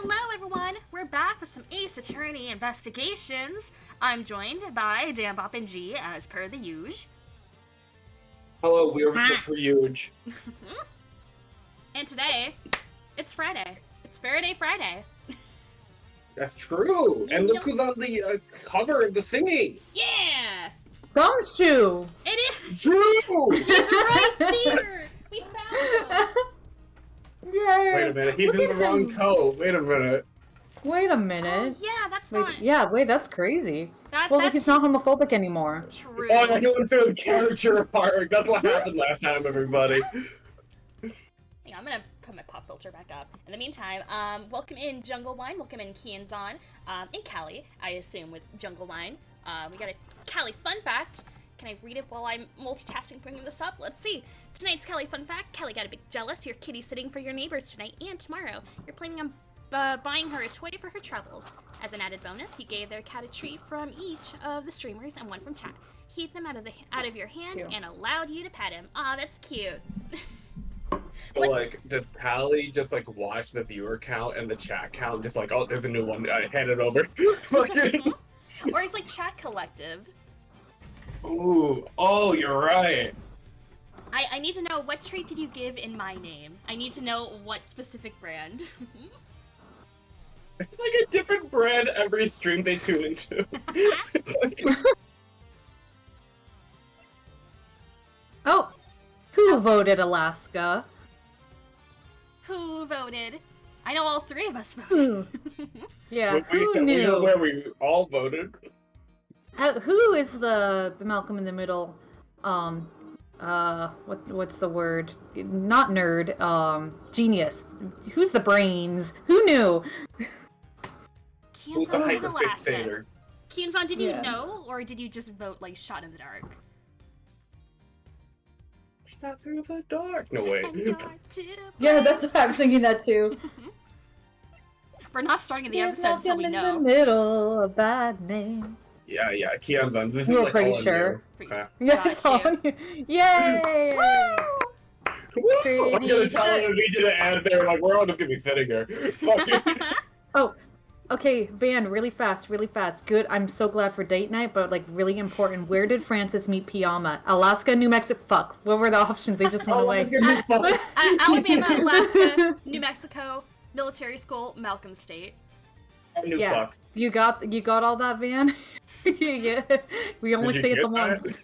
Hello, everyone! We're back with some Ace Attorney investigations. I'm joined by Dan, Bop, and G, as per the usual. Hello, we're super huge. And today, it's Friday. It's Faraday Friday. That's true. And look who's on the cover of the singing. Yeah! Gumshoe! It is! True! He's right there! We found him! Yay! Wait a minute, he's in the wrong toe. Wait a minute. Wait a minute. Oh, yeah, that's wait, not... Yeah, wait, that's crazy. Well, that's... he's not homophobic anymore. True. Oh, I know it's the character part. That's what happened last time, everybody. Hang on, I'm gonna put my pop filter back up. In the meantime, welcome in Jungle Wine, welcome in Kianzon, and Callie, I assume, with Jungle Wine. We got a Callie fun fact. Can I read it while I'm multitasking bringing this up? Let's see. Tonight's Callie fun fact. Callie got a bit jealous. Your kitty's sitting for your neighbors tonight and tomorrow. You're planning on buying her a toy for her troubles. As an added bonus, you gave their cat a treat from each of the streamers and one from chat. He ate them out of your hand Cute. and allowed you to pet him. Aw, that's cute. So, like, does Callie just, like, watch the viewer count and the chat count? Just like, oh, there's a new one. Hand it over. Fucking... Or it's like chat collective. Ooh. Oh, you're right. I need to know, what treat did you give in my name? I need to know what specific brand. It's like a different brand every stream they tune into. Oh! Who voted Alaska? Who voted? I know all three of us voted. Yeah, who we knew? know where we all voted. Who is the Malcolm in the Middle, what's the word? Not nerd, genius. Who's the brains? Who knew? Who's the Kianzon, Alaska. hyperfixator? Kianzon, did you Yeah. know, or did you just vote, like, shot in the dark? Not through the dark. No way. Yeah, that's what I'm thinking that too. We're not starting the episode until we in know. the middle, a bad name. Yeah, Kianzon. This We're is like pretty all on sure. you. Okay. Yeah, Got it's on you. Yay! Woo! I'm gonna tell them to need you to add there. Like, we're all just gonna be sitting here. Fuck it. Oh, okay, Van, really fast. Good. I'm so glad for date night, but like really important. Where did Francis meet Piyama? Alaska, New Mexico. Fuck. What were the options? They just went away. Alabama, Alaska, New Mexico, military school, Malcolm State. Yeah, fuck. you got all that, Van. Yeah, we only Did say you it the get once.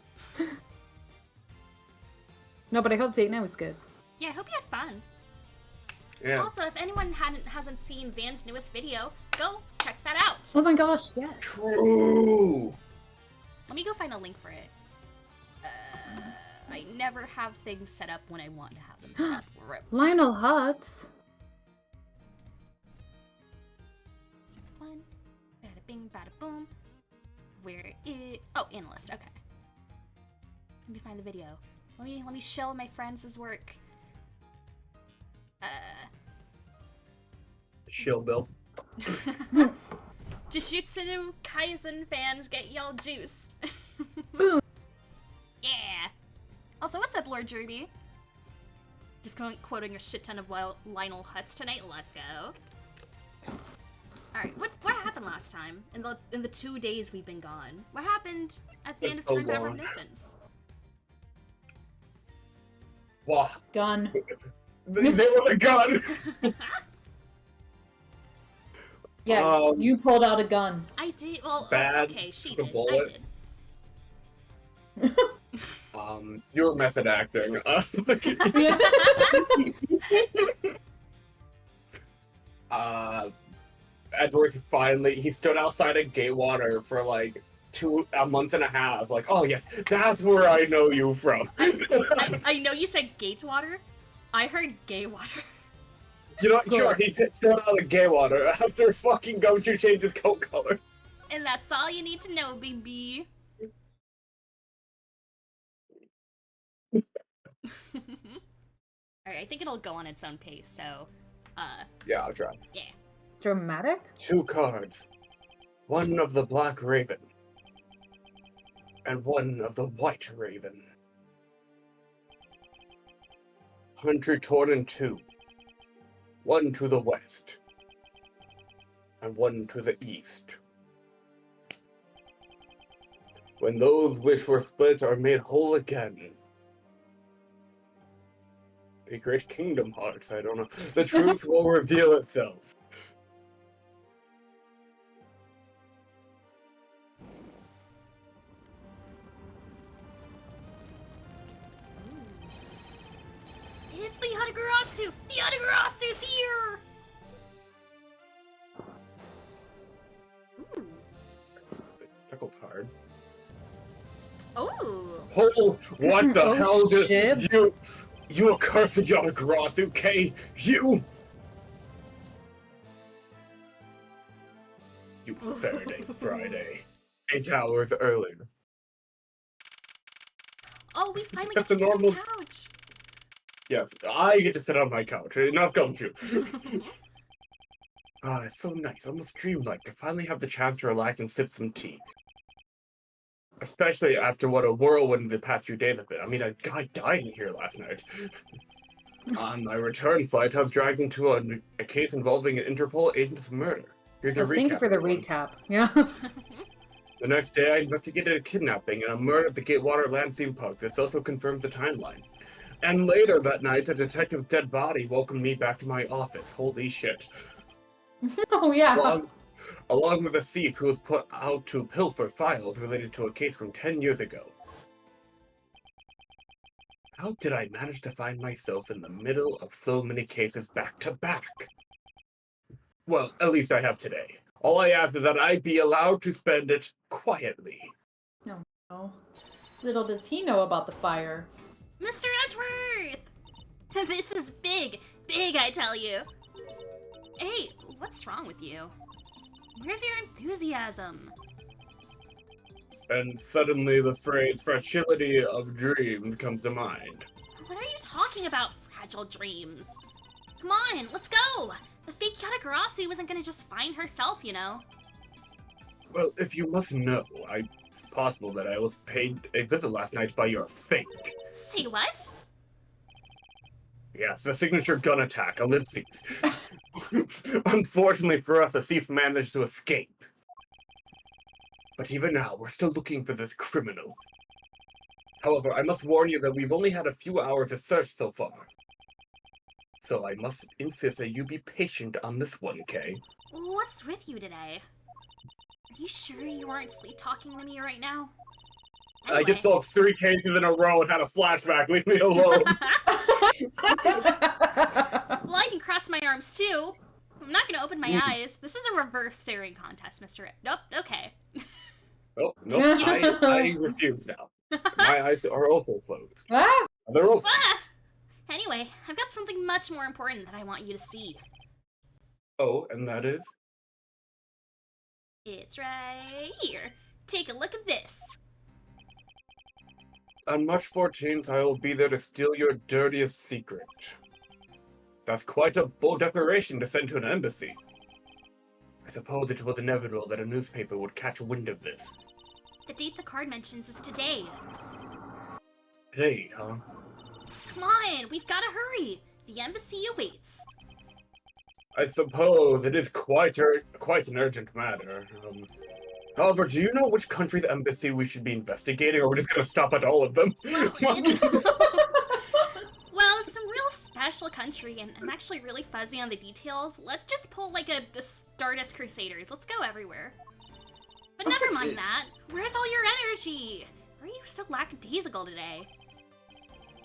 No, but I hope date night was good. Yeah, I hope you had fun. Yeah. Also, if anyone hasn't seen Van's newest video, go check that out. Oh my gosh, yeah. True. Let me go find a link for it. I never have things set up when I want to have them set up. Rip. Lionel Hutz. 6-1. Bada bing, bada boom. Where is... Oh, analyst. Okay. Let me find the video. Let me show my friends' work. Shill Bill. Jujutsu Kaisen fans, get y'all juice. Boom. Yeah. Also, what's up, Lord Jerby? Just quoting a shit ton of Lionel Hutz tonight. Let's go. All right, what happened last time in the 2 days we've been gone? What happened at the end of so Tournament of long. Reminiscence? Wow. Gun. There was a gun. Yeah, you pulled out a gun. I did. Well, Bad okay, she the did. I bullet. did. You were method acting. Edward he stood outside of Gatewater for like a month and a half. Like, oh yes, that's where I know you from. I know you said Gatewater. I heard Gaywater. You know, sure, he stood out of Gatewater after fucking Gochu changed his coat color. And that's all you need to know, baby. Alright, I think it'll go on its own pace, so, Yeah, I'll try. yeah. Dramatic? 2 cards. One of the Black Raven. And one of the White Raven. Hunter Torn in 2. One to the west. and one to the east. When those which were split are made whole again. A great Kingdom Hearts, I don't know. The truth will reveal itself. It's the Yatagarasu! The Yatagarasu's here! Ooh. It tickles hard. Oh. Oh, what the Oh, hell did shit. you accursed Yatagarasu, okay? You Faraday Friday. 8 hours earlier. Oh, we finally Just get to a sit on normal- the couch. Yes, I get to sit on my couch, not gumshoe. Ah, it's so nice, almost dreamlike to finally have the chance to relax and sip some tea. Especially after what a whirlwind the past few days have been. I mean, a guy died in here last night. On my return flight, I was dragged into a case involving an Interpol agent's murder. Here's a Oh, recap. thank you for the everyone. recap. Yeah. The next day, I investigated a kidnapping and a murder at the Gatewater Land Theme Park. This also confirms the timeline. And later that night, a detective's dead body welcomed me back to my office. Holy shit. Oh yeah. Along with a thief who was put out to pilfer files related to a case from 10 years ago. How did I manage to find myself in the middle of so many cases back to back? Well, at least I have today. All I ask is that I be allowed to spend it quietly. Oh. Little does he know about the fire. Mr. Edgeworth! This is big, big, I tell you. Hey, what's wrong with you? Where's your enthusiasm? And suddenly the phrase fragility of dreams comes to mind. What are you talking about, fragile dreams? Come on, let's go! The fake Yatagarasu wasn't gonna just find herself, you know. Well, if you must know, it's possible that I was paid a visit last night by your fake. Say what? Yes, the signature gun attack, a ellipses. Unfortunately for us, the thief managed to escape. But even now, we're still looking for this criminal. However, I must warn you that we've only had a few hours of search so far. So I must insist that you be patient on this one, Kay. What's with you today? Are you sure you aren't sleep talking to me right now? I just solved 3 cases in a row and had a flashback. Leave me alone. Well, I can cross my arms too. I'm not gonna open my eyes. This is a reverse staring contest, Mr. Nope, okay. Nope, I refuse now. My eyes are also closed. Ah! They're open. Ah! Anyway, I've got something much more important that I want you to see. Oh, and that is? It's right here. Take a look at this. On March 14th, I will be there to steal your dirtiest secret. That's quite a bold declaration to send to an embassy. I suppose it was inevitable that a newspaper would catch wind of this. The date the card mentions is today. Today, huh? Come on, we've gotta hurry. The embassy awaits. I suppose it is quite an urgent matter. However, do you know which country's embassy we should be investigating, or we're just gonna stop at all of them? Well, it's some real special country, and I'm actually really fuzzy on the details. Let's just pull like the Stardust Crusaders. Let's go everywhere. But never mind that. Where's all your energy? Why are you so lackadaisical today?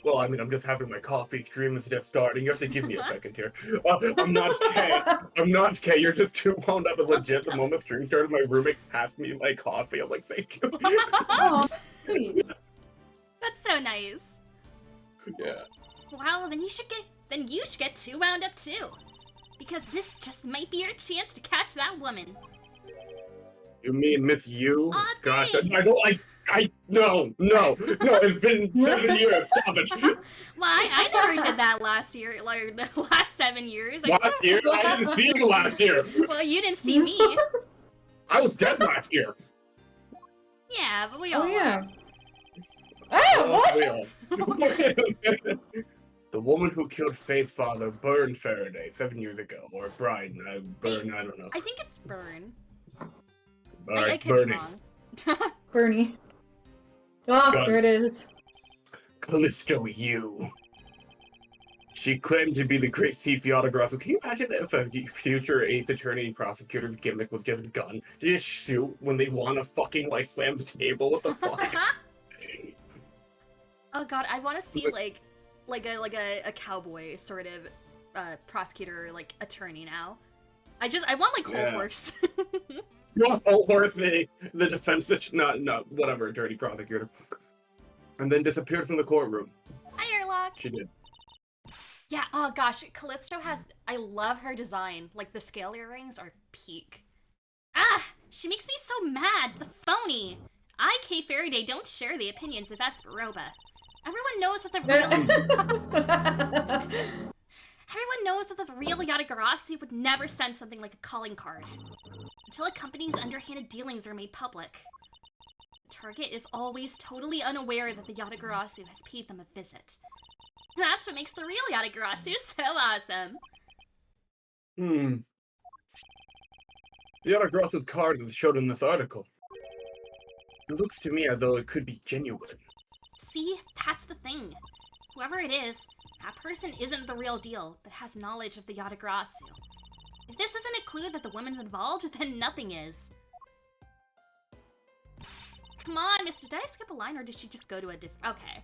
Well, I mean, I'm just having my coffee. Stream is just starting. You have to give me a second here. I'm not Kay. I'm not Kay. You're just too wound up. As legit, the moment stream started, my roommate passed me my coffee. I'm like, thank you. Oh, sweet. That's so nice. Yeah. Well, then you should get too wound up too. Because this just might be your chance to catch that woman. You mean Miss You? Aw, Gosh, thanks. no, it's been 7 years. Stop it. Well, I never did that last year, like the last 7 years. Last year? I didn't see you last year. Well, you didn't see me. I was dead last year. Yeah, but we all Oh yeah. were. Ah, what? We all. The woman who killed Faith's father burned Faraday 7 years ago. Or Brian, Burn, I don't know. I think it's Burn. I Alright, could Bernie. be wrong. Bernie. Oh, Gun. there it is. Callisto, you. She claimed to be the great thief Yadagrasso. Can you imagine if a future Ace Attorney prosecutor's gimmick was just a gun? They just shoot when they want to fucking, like, slam the table? What the fuck? Oh god, I want to see like a cowboy sort of prosecutor, like attorney now. I want like whole horse. No, whole horse, the defense, not whatever, dirty prosecutor. And then disappeared from the courtroom. Hi, Airlock. She did. Yeah, oh gosh, Callisto I love her design. Like, the scale earrings are peak. Ah, she makes me so mad, the phony. I, Kay Faraday, don't share the opinions of Esperoba. Everyone knows that the real Yatagarasu would never send something like a calling card. Until a company's underhanded dealings are made public. Target is always totally unaware that the Yatagarasu has paid them a visit. That's what makes the real Yatagarasu so awesome. The Yatagarasu's card is showed in this article. It looks to me as though it could be genuine. See, that's the thing. Whoever it is, that person isn't the real deal, but has knowledge of the Yatagarasu. If this isn't a clue that the woman's involved, then nothing is. Come on, mister, did I skip a line or did she just go to a different... Okay.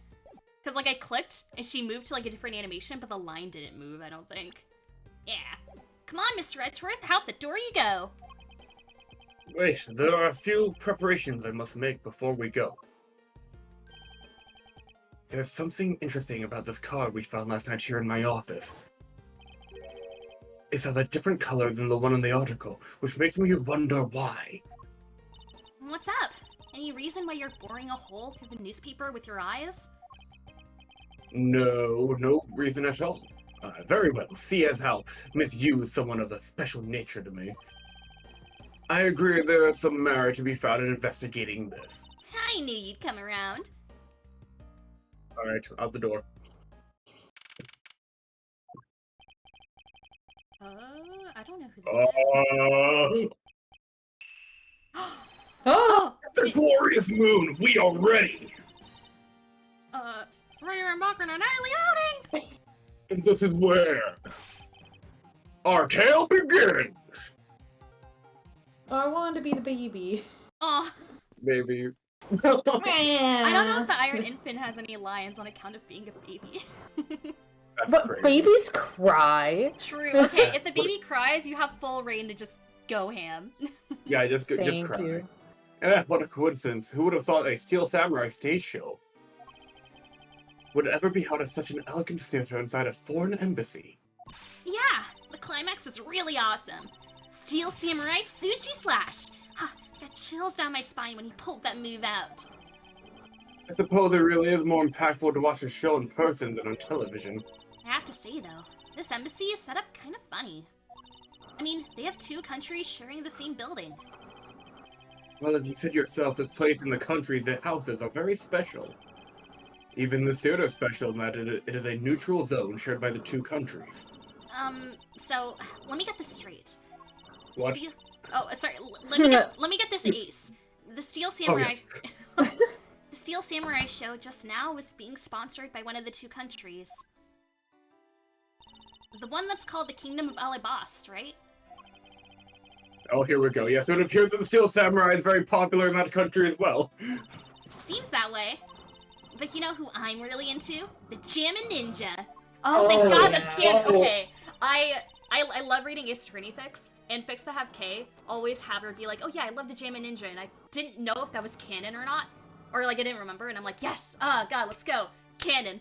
Because, like, I clicked and she moved to, like, a different animation, but the line didn't move, I don't think. Yeah. Come on, Mr. Edgeworth, out the door you go. Wait, there are a few preparations I must make before we go. There's something interesting about this card we found last night here in my office. It's of a different color than the one in the article, which makes me wonder why. What's up? Any reason why you're boring a hole through the newspaper with your eyes? No reason at all. Very well, see as how misuse someone of a special nature to me. I agree there is some merit to be found in investigating this. I knew you'd come around. Alright, out the door. I don't know who this is. Oh! The glorious moon, we are ready! Ready to embark on a nightly outing! And this is where our tale begins! I wanted to be the baby. Aw. Baby. I don't know if the Iron Infant has any lines on account of being a baby. That's But crazy. babies cry. True. Okay, if the baby cries, you have full reign to just go ham. Yeah, just Thank cry. you. What a coincidence. Who would have thought a Steel Samurai stage show would ever be held at such an elegant theater inside a foreign embassy? Yeah, the climax was really awesome. Steel Samurai Sushi Slash! Huh, got chills down my spine when he pulled that move out. I suppose it really is more impactful to watch a show in person than on television. I have to say though, this embassy is set up kind of funny. I mean, they have two countries sharing the same building. Well, as you said yourself, this place and the countries it houses are very special. Even the theater is special in that it is a neutral zone shared by the two countries. So, let me get this straight. What? Sorry, let me get this ace. The Steel Samurai... yes. The Steel Samurai show just now was being sponsored by one of the two countries. The one that's called the Kingdom of Alabast, right? Oh, here we go. Yes, so it appears that the Steel Samurai is very popular in that country as well. Seems that way. But you know who I'm really into? The Jammin' Ninja. Oh my god, that's canon. Okay, I love reading Ace Attorney fics, and fics that have K always have her be like, oh yeah, I love the Jammin' Ninja, and I didn't know if that was canon or not. Or like I didn't remember, and I'm like, yes, god, let's go. Canon.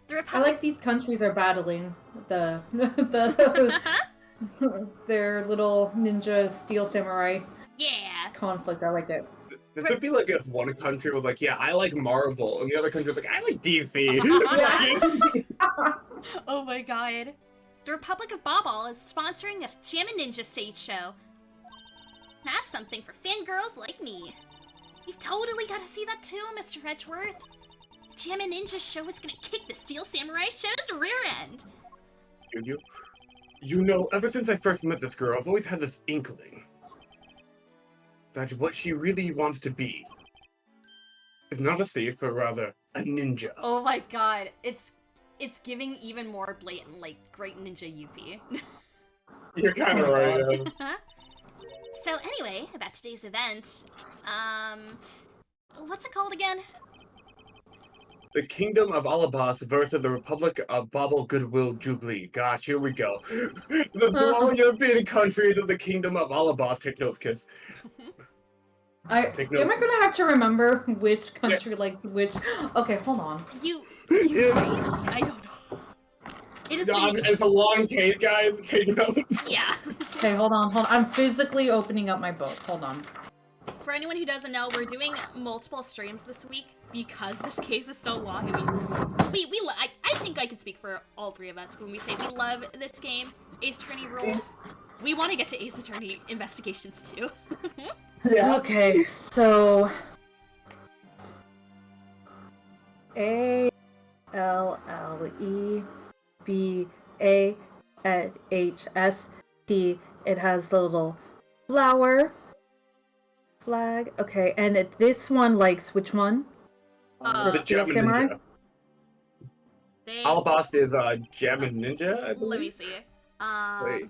The I like these countries are battling the their little ninja steel samurai Yeah. conflict. I like it. This would be like if one country was like, yeah, I like Marvel, and the other country was like, I like DC. Oh my god. The Republic of Bobble is sponsoring a Jammin' Ninja stage show. That's something for fangirls like me. You've totally got to see that too, Mr. Edgeworth. Jammin' Ninja show is gonna kick the Steel Samurai show's rear end. You know, ever since I first met this girl, I've always had this inkling that what she really wants to be is not a thief, but rather a ninja. Oh my god, it's giving even more blatant, like, Great Ninja UP. You're kind of right. Yeah. So anyway, about today's event, what's it called again? The Kingdom of Alabas versus the Republic of Bauble Goodwill Jubilee. Gosh, here we go. The small European countries of the Kingdom of Alabas. Take notes, kids. Am I gonna have to remember which country likes which? Okay, hold on. You right? I don't know. It's a long case, guys. Take notes. Yeah. Okay, hold on. I'm physically opening up my book. Hold on. For anyone who doesn't know, we're doing multiple streams this week because this case is so long. I mean, I think I can speak for all three of us when we say we love this game. Ace Attorney rules. We want to get to Ace Attorney investigations too. Yeah. Okay, so ALLEBAHST. It has the little flower flag. Okay, and this one likes which one? The Steel Jammin' Samurai? Ninja. Alabas is Jammin' Ninja, I believe. Let me see. Wait.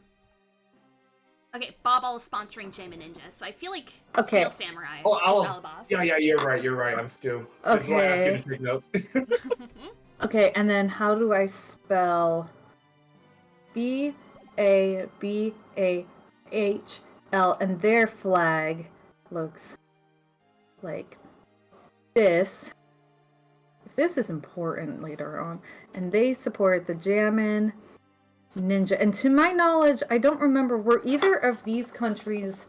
Okay, Bobble is sponsoring Jammin' Ninja, so I feel like Okay. Steel Samurai is Oh, Alabas. Yeah, you're right. I'm Stu. That's why I asked you to take notes. Okay, and then how do I spell BABAHL? And their flag looks like this. If this is important later on. And they support the Jammin' Ninja. And to my knowledge, I don't remember, were either of these countries...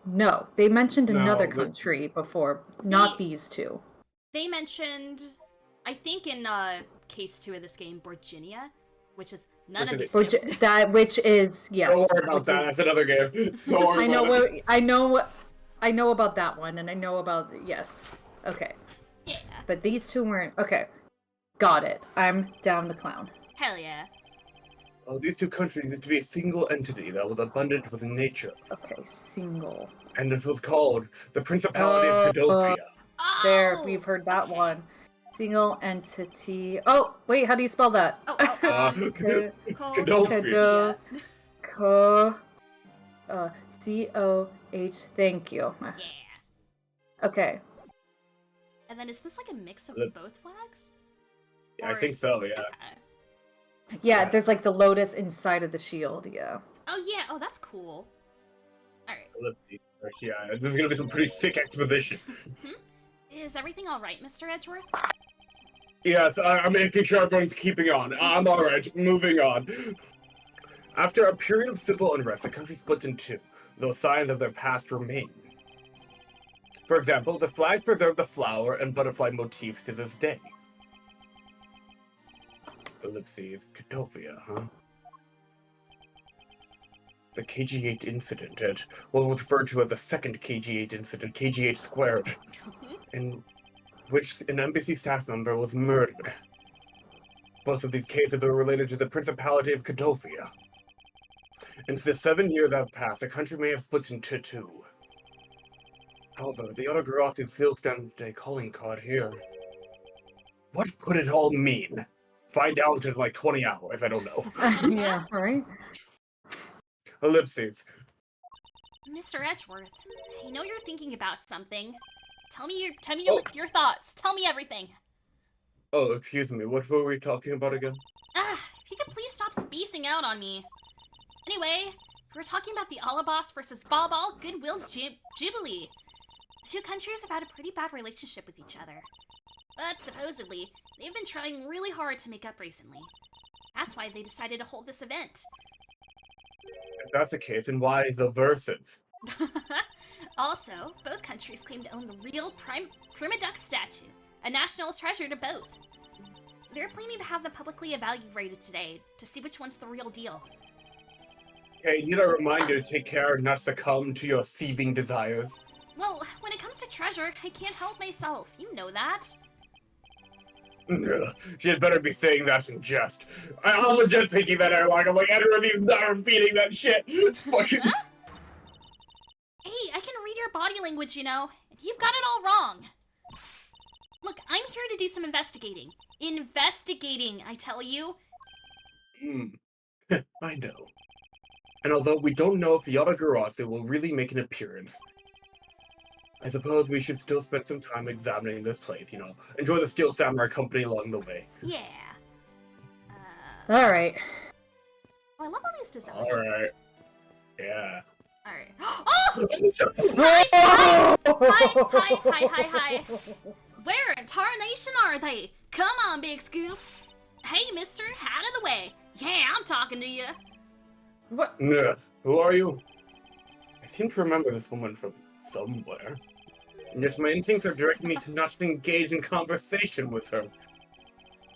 No, they mentioned another country before, not these two. They mentioned, I think in case 2 of this game, Virginia, which is none of these two. Which is, yes. Don't worry about that. That's another game. Don't worry I know about that one, and I know about, yes. Okay. Yeah. But these two weren't. Okay. Got it. I'm down to clown. Hell yeah. Oh, these two countries need to be a single entity that was abundant with nature. Okay, single. And it was called the Principality of Godofia. There, we've heard that one. Single entity. Oh, wait, how do you spell that? Godofia. C-O-H. Thank you. Yeah. Okay. And then is this like a mix of both flags? Yeah, I think so, yeah. Okay. Yeah, there's like the lotus inside of the shield, yeah. Oh yeah, oh that's cool. Alright. Yeah, this is gonna be some pretty sick exposition. Is everything alright, Mr. Edgeworth? Yes, I'm making sure everyone's keeping on. I'm alright, moving on. After a period of civil unrest, the country split in two, though signs of their past remain. For example, the flags preserve the flower and butterfly motifs to this day. Ellipses, Godofia, huh? The KG-8 incident, at what was referred to as the second KG-8 incident, KG-8 squared, in which an embassy staff member was murdered. Both of these cases are related to the Principality of Godofia. And since 7 years have passed, the country may have split into two. However, the autography still stands a calling card here. What could it all mean? Find out in like 20 hours, I don't know. Yeah, right? Ellipses. Mr. Edgeworth, I know you're thinking about something. Tell me your thoughts. Tell me everything. Oh, excuse me, what were we talking about again? If you could please stop spacing out on me. Anyway, we were talking about the Alabas versus Bobble Goodwill Jubilee. The two countries have had a pretty bad relationship with each other. But supposedly, they've been trying really hard to make up recently. That's why they decided to hold this event. If that's the case, then why the verses? Also, both countries claim to own the real Prima Duck statue, a national treasure to both. They're planning to have them publicly evaluated today to see which one's the real deal. Hey, need a reminder to take care not to succumb to your thieving desires. Well, when it comes to treasure, I can't help myself. You know that. Ugh, she had better be saying that in jest. I was just thinking that dialogue. I'm like, everybody's not repeating that shit. Fucking. Hey, I can read your body language, you know. You've got it all wrong. Look, I'm here to do some investigating. Investigating, I tell you. I know. And although we don't know if the Yatagarasu will really make an appearance, I suppose we should still spend some time examining this place, you know. Enjoy the Steel Samurai company along the way. Yeah. Alright. Oh, I love all these designs. Alright. Yeah. Alright. Oh! Hi. Where in tarnation are they? Come on, Big Scoop. Hey, mister, out of the way. Yeah, I'm talking to you. What? Nah, who are you? I seem to remember this woman from somewhere. And yet my instincts are directing me to not engage in conversation with her.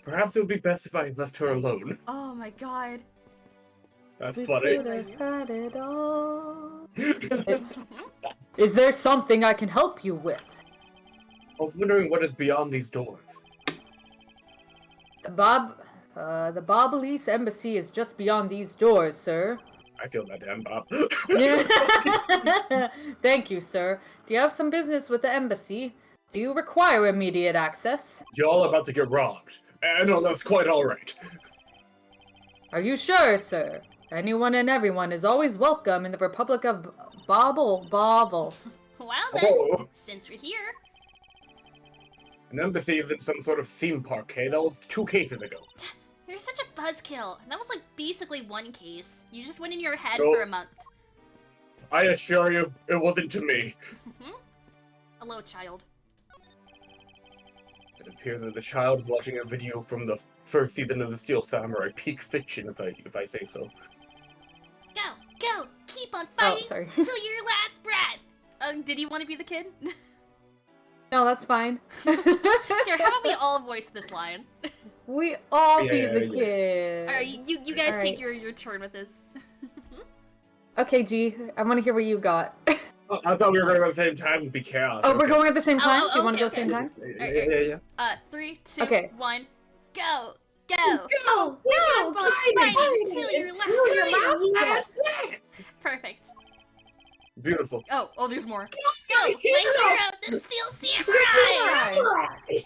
Perhaps it would be best if I left her alone. Oh my god. That's We funny. could have had it all. Is there something I can help you with? I was wondering what is beyond these doors. The Bobolese Embassy is just beyond these doors, sir. I feel that damn Bob. Thank you, sir. Do you have some business with the embassy? Do you require immediate access? Y'all about to get robbed. No, that's quite alright. Are you sure, sir? Anyone and everyone is always welcome in the Republic of Bobble. Well then, Oh. since we're here. An embassy isn't some sort of theme park, hey? That was 2 cases ago. You're such a buzzkill. That was like basically one case. You just went in your head Nope. for a month. I assure you, it wasn't to me. Hello, child. It appears that the child is watching a video from the first season of the Steel Samurai. Peak fiction, if I say so. Go! Keep on Oh, fighting sorry. till your last breath! Did you want to be the kid? No, that's fine. Here, how about we all voice this line? We all be Yeah, the yeah. kid. Alright, you guys All take right. your turn with this. Okay, G, I want to hear what you got. Oh, I thought we were going at the same time and be chaos. Oh, we're Okay. going at the same time? Oh, Do you want to okay, go same okay. time? Yeah. 3, 2, Okay. 1, go! Go! Keep on fighting till your last breath! Perfect. Beautiful. Oh, there's more. Go! My hero, the Steel Samurai!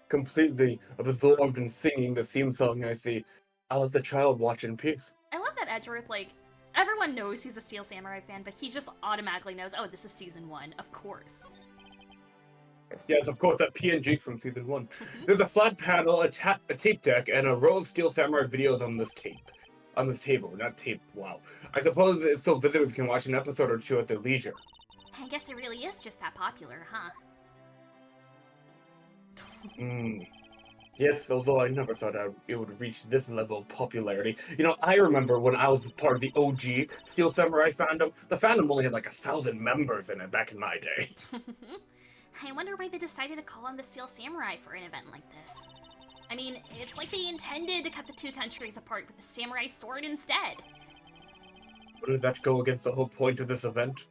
Completely absorbed in singing the theme song, I see. I'll let the child watch in peace. I love that Edgeworth, like, everyone knows he's a Steel Samurai fan, but he just automatically knows, oh, this is season 1, of course. Yes, of course, that PNG from season 1. There's a flat panel, a tape deck, and a row of Steel Samurai videos on this tape. On this table, not tape, wow. I suppose it's so visitors can watch an episode or two at their leisure. I guess it really is just that popular, huh? Yes, although I never thought it would reach this level of popularity. You know, I remember when I was part of the OG Steel Samurai fandom, the fandom only had like 1,000 members in it back in my day. I wonder why they decided to call on the Steel Samurai for an event like this. I mean, it's like they intended to cut the two countries apart with the samurai sword instead. Wouldn't that go against the whole point of this event?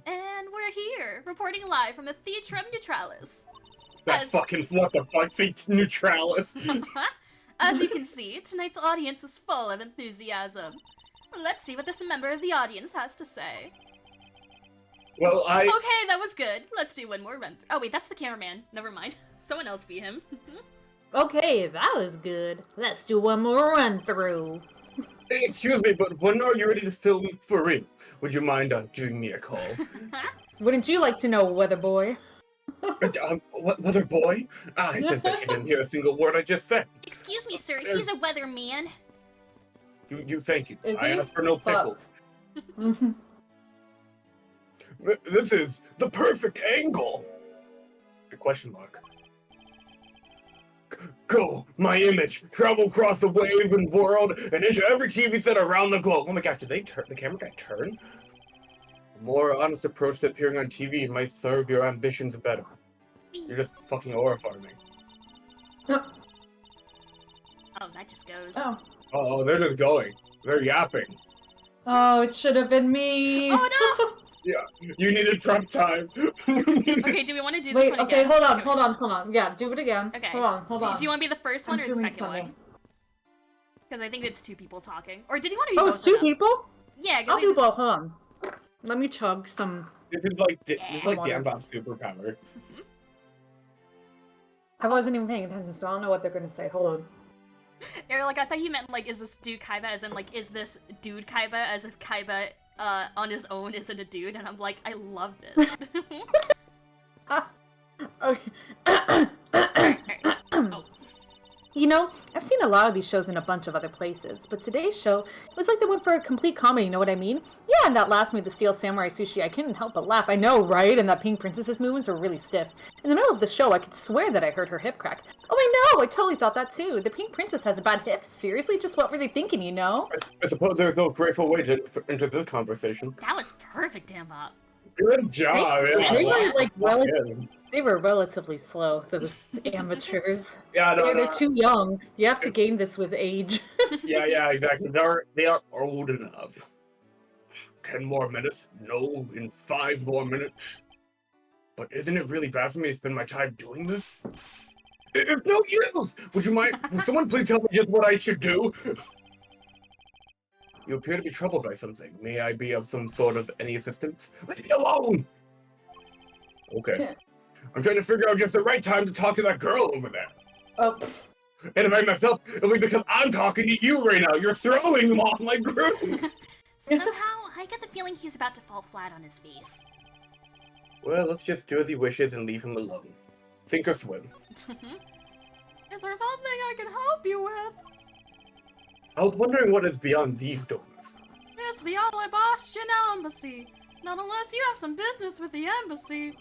And we're here, reporting live from the Theatrum Neutralis. That's As- fucking what the fuck, Neutralis. As you can see, tonight's audience is full of enthusiasm. Let's see what this member of the audience has to say. Well, Okay, that was good. Let's do one more run. Oh wait, that's the cameraman. Never mind. Someone else be him. Okay, that was good. Let's do one more run through. Excuse me, but when are you ready to film for real? Would you mind giving me a call? Wouldn't you like to know, Weather Boy? Weather boy? I sense that she didn't hear a single word I just said. Excuse me, sir. He's a weatherman. You thank you. Is I he? asked for no Fuck. pickles. This is the perfect angle! A question mark. Go, my image, travel across the waving world and into every TV set around the globe. Oh my gosh, did they turn? The camera guy turn? A more honest approach to appearing on TV might serve your ambitions better. You're just fucking horrifying me. Oh, that just goes. Oh, they're just going. They're yapping. Oh, it should have been me. Oh no! Yeah, you needed Trump time. Okay, do we want to do this Wait, one okay, again? hold on. Yeah, do it again. Okay. Hold on. Do you want to be the first one I'm or the doing second something. one? Because I think it's two people talking. Or did you want to be Oh, both it's two of them? people? Yeah, I'll do because both. Hold on. Let me chug some. This is like water. Danbot's superpower. I wasn't even paying attention, so I don't know what they're gonna say. Hold on. You're like, I thought you meant, like, is this dude Kaiba as in, like, is this dude Kaiba as if Kaiba, on his own isn't a dude? And I'm like, I love this. Okay. Oh. You know, I've seen a lot of these shows in a bunch of other places, but today's show, it was like they went for a complete comedy, you know what I mean? Yeah, and that last movie, The Steel Samurai Sushi, I couldn't help but laugh. I know, right? And that Pink Princess's movements were really stiff. In the middle of the show, I could swear that I heard her hip crack. Oh, I know! I totally thought that too. The Pink Princess has a bad hip. Seriously? Just what were they thinking, you know? I suppose there's no grateful way to enter this conversation. That was perfect, Danbot. Good job, They were relatively slow, those amateurs. Yeah, no, They're too young. You have to gain this with age. yeah, exactly. They are old enough. 10 more minutes? No, in 5 more minutes. But isn't it really bad for me to spend my time doing this? It's no use! Would someone please tell me just what I should do? You appear to be troubled by something. May I be of some sort of any assistance? Leave me alone! Okay. I'm trying to figure out just the right time to talk to that girl over there. Oh. And if I mess up, it'll be because I'm talking to you right now. You're throwing him off my groove. Somehow, I get the feeling he's about to fall flat on his face. Well, let's just do as he wishes and leave him alone. Sink or swim. Is there something I can help you with? I was wondering what is beyond these doors. It's the i1-5 embassy. Not unless you have some business with the embassy.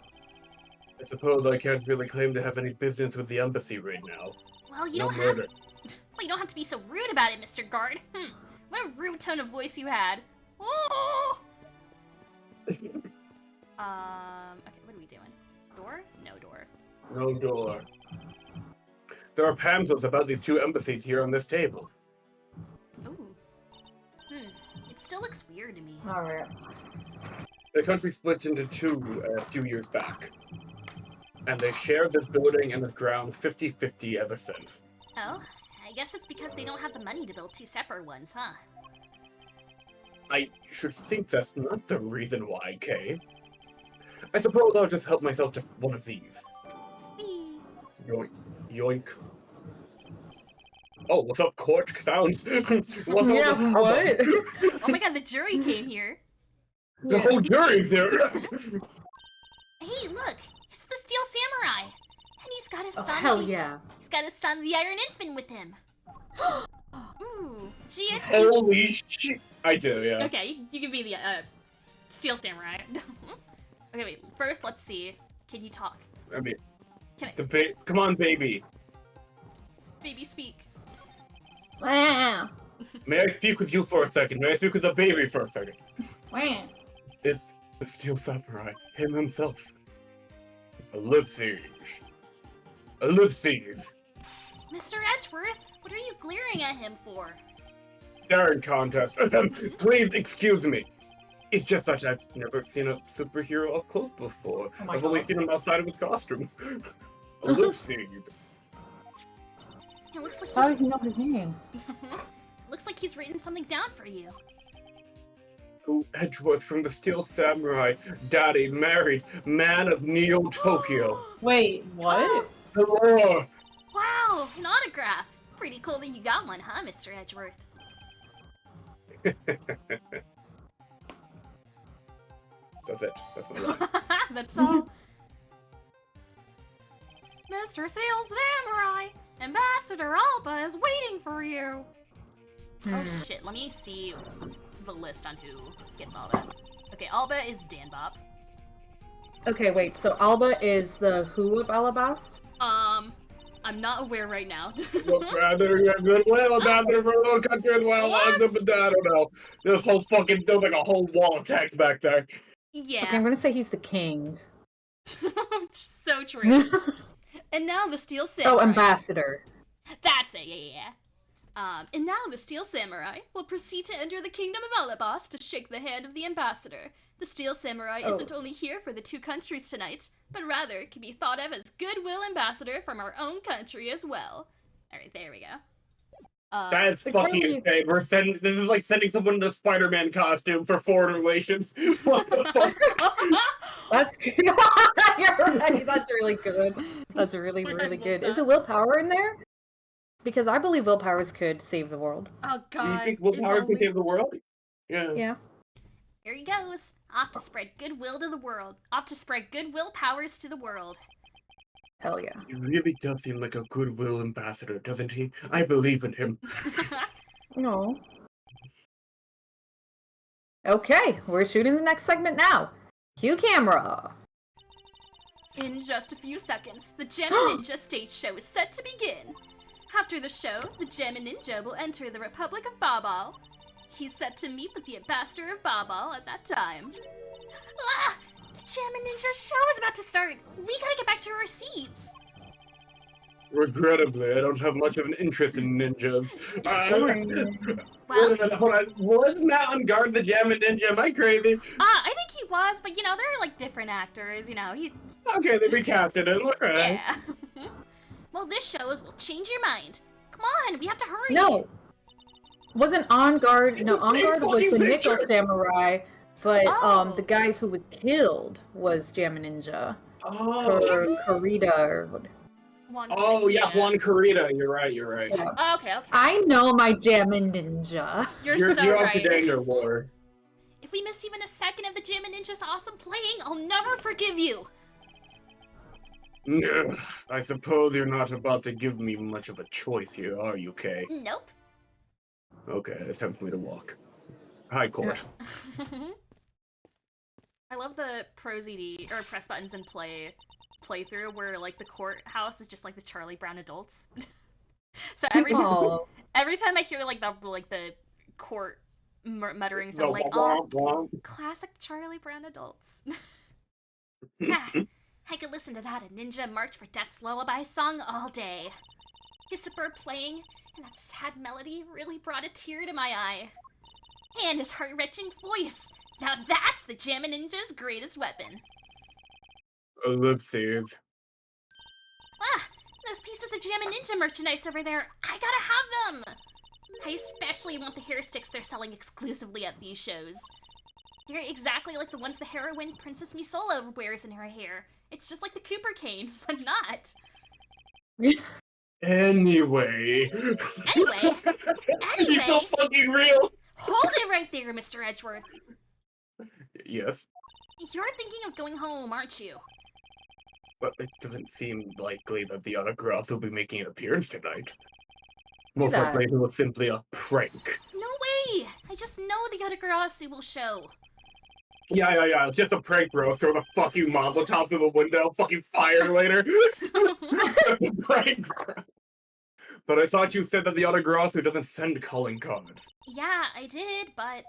I suppose I can't really claim to have any business with the embassy right now. Well, you No don't murder. Well, you don't have to be so rude about it, Mr. Guard. What a rude tone of voice you had. Oh! Okay, what are we doing? Door? No door. No door. There are pamphlets about these two embassies here on this table. Ooh. It still looks weird to me. Alright. The country split into two a few years back. And they shared this building and this ground 50-50 ever since. Oh, I guess it's because they don't have the money to build two separate ones, huh? I should think that's not the reason why, Kay. I suppose I'll just help myself to one of these. Whee. Yoink. Yoink. Oh, what's up, Court Sounds? What's all Yeah, this what? hubbub? Oh my god, the jury came here. The whole jury's there! Hey, look! It's the Steel Samurai! And he's got his Oh, son. hell yeah. He's got his son, the Iron Infant, with him. Ooh. Gee, Holy shit! I do, yeah. Okay, you can be the Steel Samurai. Okay, wait. First, let's see. Can you talk? I mean, Can I? come on, baby. Baby, speak. Wow. May I speak with you for a second? May I speak with the baby for a second? Wow. It's the Steel Samurai, him himself. Ellipses. Ellipses. Mr. Edgeworth, what are you glaring at him for? Staring contest. Please excuse me. It's just that I've never seen a superhero up close before. Oh my I've only God. seen him outside of his costume. Ellipses. It looks like How he's did you know his name? looks like he's written something down for you. Oh, Edgeworth from the Steel Samurai. Daddy, married, man of Neo Tokyo. Wait, what? The war. Wow, an autograph. Pretty cool that you got one, huh, Mr. Edgeworth? That's it. That's my line. That's all. Mr. Steel Samurai, Ambassador Alba is waiting for you. Oh shit, let me see the list on who gets Alba. Okay, Alba is Danbop. Okay, wait, so Alba is the who of Alabast? I'm not aware right now. Look, rather goodwill, ambassador for a little country as well. What? I don't know. There's like a whole wall of text back there. Yeah. Okay, I'm gonna say he's the king. So true. And now the Steel Samurai. Oh, ambassador. That's it, yeah. And now the Steel Samurai will proceed to enter the kingdom of Alabas to shake the hand of the ambassador. The Steel Samurai Oh. isn't only here for the two countries tonight, but rather can be thought of as goodwill ambassador from our own country as well. Alright, there we go. That's But fucking can we- insane. This is like sending someone in a Spider-Man costume for foreign relations. What the fuck? That's good. You're right. That's really good. That's really, I really love good. that. Is it willpower in there? Because I believe willpowers could save the world. Oh god. You think willpower can save the world? Yeah. Yeah. Here he goes. Off to spread goodwill to the world. Off to spread goodwill powers to the world. Hell yeah. He really does seem like a goodwill ambassador, doesn't he? I believe in him. No. Okay, we're shooting the next segment now. Cue camera. In just a few seconds, the Gem and Ninja stage show is set to begin. After the show, the Gem and Ninja will enter the Republic of Babal. He's set to meet with the ambassador of Babal at that time. Ah! The Gem and Ninja show is about to start! We gotta get back to our seats! Regrettably, I don't have much of an interest in ninjas. Well, Hold on. Was Matt on guard the Jam and Ninja? Am I crazy? I think he was, but you know, they're like different actors, you know, he... Okay, they recasted him. Okay. Yeah. Well, this show will change your mind. Come on, we have to hurry! No. Wasn't On Guard. No, On Same Guard was fucking the picture. Nickel Samurai, but Oh. the guy who was killed was Jam Ninja. Oh. Is he? Karita or what? Oh yeah, Juan Carita. You're right. Yeah. Oh, okay. I know my Jam Ninja. You're so You're off right. the danger war. If we miss even a second of the Gem and Ninja's awesome playing, I'll never forgive you! Ugh, I suppose you're not about to give me much of a choice here, are you, Kay? Nope. Okay, it's time for me to walk. High court. I love the Pro ZD, or press buttons and playthrough where, like, the courthouse is just like the Charlie Brown adults. So every time I hear, like, the court mutterings, I'm like, oh, classic Charlie Brown adults. I could listen to that A Ninja March for Death's Lullaby song all day. His superb playing and that sad melody really brought a tear to my eye. And his heart-wrenching voice. Now that's the Jam and Ninja's greatest weapon. Ellipses. Ah, those pieces of Jam and Ninja merchandise over there. I gotta have them. I especially want the hair sticks they're selling exclusively at these shows. They're exactly like the ones the heroine Princess Misolo wears in her hair. It's just like the Cooper cane, but not. Anyway. Anyway. You're so fucking real. Hold it right there, Mr. Edgeworth. Yes, You're thinking of going home, aren't you? but it doesn't seem likely that the autograph will be making an appearance tonight. Most that. likely it was simply a prank. No way! I just know the Yatagarasu will show. Yeah. Just a prank, bro. Throw the fucking Molotov through the window. Fucking fire later. Prank, bro. But I thought you said that the Autograsso doesn't send calling cards. Yeah, I did, but...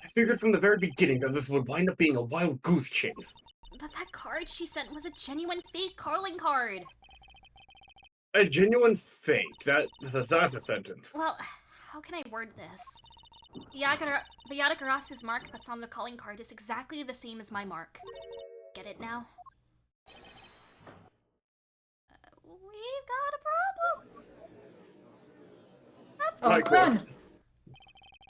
I figured from the very beginning that this would wind up being a wild goose chase. But that card she sent was a genuine fake calling card. A genuine fake. That's a sentence. Well, how can I word this? The Yatagarasu's mark that's on the calling card is exactly the same as my mark. Get it now? We've got a problem. That's Oh, High run! court.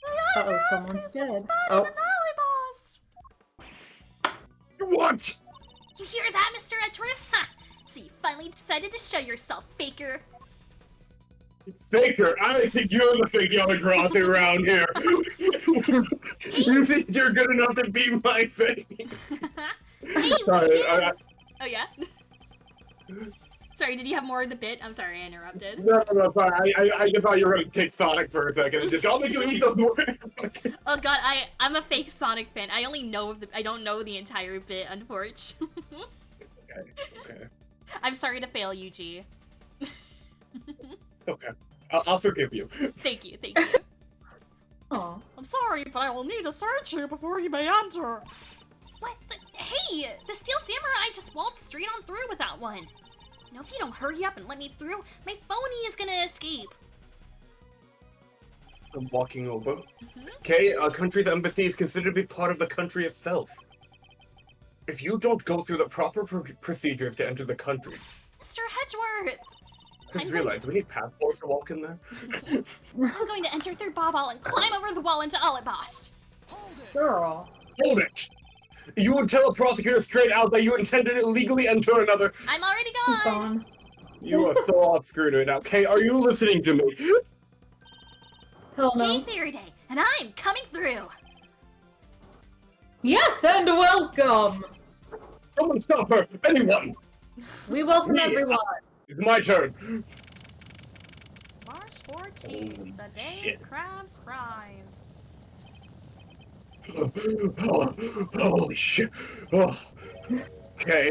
The Uh-oh, Yatagarasu's someone's been dead. spotted Oh. an alley boss. What? You hear that, Mr. Edgeworth? Ha! So you finally decided to show yourself, faker. Faker, I think you're the fake Autograsso around here. You think you're good enough to be my fake? Hey, Sorry, kids! Oh yeah? Sorry, did you have more of the bit? I'm sorry, I interrupted. No, fine. I just thought you were gonna take Sonic for a second and just I'll make you eat the more. Oh god, I'm a fake Sonic fan. I only know I don't know the entire bit, unfortunately. Okay. I'm sorry to fail you, G. Okay. I'll forgive you. Thank you, thank you. Aw. I'm sorry, but I will need to search you before you may enter. What? Hey! The Steel Samurai just waltzed straight on through with that one. You know, if you don't hurry up and let me through, my phony is gonna escape. I'm walking over. Okay, a country's embassy is considered to be part of the country itself. If you don't go through the proper procedures to enter the country, Mr. Hedgeworth! I just realized, do we need passports to walk in there? I'm going to enter through Bobble and climb over the wall into Alibast. Girl. Hold it! You would tell a prosecutor straight out that you intended to illegally enter another. I'm already He's gone. gone. You are so off screwed right now. Kay, are you listening to me? Hell Hey, no. Fairy Day, and I'm coming through. Yes, and welcome. Someone stop her! Anyone! We welcome Me. everyone. It's my turn. March 14th, the day shit. of crabs fries. Holy shit. Oh. Okay,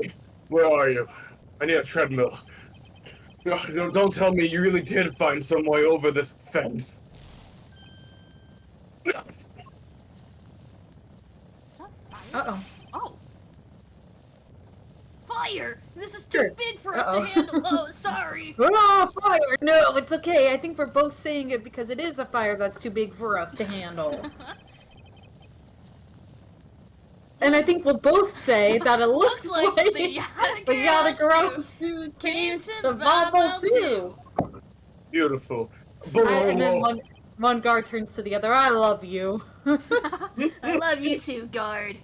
where are you? I need a treadmill. Don't tell me you really did find some way over this fence. Is that fire? Uh-oh. Oh. Fire! This is too Sure. big for us Uh-oh. to handle. Oh, sorry. Oh, fire! No, it's okay. I think we're both saying it because it is a fire that's too big for us to handle. And I think we'll both say that it looks like the Yatagarasu came to Bobble too. Beautiful. And then one guard turns to the other. I love you. I love you too, guard.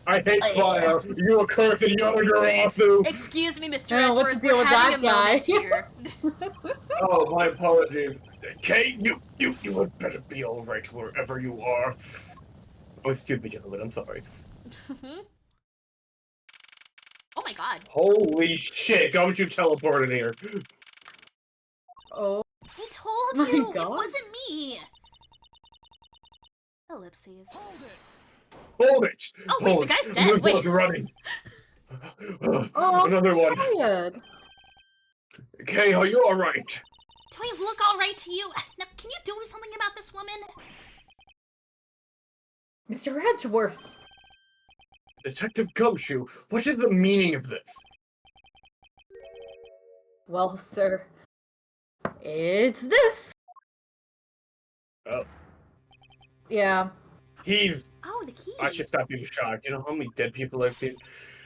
I hate fire. You accursed Yatagarasu. Excuse me, Mr. I don't know what to Edgeworth, deal we're with having that a guy. moment here. Oh, my apologies. Kay, you had better be alright wherever you are. Oh, excuse me, gentlemen, I'm sorry. Oh my god. Holy shit, don't you teleport in here. Oh. I told My you, God. it wasn't me. Ellipses. Hold it! Oh, wait, Hold the guy's it. dead, wait. Running. Oh, Another one. tired. Kay, are you alright? Do I look alright to you? Now, can you do something about this woman? Mr. Edgeworth. Detective Gumshoe, what is the meaning of this? Well, sir. It's this. Oh. Yeah. He's... Oh, the key. I should stop being shocked. You know how many dead people I've seen?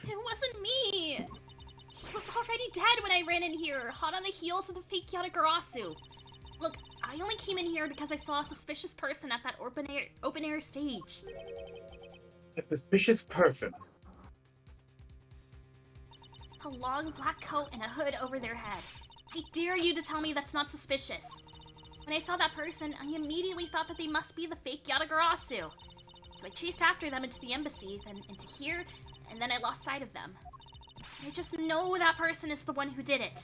It wasn't me. He was already dead when I ran in here, hot on the heels of the fake Yatagarasu. Look, I only came in here because I saw a suspicious person at that open air stage. A suspicious person. A long black coat and a hood over their head. I dare you to tell me that's not suspicious. When I saw that person, I immediately thought that they must be the fake Yatagarasu. So I chased after them into the embassy, then into here, and then I lost sight of them. I just know that person is the one who did it.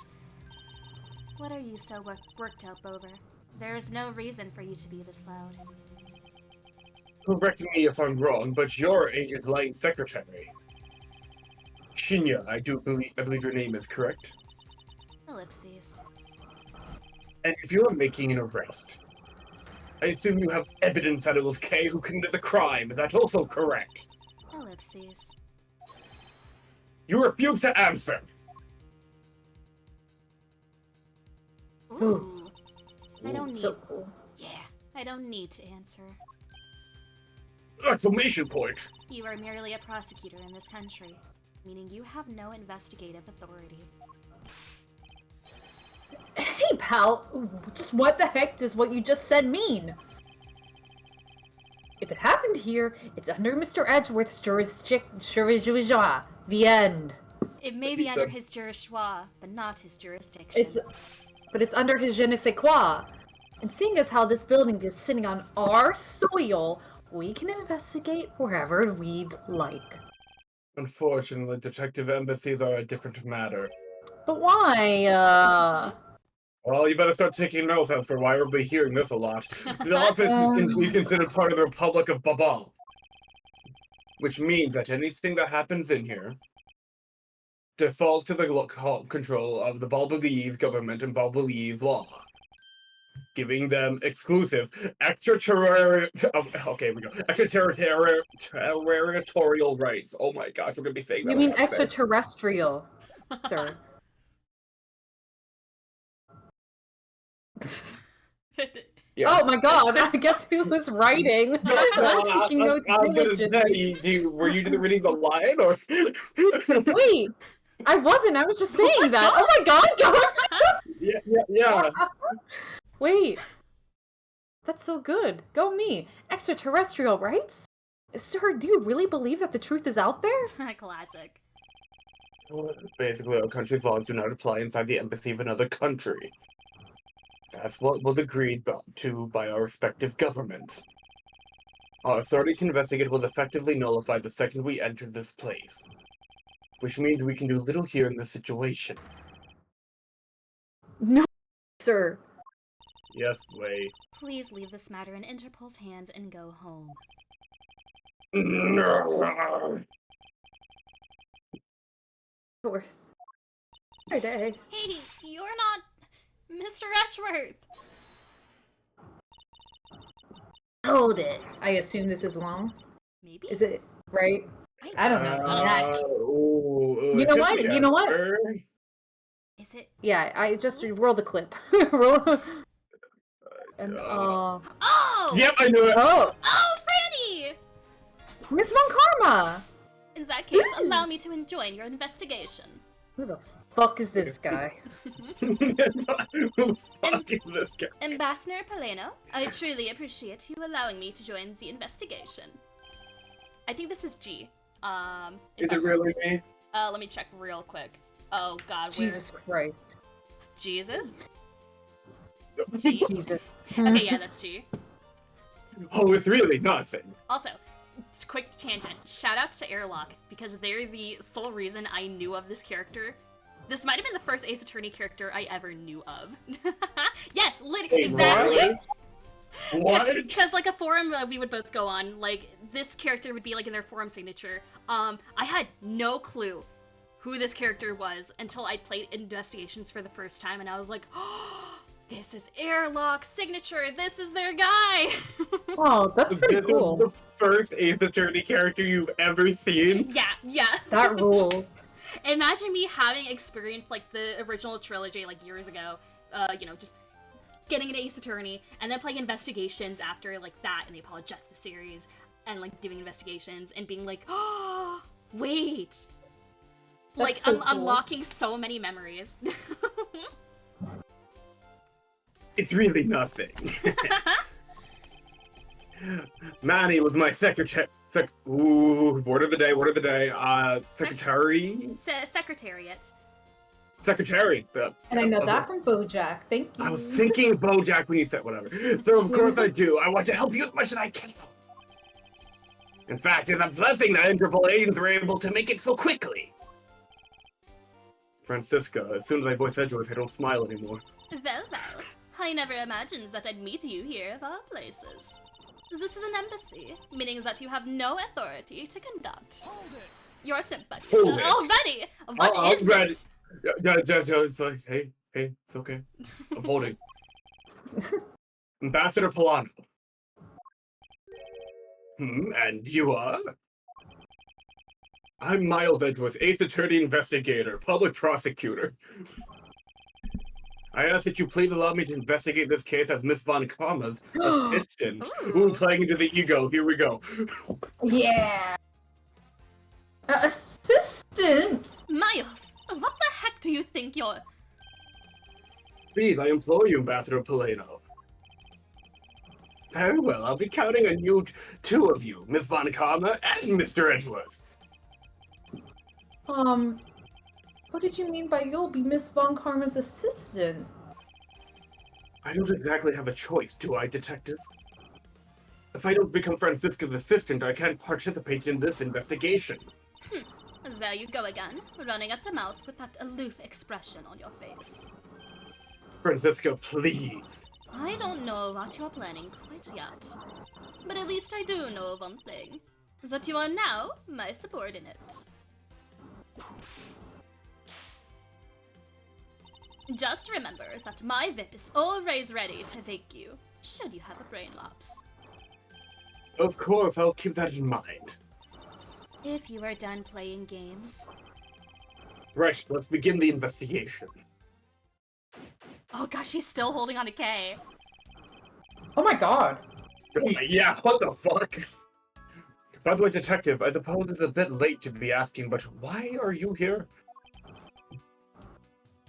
What are you so worked up over? There is no reason for you to be this loud. Correct me if I'm wrong, but you're Agent Lang's secretary. Shinya, I believe your name is correct. Ellipses. And if you're making an arrest, I assume you have evidence that it was Kay who committed the crime. That's also correct. Ellipses. You refuse to answer. Ooh. I don't need. So cool. Yeah, I don't need to answer. Exclamation point. You are merely a prosecutor in this country, meaning you have no investigative authority. Hey, pal. Just what the heck does what you just said mean? If it happened here, it's under Mr. Edgeworth's jurisdiction. The end. It may be Pizza. under his jurisjoie, but not his jurisdiction. But it's under his je ne sais quoi. And seeing as how this building is sitting on our soil, we can investigate wherever we'd like. Unfortunately, detective embassies are a different matter. But why, Well, you better start taking notes as for why we'll be hearing this a lot. The office is considered part of the Republic of Babal. Which means that anything that happens in here defaults to the control of the Balbalese government and Balbalese law. Giving them exclusive extraterritorial rights. Oh my gosh, we're gonna be saying that. you mean a lot today. extraterrestrial, sir? Oh my god, I guess who was writing? I'm taking notes I was gonna diligently. say, were you reading the line, or? Wait, I wasn't. I was just saying that. Oh my god, gosh! Yeah. Wait, that's so good. Go me. Extraterrestrial rights? Sir, do you really believe that the truth is out there? Classic. Basically, our country's laws do not apply inside the embassy of another country. That's what was agreed to by our respective governments. Our authority to investigate was effectively nullified the second we entered this place, which means we can do little here in this situation. No, sir. Yes, wait. Please leave this matter in Interpol's hands and go home. Worth. Good day. Hey, you're not Mr. Etchworth. Hold it. I assume this is long. Maybe? Is it right? I don't know. You know what? You know what? Is it? Yeah, I just roll the clip. roll. And Oh! Yep, I knew it. oh, Franny! Miss Von Karma. In that case, allow me to join your investigation. Who the fuck is this guy? Who the fuck is this guy? Ambassador Paleno, I truly appreciate you allowing me to join the investigation. I think this is G. Is it really me? Let me check real quick. Oh god, Jesus Christ. Jesus? G? Jesus. Okay, yeah, that's G. Oh, it's really nothing. Also, quick tangent. Shoutouts to Airlock, because they're the sole reason I knew of this character. This might have been the first Ace Attorney character I ever knew of. Yes, exactly. What? Because like a forum we would both go on, like this character would be like in their forum signature. I had no clue who this character was until I played Investigations for the first time, and I was like, oh, this is Airlock's signature. This is their guy. Oh, that's pretty cool. The first Ace Attorney character you've ever seen. Yeah. That rules. Imagine me having experienced like the original trilogy like years ago, just getting an Ace Attorney and then playing Investigations after like that and the Apollo Justice series and like doing Investigations and being like, oh, wait. That's like so cool. unlocking so many memories. It's really nothing. Manny was my secretary. Word of the day. Secretary? Secretariat. Secretary. And I know that from BoJack. Thank you. I was thinking BoJack when you said whatever. So of course I do. I want to help you as much as I can. In fact, it's a blessing that Interpol agents were able to make it so quickly. Francisca, as soon as I voice Edgeworth, I don't smile anymore. Well. I never imagined that I'd meet you here of all places. This is an embassy, meaning that you have no authority to conduct your symphonies. Already! What is it? It's like, hey, it's okay. I'm holding. Ambassador Polano. And you are? I'm Miles Edgeworth, Ace Attorney Investigator, Public Prosecutor. I ask that you please allow me to investigate this case as Miss Von Karma's assistant. Ooh, playing into the ego. Here we go. Yeah. Assistant? Miles, what the heck do you think you're... Please, I implore you, Ambassador Polano. Very well, I'll be counting on you, two of you, Miss Von Karma and Mr. Edgeworth. What did you mean by you'll be Miss Von Karma's assistant? I don't exactly have a choice, do I, Detective? If I don't become Francisca's assistant, I can't participate in this investigation. There you go again, running at the mouth with that aloof expression on your face. Francisca, please. I don't know what you're planning quite yet, but at least I do know one thing, that you are now my subordinate. Just remember that my VIP is always ready to thank you, should you have a brain lapse. Of course, I'll keep that in mind. If you are done playing games. Right, let's begin the investigation. Oh gosh, she's still holding on to K. Oh my god. Yeah, what the fuck? By the way, Detective, I suppose it's a bit late to be asking, but why are you here?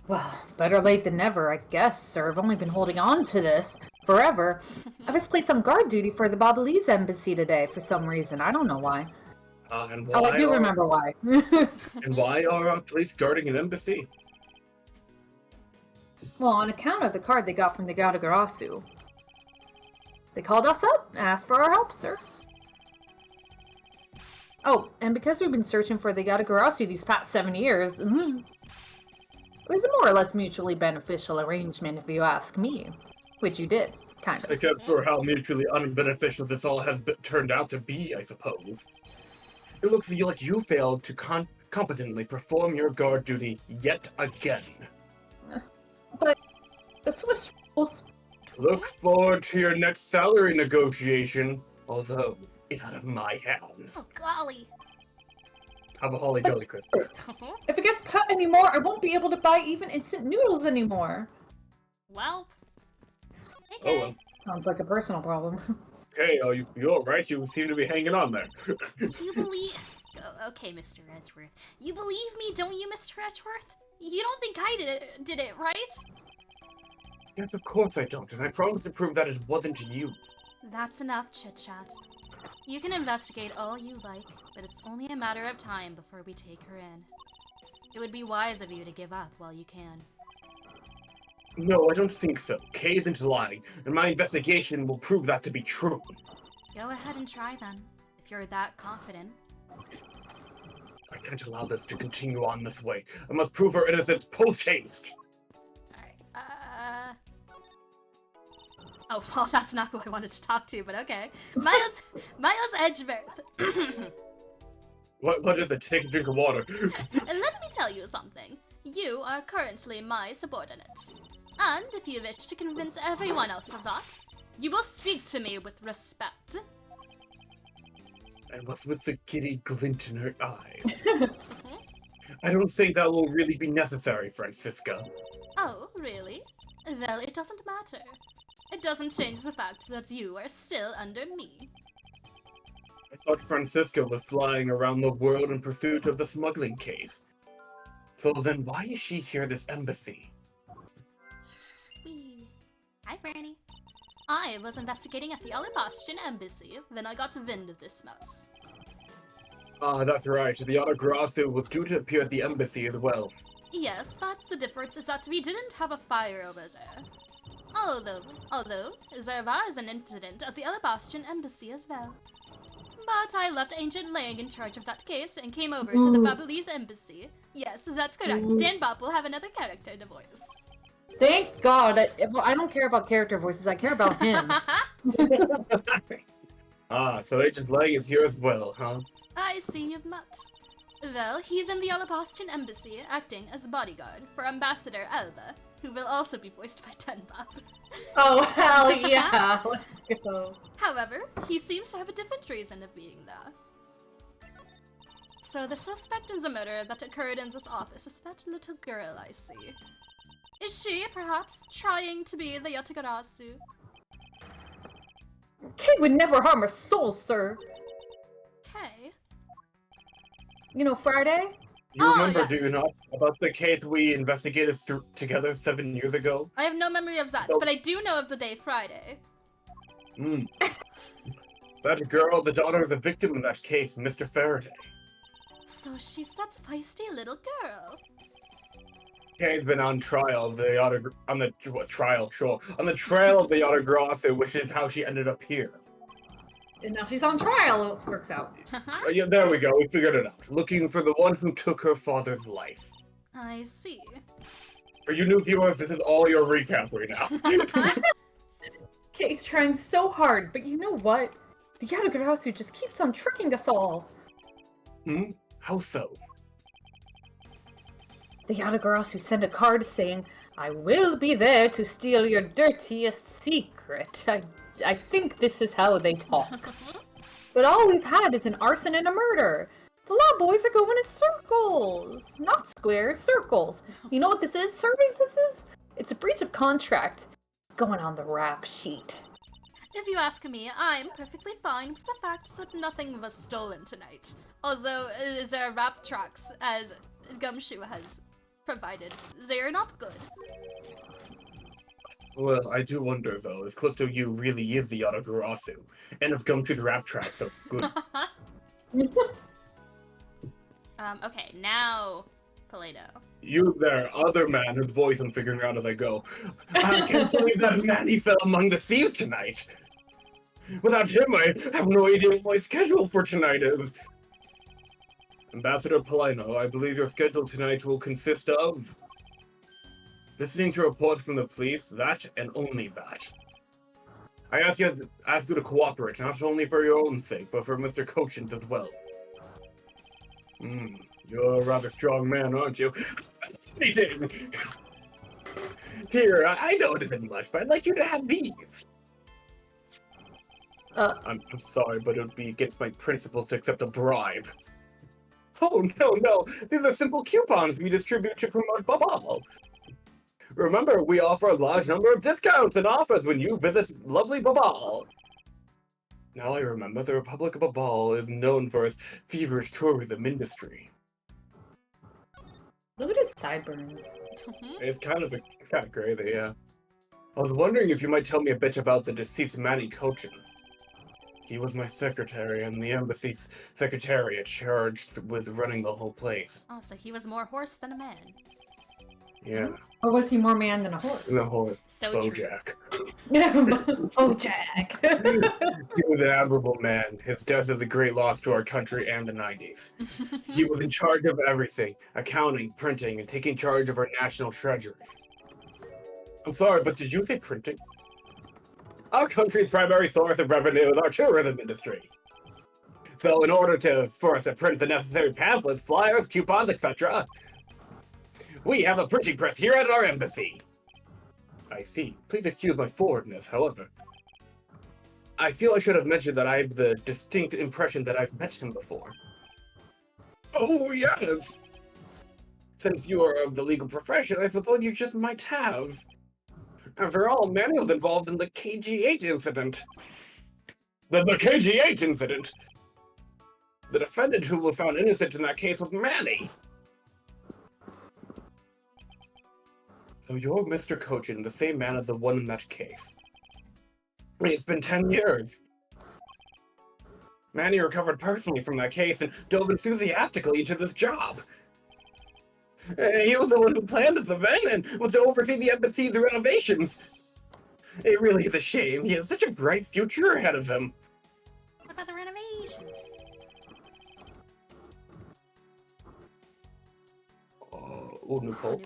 Well, better late than never, I guess, sir. I've only been holding on to this forever. I was placed on guard duty for the Babalese embassy today for some reason. I don't know why. And Oh, I why do are remember why. and why are police guarding an embassy? Well, on account of the card they got from the Gautagarasu. They called us up, asked for our help, sir. Oh, and because we've been searching for the Gautagarasu these past 7 years, it was a more or less mutually beneficial arrangement, if you ask me. Which you did, kind of. Except for how mutually unbeneficial this all has turned out to be, I suppose. It looks like you failed to competently perform your guard duty yet again. But the Swiss rules. Look forward to your next salary negotiation, although it's out of my hands. Oh, golly. Have a holly jolly Christmas. If it gets cut anymore, I won't be able to buy even instant noodles anymore. Well. Oh Okay. well. Sounds like a personal problem. Hey, you alright? You seem to be hanging on there. You believe... Oh, okay, Mr. Edgeworth. You believe me, don't you, Mr. Edgeworth? You don't think I did it, right? Yes, of course I don't, and I promise to prove that it wasn't you. That's enough chit-chat. You can investigate all you like, but it's only a matter of time before we take her in. It would be wise of you to give up while you can. No, I don't think so. Kay isn't lying, and my investigation will prove that to be true. Go ahead and try then, if you're that confident. I can't allow this to continue on this way. I must prove her innocence post-haste. Alright, Oh, well, that's not who I wanted to talk to, but okay. Miles Edgeworth. What is it? Take a drink of water. Let me tell you something. You are currently my subordinate. And if you wish to convince everyone else of that, you will speak to me with respect. And what's with the giddy glint in her eyes? I don't think that will really be necessary, Francisca. Oh, really? Well, it doesn't matter. It doesn't change the fact that you are still under me. I thought Francisca was flying around the world in pursuit of the smuggling case. So then why is she here at this embassy? Whee. Hi, Franny. I was investigating at the Alabastian embassy, then I got wind of this mess. Ah, that's right. The Autograsso was due to appear at the embassy as well. Yes, but the difference is that we didn't have a fire over there. Although there was an incident at the Alabastian embassy as well. But I left Ancient Lang in charge of that case and came over to the Babalese embassy. Yes, that's correct. Dan Bob will have another character to voice. Thank God. I don't care about character voices. I care about him. Ah, so Agent Lang is here as well, huh? I see you've met. Well, he's in the Alabastian embassy, acting as bodyguard for Ambassador Alba, who will also be voiced by Tenbop. Oh, hell yeah. Let's go. However, he seems to have a different reason of being there. So the suspect in the murder that occurred in this office is that little girl I see. Is she, perhaps, trying to be the Yatagarasu? Kay would never harm a soul, sir. Kay? You know, Friday? You remember, yes. do you not, about the case we investigated together 7 years ago? I have no memory of that, but I do know of the day Friday. That girl, the daughter of the victim in that case, Mr. Faraday. So she's that feisty little girl. Kay's been on trial of the on the trail of the Autograsso, which is how she ended up here. And now she's on trial. It works out. Yeah, there we go. We figured it out. Looking for the one who took her father's life. I see. For you new viewers, this is all your recap right now. Kay's trying so hard, but you know what? The Yatagarasu just keeps on tricking us all. How so? The Yatagarasu sent a card saying, "I will be there to steal your dirtiest secret." I think this is how they talk. But all we've had is an arson and a murder. The law boys are going in circles. Not squares, circles. You know what this is, Surveys? This is? It's a breach of contract. It's going on the rap sheet. If you ask me, I'm perfectly fine with the fact that nothing was stolen tonight. Although, their rap tracks, as Gumshoe has provided, they are not good. Well, I do wonder, though, if Clifto U really is the Yatagarasu, and if Gumshoe the rap tracks are good. Okay, now, Polito. You there, other man whose voice I'm figuring out as I go. I can't believe that Manny fell among the thieves tonight. Without him, I have no idea what my schedule for tonight is. Ambassador Polino, I believe your schedule tonight will consist of listening to reports from the police, that and only that. I ask you to cooperate, not only for your own sake, but for Mr. Cochin's as well. You're a rather strong man, aren't you? Fascinating! Here, I know it isn't much, but I'd like you to have these. I'm sorry, but it would be against my principles to accept a bribe. Oh, no, these are simple coupons we distribute to promote Babal. Remember, we offer a large number of discounts and offers when you visit lovely Babal. Now I remember, the Republic of Babal is known for its feverish tourism industry. Look at his sideburns. It's kind of crazy, yeah. I was wondering if you might tell me a bit about the deceased Manny Cochin. He was my secretary and the embassy's secretariat charged with running the whole place. Oh, so he was more horse than a man. Yeah. Or was he more man than a horse? The horse. So Bojack. Bojack. He was an admirable man. His death is a great loss to our country and the 90s. He was in charge of everything, accounting, printing, and taking charge of our national treasury. I'm sorry, but did you say printing? Our country's primary source of revenue is our tourism industry. So in order for us to print the necessary pamphlets, flyers, coupons, etc., we have a printing press here at our embassy. I see. Please excuse my forwardness, however. I feel I should have mentioned that I have the distinct impression that I've met him before. Oh, yes! Since you are of the legal profession, I suppose you just might have. After all, Manny was involved in the KG8 incident. The KG8 incident? The defendant who was found innocent in that case was Manny. So you're Mr. Cochin, the same man as the one in that case. It's been 10 years. Manny recovered personally from that case and dove enthusiastically into this job. He was the one who planned this event and was to oversee the embassy's renovations. It really is a shame. He has such a bright future ahead of him. What about the renovations? New poll.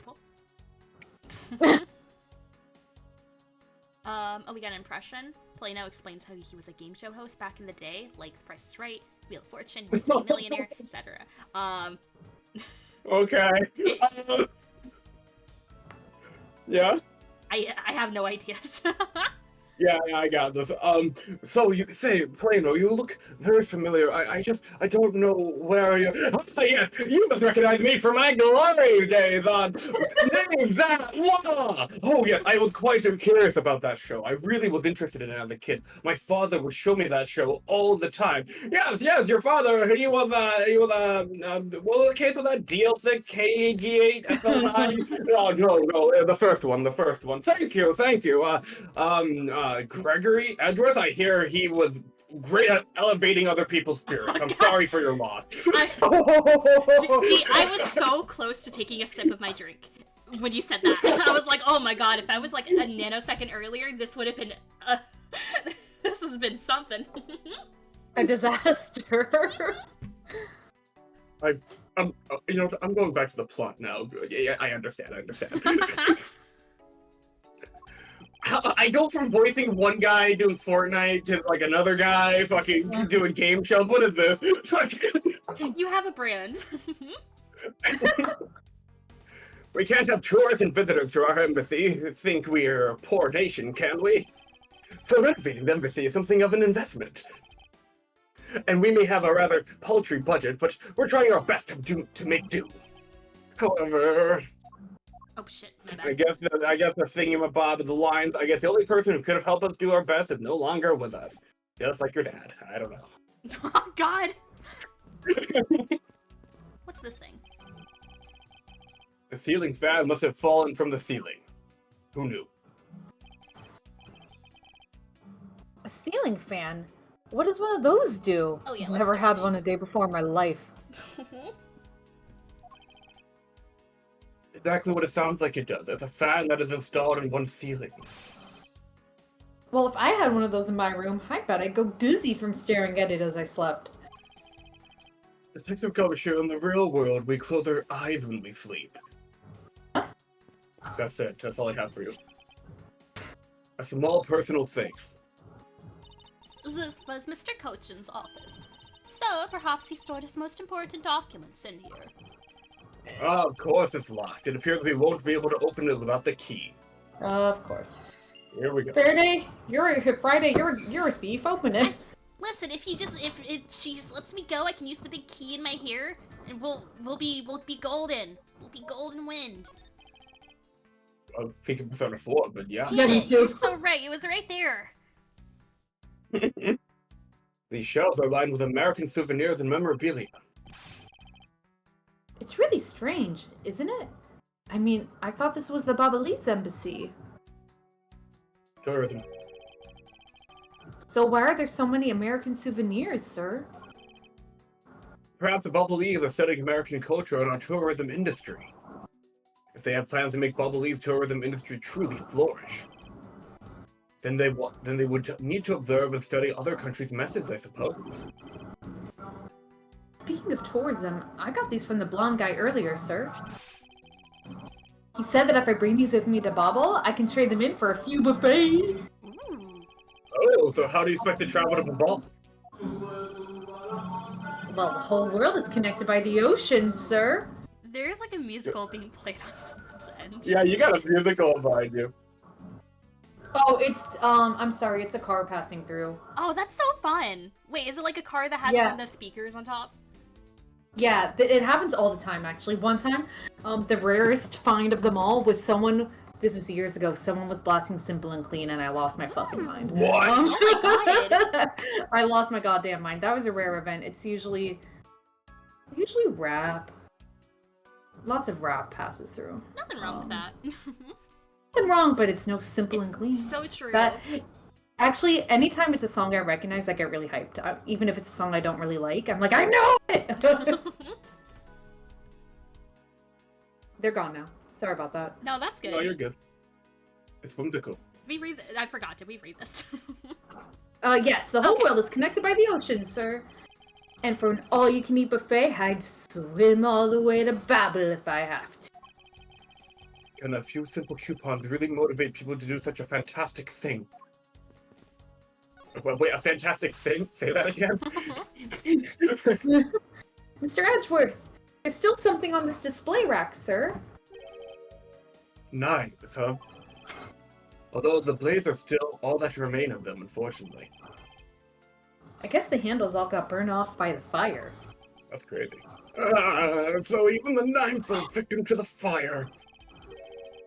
Oh, we got an impression. Polino explains how he was a game show host back in the day, like The Price is Right, Wheel of Fortune, Who's a Millionaire, etc. Okay. Yeah? I have no ideas. Yeah, I got this. So you say, Plano, you look very familiar. I don't know where you... Oh, yes, you must recognize me from my glory days on... Name that law! Oh, yes, I was quite curious about that show. I really was interested in it as a kid. My father would show me that show all the time. Yes, your father, he was what was the case of that? DL6, KG8, SL9? No, the first one. Thank you. Gregory Edwards, I hear he was great at elevating other people's spirits. I'm sorry for your loss. I was so close to taking a sip of my drink when you said that. I was like, oh my god, if I was like a nanosecond earlier, this would have been... this has been something. A disaster. I'm going back to the plot now. Yeah, I understand. I go from voicing one guy doing Fortnite to like another guy fucking doing game shows. What is this? You have a brand. We can't have tourists and visitors to our embassy. Think we're a poor nation, can we? So renovating the embassy is something of an investment. And we may have a rather paltry budget, but we're trying our best to make do. However, Oh shit, my I bad. guess the thingamabob of the lines. I guess the only person who could have helped us do our best is no longer with us. Just like your dad. I don't know. Oh god! What's this thing? The ceiling fan must have fallen from the ceiling. Who knew? A ceiling fan? What does one of those do? Oh, yeah, I've let's never had search. one a day before in my life. Exactly what it sounds like it does. It's a fan that is installed in one ceiling. Well, if I had one of those in my room, I bet I'd go dizzy from staring at it as I slept. Detective Gumshoe, in the real world, we close our eyes when we sleep. Huh? That's it. That's all I have for you. A small personal safe. This was Mr. Cochin's office. So, perhaps he stored his most important documents in here. Ah, of course it's locked. It appears we won't be able to open it without the key. Of course. Here we go. Friday, you're a thief. Open it. Listen, if she just lets me go, I can use the big key in my hair, and we'll be golden. We'll be golden wind. I was thinking percent of 4, but yeah. Yeah, me Damn it, too. You're so right. It was right there. These shelves are lined with American souvenirs and memorabilia. It's really strange, isn't it? I mean, I thought this was the Babalise embassy. Tourism. So why are there so many American souvenirs, sir? Perhaps the Bubbleese are studying American culture and our tourism industry. If they have plans to make Bubbleese tourism industry truly flourish, then they would need to observe and study other countries' methods, I suppose. Speaking of tourism, I got these from the blonde guy earlier, sir. He said that if I bring these with me to Bobble, I can trade them in for a few buffets. Ooh. Oh, so how do you expect to travel to Bobble? Well, the whole world is connected by the ocean, sir. There's like a musical being played on someone's end. Yeah, you got a musical behind you. Oh, I'm sorry, it's a car passing through. Oh, that's so fun. Wait, is it like a car that has Yeah. one of the speakers on top? Yeah, it happens all the time, actually. One time, the rarest find of them all was this was years ago, someone was blasting Simple and Clean, and I lost my fucking mind. What? Oh my god. I lost my goddamn mind. That was a rare event. It's usually rap. Lots of rap passes through. Nothing wrong with that. Nothing wrong, but it's no Simple and Clean. So true. That actually, anytime it's a song I recognize, I get really hyped. Even if it's a song I don't really like, I'm like, I know it! They're gone now. Sorry about that. No, that's good. No, you're good. It's whimsical. We read. I forgot. Did we read this? Yes, the whole Okay. world is connected by the ocean, sir. And for an all-you-can-eat buffet, I'd swim all the way to Babel if I have to. And a few simple coupons really motivate people to do such a fantastic thing. Wait, a fantastic thing? Say that again? Mr. Edgeworth, there's still something on this display rack, sir. Knives, huh? Although the blades are still all that remain of them, unfortunately. I guess the handles all got burned off by the fire. That's crazy. So even the knives fell victim to the fire.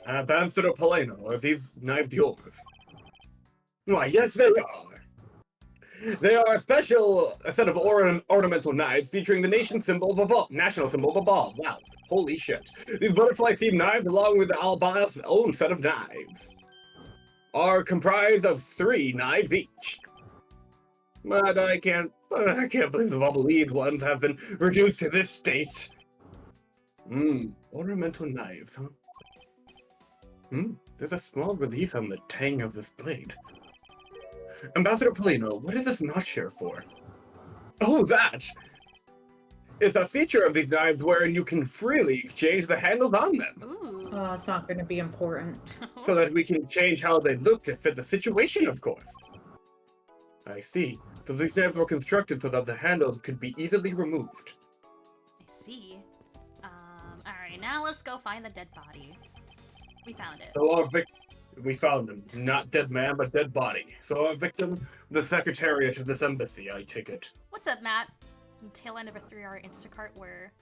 Ambassador Poleno, are these knives yours? Why, yes, they are. They are a set of ornamental knives featuring the national symbol Babal. Wow, holy shit. These butterfly-themed knives, along with Alba's own set of knives, are comprised of 3 knives each. But I can't believe the Bubbleese ones have been reduced to this state. Ornamental knives, huh? There's a small release on the tang of this blade. Ambassador Polino, what is this notch here for? Oh, that! It's a feature of these knives wherein you can freely exchange the handles on them, Ooh. Oh, it's not going to be important. so that we can change how they look to fit the situation, of course. I see. So these knives were constructed so that the handles could be easily removed. I see. Alright, now let's go find the dead body. We found it. So we found him. Not dead man, but dead body. So our victim, the secretariat of this embassy, I take it. What's up, Matt? The tail end of a 3-hour Instacart where...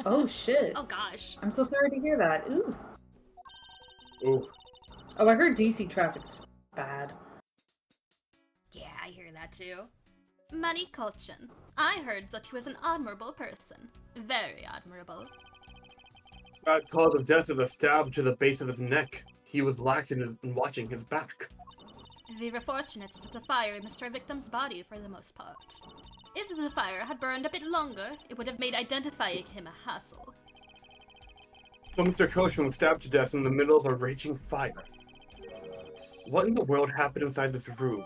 Oh shit. Oh gosh. I'm so sorry to hear that. Ooh. Ooh. Oh, I heard DC traffic's bad. Yeah, I hear that too. Manny Kolchin. I heard that he was an admirable person. Very admirable. That cause of death is a stab to the base of his neck. He was lax in watching his back. We were fortunate that the fire missed our victim's body for the most part. If the fire had burned a bit longer, it would have made identifying him a hassle. So Mr. Koshin was stabbed to death in the middle of a raging fire. What in the world happened inside this room?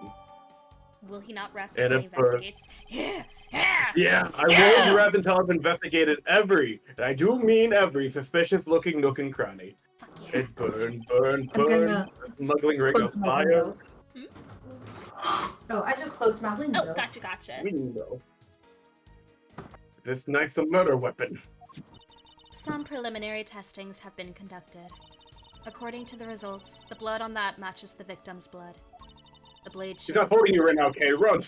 Will he not rest And until he it burned. investigates? Yeah! Yeah, I won't rest until I've investigated every, and I do mean every, suspicious-looking nook and cranny. Fuck yeah. It burned, burned, I'm burned. gonna A smuggling ring of close my fire. window. Hmm? Oh, I just closed my window. Oh, gotcha. Window. This knife's a murder weapon. Some preliminary testings have been conducted. According to the results, the blood on that matches the victim's blood. The blade She's not holding you right now, Kay. Run!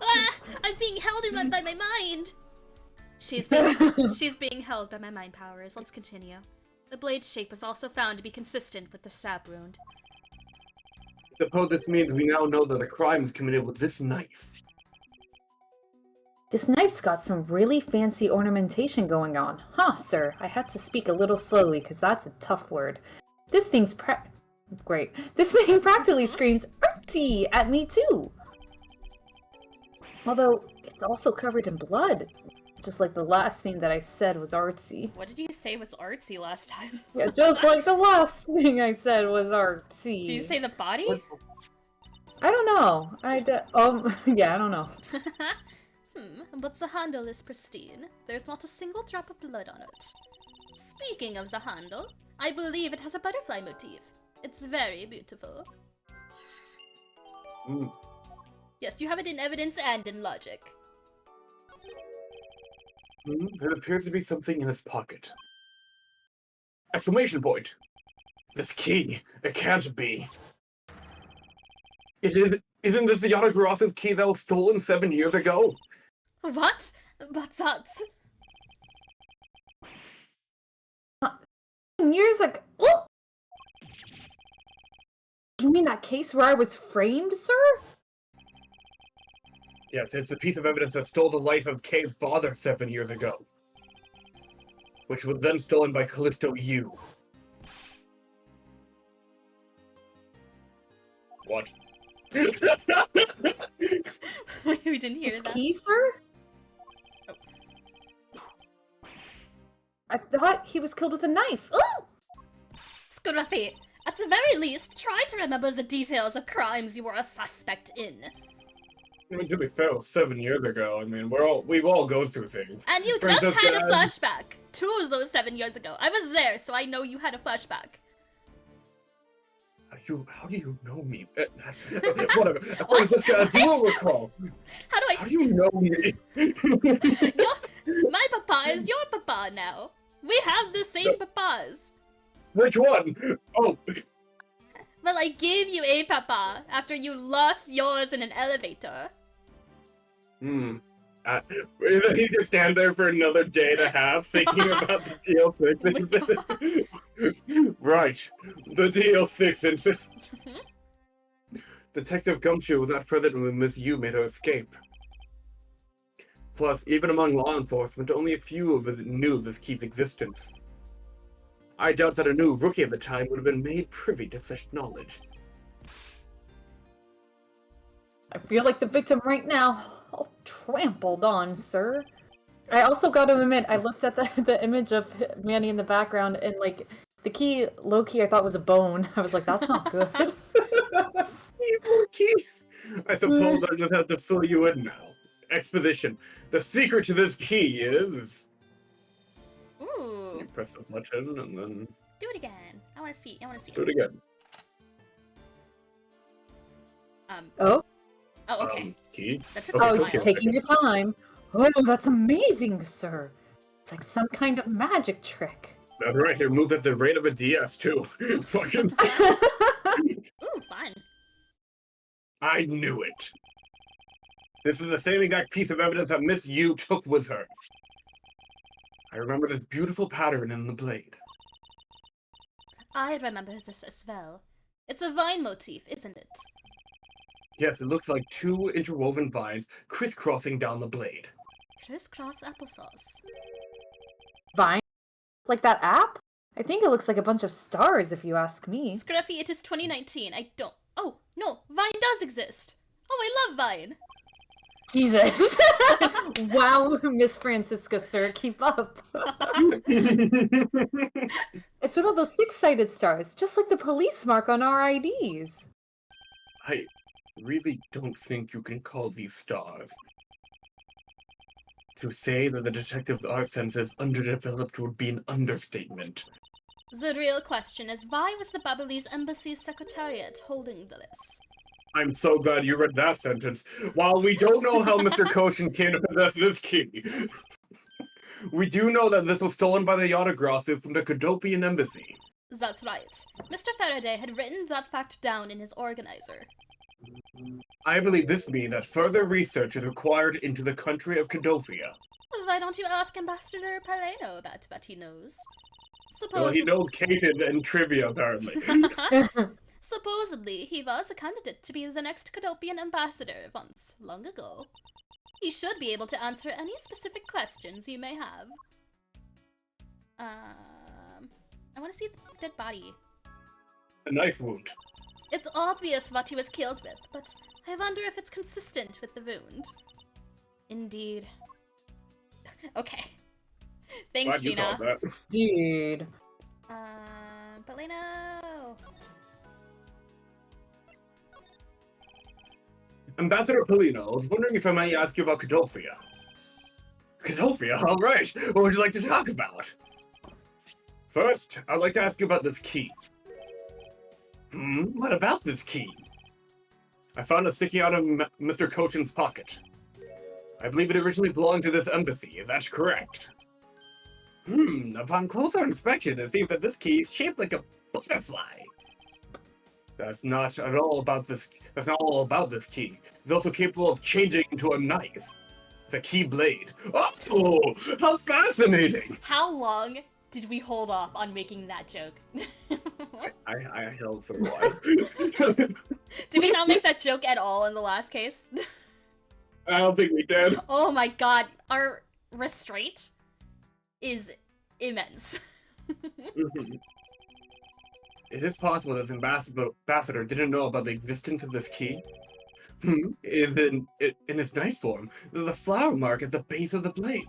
Ah! I'm being held by my mind! She's being held by my mind powers. Let's continue. The blade's shape was also found to be consistent with the stab wound. Suppose this means we now know that the crime is committed with this knife. This knife's got some really fancy ornamentation going on. Huh, sir. I had to speak a little slowly because that's a tough word. This thing's Great. This thing practically screams artsy at me too. Although, it's also covered in blood. Just like the last thing that I said was artsy. What did you say was artsy last time? Yeah, just like the last thing I said was artsy. Did you say the body? I don't know. Yeah, I don't know. But the handle is pristine. There's not a single drop of blood on it. Speaking of the handle, I believe it has a butterfly motif. It's very beautiful. Mm. Yes, you have it in evidence and in logic. There appears to be something in his pocket. Exclamation point! This key, it can't be. Isn't this the Yanagarasu's key that was stolen 7 years ago? What? But that's... Years like, oh! You mean that case where I was framed, sir? Yes, it's the piece of evidence that stole the life of Kay's father 7 years ago. Which was then stolen by Callisto Yu. What? We didn't hear His that. key, sir? I thought he was killed with a knife. Oh! Scruffy, at the very least, try to remember the details of crimes you were a suspect in. I mean, to be fair, it was 7 years ago. I mean, we've all gone through things. And you Friends just of had a God. flashback. 2 of those 7 years ago. I was there, so I know you had a flashback. How do you know me? Whatever. What is this guy? Do you recall? How do you know me? My papa is your papa now. We have the same papas. Which one? Oh, Well, I gave you a papa after you lost yours in an elevator. Then he just stand there for another day and a half thinking about the DL6. Right, the DL6 Detective Gumshoe was not present when Miss Yu made her escape. Plus, even among law enforcement, only a few of us knew of this key's existence. I doubt that a new rookie at the time would have been made privy to such knowledge. I feel like the victim right now. All trampled on, sir. I also got to admit, I looked at the image of Manny in the background, and like the key, low key, I thought was a bone. I was like, that's not good. Keith. I suppose I just have to fill you in now. Exposition. The secret to this key is... Ooh. You press the button and then Do it again. I want to see. do it again. Oh? Oh, okay. Key. That took Okay, Oh, a you're okay. while. taking your time. Oh, that's amazing, sir. It's like some kind of magic trick. That's right, here move at the rate of a DS too. Fucking Ooh, fun. I knew it. This is the same exact piece of evidence that Miss Yu took with her. I remember this beautiful pattern in the blade. I remember this as well. It's a vine motif, isn't it? Yes, it looks like two interwoven vines crisscrossing down the blade. Crisscross applesauce. Vine? Like that app? I think it looks like a bunch of stars, if you ask me. Scruffy, it is 2019. I don't. Oh, no, Vine does exist. Oh, I love Vine. Jesus. Wow, Miss Francisca, sir, keep up. It's one of those six-sided stars, just like the police mark on our IDs. I really don't think you can call these stars. To say that the detective's art sense is underdeveloped would be an understatement. The real question is, why was the Babalese embassy's secretariat holding this? I'm so glad you read that sentence. While we don't know how Mr. Koshin came to possess this key, we do know that this was stolen by the Yatagrasu from the Cadopian embassy. That's right. Mr. Faraday had written that fact down in his organizer. I believe this means that further research is required into the country of Cadofia. Why don't you ask Ambassador Paleno about what he knows? Well, he knows cases and trivia, apparently. Supposedly, he was a candidate to be the next Cadopian ambassador once, long ago. He should be able to answer any specific questions you may have. I want to see the dead body. A knife wound. It's obvious what he was killed with, but I wonder if it's consistent with the wound. Indeed. Okay. Thanks, Glad you Gina. called that. Dude. Paleno! Ambassador Polino, I was wondering if I might ask you about Cadofia. Cadofia? All right. What would you like to talk about? First, I'd like to ask you about this key. What about this key? I found it sticking out of Mr. Koshin's pocket. I believe it originally belonged to this embassy. Is that correct? Upon closer inspection, it seems that this key is shaped like a butterfly. That's not all about this key. It's also capable of changing into a knife. The key blade. Oh, how fascinating! How long did we hold off on making that joke? I held for a while. Did we not make that joke at all in the last case? I don't think we did. Oh my god, our restraint is immense. It is possible that the ambassador didn't know about the existence of this key. Is in its knife form. There's a flower mark at the base of the blade.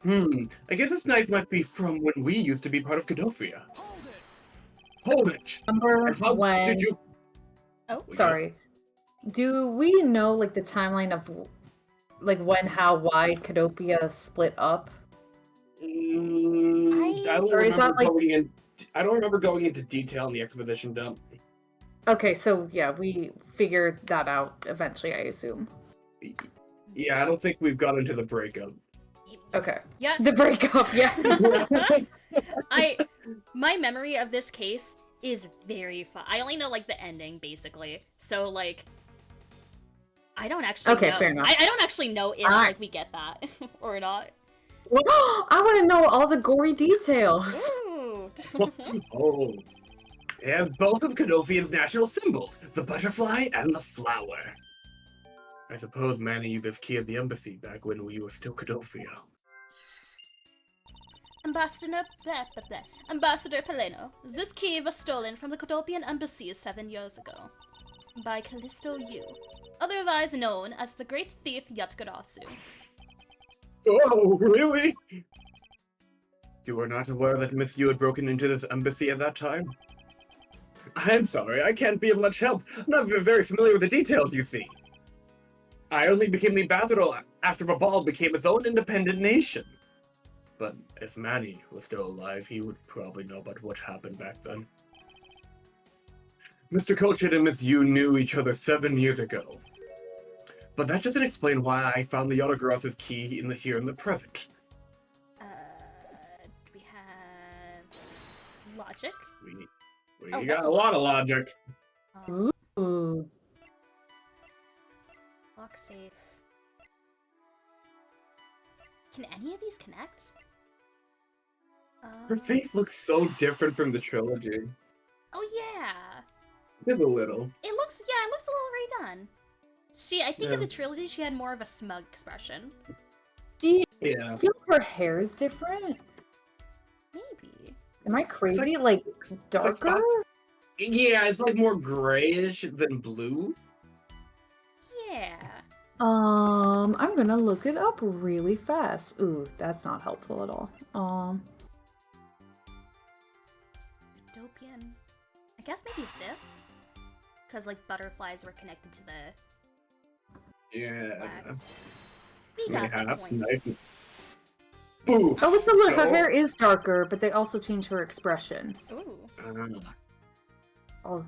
I guess this knife might be from when we used to be part of Cadofia. Hold it! Remember And how when... did you... Oh, Sorry. Do we know, like, the timeline of, like, when, how, why Cadopia split up? I don't Or is that, like... I don't remember going into detail in the exposition dump. Okay, so, yeah, we figured that out eventually, I assume. Yeah, I don't think we've got into the breakup. Okay. yeah. The breakup, yeah. My memory of this case is very fun. I only know like the ending basically, so like I don't actually know. Fair enough. I don't actually know if like we get that or not. Well, I want to know all the gory details. Ooh. Oh. It has both of Cadofian's national symbols, the butterfly and the flower. I suppose Manny used this key at the embassy back when we were still Cadofia. Ambassador Paleno, this key was stolen from the Cadopian embassy 7 years ago by Callisto Yu, otherwise known as the Great Thief Yatgarasu. Oh, really? You were not aware that Miss Yu had broken into this embassy at that time? I'm sorry, I can't be of much help. I'm not very familiar with the details, you see. I only became the ambassador after Babal became its own independent nation. But if Manny was still alive, he would probably know about what happened back then. Mr. Kochin and Miss Yu knew each other 7 years ago. But that doesn't explain why I found the Yatagrasu's key here in the present. We have logic. We Oh, got that's a lot of logic. Ooh. Lock safe. Can any of these connect? Her face looks so different from the trilogy. Oh yeah. Just a little. It looks a little redone. I think in the trilogy she had more of a smug expression. Yeah. I feel like her hair is different. Maybe. Am I crazy? It's Like darker? Yeah, it's like more grayish than blue. Yeah. I'm gonna look it up really fast. Ooh, that's not helpful at all. Utopian. I guess maybe this? Because, like, butterflies were connected to the Yeah. flags. We got the Perhaps. points. Nice. Boof. Oh, so look, her No. hair is darker, but they also change her expression. Ooh. Oh,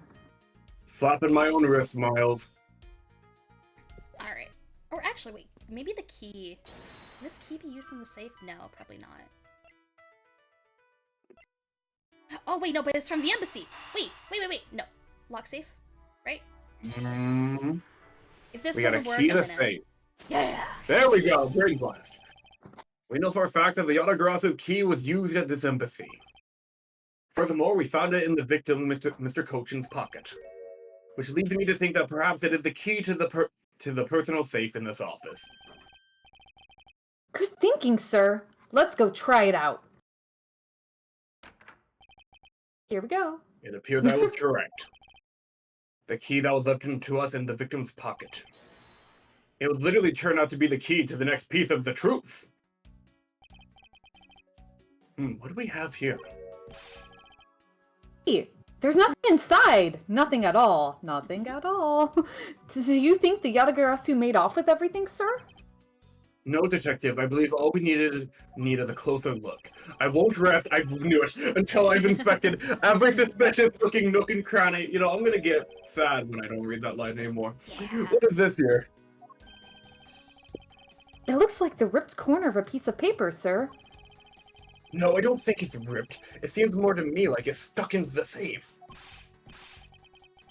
Slapping my own wrist, Miles. Alright. Or actually, wait. Maybe the key... Can this key be used in the safe? No, probably not. Oh, wait, no, but it's from the embassy. Wait. No. Lock safe? Right? If this We got a doesn't work, key I'm to gonna... safe. Yeah! There we go, brain blast. We know for a fact that the autographic key was used at this embassy. Furthermore, we found it in the victim, Mr. Cochin's pocket, which leads me to think that perhaps it is the key to the personal safe in this office. good thinking, sir. Let's go try it out. Here we go. It appears I was correct. The key that was left into us in the victim's pocket. It would literally turn out to be the key to the next piece of the truth. What do we have here? Hey, there's nothing inside. Nothing at all. Nothing at all. Do you think the Yatagarasu made off with everything, sir? No, detective. I believe all we need is a closer look. I won't rest, I knew it, until I've inspected every suspicious-looking nook and cranny. You know, I'm gonna get sad when I don't read that line anymore. Yeah. What is this here? It looks like the ripped corner of a piece of paper, sir. No, I don't think it's ripped. It seems more to me like it's stuck into the safe.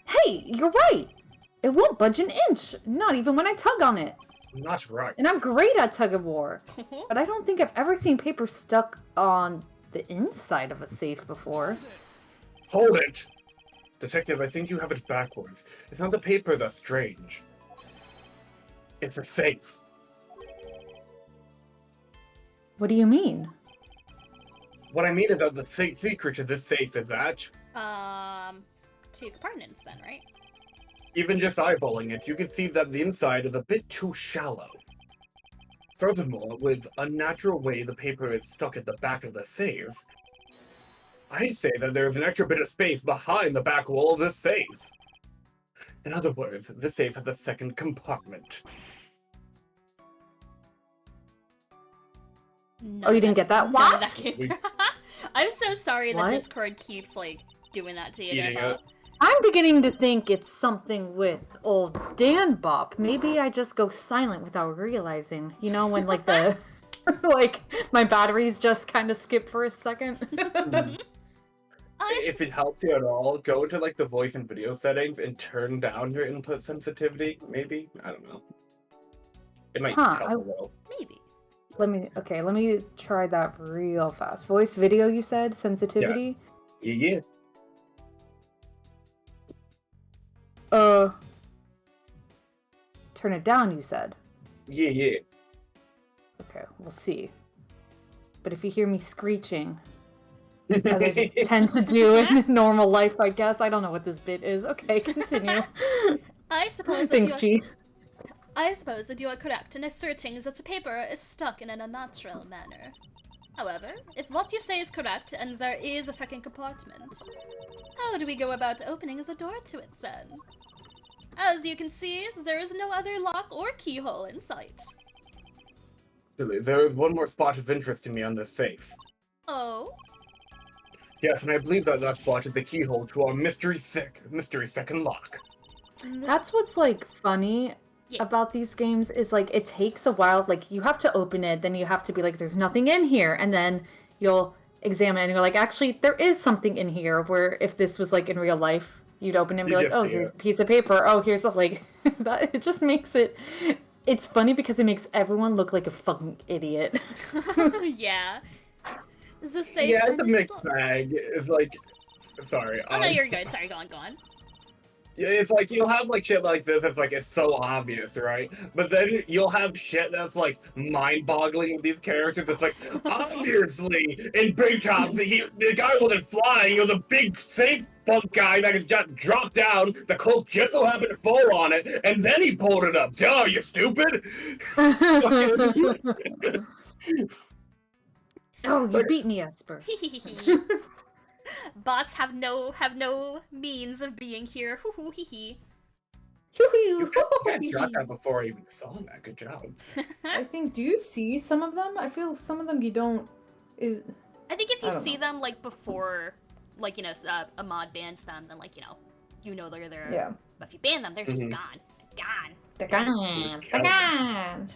Hey, you're right. It won't budge an inch, not even when I tug on it. Not right. And I'm great at tug of war, but I don't think I've ever seen paper stuck on the inside of a safe before. Hold it! Detective, I think you have it backwards. It's not the paper that's strange. It's a safe. What do you mean? What I mean is that the secret to this safe is that, Two compartments then, right? even just eyeballing it, you can see that the inside is a bit too shallow. Furthermore, with unnatural way the paper is stuck at the back of the safe, I say that there's an extra bit of space behind the back wall of the safe. In other words, the safe has a second compartment. Oh, you didn't get that? None of What? that came- I'm so sorry What? the Discord keeps, like, doing that to you. Eating Neva. it. I'm beginning to think it's something with old Dan Bop. Maybe I just go silent without realizing. You know, when like the like my batteries just kind of skip for a second. If it helps you at all, go into like the voice and video settings and turn down your input sensitivity, maybe? I don't know. It might Huh, help a little. Maybe. Let me try that real fast. Voice video, you said? Sensitivity? Yeah. Turn it down, you said. Yeah. Okay, we'll see. But if you hear me screeching, as I just tend to do in normal life, I guess. I don't know what this bit is. Okay, continue. I suppose Thanks, that you G. I suppose that you are correct in asserting that the paper is stuck in an unnatural manner. However, if what you say is correct and there is a second compartment, how do we go about opening the door to it then? As you can see, there is no other lock or keyhole in sight. There is one more spot of interest to me on this safe. Oh? Yes, and I believe that spot is the keyhole to our mystery second lock. That's what's like funny Yeah. about these games is like it takes a while. Like you have to open it, then you have to be like, "There's nothing in here," and then you'll examine it and you're like, "Actually, there is something in here." Where if this was like in real life, you'd open it and be You like, just "Oh, see here's it. a piece of paper. Oh, here's a like." That it just makes it. It's funny because it makes everyone look like a fucking idiot. Yeah. The safe. Yeah, it's and a mixed looks- bag. It's like, sorry. Oh no, you're good. Sorry, go on, go on. Yeah, it's like you'll have like shit like this. It's like it's so obvious, right? But then you'll have shit that's like mind-boggling with these characters. That's like obviously in Big Top, the guy wasn't flying. It was a big safe bunk guy that just dropped down. The cloak just so happened to fall on it, and then he pulled it up. Duh, you stupid! Oh, you beat me, Esper. Bots have no means of being here. Hoo hoo hee hee. You got that before I even saw that. Good job. I think, do you see some of them? I feel some of them you don't. I think if I you don't see know. them like before, like a mod bans them, then like you know they're there. Yeah. But if you ban them, they're just Mhm. gone. Gone. They're gone. They're gone.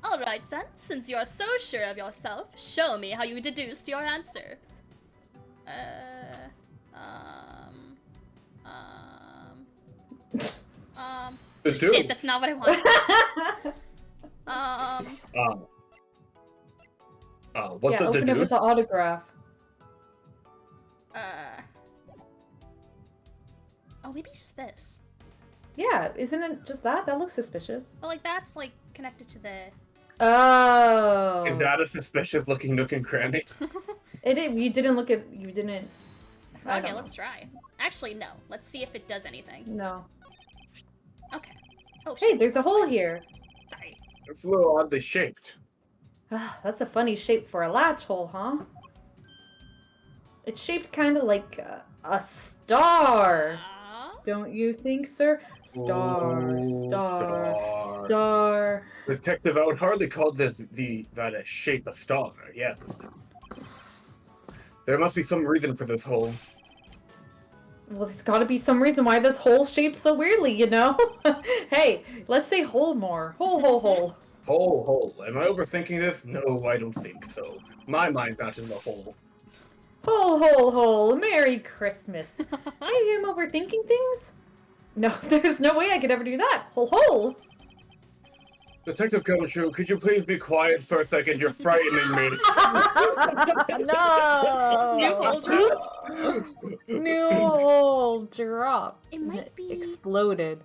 All right, son. Since you're so sure of yourself, show me how you deduced your answer. Shit, that's not what I wanted. What Yeah, the open it with deduce? the autograph. Oh, maybe just this. Yeah, isn't it just that? That looks suspicious. But like that's like connected to the. Oh. Is that a suspicious looking nook and cranny? You didn't look at. You didn't. I Okay, don't let's try. Actually, no. Let's see if it does anything. know. Okay. Oh Hey, shit. there's a hole here. Sorry. It's a little oddly shaped. That's a funny shape for a latch hole, huh? It's shaped kind of like a star. Don't you think, sir? Star, Ooh, star, star. Detective, I would hardly call this that a shape a star. Yes. There must be some reason for this hole. Well, there's got to be some reason why this hole's shaped so weirdly, you know? Hey, let's say hole more. Hole, hole, hole. Hole. Am I overthinking this? No, I don't think so. My mind's not in the hole. Hole, hole, hole. Merry Christmas. Maybe I'm overthinking things? No, there's no way I could ever do that. Hole, hole. Detective Gumshoe, could you please be quiet for a second? You're frightening me. No. New hole drop. New hole drop. It might be. Exploded.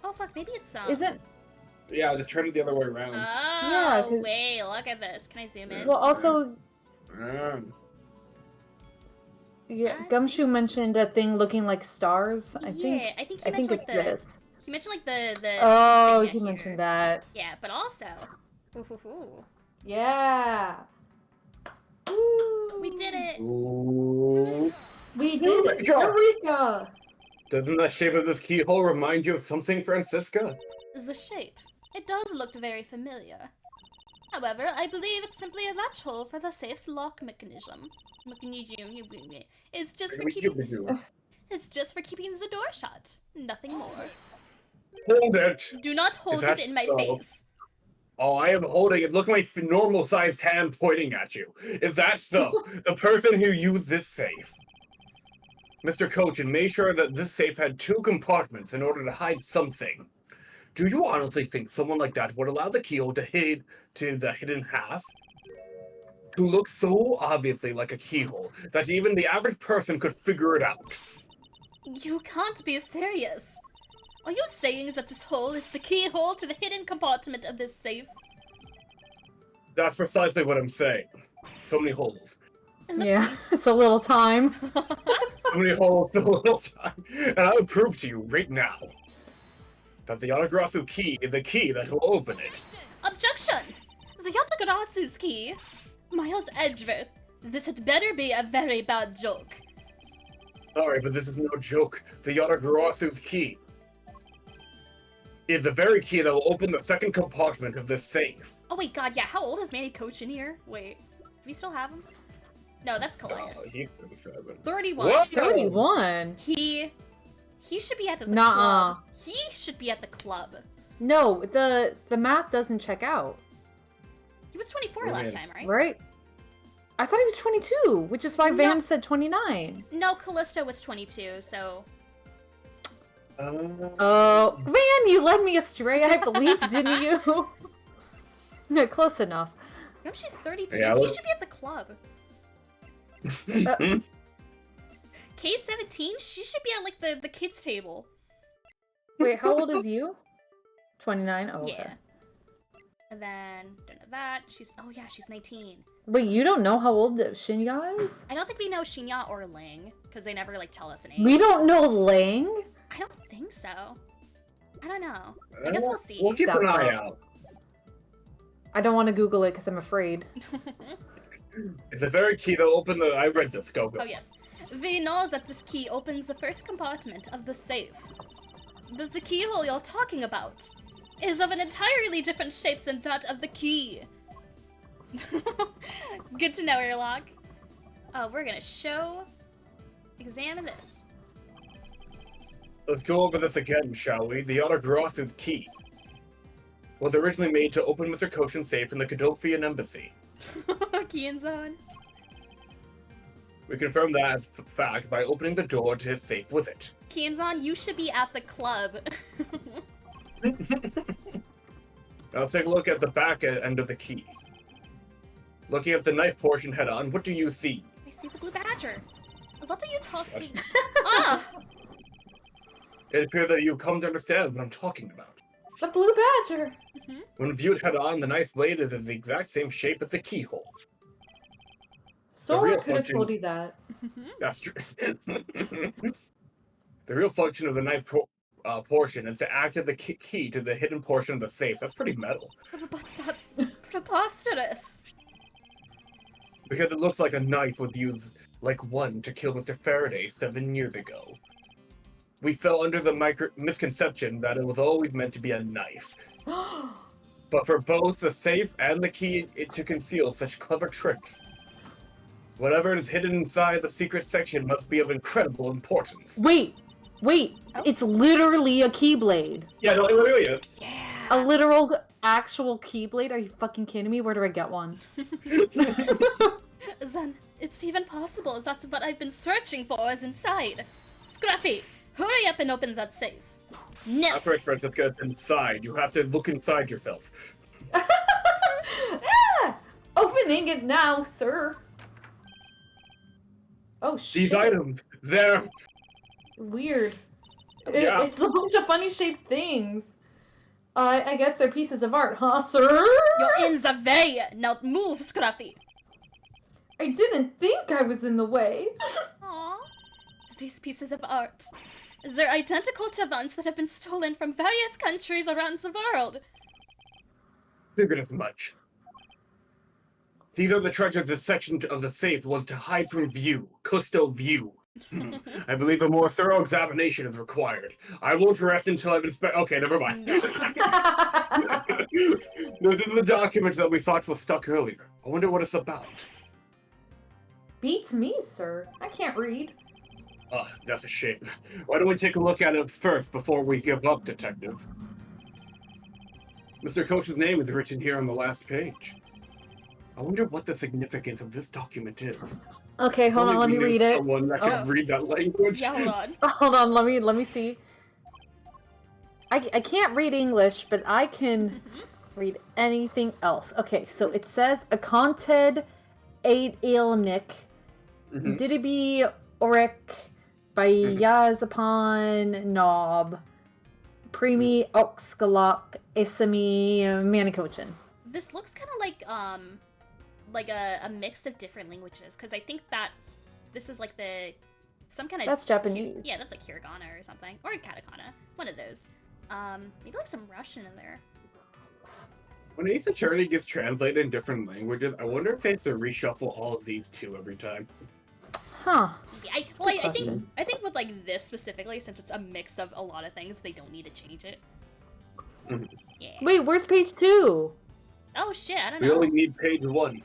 Oh fuck, maybe it's Isn't. Yeah, just turn it the other way around. Oh 'cause- wait, look at this. Can I zoom in? Well, also, yeah, I see. Gumshoe mentioned a thing looking like stars. I think. I think he I mentioned think like it's the. this. He mentioned like the. Oh, insignia he here. mentioned that. Yeah, but also. Ooh, hoo, hoo. Yeah. We did it. Ooh. We did it. Eureka! Eureka! Doesn't the shape of this keyhole remind you of something, Francisca? The shape. It does look very familiar. However, I believe it's simply a latch hole for the safe's lock mechanism. It's just for keeping. It's just for keeping the door shut. Nothing more. Hold it! Do not hold that it in my so? face. Oh, I am holding it. Look at my normal-sized hand pointing at you. Is that so? The person who used this safe. Mr. Cochin made sure that this safe had 2 compartments in order to hide something. Do you honestly think someone like that would allow the keyhole to the hidden half? To look so obviously like a keyhole that even the average person could figure it out. You can't be serious. Are you saying that this hole is the keyhole to the hidden compartment of this safe? That's precisely what I'm saying. So many holes. Yeah, Ellipses. it's a little time. So many holes, a little time. And I will prove to you right now that the Yatagarasu key is the key that will open it. Objection! The Yatagarasu's key? Miles Edgeworth, this had better be a very bad joke. Sorry, but this is no joke. The Yatagarasu's key is the very key that will open the second compartment of this safe. Oh wait, god, yeah, how old is Manny Coach in here? Wait, do we still have him? No, that's Callias. Oh, he's 37. 31. What? 31. He should be at the Nuh-uh. club. He should be at the club. No, the math doesn't check out, He was 24 What do you last mean? time, right? right? I thought he was 22, which is why No. Van said 29. No, Callisto was 22, so... Oh, Van, you led me astray, I believe, didn't you? No, close enough. Yep, she's 32. Yeah, He look- should be at the club. K17, she should be at like the kids table. Wait, how old is you? 29? Oh, okay. Yeah. And then, don't know that. She's 19. Wait, you don't know how old Shinya is? I don't think we know Shinya or Ling, because they never like tell us an age. We don't know Lang? I don't think so. I don't know. I guess we'll see. We'll keep an That's eye all. out. I don't want to Google it because I'm afraid. It's a very key to open the. I read this. Go. Oh yes. We know that this key opens the first compartment of the safe. But the keyhole you're talking about is of an entirely different shape than that of the key. Good to know, Airlock. We're gonna examine this. Let's go over this again, shall we? The Autogros's key was originally made to open Mr. Koshin's safe in the Cadofian embassy. Kianzan. We confirm that as fact by opening the door to his safe with it. Kianzan, you should be at the club. Now let's take a look at the back end of the key. Looking at the knife portion head on, what do you see? I see the blue badger. What are you talking? What? Ah! It appears that you come to understand what I'm talking about. The blue badger! When viewed head on, the knife blade is the exact same shape as the keyhole. Sora real could have function- told you that. That's true. The real function of the knife portion is to act as the key to the hidden portion of the safe. That's pretty metal. But that's preposterous. Because it looks like a knife was used like one to kill Mr. Faraday 7 years ago. We fell under the misconception that it was always meant to be a knife. But for both the safe and the key to conceal such clever tricks, whatever is hidden inside the secret section must be of incredible importance. Wait! Oh. It's literally a keyblade. Yeah, no, it really is. A literal, actual keyblade? Are you fucking kidding me? Where do I get one? Then, it's even possible that what I've been searching for is inside. Scruffy, hurry up and open that safe. No! That's right, friends. Let's get inside. You have to look inside yourself. Ah! Opening it now, sir. Oh shit. These items, they're... Weird. Yeah. It's a bunch of funny shaped things. I guess they're pieces of art, huh, sir? You're in the way! Now move, Scruffy! I didn't think I was in the way. Aww. These pieces of art. They're identical to ones that have been stolen from various countries around the world. Figured as much. These are the treasures this section of the safe was to hide from view. Custo view. I believe a more thorough examination is required. I won't rest until I've inspected. Okay, never mind. Those are the documents that we thought was stuck earlier. I wonder what it's about. Beats me, sir. I can't read. That's a shame. Why don't we take a look at it first before we give up, Detective? Mr. Kosh's name is written here on the last page. I wonder what the significance of this document is. Okay, If hold on, only let we me knew read it. Someone that Oh. could read that language. Yeah, hold on. Hold on, let me see. I can't read English, but I can read anything else. Okay, so it says a conted 8 ilnik Mhm. Didibi Oric by Yazapon Knob Primi Oxgalok Isami Manikochin. This looks kind of like a mix of different languages, because I think this is like some kind of... That's Japanese. Yeah, that's like hiragana or something. Or katakana. One of those. Maybe like some Russian in there. When Ace Attorney gets translated in different languages, I wonder if they have to reshuffle all of these too every time. Huh. Yeah, I think question. with like this specifically, since it's a mix of a lot of things, they don't need to change it. Mhm. Yeah. Wait, where's page 2? Oh shit, I don't We know. only need page 1.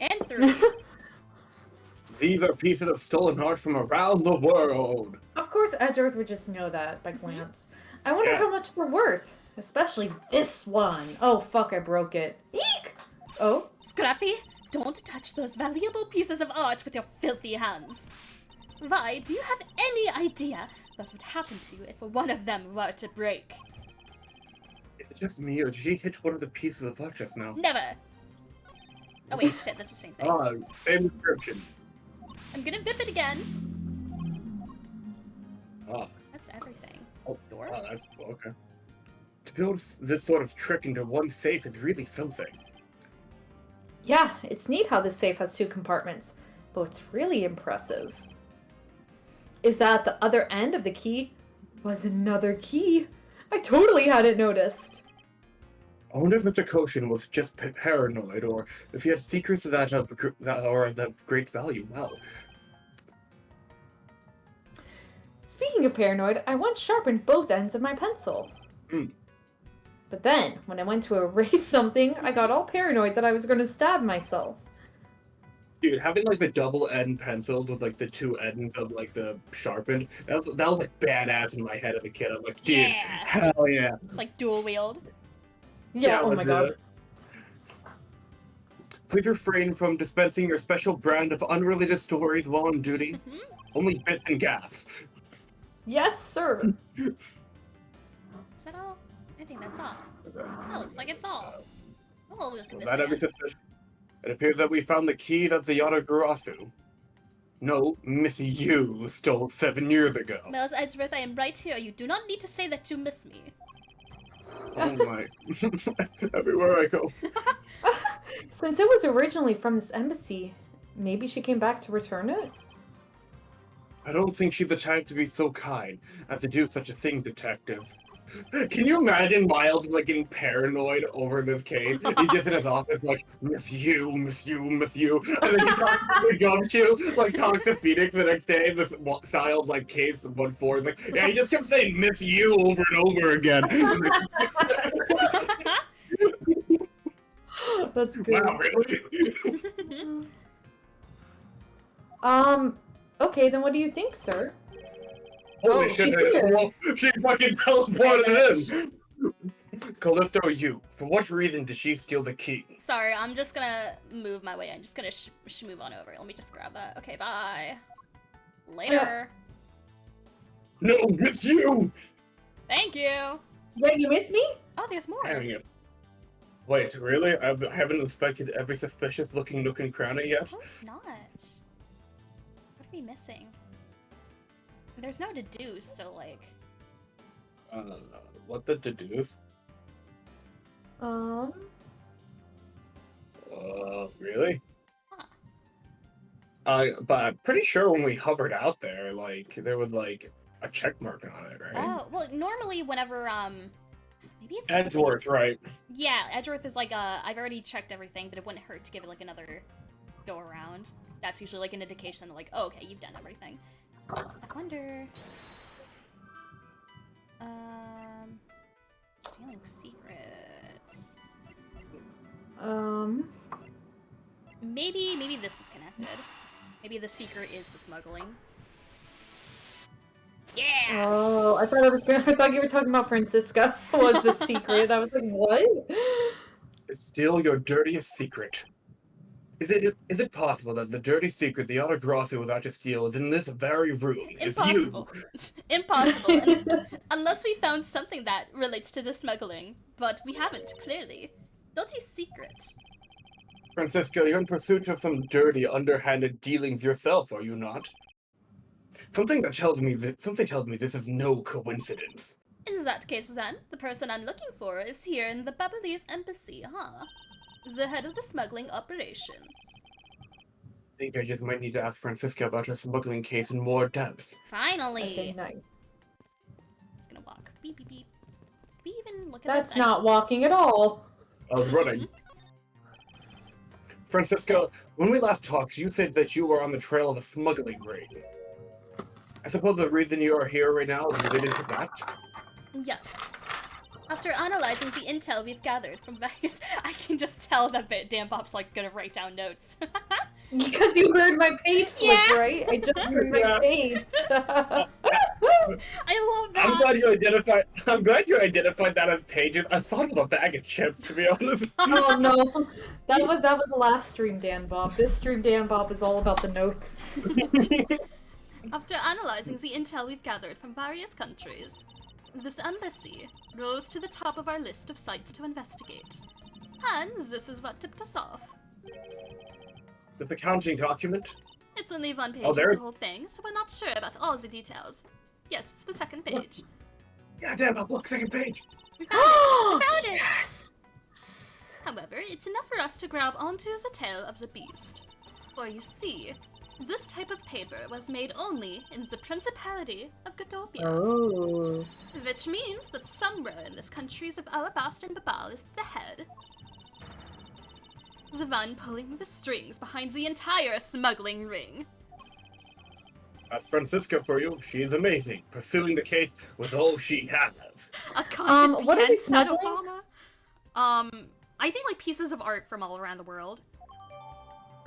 And 3. These are pieces of stolen art from around the world. Of course, Edgeworth would just know that by glance. I wonder Yeah. how much they're worth. Especially this one. Oh, fuck, I broke it. Eek! Oh? Scruffy, don't touch those valuable pieces of art with your filthy hands. Why, do you have any idea what would happen to you if one of them were to break? Is it just me, or did she hit one of the pieces of art just now? Never. Oh wait, shit, that's the same thing. Same description. I'm gonna vip it again. Ah. That's everything. Oh, Door? that's okay. To build this sort of trick into one safe is really something. Yeah, it's neat how this safe has 2 compartments, but what's really impressive is that at the other end of the key was another key. I totally hadn't noticed. I wonder if Mr. Koshin was just paranoid, or if he had secrets that are of great value. Well, Speaking of paranoid, I once sharpened both ends of my pencil. But then, when I went to erase something, I got all paranoid that I was going to stab myself. dude, having like the double end pencils with like the 2 ends of like the sharpened, that was like badass in my head as a kid. I'm like, dude, Yeah. hell yeah. It's like dual wield. Yeah, oh my god. Please refrain from dispensing your special brand of unrelated stories while on duty. Only bits and gaffs. Yes, sir. Is that all? I think that's all. That looks like it's all. Oh, look at this That every again. suspicion. It appears that we found the key that the Yatagarasu. No, Miss You stole 7 years ago. Miles Edgeworth, I am right here. You do not need to say that you miss me. Oh my. Everywhere I go. Since it was originally from this embassy, maybe she came back to return it? I don't think she's the type to be so kind as to do such a thing, detective. Can you imagine Miles like getting paranoid over this case? He's just in his office like, miss you, miss you, miss you. And then he talks to Gumshoe, like talks to Phoenix the next day, this style of like case 1-4. Like, yeah, he just kept saying miss you over and over again. That's good. Wow, really? Okay, then what do you think, sir? Holy Oh, shit, she's here. she fucking teleported in! Callisto, you. For what reason did she steal the key? Sorry, I'm just gonna move my way. I'm just gonna move on over. Let me just grab that. Okay, bye. Later. No, it's you! Thank you. Yeah, you miss me? Oh, there's more. Hang on. Wait, really? I haven't inspected every suspicious looking nook and cranny yet? Suppose not. What are we missing? There's no deduce, so like... What the deduce? Really? Huh. But I'm pretty sure when we hovered out there, like, there was, like, a check mark on it, right? Oh, well, normally whenever, maybe it's just Edgeworth, right. Yeah, Edgeworth is like, I've already checked everything, but it wouldn't hurt to give it, like, another go around. That's usually, like, an indication that, like, oh, okay, you've done everything. I wonder... Stealing secrets... Maybe this is connected. Maybe the secret is the smuggling. Yeah! Oh, I thought you were talking about Francisca was the secret. I was like, what? Steal your dirtiest secret. Is it possible that the dirty secret the Autogrossi was out to steal is in this very room? Impossible. Impossible. Unless we found something that relates to the smuggling. But we haven't, clearly. Dirty secret. Francisco, you're in pursuit of some dirty, underhanded dealings yourself, are you not? Something tells me this is no coincidence. In that case, then, the person I'm looking for is here in the Babalese embassy, huh? The head of the smuggling operation. I think I just might need to ask Francisca about her smuggling case in more depth. Finally! Okay, nice. It's gonna walk. Beep, beep, beep. Did we even look at That's this? not walking at all. I was running. Francisco, when we last talked, you said that you were on the trail of a smuggling raid. I suppose the reason you are here right now is related to that? Yes. After analyzing the intel we've gathered from various... I can just tell that Dan Bob's like gonna write down notes. Because you heard my page flip, Yeah. right? I just heard my page. I love that! I'm glad you identified that as pages. I thought it was a bag of chips, to be honest. Oh no. That was the last stream, Dan Bob. This stream, Dan Bob, is all about the notes. After analyzing the intel we've gathered from various countries, this embassy rose to the top of our list of sites to investigate. And this is what tipped us off. This accounting document? It's only one page Oh, of there- the whole thing, so we're not sure about all the details. Yes, it's the second page. Yeah, damn, look, second page. We found it! We found it! Yes! However, it's enough for us to grab onto the tail of the beast. For you see, this type of paper was made only in the Principality of Godopia. Oh. Which means that somewhere in this countries of Alabasta and Babal is the head. The one pulling the strings behind the entire smuggling ring. That's Francisca for you. She is amazing, pursuing the case with all she has. A content what are we said smuggling? Obama. I think like pieces of art from all around the world.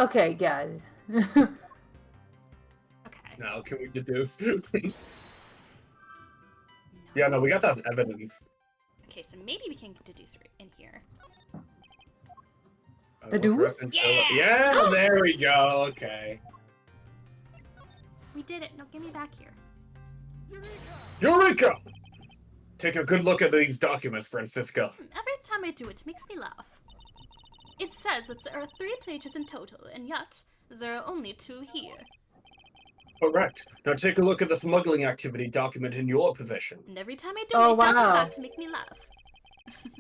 Okay, yeah. Okay. Now, can we deduce? No. Yeah, no, we got that evidence. Okay, so maybe we can deduce it in here. Deduce? Yeah! Yeah, there we go. Okay. We did it. No, give me back here. Eureka! Take a good look at these documents, Francisca. Every time I do it, it makes me laugh. It says that there are 3 pages in total, and yet there are only 2 here. Correct. Now take a look at the smuggling activity document in your possession. And every time I do Oh, it, it does in wow. fact make me laugh.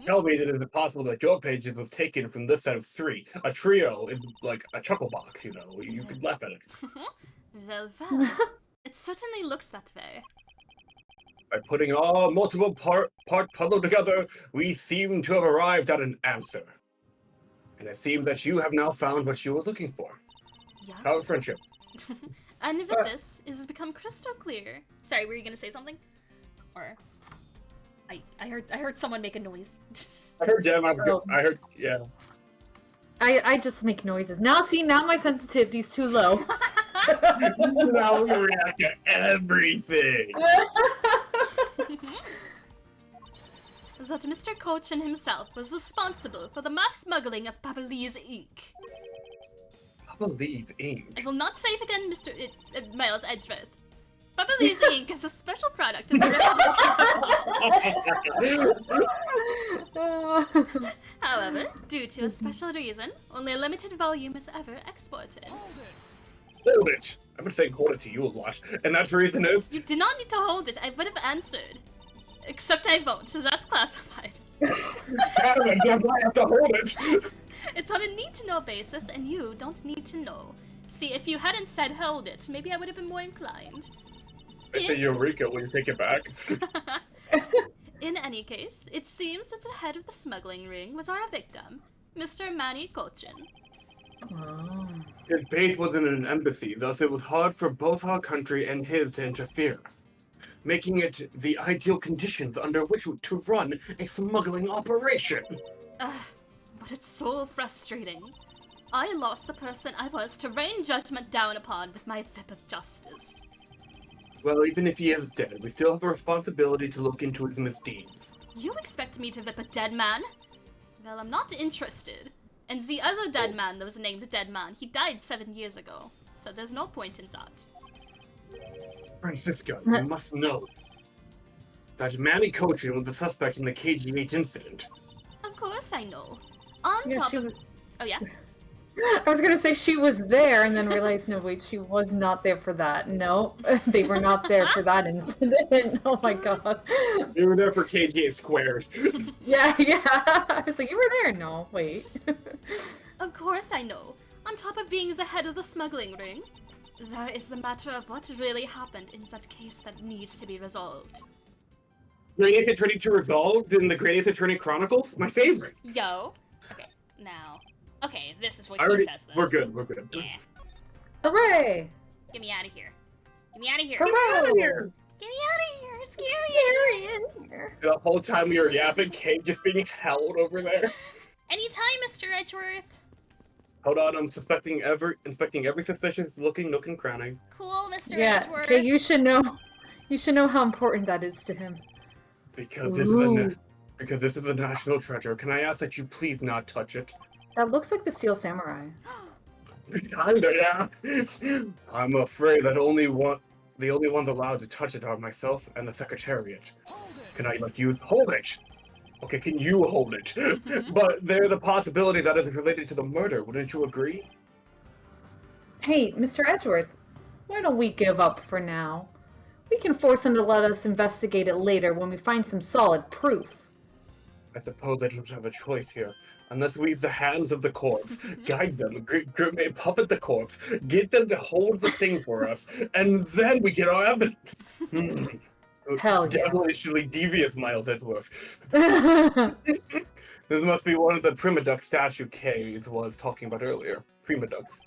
Tell me that it is possible that your pages was taken from this set of 3. A trio is like a chuckle box, you know. You could laugh at it. Well, well. It certainly looks that way. By putting all multiple part puzzle together, we seem to have arrived at an answer. And it seems that you have now found what you were looking for. Yes. Our friendship. And with this, it has become crystal clear. Sorry, were you gonna say something? Or I heard someone make a noise. I heard them. Oh. I heard, yeah. I just make noises. Now my sensitivity's too low. Now we react to everything. That Mr. Cochin himself was responsible for the mass smuggling of Babalese ink. Babalese ink. I will not say it again, Mr. Miles Edgeworth. Babalese ink is a special product of the Republic. However, due to a special reason, only a limited volume is ever exported. Hold it. I've been saying hold it to you a lot. And that reason is... You do not need to hold it, I would have answered. Except I won't, so that's classified. Adam, I have to hold it. It's on a need-to-know basis, and you don't need to know. See, if you hadn't said hold it, maybe I would have been more inclined. I say Eureka, will you take it back? In any case, it seems that the head of the smuggling ring was our victim, Mr. Manny Cochin. Oh. His base was in an embassy, thus it was hard for both our country and his to interfere, making it the ideal conditions under which to run a smuggling operation. But it's so frustrating. I lost the person I was to rain judgment down upon with my whip of justice. Well, even if he is dead, we still have a responsibility to look into his misdeeds. You expect me to whip a dead man? Well, I'm not interested. And the other dead man that was named Dead Man, he died 7 years ago. So there's no point in that. Francisco, you must know that Manny Cochin was the suspect in the KGH incident. Of course I know. On Yeah, top she of... was, Oh yeah? I was gonna say she was there and then realized, no wait, she was not there for that. No, they were not there for that incident. Oh my god. We were there for KGH squared. Yeah. I was like, you were there? No, wait. Of course I know. On top of being the head of the smuggling ring, there is the matter of what really happened in that case that needs to be resolved. Greatest Attorney to Resolve in the Greatest Attorney Chronicles? My favorite. Yo. Okay, now. Okay, this is what I he already, says this. we're good. Yeah. Hooray! Get me out of here. Get me out of here. Hooray! Get me out of here. It's scary. in here. The whole time we were yapping, Kate just being held over there. Anytime, Mr. Edgeworth. Hold on, I'm inspecting every suspicious looking nook and cranny. Cool, Mr. Yeah, Edgeworth. okay, you should know how important that is to him. Because Ooh. this is a national treasure. Can I ask that you please not touch it? That looks like the Steel Samurai. Kinda, yeah. I'm afraid that the only ones allowed to touch it are myself and the Secretariat. Can I let you hold it? Okay, can you hold it? But there's a possibility that is related to the murder. Wouldn't you agree? Hey, Mr. Edgeworth, why don't we give up for now? We can force him to let us investigate it later when we find some solid proof. I suppose I don't have a choice here. Unless we use the hands of the corpse, guide them, puppet the corpse, get them to hold the thing for us, and then we get our evidence. Hell yeah. Devilishly devious, Miles Edgeworth. This must be one of the Prima Duck statue caves was talking about earlier. Prima Ducks.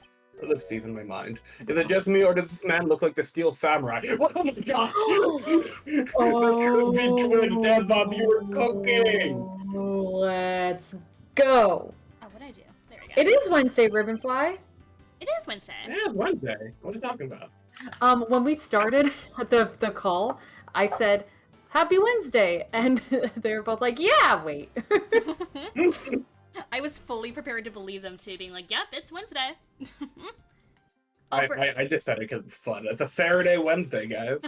Ellipses in my mind. Is it just me, or does this man look like the Steel Samurai? Oh my gosh! There could be twins, Dad Bob, you were cooking! Let's go. Oh, what'd I do? There we go. It is Wednesday, Ribbonfly. It is Wednesday. Yeah, it's Wednesday. What are you talking about? When we started the call, I said, Happy Wednesday, and they were both like, yeah, wait. I was fully prepared to believe them too, being like, yep, it's Wednesday. I just said it because it's fun. It's a Faraday Wednesday, guys.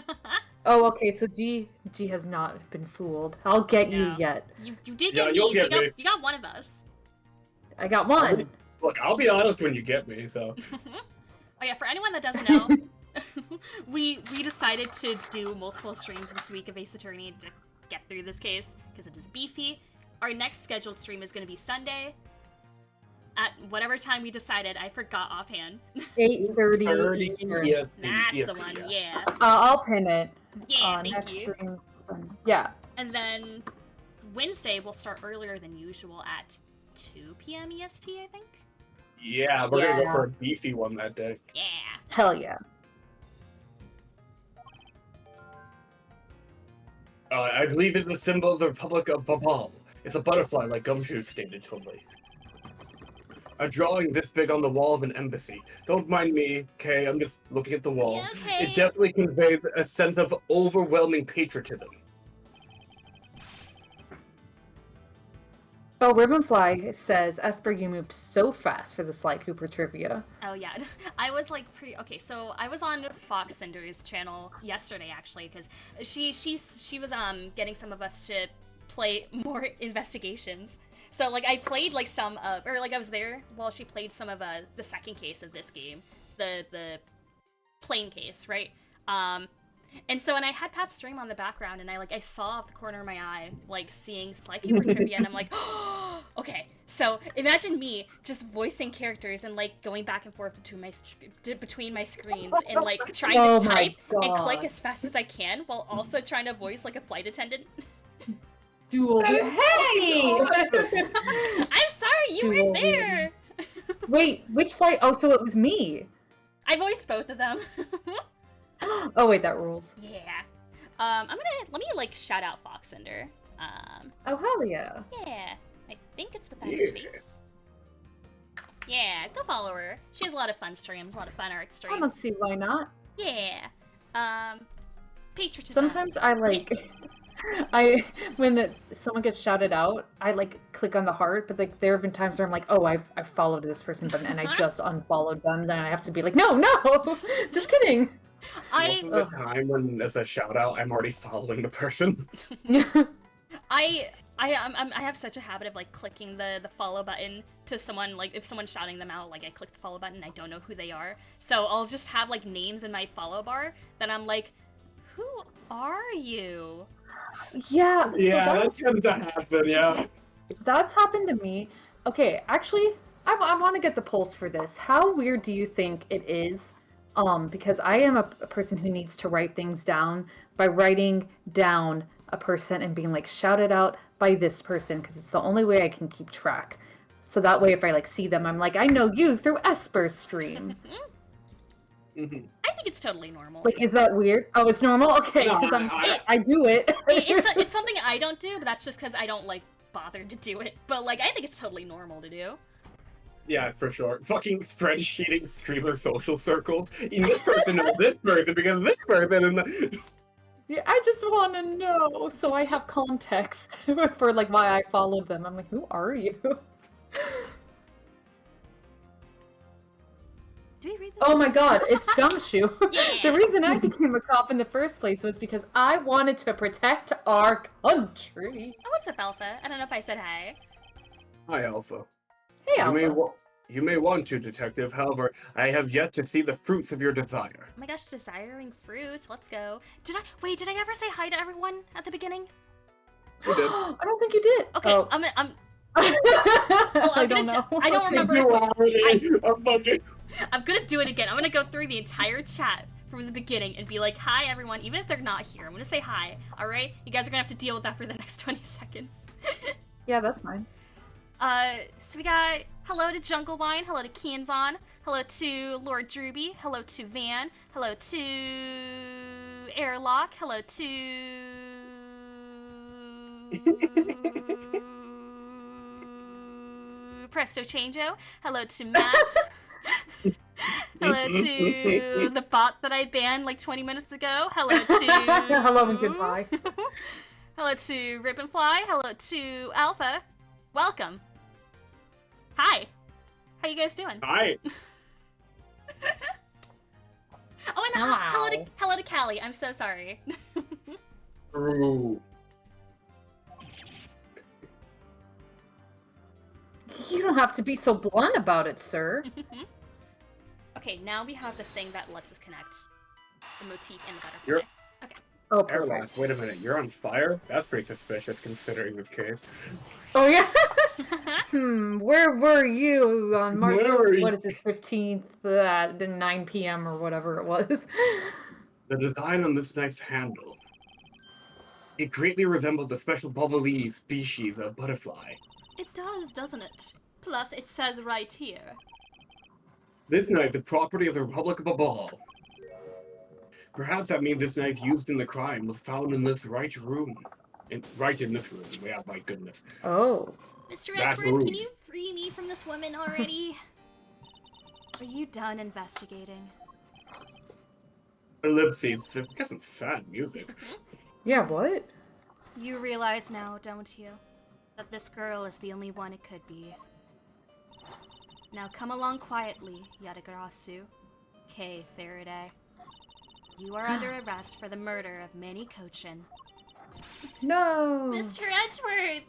Oh, okay, so G has not been fooled. I'll get you yet. You did Yeah, get you'll me, get so me. you got one of us. I got one. Look, I'll be honest when you get me, so. Oh yeah, for anyone that doesn't know, we decided to do multiple streams this week of Ace Attorney to get through this case, because it is beefy. Our next scheduled stream is going to be Sunday, at whatever time we decided. I forgot offhand. 8:30 Eastern. Yes, That's the one, yeah. I'll pin it. Yeah, thank next you. stream. Yeah. And then Wednesday we'll start earlier than usual at 2 p.m. EST, I think. Yeah, we're gonna go Yeah. for a beefy one that day. Yeah. Hell yeah. I believe it's the symbol of the Republic of Babal. It's a butterfly like Gumshoe stated to me. A drawing this big on the wall of an embassy. Don't mind me, okay? I'm just looking at the wall. Yeah, okay. It definitely conveys a sense of overwhelming patriotism. Oh, Ribbonfly says, Esper, you moved so fast for the Sly Cooper trivia. Oh yeah, I was like okay, so I was on Fox Cinder's channel yesterday actually, because she was getting some of us to play more investigations. So like I played like some or like I was there while she played some of the second case of this game, the plane case, right? And so, and I had Pat's stream on the background, and I saw off the corner of my eye, like, seeing Sly Cooper trivia, and I'm like, oh, okay. So, imagine me just voicing characters and, like, going back and forth between my screens and, like, trying to type and click as fast as I can, while also trying to voice, like, a flight attendant. Dual. Hey! I'm sorry, you weren't there! Wait, which flight? Oh, so it was me. I voiced both of them. Oh wait, that rules. Yeah. Let me like shout out Foxender. Oh hell yeah. Yeah. I think it's without a space. Yeah, go follow her. She has a lot of fun streams, a lot of fun art streams. I don't see why not. Yeah. Patriotism. Sometimes I like when someone gets shouted out, I like click on the heart, but like there have been times where I'm like, oh, I've followed this person, but and I just unfollowed them, then I have to be like, no, just kidding. Most of the time when there's a shout out, I'm already following the person. I have such a habit of like clicking the follow button to someone, like if someone's shouting them out, like I click the follow button and I don't know who they are. So I'll just have like names in my follow bar that I'm like, who are you? Yeah. Yeah, that tends to happen, yeah. That's happened to me. Okay, actually, I want to get the pulse for this. How weird do you think it is? Because I am a person who needs to write things down by writing down a person and being like shouted out by this person, because it's the only way I can keep track. So that way, if I like see them, I'm like, I know you through Esper's stream. I think it's totally normal. Like, is that weird? Oh, it's normal? Okay, because No, I do it. It's something I don't do, but that's just because I don't like bother to do it. But like, I think it's totally normal to do. Yeah, for sure. Fucking spreadsheeting streamer social circles. And this person knows this person because this person and the... Yeah, I just want to know, so I have context for like why I followed them. I'm like, who are you? Do we read this? Oh my god, it's Gumshoe. Yeah. The reason I became a cop in the first place was because I wanted to protect our country. Oh, what's up, Alpha? I don't know if I said hi. Hi, Alpha. Hey, You may, Alpha. you may want to, Detective. However, I have yet to see the fruits of your desire. Oh my gosh, desiring fruits. Let's go. Did I ever say hi to everyone at the beginning? You did. I don't think you did. Okay, Oh. I don't know. I don't remember. You If already are fucking. I'm gonna do it again. I'm gonna go through the entire chat from the beginning and be like, hi everyone, even if they're not here. I'm gonna say hi, alright? You guys are gonna have to deal with that for the next 20 seconds. Yeah, that's fine. So we got hello to Jungle Wine, hello to Kianzon, hello to Lord Druby, hello to Van, hello to Airlock, hello to Presto Changeo, hello to Matt. Hello to the bot that I banned like 20 minutes ago. Hello to... Hello and goodbye. Hello to Rip and Fly. Hello to Alpha. Welcome. Hi. How you guys doing? Hi. Oh, and hello to Callie. I'm so sorry. Ooh. You don't have to be so blunt about it, sir. Okay, now we have the thing that lets us connect. The motif and the butterfly. You're- Okay. Oh, Airlock, perfect. wait a minute. You're on fire? That's pretty suspicious considering this case. Oh, yeah? Where were you on March, Where were you? what is this, 15th, at 9 p.m. or whatever it was? The design on this knife's handle. It greatly resembles a special bubbly species of butterfly. It does, doesn't it? Plus, it says right here. This knife is property of the Republic of Babal. Perhaps that means this knife used in the crime was found in this right room. Right in this room. Yeah, my goodness. Oh. Mr. That's Edgeworth, rude. can you free me from this woman already? Are you done investigating? Ellipses. I guess it's sad music. Yeah, what? You realize now, don't you, that this girl is the only one it could be. Now come along quietly, Yatagarasu. Kay Faraday. You are under arrest for the murder of Manny Cochin. No. Mr. Edgeworth,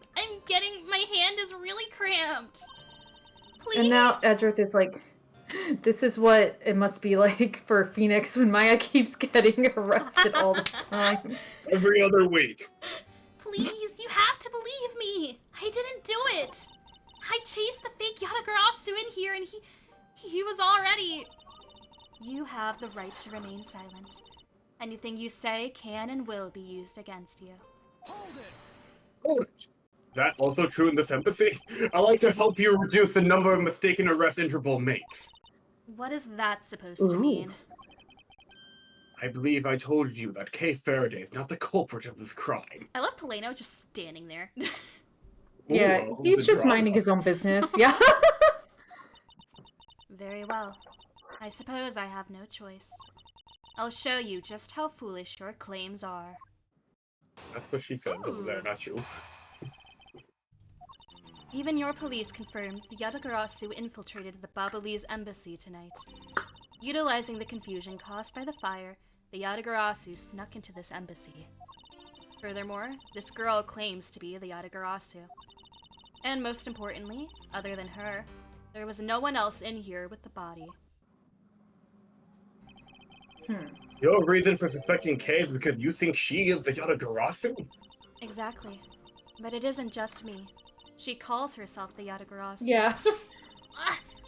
my hand is really cramped. Please. And now Edgeworth is like, this is what it must be like for Phoenix when Maya keeps getting arrested all the time. Every other week. Please, you have to believe me. I didn't do it. I chased the fake Yatagarasu in here and he was already... You have the right to remain silent. Anything you say can and will be used against you. Oh, is that also true in this embassy? I like to help you reduce the number of mistaken arrest Interpol makes. What is that supposed to mean? I believe I told you that Kay Faraday is not the culprit of this crime. I love Poleno just standing there. Yeah, Ooh, he's the just drama. minding his own business. Yeah. Very well. I suppose I have no choice. I'll show you just how foolish your claims are. That's what she said over there, not you. Even your police confirmed the Yatagarasu infiltrated the Babalese embassy tonight. Utilizing the confusion caused by the fire, the Yatagarasu snuck into this embassy. Furthermore, this girl claims to be the Yatagarasu. And most importantly, other than her, there was no one else in here with the body. Your reason for suspecting Kay is because you think she is the Yatagarasu? Exactly. But it isn't just me. She calls herself the Yatagarasu. Yeah.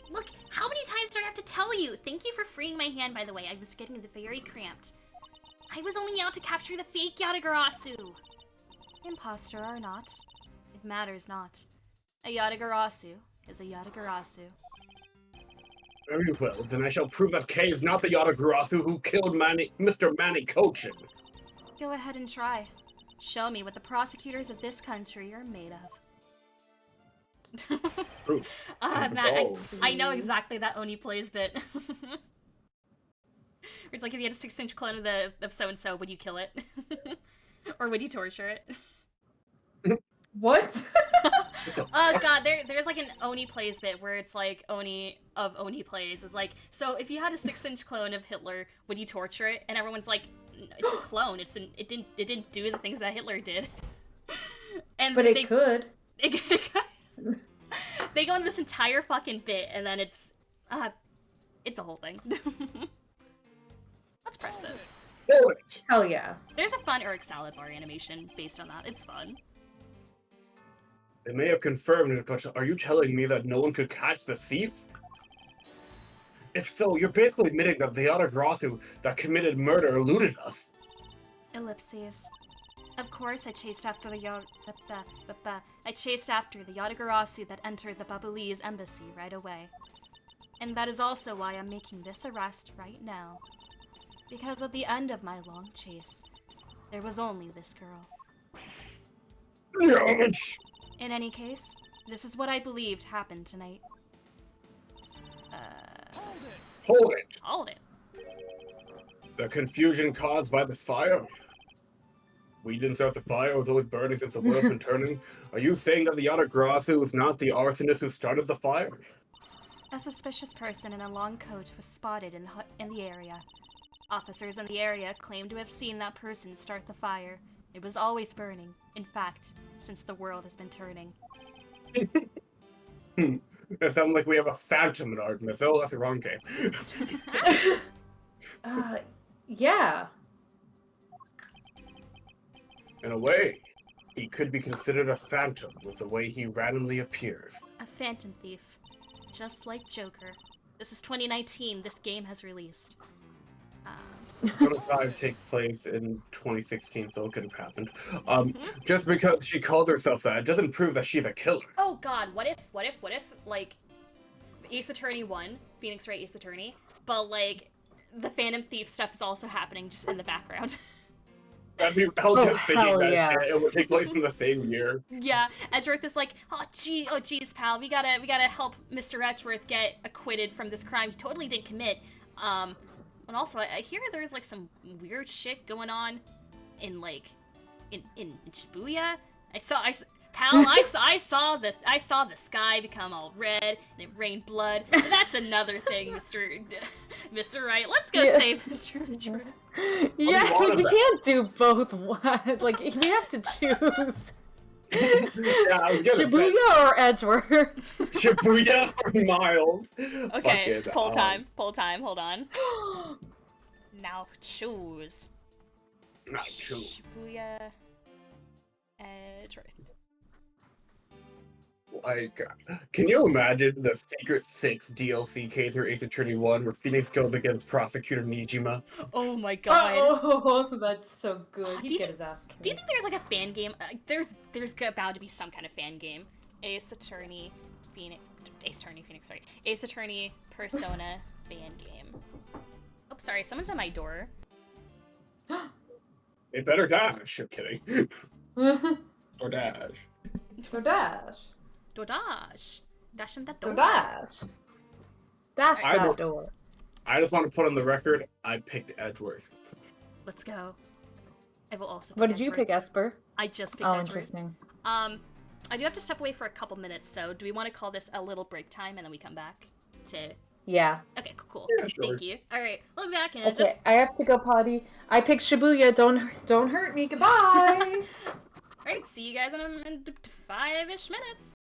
Look, how many times do I have to tell you? Thank you for freeing my hand, by the way. I was getting very cramped. I was only out to capture the fake Yatagarasu. Imposter or not, it matters not. A Yatagarasu is a Yatagarasu. Very well, then I shall prove that Kay is not the Yatagarasu who killed Mr. Manny Cochin. Go ahead and try. Show me what the prosecutors of this country are made of. Ooh. Matt, I know exactly that Oni plays bit. It's like if you had a 6-inch clone of so-and-so, would you kill it? Or would you torture it? What? Oh god, there's like an Oni Plays bit where it's like Oni of Oni Plays is like, so if you had a 6-inch clone of Hitler, would you torture it? And everyone's like, it's a clone. It didn't do the things that Hitler did. And But it could. They go into this entire fucking bit, and then it's a whole thing. Let's press this. Hell yeah. There's a fun Eric Salad Bar animation based on that. It's fun. They may have confirmed it, but are you telling me that no one could catch the thief? If so, you're basically admitting that the Yatagarasu that committed murder eluded us. Ellipses. Of course, I chased after the Yatagarasu that entered the Babalese embassy right away. And that is also why I'm making this arrest right now. Because at the end of my long chase, there was only this girl. Yes. In any case, this is what I believed happened tonight. Hold it. Hold it. The confusion caused by the fire? We didn't start the fire, it was always burning since the world has been turning. Are you saying that the Yatagarasu is not the arsonist who started the fire? A suspicious person in a long coat was spotted in the area. Officers in the area claim to have seen that person start the fire. It was always burning, in fact, since the world has been turning. It sounds like we have a phantom in Artemis. Oh, that's the wrong game. Yeah. In a way, he could be considered a phantom with the way he randomly appears. A phantom thief. Just like Joker. This is 2019, this game has released. Persona 5 takes place in 2016, so it could have happened. Just because she called herself that, it doesn't prove that she's a killer. Oh god, what if, like, Ace Attorney 1, Phoenix Wright Ace Attorney, but, like, the Phantom Thief stuff is also happening just in the background. I mean, I was just thinking hell that yeah. it would take place in the same year. Yeah, Edgeworth is like, oh geez, pal, we gotta help Mr. Edgeworth get acquitted from this crime he totally didn't commit. And also, I hear there's, like, some weird shit going on in, like, in Shibuya. I saw the sky become all red and it rained blood. But that's another thing, Mr. Wright. Let's go save Mr. Edgeworth. Yeah, you can't do both. Like, you have to choose. Yeah, Shibuya or Edgeworth? Shibuya or Miles? Okay, poll time, hold on. Now choose. Not choose. Shibuya, Edgeworth. Like, can you imagine the Secret 6 DLC case for Ace Attorney 1 where Phoenix goes against Prosecutor Nijima? Oh my god. Oh, that's so good. Do He'd you- get his ass kicked. Do you think there's like a fan game? There's bound to be some kind of fan game. Ace Attorney Phoenix, sorry. Ace Attorney Persona fan game. Oh, sorry, someone's at my door. It better dash. I'm kidding. Or dash. DoorDash. DoorDash. Dash in that door. DoorDash. Dash I that don't- door. I just want to put on the record, I picked Edgeworth. Let's go. I will also. What pick did you Edgeworth. pick, Esper? I just picked Oh, Edgeworth. interesting. I do have to step away for a couple minutes, so do we want to call this a little break time and then we come back to? Yeah. Okay, cool. Yeah, sure. Thank you. All right, we'll be back in Okay, just. I have to go potty. I picked Shibuya. Don't hurt me. Goodbye. All right, see you guys in 5-ish minutes.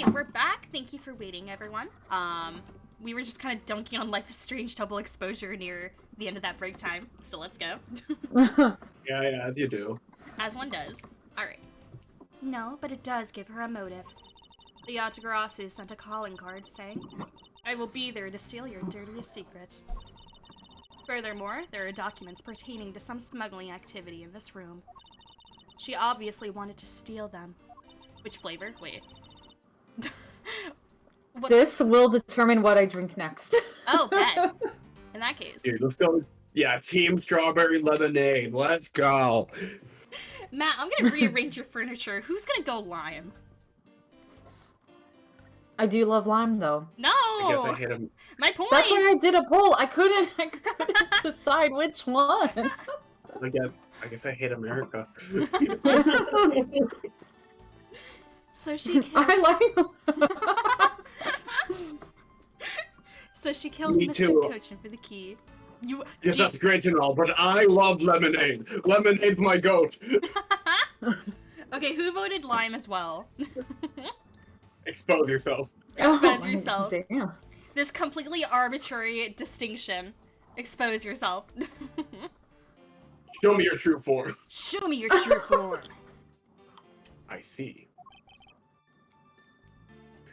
Alright, we're back. Thank you for waiting, everyone. We were just kind of dunking on Life is Strange double exposure near the end of that break time, so let's go. Yeah, as you do. As one does. Alright. No, but it does give her a motive. The Yatagarasu sent a calling card saying, I will be there to steal your dirtiest secret. Furthermore, there are documents pertaining to some smuggling activity in this room. She obviously wanted to steal them. Which flavor? Wait. This will determine what I drink next. Oh, bet. In that case. Here, let's go. Yeah, Team Strawberry Lemonade. Let's go. Matt, I'm gonna rearrange your furniture. Who's gonna go lime? I do love lime, though. No! I guess I hit him. My point! That's why I did a poll. I couldn't decide which one. I guess I hit America. So she killed... I So she killed Me Mr. too. Cochin for the key. Yes, that's great and all, but I love lemonade. Lemonade's my goat. Okay, who voted lime as well? Expose yourself. Expose Oh, yourself. Damn. This completely arbitrary distinction. Expose yourself. Show me your true form. Show me your true form. I see.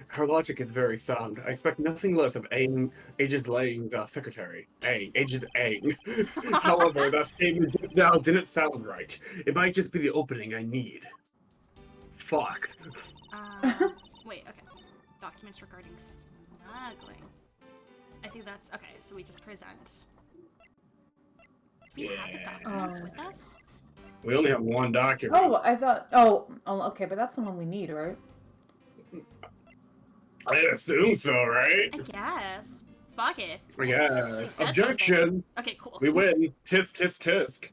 Her logic is very sound. I expect nothing less of Agent Lang's secretary. Agent Aang. However, that statement just now didn't sound right. It might just be the opening I need. Fuck. Wait, okay. Documents regarding smuggling. I think that's... Okay, so we just present. Do we have the documents with us? We only have one document. Oh, I thought... Oh, okay, but that's the one we need, right? I assume so, right? I guess. Fuck it. Yes. said Objection! something. Okay, cool. We win. Tisk, tisk, tisk.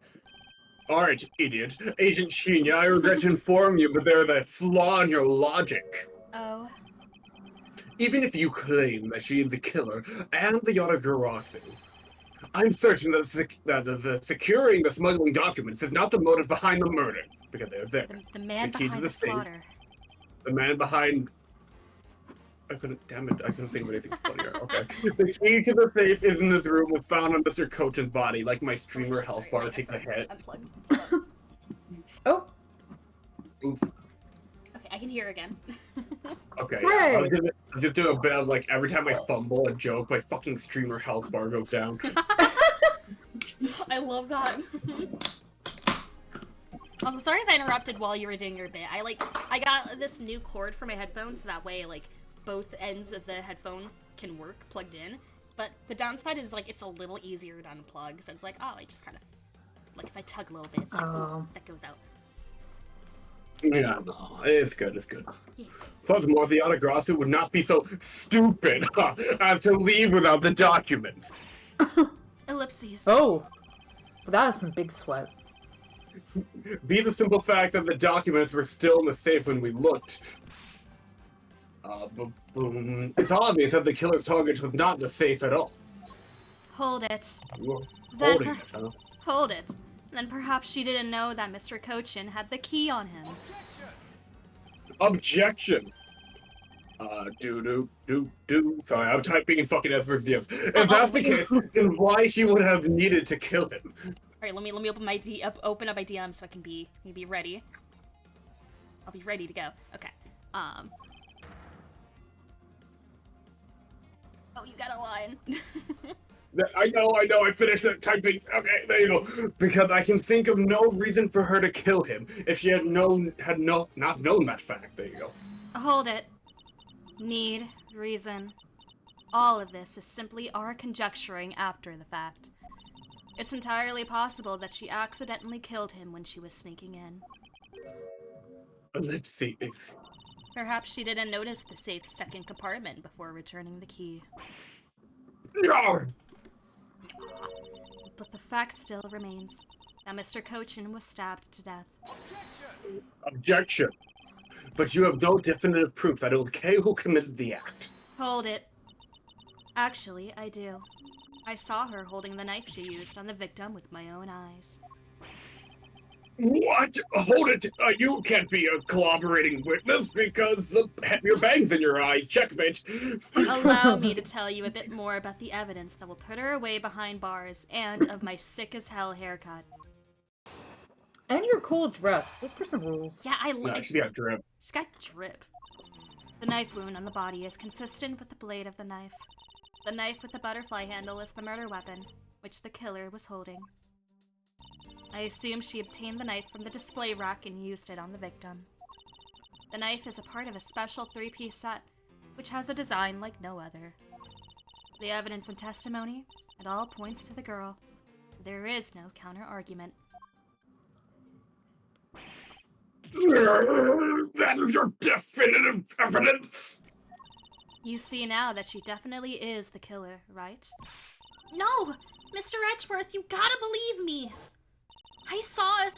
Alright, idiot. Agent Shinya, I regret to inform you, but there's a flaw in your logic. Oh. Even if you claim that she is the killer and the Yatagarasu, I'm certain that the securing the smuggling documents is not the motive behind the murder, because they're there. The man The key to behind the the safe. slaughter. The man behind... Damn it, I couldn't think of anything funnier. Okay. The key to the safe is in this room was found on Mr. Cochin's body, like my streamer Sorry, health bar my take the headphones hit. Unplugged. Oh. Oof. Okay, I can hear again. Okay, Hey. yeah. I was just doing a bit of, like, every time I fumble a joke, my fucking streamer health bar goes down. I love that. Also, sorry if I interrupted while you were doing your bit. I got this new cord for my headphones, so that way, like, both ends of the headphone can work plugged in. But the downside is, like, it's a little easier to unplug, so it's like, oh, I just kind of, like, if I tug a little bit, it's like, ooh, that goes out. Yeah, no, it's good, it's good. Yeah. Furthermore, the Yatagarasu would not be so stupid as to leave without the documents. Ellipses. Oh. That is some big sweat. Be the simple fact that the documents were still in the safe when we looked. It's obvious that the killer's target was not the safe at all. Hold it. You were Then holding it, huh? Hold it. Then perhaps she didn't know that Mr. Cochin had the key on him. Objection! Sorry, I'm typing in fucking Esper's DMs. If that's the case, then why she would have needed to kill him? Alright, let me open my open up my DM so I can be ready. I'll be ready to go. Okay. Oh, you got a line. I know, I finished that typing. Okay, there you go. Because I can think of no reason for her to kill him if she had not known that fact. There you go. Hold it. Need, reason. All of this is simply our conjecturing after the fact. It's entirely possible that she accidentally killed him when she was sneaking in. Ellipses. Perhaps she didn't notice the safe's second compartment before returning the key. No! But the fact still remains that Mr. Cochin was stabbed to death. Objection. But you have no definitive proof that it was Kay who committed the act. Hold it. Actually, I do. I saw her holding the knife she used on the victim with my own eyes. What? Hold it! You can't be a corroborating witness because your bang's in your eye. Checkmate. Allow me to tell you a bit more about the evidence that will put her away behind bars and of my sick as hell haircut. And your cool dress. This person rules. Yeah, I No, like. she's got drip. She's got drip. The knife wound on the body is consistent with the blade of the knife. The knife with the butterfly handle is the murder weapon, which the killer was holding. I assume she obtained the knife from the display rack and used it on the victim. The knife is a part of a special 3-piece set, which has a design like no other. The evidence and testimony, it all points to the girl. There is no counter-argument. That is your definitive evidence. You see now that she definitely is the killer, right? No! Mr. Edgeworth, you gotta believe me! I saw a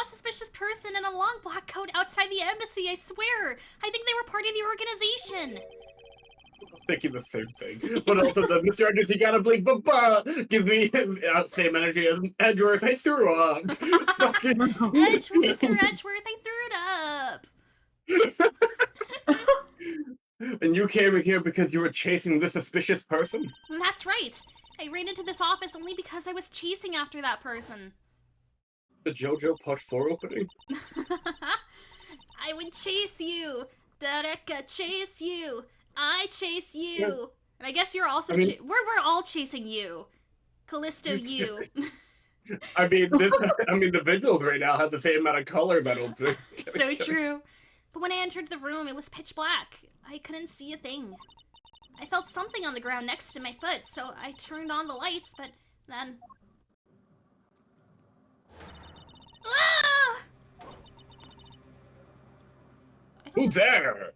suspicious person in a long black coat outside the embassy, I swear! I think they were part of the organization! I was thinking the same thing. But also the Mr. Edgeworth, you gotta blink, gives me same energy as Edgeworth. I threw up. Mr. Edgeworth, I threw it up! And you came in here because you were chasing this suspicious person? That's right! I ran into this office only because I was chasing after that person. The JoJo Part 4 opening? I would chase you! Dareka, chase you! I chase you! Yeah. And I guess you're also we're all chasing you. Callisto, you. I mean, the visuals right now have the same amount of color that opening. So true. But when I entered the room, it was pitch black. I couldn't see a thing. I felt something on the ground next to my foot, so I turned on the lights, but then... Ah! Who's there?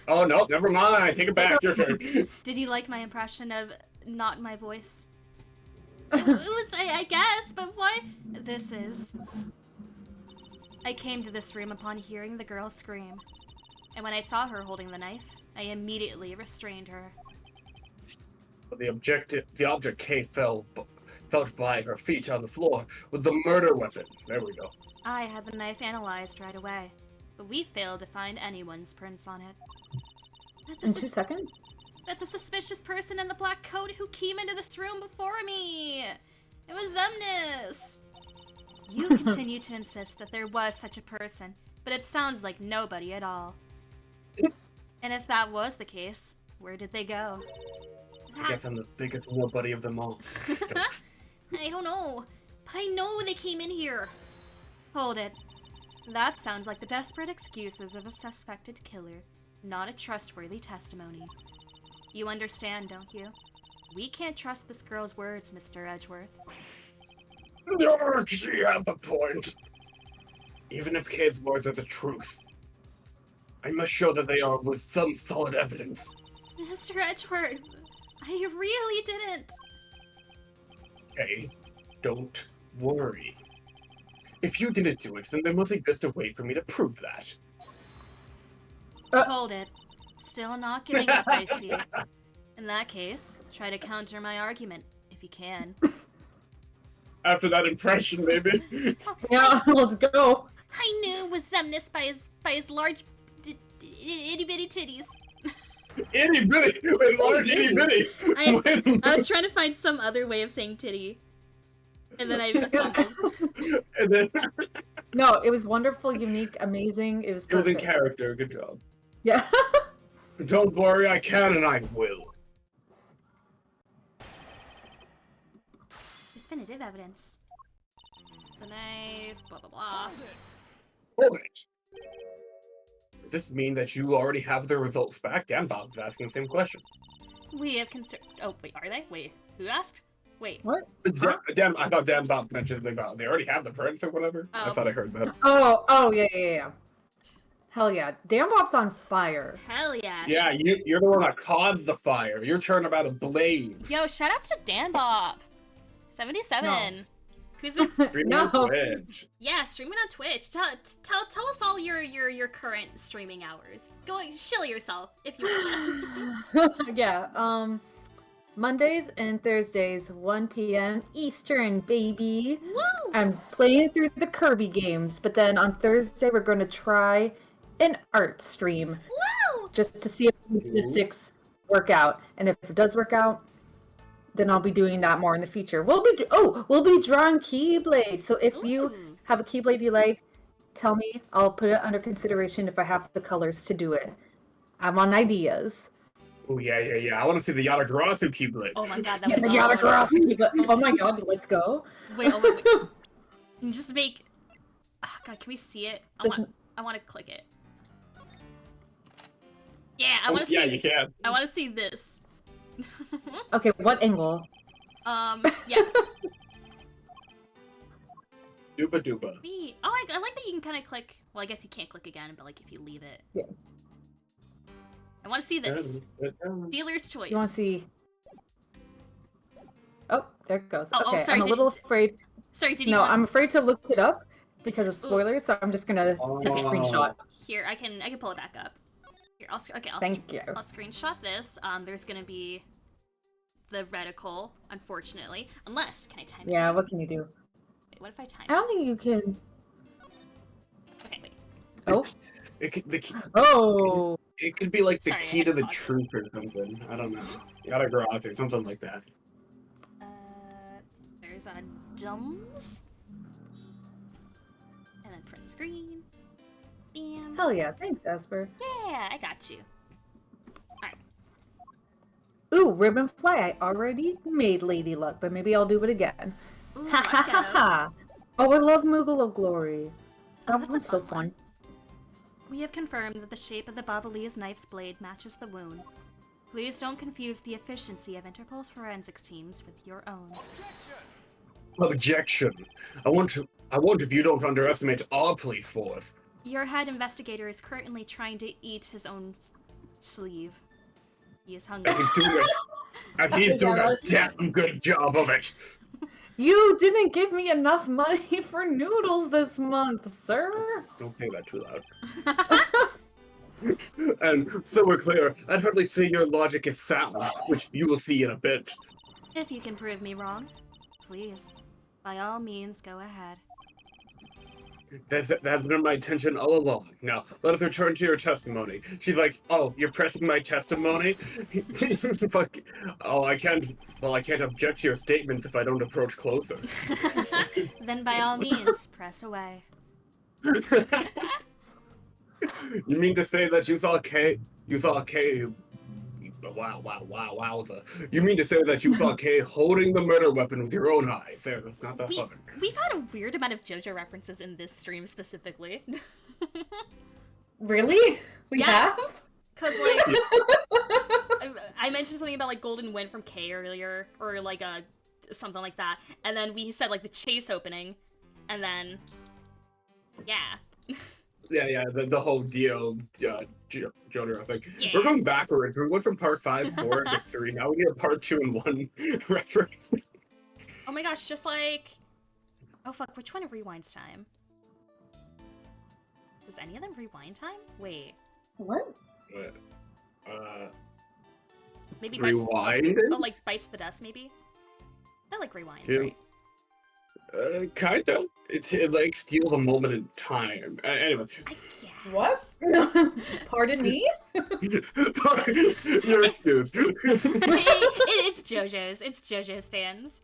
Oh, no, never mind. Take it back. Your turn. Did you like my impression of not my voice? It was, I guess, but what? This is... I came to this room upon hearing the girl scream. And when I saw her holding the knife, I immediately restrained her. The object K felt by her feet on the floor with the murder weapon. There we go. I had the knife analyzed right away, but we failed to find anyone's prints on it. In 2 seconds? But the suspicious person in the black coat who came into this room before me! It was Zemnis! You continue to insist that there was such a person, but it sounds like nobody at all. And if that was the case, where did they go? I guess I'm the biggest nobody of them all. I don't know, but I know they came in here. Hold it. That sounds like the desperate excuses of a suspected killer, not a trustworthy testimony. You understand, don't you? We can't trust this girl's words, Mr. Edgeworth. No, she has the point. Even if K's words are the truth, I must show that they are with some solid evidence. Mr. Edgeworth, I really didn't. Hey, don't worry. If you didn't do it, then there must exist a way for me to prove that. Hold it. Still not giving up, I see. In that case, try to counter my argument, if you can. After that impression, maybe. Yeah, let's go. I knew it was Zemnis by his large, itty-bitty titties. Itty-bitty! Wait, large itty-bitty! I was trying to find some other way of saying titty. And then I fumbled. And then... No, it was wonderful, unique, amazing. It was perfect. It was in character. Good job. Yeah. Don't worry, I can and I will. Definitive evidence. The knife, blah blah blah. Hold it. Does this mean that you already have the results back? Dan Bob's asking the same question. We have concern. Oh wait, are they? Wait, who asked? Wait. What? I thought Dan Bob mentioned about they already have the prints or whatever. Oh. I thought I heard that. Oh, yeah. Hell yeah. Dan Bob's on fire. Hell yeah. Yeah, you're the one that caused the fire. You're turning about a blaze. Yo, shout outs to Dan Bob. 77. No. Who's been Streaming on Twitch. Yeah, streaming on Twitch. Tell us all your current streaming hours. Go shill yourself if you want. Yeah. Mondays and Thursdays, 1 p.m. Eastern, baby. Woo! I'm playing through the Kirby games, but then on Thursday we're going to try an art stream Woo! just to see if the logistics work out. And if it does work out, then I'll be doing that more in the future. We'll be drawing Keyblade. So if you Ooh. have a Keyblade you like, tell me. I'll put it under consideration if I have the colors to do it. I'm on ideas. Oh yeah. I want to see the Yatagarasu Keyblade. Oh my god, that Yeah, would the be Yatagarasu Keyblade. Oh my god, let's go. Wait. You just make. Oh god, can we see it? I want to click it. Yeah, I want to see. Yeah, you can. I want to see this. Okay, what angle? Yes. Dooba dooba. Oh, I like that you can kind of click. Well, I guess you can't click again, but like if you leave it. Yeah. I want to see this. Dealer's choice. You want to see? Oh, there it goes. Oh, okay, sorry, I'm a little afraid. Sorry, did you? No, want... I'm afraid to look it up because of spoilers, so I'm just gonna take a screenshot. Here, I can pull it back up. Here, I'll Thank you. I'll screenshot this. There's gonna be the reticle, unfortunately. Unless, can I time it? Yeah, what can you do? Wait, what if I time I don't think you can. Okay, wait. Oh. Oh. It could be like the Sorry, key to the truth or something. I don't know. Yatagarasu or something like that. There's a Dums. And then print screen. Bam. Hell yeah, thanks, Esper. Yeah, I got you. Alright. Ooh, ribbon fly. I already made Lady Luck, but maybe I'll do it again. Ooh, Ha ha ha ha! Oh, I love Moogle of Glory. Oh, That that's a was so fun fun. one. We have confirmed that the shape of the Babalia's knife's blade matches the wound. Please don't confuse the efficiency of Interpol's forensics teams with your own. Objection. I want if you don't underestimate our police force. Your head investigator is currently trying to eat his own sleeve. He is hungry. He's doing a damn good job of it. You didn't give me enough money for noodles this month, sir. Don't say that too loud. And so we're clear, I'd hardly say your logic is sound, which you will see in a bit. If you can prove me wrong, please, by all means, go ahead. That's been my intention all along. Now, let us return to your testimony. She's like, oh, you're pressing my testimony? Fuck. Oh, I can't object to your statements if I don't approach closer. Then by all means, press away. You mean to say that you saw Kay, wowza. You mean to say that you saw Kay holding the murder weapon with your own eyes? There, that's not that fun. We've had a weird amount of JoJo references in this stream specifically. Really? We have? Cause like, I mentioned something about like Golden Wind from Kay earlier, or like something like that, and then we said like the chase opening, and then, yeah. Yeah, the whole Dio Joner thing. Yeah. We're going backwards. We went from part 5, 4 to 3. Now we need a part 2 and 1 reference. Oh my gosh, just like... Oh fuck, which one rewinds time? Does any of them rewind time? Wait. What? What? Maybe rewind? Bites... Oh, like Bites the Dust, maybe? That like rewinds, right? Kind of. It like steals a moment in time. Anyway. I guess. What? Pardon me? You're excused. It's JoJo's. It's JoJo stands.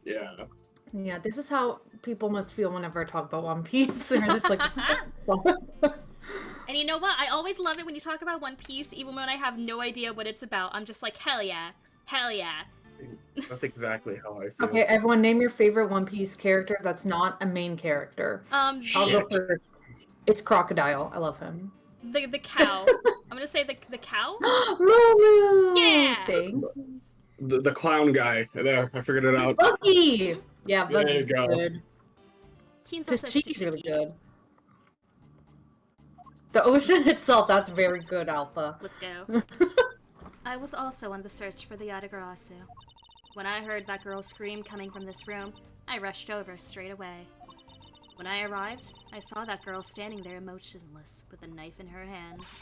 Yeah. Yeah, this is how people must feel whenever I talk about One Piece. They're just like, And you know what? I always love it when you talk about One Piece, even when I have no idea what it's about. I'm just like, hell yeah. Hell yeah. That's exactly how I feel. Okay, everyone, name your favorite One Piece character that's not a main character. I'll go first. It's Crocodile. I love him. The cow. I'm gonna say the cow. Moo! Yeah. Thing. The clown guy. There, I figured it out. Bucky. Yeah, there Bucky's you go. good. Tashiki's Tashiki's really good. The ocean itself, that's very good, Alpha. Let's go. I was also on the search for the Yatagarasu. When I heard that girl scream coming from this room, I rushed over straight away. When I arrived, I saw that girl standing there motionless with a knife in her hands.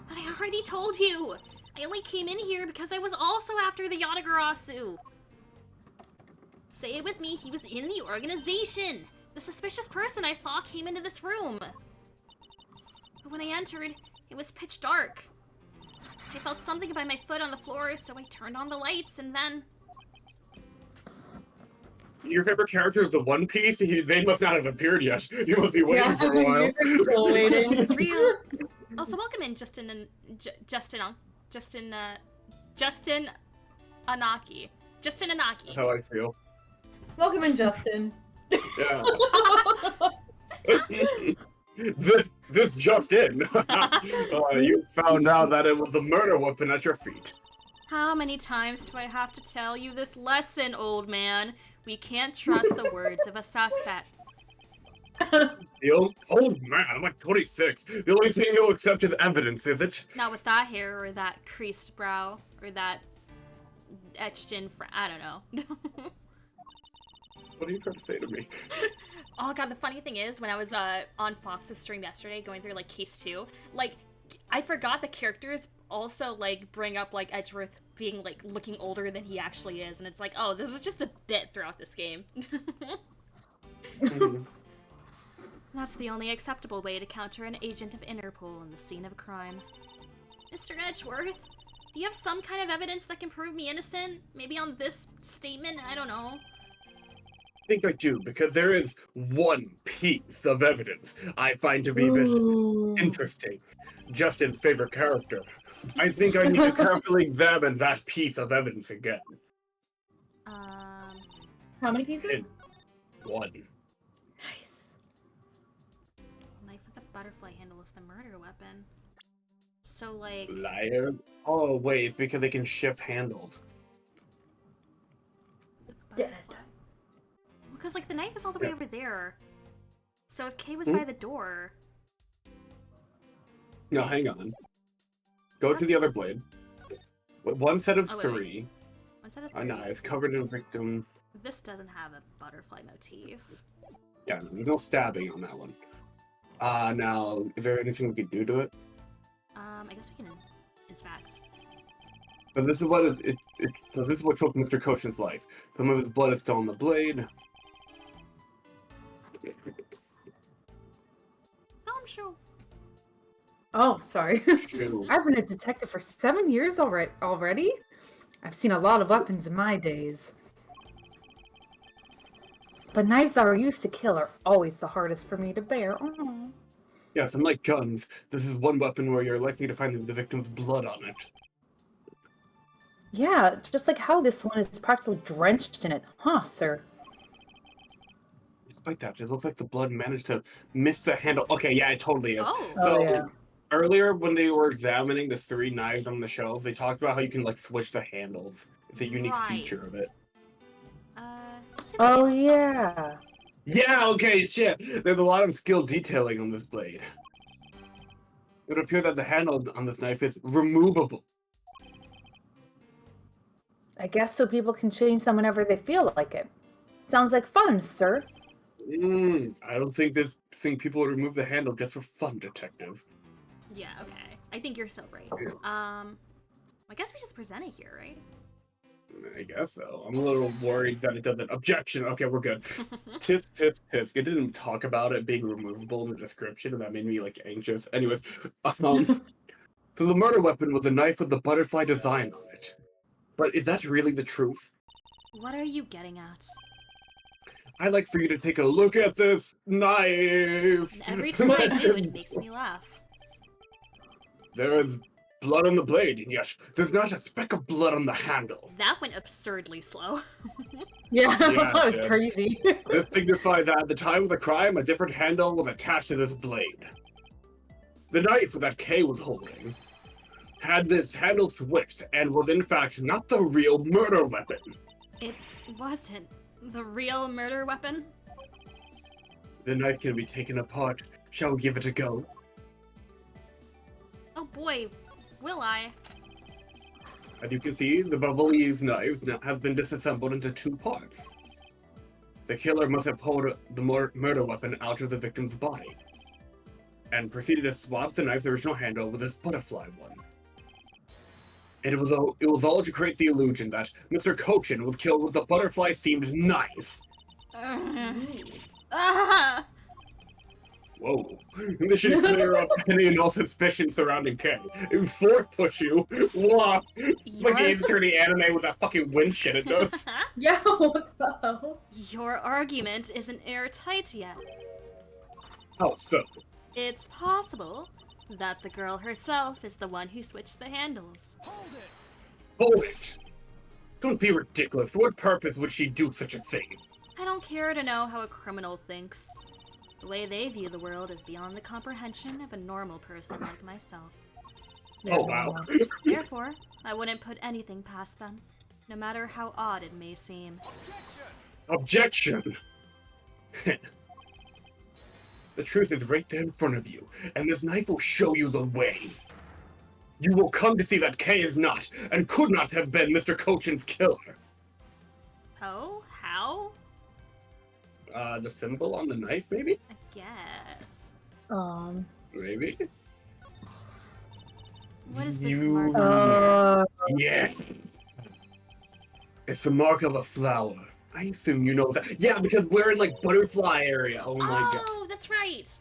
But I already told you! I only came in here because I was also after the Yatagarasu. Say it with me, he was in the organization. The suspicious person I saw came into this room. But when I entered, it was pitch dark. I felt something by my foot on the floor, so I turned on the lights, and then... Your favorite character is the One Piece? They must not have appeared yet. You must be waiting for a while. Still waiting. This is real. Also, welcome in, Justin Anaki. Justin Anaki. That's how I feel. Welcome in, Justin. Yeah. this just in. You found out that it was a murder weapon at your feet. How many times do I have to tell you this lesson, old man? We can't trust the words of a suspect. Old man, I'm like 26. The only thing you'll accept is evidence, is it? Not with that hair, or that creased brow, or that etched in I don't know. What are you trying to say to me? Oh god, the funny thing is, when I was on Fox's stream yesterday, going through, like, Case 2, like, I forgot the characters also, like, bring up, like, Edgeworth being, like, looking older than he actually is, and it's like, oh, this is just a bit throughout this game. That's the only acceptable way to counter an agent of Interpol in the scene of a crime. Mr. Edgeworth, do you have some kind of evidence that can prove me innocent? Maybe on this statement? I don't know. I think I do, because there is one piece of evidence I find to be a bit interesting. Justin's favorite character. I think I need to carefully examine that piece of evidence again. How many pieces? One. Nice. Knife with a butterfly handle is the murder weapon. So, like... Liar? Oh, wait, it's because they can shift handles. Dead. Because, like, the knife is all the way over there. So if Kay was by the door... No, hang on. Go to the other blade. With one set of three. One set of three. A knife covered in victim. This doesn't have a butterfly motif. Yeah, there's no stabbing on that one. Now, is there anything we could do to it? I guess we can inspect. But this is what so this is what took Mr. Koshin's life. Some of his blood is still on the blade. Oh, I'm sure. Oh, sorry. Shoot. I've been a detective for 7 years already? I've seen a lot of weapons in my days. But knives that are used to kill are always the hardest for me to bear. Aww. Yes, unlike guns, this is one weapon where you're likely to find the victim's blood on it. Yeah, just like how this one is practically drenched in it, huh, sir? Despite that, it looks like the blood managed to miss the handle. Okay, yeah, it totally is. Oh. So, yeah. earlier when they were examining the 3 knives on the shelf, they talked about how you can, like, switch the handles. It's a unique feature of it. Oh, yeah. Yeah, okay, shit. There's a lot of skill detailing on this blade. It would appear that the handle on this knife is removable. I guess so people can change them whenever they feel like it. Sounds like fun, sir. I don't think people would remove the handle just for fun, detective. Yeah, okay. I think you're so right. Yeah. I guess we just present it here, right? I guess so. I'm a little worried that it doesn't. Objection. Okay, we're good. Tisk, tisk, tisk. It didn't talk about it being removable in the description, and that made me, like, anxious. Anyways, so the murder weapon was a knife with the butterfly design on it. But is that really the truth? What are you getting at? I'd like for you to take a look at this knife. Every time I do, it makes me laugh. There is blood on the blade, and yes, there's not a speck of blood on the handle. That went absurdly slow. Yeah, Yeah, that was yeah. crazy. This signifies that at the time of the crime, a different handle was attached to this blade. The knife that Kay was holding had this handle switched and was in fact not the real murder weapon. It wasn't the real murder weapon? The knife can be taken apart. Shall we give it a go? Oh boy, will I? As you can see, the Bavoli's knives now have been disassembled into 2 parts. The killer must have pulled the murder weapon out of the victim's body, and proceeded to swap the knife's original handle with this butterfly one. It was all to create the illusion that Mr. Cochin was killed with a butterfly-themed knife. Ah! Whoa. This should clear up any and all suspicion surrounding Kay. It would force push you. Wow. Like the attorney anime with that fucking wind shit it does. Yeah, what the hell? Your argument isn't airtight yet. How so? It's possible that the girl herself is the one who switched the handles. Hold it! Don't be ridiculous. For what purpose would she do such a thing? I don't care to know how a criminal thinks. The way they view the world is beyond the comprehension of a normal person like myself. Oh, wow. Therefore, I wouldn't put anything past them, no matter how odd it may seem. Objection! The truth is right there in front of you, and this knife will show you the way. You will come to see that Kay is not, and could not have been Mr. Cochin's killer. Oh? How? The symbol on the knife, maybe? I guess. Maybe? What is this You- mark? Yes! It's the mark of a flower. I assume you know that. Yeah, because we're in, like, butterfly area. Oh my god. Oh, that's right.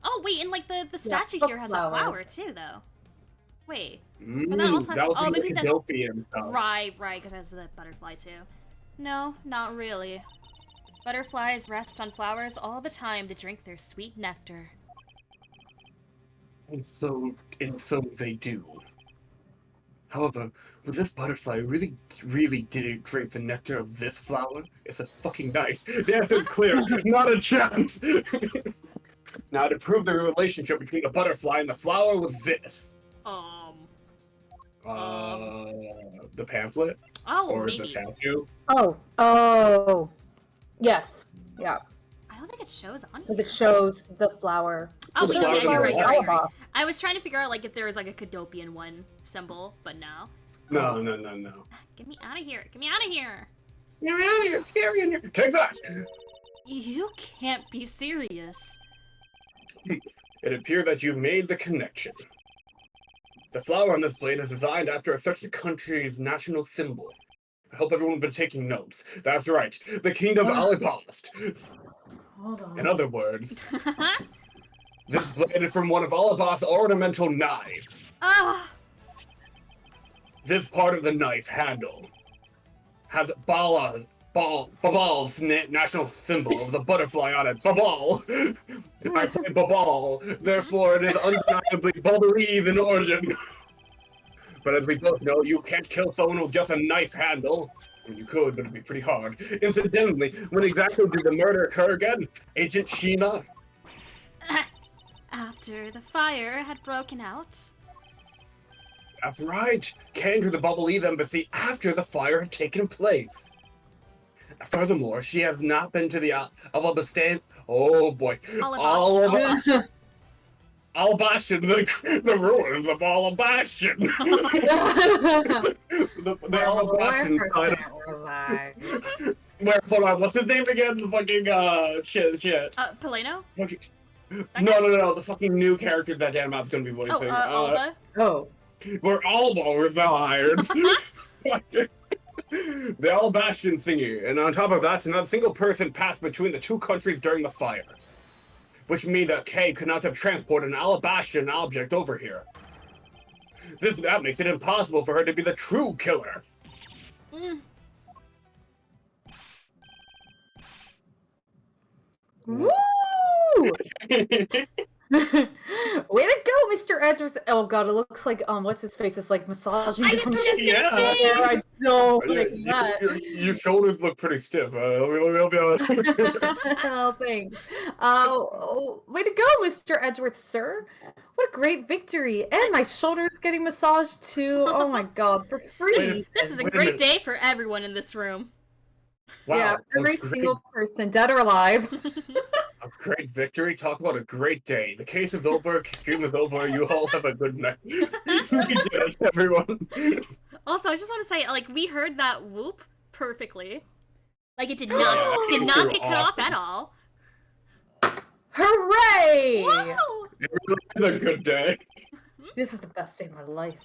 Oh, wait, and like the statue fuck here has flowers. a flower too, though. Wait. Mm, that also has- that was oh, in maybe the that- Cadopian stuff. Right, because it has the butterfly too. No, not really. Butterflies rest on flowers all the time to drink their sweet nectar. And so they do. However, with this butterfly really didn't drink the nectar of this flower. It's a fucking nice. The answer's clear. Not a chance. Now, to prove the relationship between the butterfly and the flower was this. The pamphlet Oh, or maybe. the statue. Oh. Yes. Yeah. I don't think it shows on Because here. it shows the flower. Oh, the yeah, flower yeah, in the you're right, you're right, you're right. Alabas. I was trying to figure out like if there was like a Cadopian one symbol, but no. No. Get me out of here! Get me out of here! You're out of here. It's scary in here. Take that. You can't be serious. It appears that you've made the connection. The flower on this blade is designed after a certain country's national symbol. I hope everyone's been taking notes. That's right, the Kingdom of Alibast. Hold on. In other words, this blade is from one of Alibast's ornamental knives. Ah! This part of the knife handle has Babal's national symbol of the butterfly on it. Babal. I play Babal, therefore it is undeniably Babalese in origin. But as we both know, you can't kill someone with just a knife handle. I mean, you could, but it'd be pretty hard. Incidentally, when exactly did the murder occur again, Agent Sheena? After the fire had broken out. That's right. Came to the Babalese embassy after the fire had taken place. Furthermore, she has not been to the Alabastan. Oh boy. Alabash. Alabastion, the ruins of Alabastion. the Alabastion side of... Where, hold on, what's his name again? The fucking, shit. Paleno? Fucking... No, the fucking new character that Dan Mouth's gonna be voicing. Alba? Oh. We're Alba, we're so hired. The Alabastion thingy, and on top of that, not a single person passed between the two countries during the fire. Which means that Kay could not have transported an Alabastion object over here. That makes it impossible for her to be the true killer. Woo! Way to go, Mr. Edwards. Oh god, it looks like what's his face? It's like massaging. I was just gonna Yeah. say! I don't like that. Your shoulders look pretty stiff. Let me be honest. Oh, thanks. Way to go, Mr. Edgeworth, sir. What a great victory. And my shoulder's getting massaged too. Oh my god, for free. This is a Wait a great minute. day for everyone in this room. Wow, Yeah, every a great, single person, dead or alive. a great victory. Talk about a great day. The case is over. Stream is over. You all have a good night. Yes, everyone. Also, I just want to say, like, we heard that whoop perfectly. Like, it did Yeah, not you were get cut off awesome. at all. Hooray! Wow! It really is a good day. This is the best day of my life.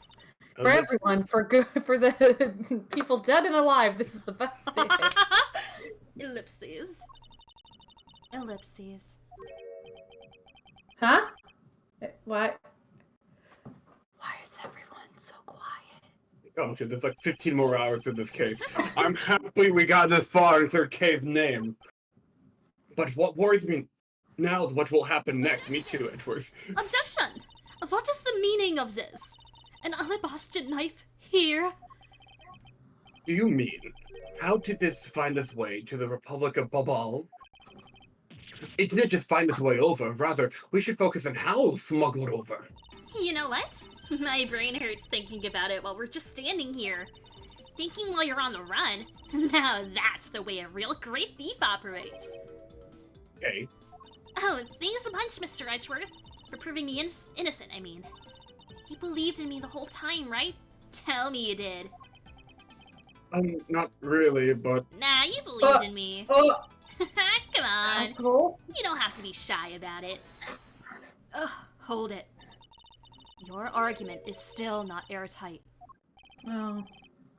For everyone, for good, for the people dead and alive, this is the best day. Ellipses. Ellipses. Huh? Why? Why is everyone so quiet? Oh shit, there's like 15 more hours of this case. I'm happy we got this far into Kay's name. But what worries me now is what will happen next. Me too, Edward. Objection! What is the meaning of this? An alabaster knife here? Do you mean, how did this find its way to the Republic of Babal? It didn't just find its way over, rather, we should focus on how it was smuggled over. You know what? My brain hurts thinking about it while we're just standing here. Thinking while you're on the run? Now that's the way a real great thief operates. Okay. Oh, thanks a bunch, Mr. Edgeworth. For proving me innocent, I mean. You believed in me the whole time, right? Tell me you did. Not really, but... Nah, you believed in me. Come on. Asshole. You don't have to be shy about it. Ugh, hold it. Your argument is still not airtight. Oh.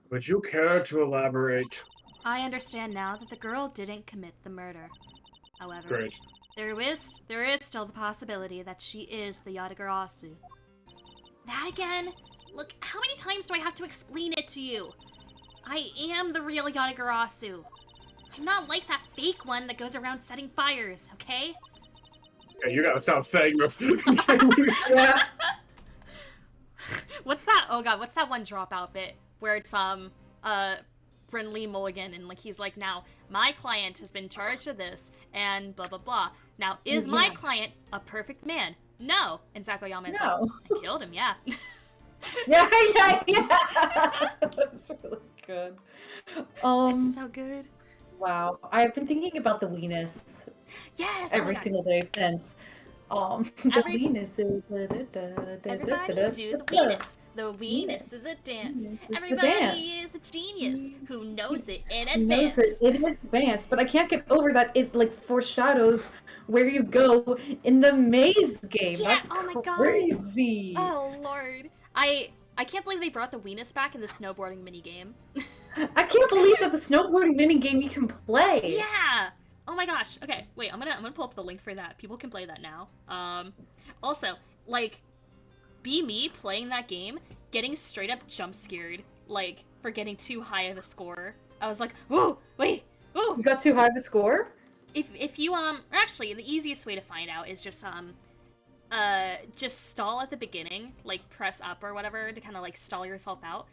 Would you care to elaborate? I understand now that the girl didn't commit the murder. However, Great. there is still the possibility that she is the Yatagarasu. That again? Look, how many times do I have to explain it to you? I am the real Yatagarasu. I'm not like that fake one that goes around setting fires, okay? Yeah, you gotta stop saying this. Yeah. What's that? Oh god, what's that one dropout bit where it's Brinley Mulligan and like he's like, now my client has been charged with this and blah blah blah. Now is my client a perfect man? No. And Sakoyama is No. like, I killed him, yeah. Yeah. That's really good. It's so good. Wow. I've been thinking about the weenus Yes. every single day since. The weenus is Everybody do the weenus. The weenus is a dance. Everybody is a genius who knows it in advance. Knows it in advance, but I can't get over that it like foreshadows where you go in the maze game. Yeah, That's oh my god. crazy. Oh lord. I can't believe they brought the weenus back in the snowboarding minigame. I can't believe that the snowboarding minigame you can play. Yeah. Oh my gosh. Okay, wait, I'm gonna pull up the link for that. People can play that now. Also, like, be me playing that game, getting straight up jump scared, like, for getting too high of a score. I was like, whoa, wait, whoa. You got too high of a score? If you, actually, the easiest way to find out is just stall at the beginning, like, press up or whatever to kind of, like, stall yourself out.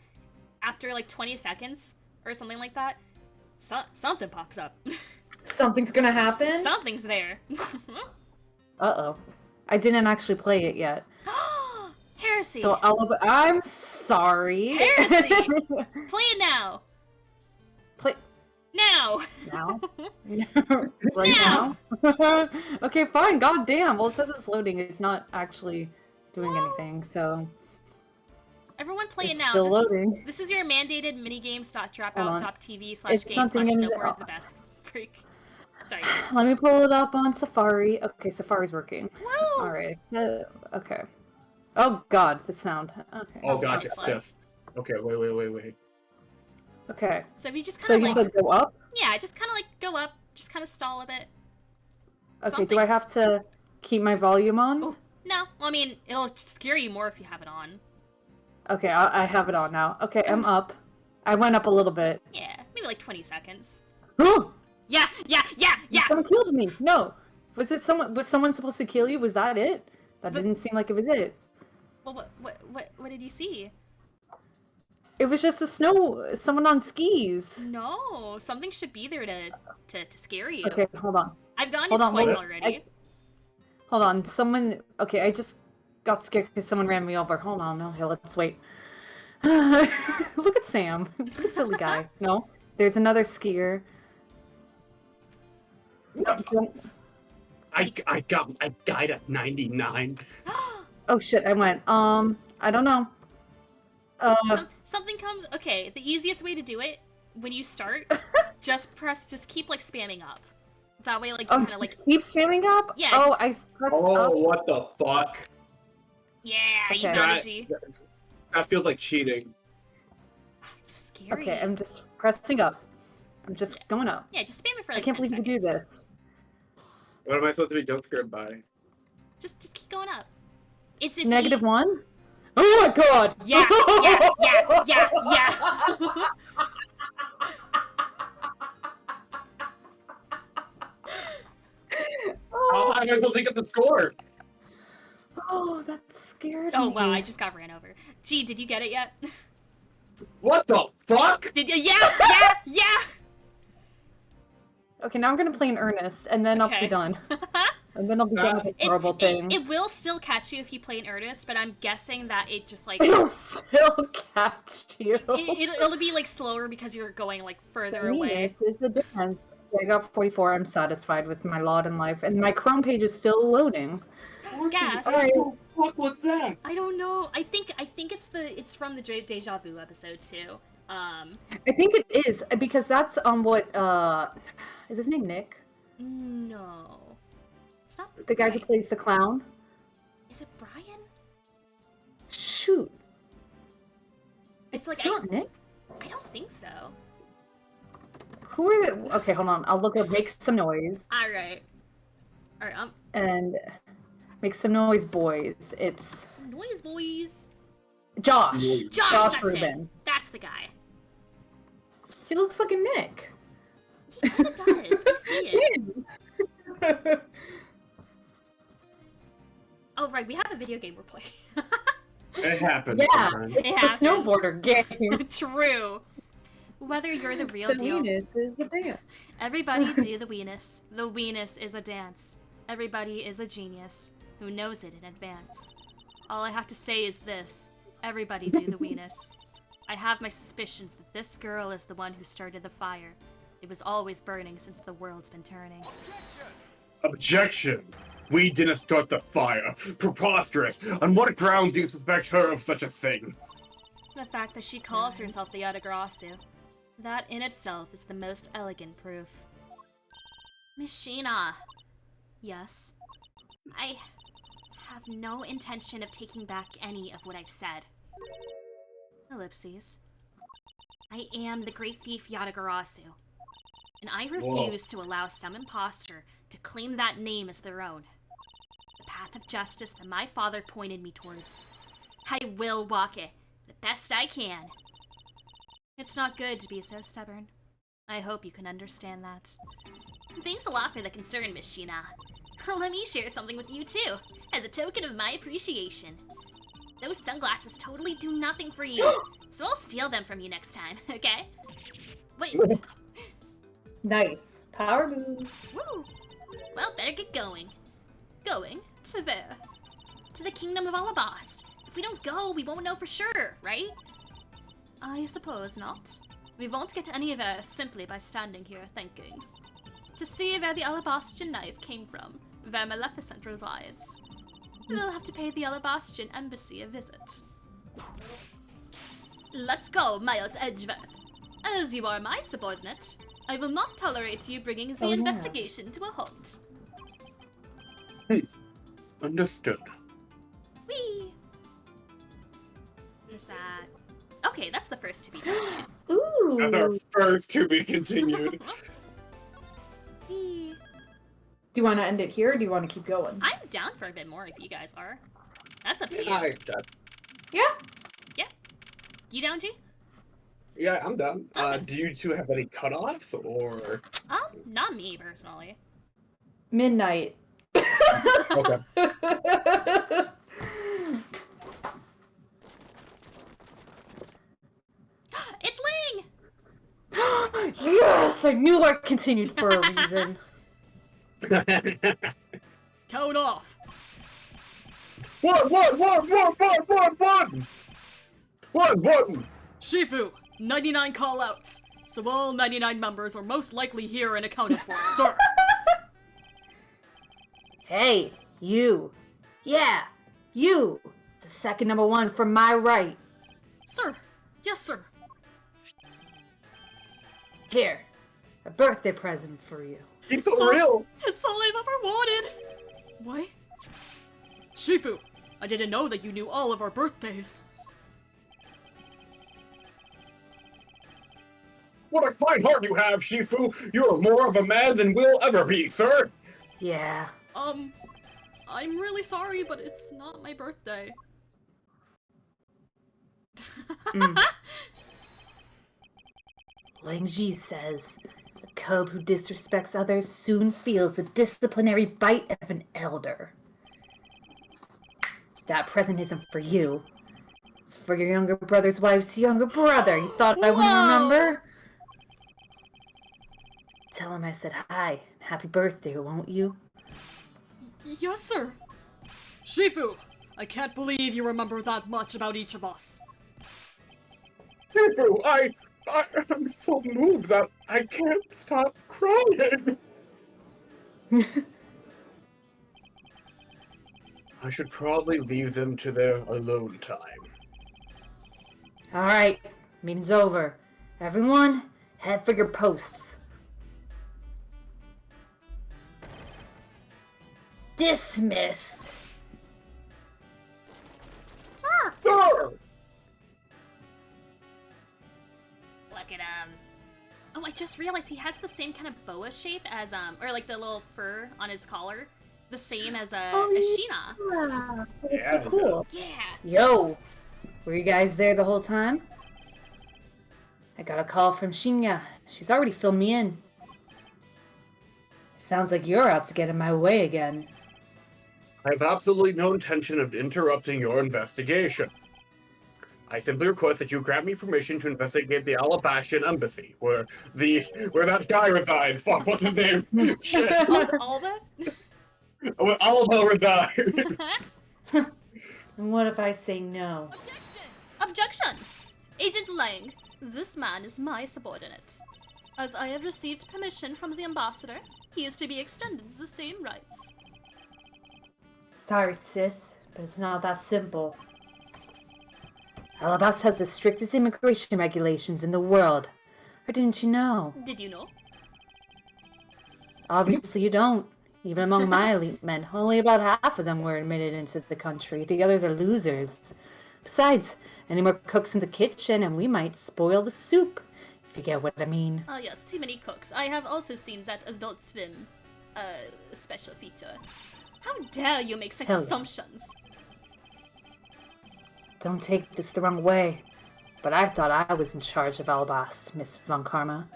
After, like, 20 seconds or something like that, something pops up. Something's gonna happen? Something's there. Uh-oh. I didn't actually play it yet. Heresy! So I'm sorry. Heresy! Play it now! Play Now! now? Right now? Okay, fine. God damn. Well, it says it's loading. It's not actually doing anything, so... Everyone play It's it now. still loading. This is your mandated minigames.dropout.tv It's /game something in /snowboard the best. Freak. Sorry. Let me pull it up on Safari. Okay, Safari's working. Woo! Alright. Okay. Oh god, the sound. Okay. Oh gosh, it's Slow. stiff. Okay, wait. Okay. So if you just So kind you of like... said go up? Yeah, just kind of like go up. Just kind of stall a bit. Okay, Something. do I have to keep my volume on? Oh, no. Well, I mean, it'll scare you more if you have it on. Okay, I have it on now. Okay, I'm up. I went up a little bit. Yeah, maybe like 20 seconds. Oh! Yeah! Someone killed me! No! Was someone supposed to kill you? Was that it? That didn't seem like it was it. Well, what did you see? It was just someone on skis. No, something should be there to scare you. Okay, hold on. I've gone Hold it on, twice wait. already. Hold on, okay, I just got scared because someone ran me over. Hold on, okay, let's wait. Look at Sam. Silly guy. No, there's another skier. I died at 99. Oh shit, I went. I don't know. Something comes. Okay, the easiest way to do it when you start, just keep like spamming up. That way, like you kind of like keep spamming up. Yeah, I pressed up. Oh, what the fuck? yeah, Okay. you prodigy. That feels like cheating. It's scary. Okay, I'm just pressing up. I'm just going up. Yeah, just spam it for I like can't 10 believe you can do seconds. this. What am I supposed to be jump scared by? Just keep going up. It's -1? Oh my god! Yeah. How am I supposed to get the score? Oh, that scared Oh me. wow, I just got ran over. Gee, did you get it yet? What the fuck? Did you? Yeah. Okay, now I'm gonna play in earnest, and then I'll Okay. be done. And then I'll be done with this horrible thing. It will still catch you if you play in earnest, but I'm guessing that it just like It'll still catch you. it'll be like slower because you're going like further away. This is the difference. I got 44. I'm satisfied with my lot in life, and my Chrome page is still loading. Gas. What the fuck was that? I don't know. I think it's from the Deja Vu episode too. I think it is because that's on what is his name Nick? No. It's not The guy who Brian. plays the clown? Is it Brian? Shoot. It's like not Nick? I don't think so. Who are the... Okay, hold on. I'll look up Make Some Noise. Alright, And Make Some Noise Boys. It's some noise, boys. Josh. Josh, that's Rubin. him. That's the guy. He looks like a Nick. He kinda does. I see it. Oh right, we have a video game we're playing. It happens. Yeah, sometimes. it's It a happens. snowboarder game. True. Whether you're the real The deal. Venus is a dance. Everybody do the weenus. The weenus is a dance. Everybody is a genius who knows it in advance. All I have to say is this. Everybody do the weenus. I have my suspicions that this girl is the one who started the fire. It was always burning since the world's been turning. Objection! We didn't start the fire. Preposterous! On what grounds do you suspect her of such a thing? The fact that she calls herself the Yatagarasu. That in itself is the most elegant proof. Miss Sheena. Yes. I have no intention of taking back any of what I've said. Ellipses. I am the great thief Yatagarasu. And I refuse to allow some imposter to claim that name as their own. The path of justice that my father pointed me towards. I will walk it the best I can. It's not good to be so stubborn. I hope you can understand that. Thanks a lot for the concern, Miss Sheena. Let me share something with you too, as a token of my appreciation. Those sunglasses totally do nothing for you, so I'll steal them from you next time, okay? Wait, Nice. Power move. woo! Well, better get going. Going to where? To the Kingdom of Alabast. If we don't go, we won't know for sure, right? I suppose not. We won't get anywhere simply by standing here thinking. To see where the Alabastian knife came from, where Maleficent resides. We'll have to pay the Alabastian embassy a visit. Let's go, Miles Edgeworth. As you are my subordinate, I will not tolerate you bringing the Oh, yeah. investigation to a halt. Understood. Whee! Is that... Okay, that's the first to be continued. Ooh. That's our first to be continued. Whee! Do you want to end it here, or do you want to keep going? I'm down for a bit more if you guys are. That's up to you. Yeah. You down, G? Yeah, I'm done. Okay. Do you two have any cutoffs, or...? Not me, personally. Midnight. Okay. It's Ling! Yes! I knew I continued for a reason. Count off! One! Shifu, 99 callouts. So all 99 members are most likely here and accounted for, sir. Hey, you. Yeah, you. The second number one from my right. Sir. Yes, sir. Here. A birthday present for you. He's so So- real! It's all I've ever wanted. What? Shifu, I didn't know that you knew all of our birthdays. What a fine heart you have, Shifu! You're more of a man than we'll ever be, sir! Yeah. I'm really sorry, but it's not my birthday. Lang Ji says, the cub who disrespects others soon feels the disciplinary bite of an elder. That present isn't for you. It's for your younger brother's wife's younger brother. You thought I wouldn't remember? Tell him I said hi. Happy birthday, won't you? Yes, sir. Shifu, I can't believe you remember that much about each of us. Shifu, I'm so moved that I can't stop crying! I should probably leave them to their alone time. Alright, meeting's over. Everyone, head for your posts. Dismissed! Sir! Sir! Look at Oh, I just realized he has the same kind of boa shape as, or like the little fur on his collar. The same as, Ashina. Yeah, that's Yeah, so cool. Yeah. Yo, were you guys there the whole time? I got a call from Shinya. She's already filled me in. Sounds like you're out to get in my way again. I have absolutely no intention of interrupting your investigation. I simply request that you grant me permission to investigate the Alabastian embassy, where that guy resides. Fuck, what's his name? Shit. Alba? Where Alba resides. And what if I say no? Objection! Agent Lang, this man is my subordinate. As I have received permission from the ambassador, he is to be extended the same rights. Sorry, sis, but it's not that simple. Alabasta has the strictest immigration regulations in the world. Or didn't you know? Did you know? Obviously you don't. Even among my elite men, only about half of them were admitted into the country. The others are losers. Besides, any more cooks in the kitchen and we might spoil the soup, if you get what I mean. Ah yes, too many cooks. I have also seen that Adult Swim, special feature. How dare you make such Hell yeah. assumptions? Don't take this the wrong way, but I thought I was in charge of Alabast, Miss Von Karma.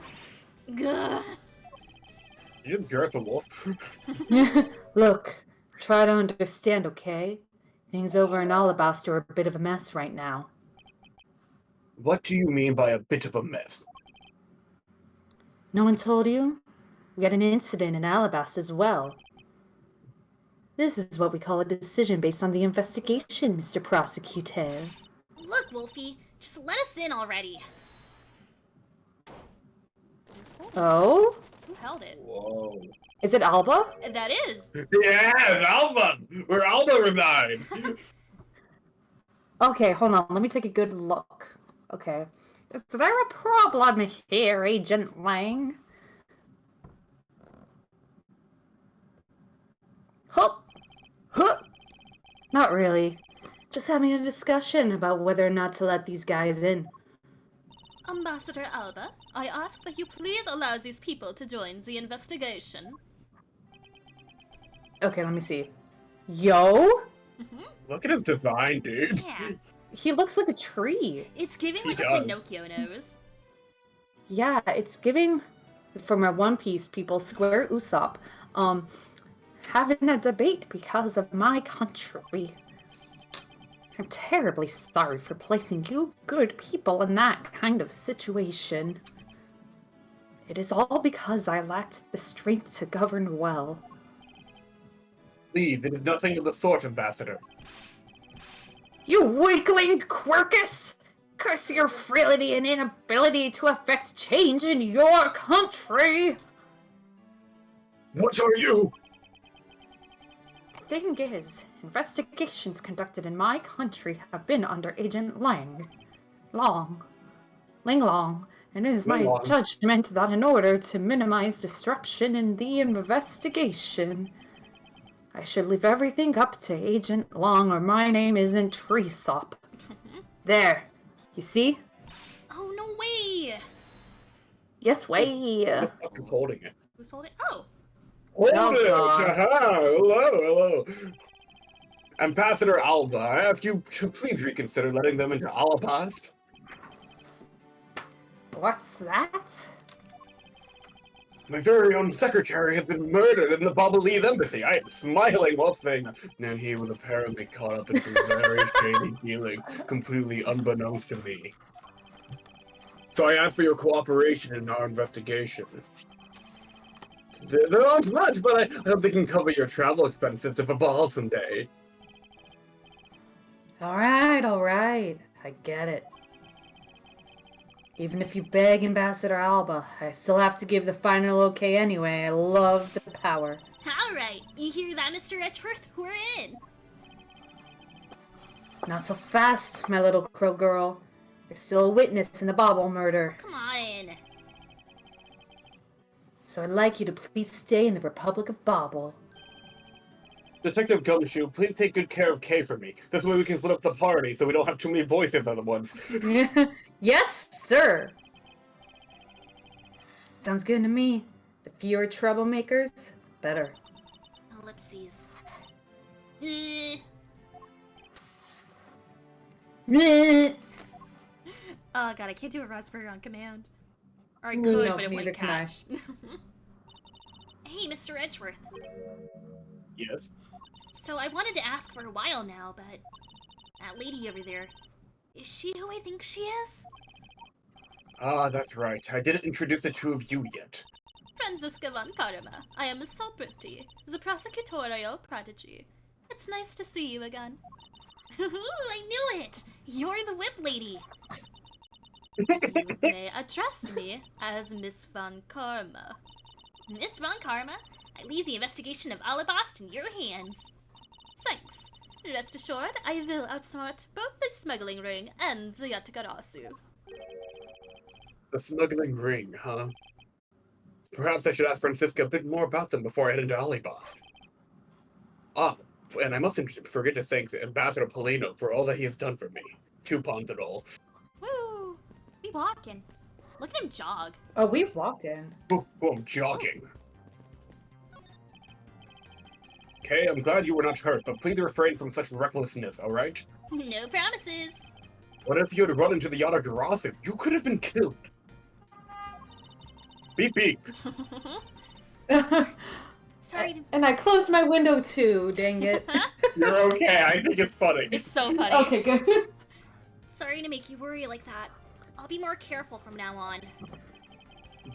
Gah. You just Gareth the Wolf. Look, try to understand, okay? Things over in Alabasta are a bit of a mess right now. What do you mean by a bit of a mess? No one told you? We had an incident in Alabasta as well. This is what we call a decision based on the investigation, Mr. Prosecutor. Look, Wolfie, just let us in already. Oh? Who held it? Whoa. Is it Alba? That is. Yes, Alba! Where Alba resides! Okay, hold on. Let me take a good look. Okay. Is there a problem here, Agent Lang? Huh? Huh? Not really. Just having a discussion about whether or not to let these guys in. Ambassador Alba, I ask that you please allow these people to join the investigation. Okay, let me see. Yo? Look at his design, dude. Yeah, He looks like a tree. it's giving He like a does. Pinocchio nose. Yeah, it's giving, from our One Piece people, Square Usopp, having a debate because of my country. I'm terribly sorry for placing you good people in that kind of situation. It is all because I lacked the strength to govern well. Please, it is nothing of the sort, Ambassador. You weakling, Quirkus! Curse your frailty and inability to effect change in your country! What are you? The thing is, investigations conducted in my country have been under Agent Ling Long, and it is my Ling Long. judgment that in order to minimize disruption in the investigation, I should leave everything up to Agent Long or my name isn't Treesop. There, you see? Oh, no way! Yes, way. Who the fuck is holding it? Who's holding? Oh, Hold Oh, it! God. Hello. Ambassador Alba, I ask you to please reconsider letting them into Alabast. What's that? My very own secretary has been murdered in the Babalee embassy. I am smiling while saying that. And he was apparently caught up in some very shady dealings, completely unbeknownst to me. So I ask for your cooperation in our investigation. There aren't much, but I hope they can cover your travel expenses to Babal someday. All right. I get it. Even if you beg Ambassador Alba, I still have to give the final okay anyway. I love the power. all right. You hear that, Mr. Edgeworth? We're in. Not so fast, my little crow girl. You're still a witness in the Bobble murder. Come on. So I'd like you to please stay in the Republic of Bobble. Detective Gumshoe, please take good care of Kay for me. This way we can split up the party so we don't have too many voices at once. Yes, sir. Sounds good to me. The fewer troublemakers, better. Ellipses. Oh god, I can't do a raspberry on command. Or I could, No, but it neither wouldn't can I. catch. Hey, Mr. Edgeworth. Yes? So I wanted to ask for a while now, but that lady over there, is she who I think she is? Ah, that's right. I didn't introduce the two of you yet. Franziska von Karma. I am so pretty. The prosecutorial prodigy. It's nice to see you again. I knew it! You're the whip lady! You may address me as Miss von Karma. Miss von Karma, I leave the investigation of Alabast in your hands. Thanks. Rest assured, I will outsmart both the smuggling ring and the Yatagarasu. The smuggling ring, huh? Perhaps I should ask Francisca a bit more about them before I head into Alibast. Ah, and I mustn't forget to thank Ambassador Polino for all that he has done for me. Coupons and all. Woo! We walking. Look at him jog. Oh, we walked in. Oh, I'm jogging. Okay, I'm glad you were not hurt, but please refrain from such recklessness, alright? No promises. What if you had run into the Yatagarasu? You could have been killed. Beep beep. Sorry to... And I closed my window too, dang it. You're okay, I think it's funny. It's so funny. Okay, good. Sorry to make you worry like that. I'll be more careful from now on.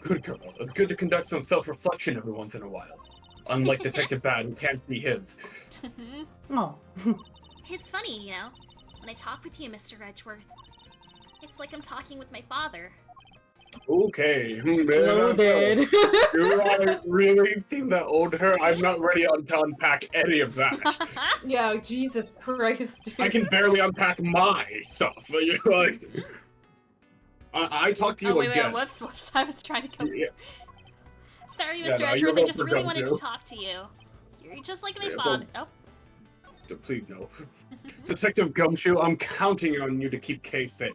Good girl. It's good to conduct some self-reflection every once in a while. Unlike Detective Bad, who can't see his. Oh. It's funny, you know, when I talk with you, Mr. Edgeworth. It's like I'm talking with my father. Okay. Loaded. Do I really seem that old to her? I'm not ready to unpack any of that. Yeah, Jesus Christ, dude. I can barely unpack my stuff. You're like, I talk to you Oh, wait, again. whoops. I was trying to come Yeah. Sorry, Yeah, Mr. no, Edgeworth, you're I just welcome, really wanted to Joe. talk to you. You're just like my Yeah, father. Oh. Please no. Detective Gumshoe, I'm counting on you to keep Kay safe.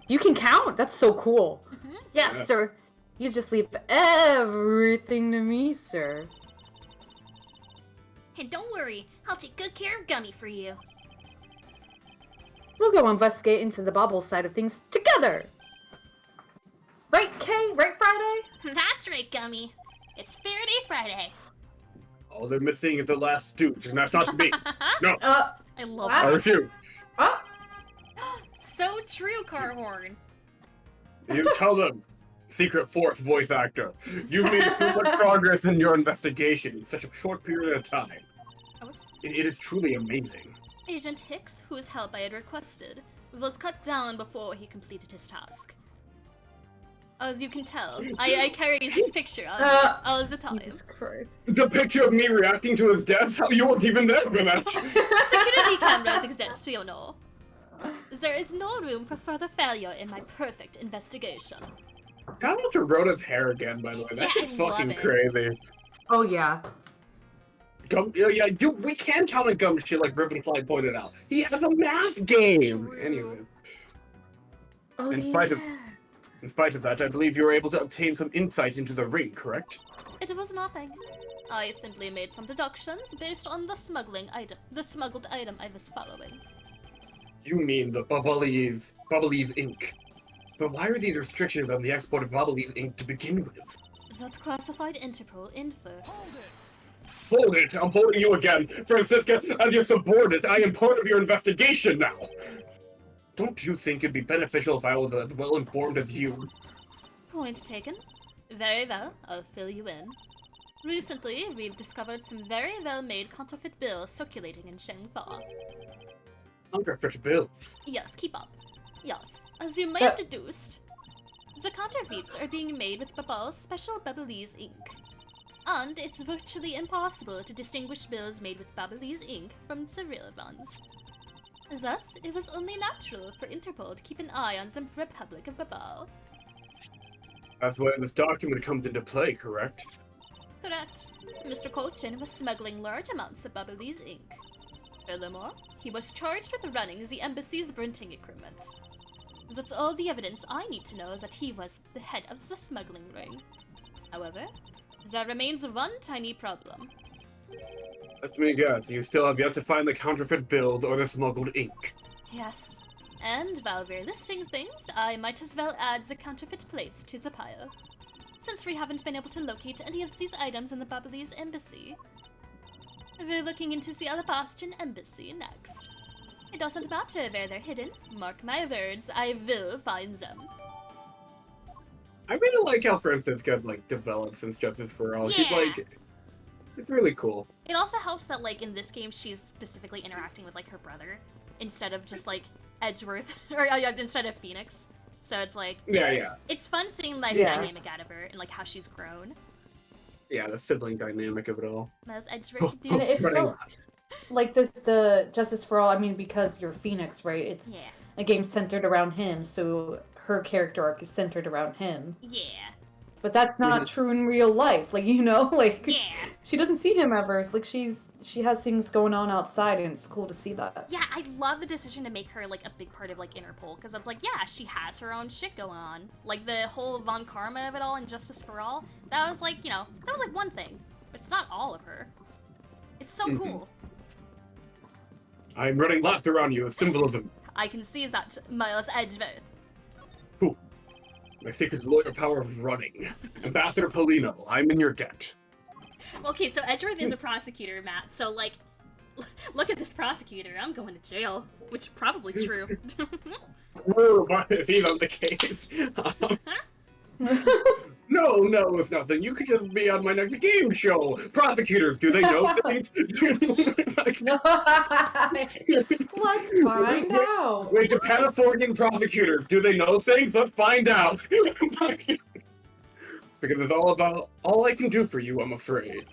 You can count? That's so cool. Mhm. Yes, Yeah. sir. You just leave everything to me, sir. And don't worry, I'll take good care of Gummy for you. We'll go investigate into the bubble side of things together. Right, Kay? Right, Friday? That's right, Gummy. It's Faraday Friday. All they're missing is the last stooge, and that's not me. No, I love Wow. I refuse. Oh, So true, Carhorn. You tell them, Secret Force voice actor. You've made so much progress in your investigation in such a short period of time. Oh, whoops. It is truly amazing. Agent Hicks, whose help I had requested, was cut down before he completed his task. As you can tell, I carry this picture on all the time. Jesus Christ. The picture of me reacting to his death? How you weren't even there for that? Security cameras exist, you know. There is no room for further failure in my perfect investigation. Shout out to Rhoda's hair again, by the way. Yeah, That's just I love fucking it. crazy. Oh, yeah. Dude, we can count on Gumshoe, like Rippenfly pointed out. He has a math game! True. Anyway. Oh, In spite of- yeah. In spite of that, I believe you were able to obtain some insight into the ring, correct? It was nothing. I simply made some deductions based on the smuggled item I was following. You mean the Bubbly's ink. But why are these restrictions on the export of Bubbly's ink to begin with? That's classified Interpol info. Hold it! I'm holding you again! Francisca, as your subordinate, I am part of your investigation now! Don't you think it'd be beneficial if I was as well informed as you? Point taken. Very well, I'll fill you in. Recently, we've discovered some very well-made counterfeit bills circulating in Shengba. Counterfeit bills? Yes, keep up. Yes, as you may have deduced, the counterfeits are being made with Babal's special Babalese ink. And it's virtually impossible to distinguish bills made with Babalese ink from the real ones. Thus, it was only natural for Interpol to keep an eye on the Republic of Babal. That's where this document comes into play, correct? Correct. Mr. Colchin was smuggling large amounts of Babalese ink. Furthermore, he was charged with running the embassy's printing equipment. That's all the evidence I need to know is that he was the head of the smuggling ring. However, there remains one tiny problem. Let me guess, you still have yet to find the counterfeit bills or the smuggled ink. Yes. And while we're listing things, I might as well add the counterfeit plates to the pile. Since we haven't been able to locate any of these items in the Babalese embassy, we're looking into the Alabastion embassy next. It doesn't matter where they're hidden. Mark my words, I will find them. I really like how Francisca, developed since Justice for All. Yeah. She's, it's really cool. It also helps that, in this game, she's specifically interacting with, her brother, instead of just, Edgeworth, or instead of Phoenix. So it's Yeah. it's fun seeing, the Yeah. dynamic out of her, and, how she's grown. Yeah, the sibling dynamic of it all. As Edgeworth can do. And it felt like the Justice for All, I mean, because you're Phoenix, right? It's Yeah. a game centered around him, so her character arc is centered around him. Yeah. But that's not true in real life. Yeah. She doesn't see him ever. She has things going on outside, and it's cool to see that. Yeah, I love the decision to make her, a big part of, Interpol, because it's yeah, she has her own shit going on. The whole Von Karma of it all and Justice for All, that was, that was, one thing. But it's not all of her. It's so cool. I'm running laps around you with symbolism. I can see that, Miles Edgeworth. Whew. My secret lawyer power of running. Ambassador Polino, I'm in your debt. Okay, so Edgeworth is a prosecutor, Matt, so, look at this prosecutor, I'm going to jail. Which, probably true. Whoa, if he's on the case. No, it's nothing. You could just be on my next game show. Prosecutors, do they know things? Let's find out. Wait, the Californian prosecutors, do they know things? Let's find out. Because it's all I can do for you, I'm afraid.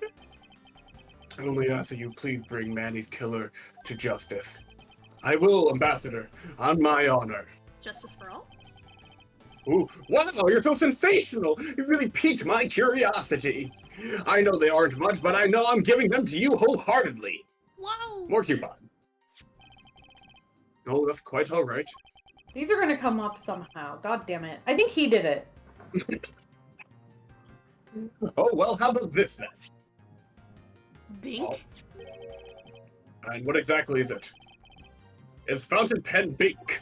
I only ask that you please bring Manny's killer to justice. I will, Ambassador, on my honor. Justice for All? Ooh, wow, you're so sensational! You've really piqued my curiosity. I know they aren't much, but I know I'm giving them to you wholeheartedly. Wow! More coupon. Oh, that's quite all right. These are gonna come up somehow. God damn it. I think he did it. Oh, well, how about this then? Bink? Oh. And what exactly is it? It's fountain pen Bink.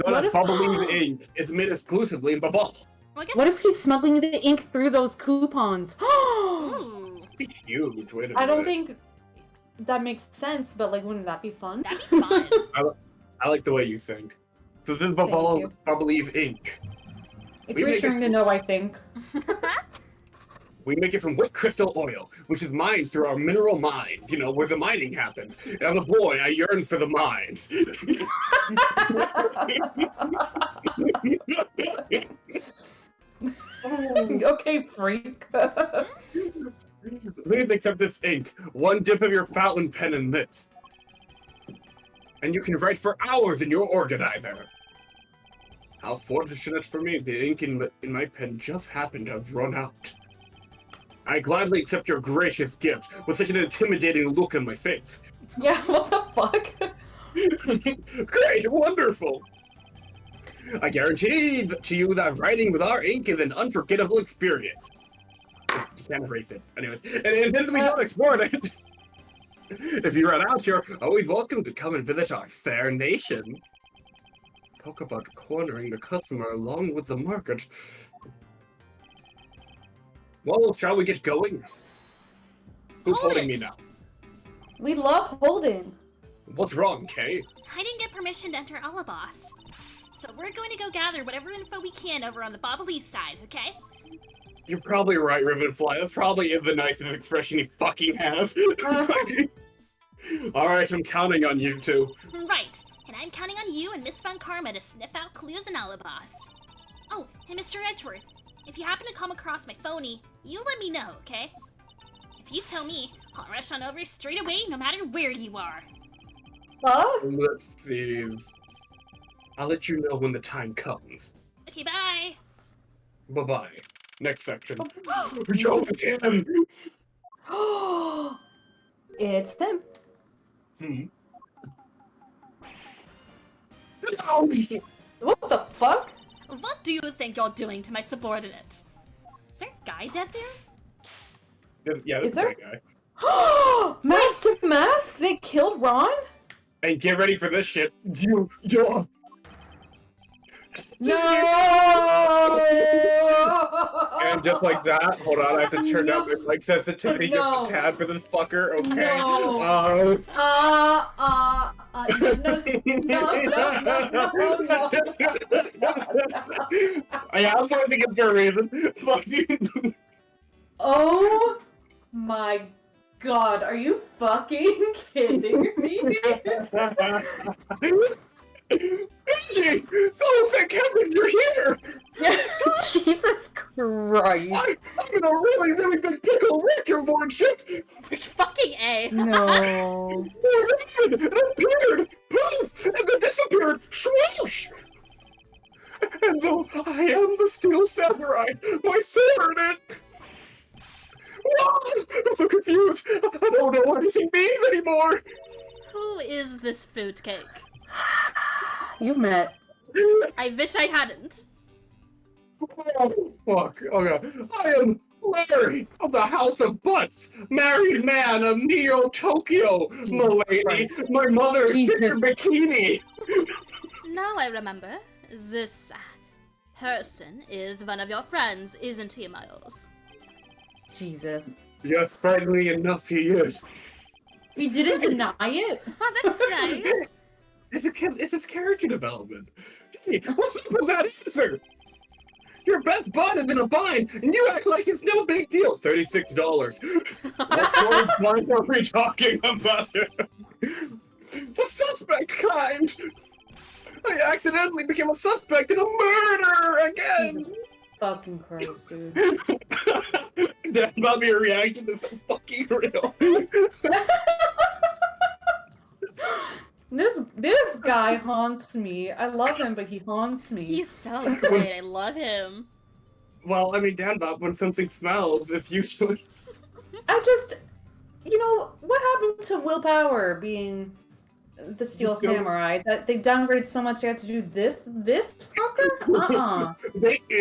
Not a bubbling ink. It's made exclusively in Babal. Well, I guess What if he's smuggling the ink through those coupons? Ooh, Be huge. Wait a minute. I don't think that makes sense, but wouldn't that be fun? that'd be fun. I like the way you think. So this is Thank Babal you. Bubbly's ink. It's We make reassuring it- to know, I think. We make it from wet crystal oil, which is mined through our mineral mines, where the mining happens. As a boy, I yearn for the mines. Okay, freak. Please accept this ink. One dip of your fountain pen in this. And you can write for hours in your organizer. How fortunate for me, the ink in my pen just happened to have run out. I gladly accept your gracious gift with such an intimidating look on my face. Yeah, what the fuck? Great, wonderful. I guarantee to you that writing with our ink is an unforgettable experience. You can't erase it. Anyways, and since we don't export it, if you run out, you're always welcome to come and visit our fair nation. Talk about cornering the customer along with the market. Well, shall we get going? Who's Hold holding it. me now? We love holding. What's wrong, Kay? I didn't get permission to enter Alabast. So we're going to go gather whatever info we can over on the Bobolese side, okay? You're probably right, Rivenfly. That probably is the nicest expression he fucking has. Alright, I'm counting on you two. Right. And I'm counting on you and Miss Von Karma to sniff out clues in Alabast. Oh, and Mr. Edgeworth, if you happen to come across my phony, you let me know, okay? If you tell me, I'll rush on over straight away no matter where you are. Huh? Let's see. I'll let you know when the time comes. Okay, bye. Bye-bye. Next section. Yo, it's him! It's him. What the fuck? What do you think you're doing to my subordinates? Is there a guy dead there? Yeah, this Is there? is that guy. Mask to mask? They killed Ron? And get ready for this shit. Yo. No! And just like that, hold on, I have to turn up my mic sensitivity just No. a tad for this fucker, okay? No. No. Yeah, I'm thinking it for a reason. Fucking. Oh my god, are you fucking kidding me? Angie! So sick heavens, you're here! Jesus Christ. I'm in a really, really big pickle with your lordship! Fucking A. No. It appeared! Poof! And then disappeared! Swoosh! And though I am the Steel Samurai, my sword is... I'm so confused! I don't know what anything means anymore! Who is this fruitcake? You've met. I wish I hadn't. Oh, fuck. Oh, God. I am Larry of the House of Butts, married man of Neo-Tokyo, milady. Christ. My mother is Jesus. Sister Bikini. Now I remember. This person is one of your friends, isn't he, Miles? Jesus. Yes, friendly enough he is. You didn't deny it? Oh, that's nice. It's a character development. Hey, what's up with that answer? Your best bud is in a bind, and you act like it's no big deal. $36. What sort of bind are we talking about here? The suspect kind! I accidentally became a suspect in a murder again! Jesus fucking Christ, dude. That about your reaction is so fucking real. This guy haunts me. I love him, but he haunts me. He's so great. I love him. Well, I mean, Dan Bob, when something smells, it's usually... What happened to Willpower being the Steel Just go- Samurai? That they downgraded so much they had to do this fucker?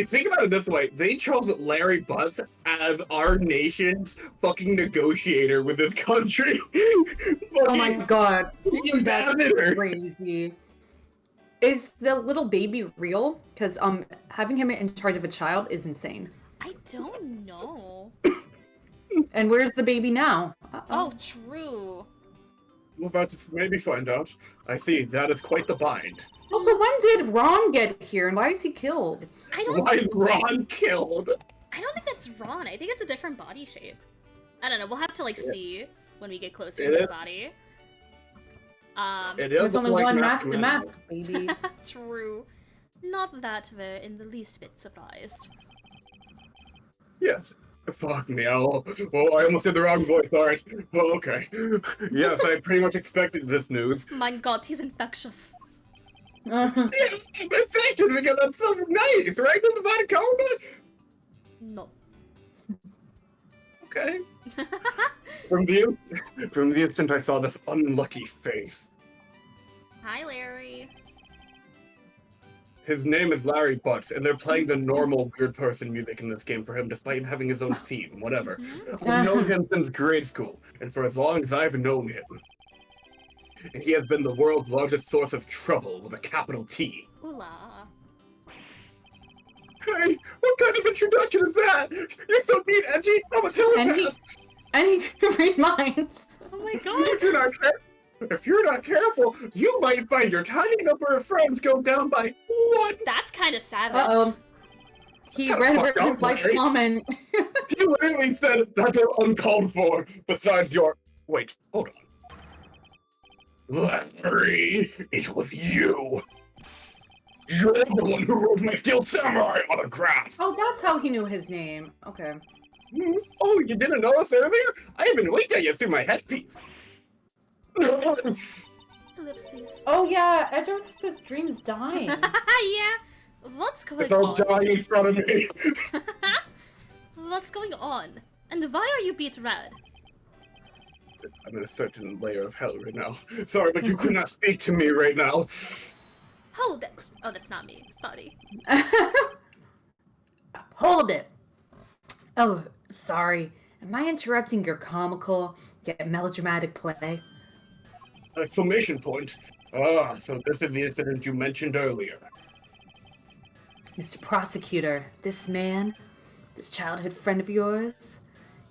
Think about it this way. They chose Larry Butts as our nation's fucking negotiator with this country. Oh my god. Ambassador. Crazy. Is the little baby real? Because having him in charge of a child is insane. I don't know. And where's the baby now? Oh, true. We're about to maybe find out. I see, that is quite the bind. Also, when did Ron get here and why is he killed? Why is Ron killed? I don't think that's Ron. I think it's a different body shape. I don't know. We'll have to see when we get closer It to the is. body. It is There's only like one Master mask to Man. mask, baby. True. Not that we're in the least bit surprised. Yes. Fuck me. Oh, I almost did the wrong voice. Alright. Well, okay. Yes, I pretty much expected this news. My god, he's infectious. Yeah, infectious because that's so nice, right? Does that karma? No. Okay. From the instant I saw this unlucky face. Hi, Larry. His name is Larry Butts, and they're playing the normal weird person music in this game for him, despite him having his own theme, whatever. I've known him since grade school, and for as long as I've known him. And he has been the world's largest source of trouble with a capital T. Ooh la. Hey, what kind of introduction is that? You're so mean, edgy. I'm a telepath. And he can read minds. Oh my god. If you're not careful, you might find your tiny number of friends go down by one. That's kind of savage. Uh-oh. He read Blythe's comment. He literally said that's uncalled for. Besides your... Wait, hold on. Larry, it was you. You're the one who wrote my Steel Samurai autograph. Oh, that's how he knew his name. Okay. Oh, you didn't notice earlier? I even winked at you through my headpiece. Ellipses. Oh yeah, Edward's dream's dying. Yeah. What's going It's all on? dying in front of me. What's going on? And why are you beat red? I'm in a certain layer of hell right now. Sorry, but you could not speak to me right now. Hold it. Oh, that's not me. Sorry. Hold it. Oh, sorry. Am I interrupting your comical yet melodramatic play? Exclamation point. Ah, so this is the incident you mentioned earlier. Mr. Prosecutor, this man, this childhood friend of yours,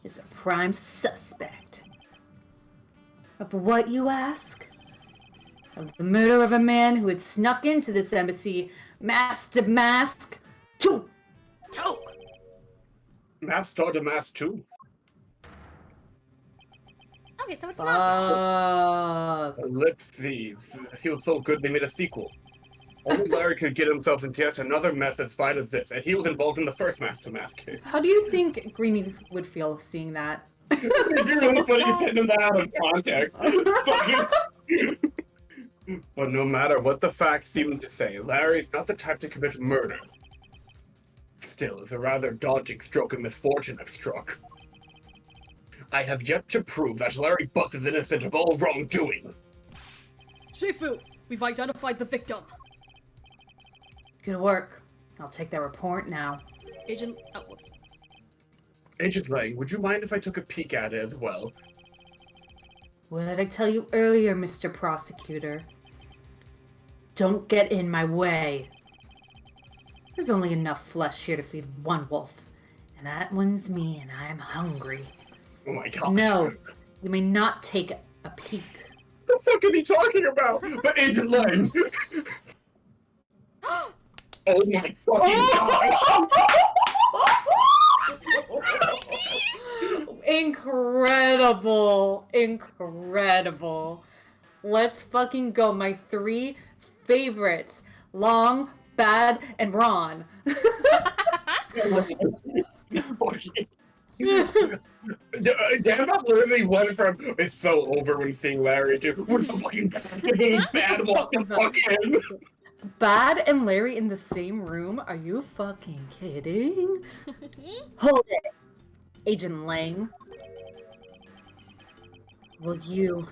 is a prime suspect. Of what, you ask? Of the murder of a man who had snuck into this embassy, mask to mask, to Toe. Mask to mask too. Okay, so it's not. Ellipses. He was so good they made a sequel. Only Larry could get himself into yet another mess as bad as this, and he was involved in the first mask-to-mask case. How do you think Greenie would feel seeing that? It'd be really funny sending that out of context. But no matter what the facts seem to say, Larry's not the type to commit murder. Still, it's a rather daunting stroke of misfortune I've struck. I have yet to prove that Larry Butts is innocent of all wrongdoing. Shifu, we've identified the victim. Good work. I'll take that report now. Agent. Oh, whoops. Agent Lang, would you mind if I took a peek at it as well? What did I tell you earlier, Mr. Prosecutor? Don't get in my way. There's only enough flesh here to feed one wolf, and that one's me, and I'm hungry. Oh my god. No, you may not take a peek. The fuck is he talking about? But Agent Lang! Oh my fucking gosh! Incredible! Incredible. Let's fucking go. My 3 favorites. Long, Bad, and Ron. Damn, I literally went from it's so over when seeing Larry to what's so fucking bad, walk the fuck in. Bad and Larry in the same room? Are you fucking kidding? Hold it, Agent Lang. Will you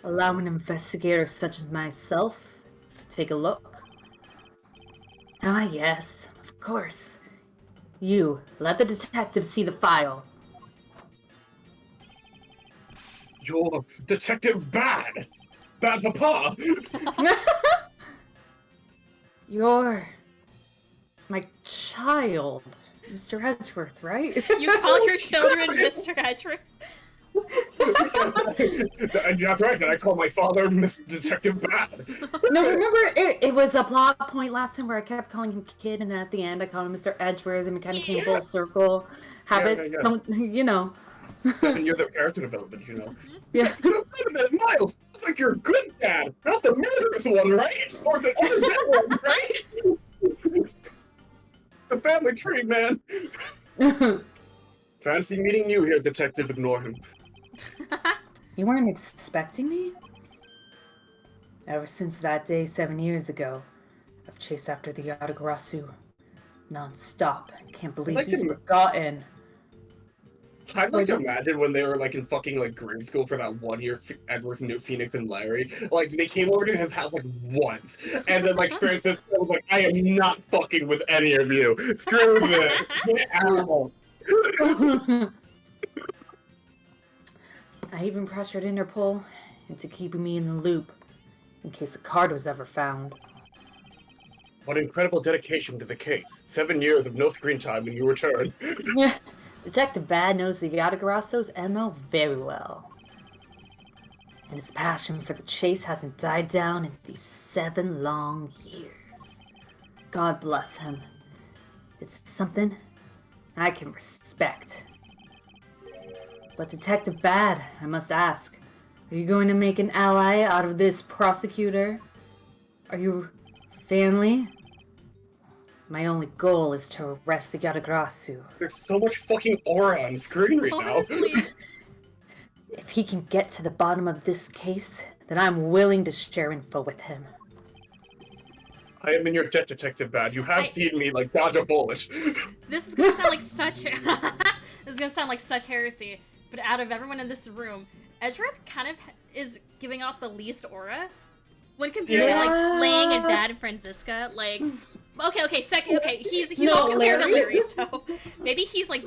allow an investigator such as myself to take a look? Ah, yes, of course. You, let the detective see the file. You're Detective Bad! Bad Papa! You're my child, Mr. Edgeworth, right? You call your children Mr. Edgeworth? That's right, and I call my father Mr. Detective Bad. No, remember, it was a plot point last time where I kept calling him Kid, and then at the end I called him Mr. Edgeworth, and we kind of came full circle. Habits, Yeah. don't, you know. 7 years of character development, you know. Yeah. Wait a minute, Miles! It's like you're a good dad, not the murderous one, right? Or the other bad one, right? The family tree, man. Fancy meeting you here, Detective. Ignore him. You weren't expecting me? Ever since that day 7 years ago, I've chased after the Yatagarasu non-stop. I can't believe you've forgotten. I'd like to imagine when they were like in fucking like grade school for that 1 year, Edward knew Phoenix and Larry. Like they came over to his house like once, and then like Francisco was like, "I am not fucking with any of you. Screw this. Get out." I even pressured Interpol into keeping me in the loop in case a card was ever found. What incredible dedication to the case. 7 years of no screen time and you return. Detective Bad knows the Yatagarasso's MO very well. And his passion for the chase hasn't died down in these 7 long years. God bless him. It's something I can respect. But Detective Bad, I must ask, are you going to make an ally out of this prosecutor? Are you family? My only goal is to arrest the Yatagrasu. There's so much fucking aura on screen right Honestly. now. If he can get to the bottom of this case, then I'm willing to share info with him. I am in your debt, Detective Bad. You have seen me like dodge a bullet. This is gonna sound like such this is gonna sound like such heresy, but out of everyone in this room, Edgeworth kind of is giving off the least aura when compared to like Lang and Bad and Franziska. Like, okay, he's No, also compared to Larry. Larry, so maybe he's like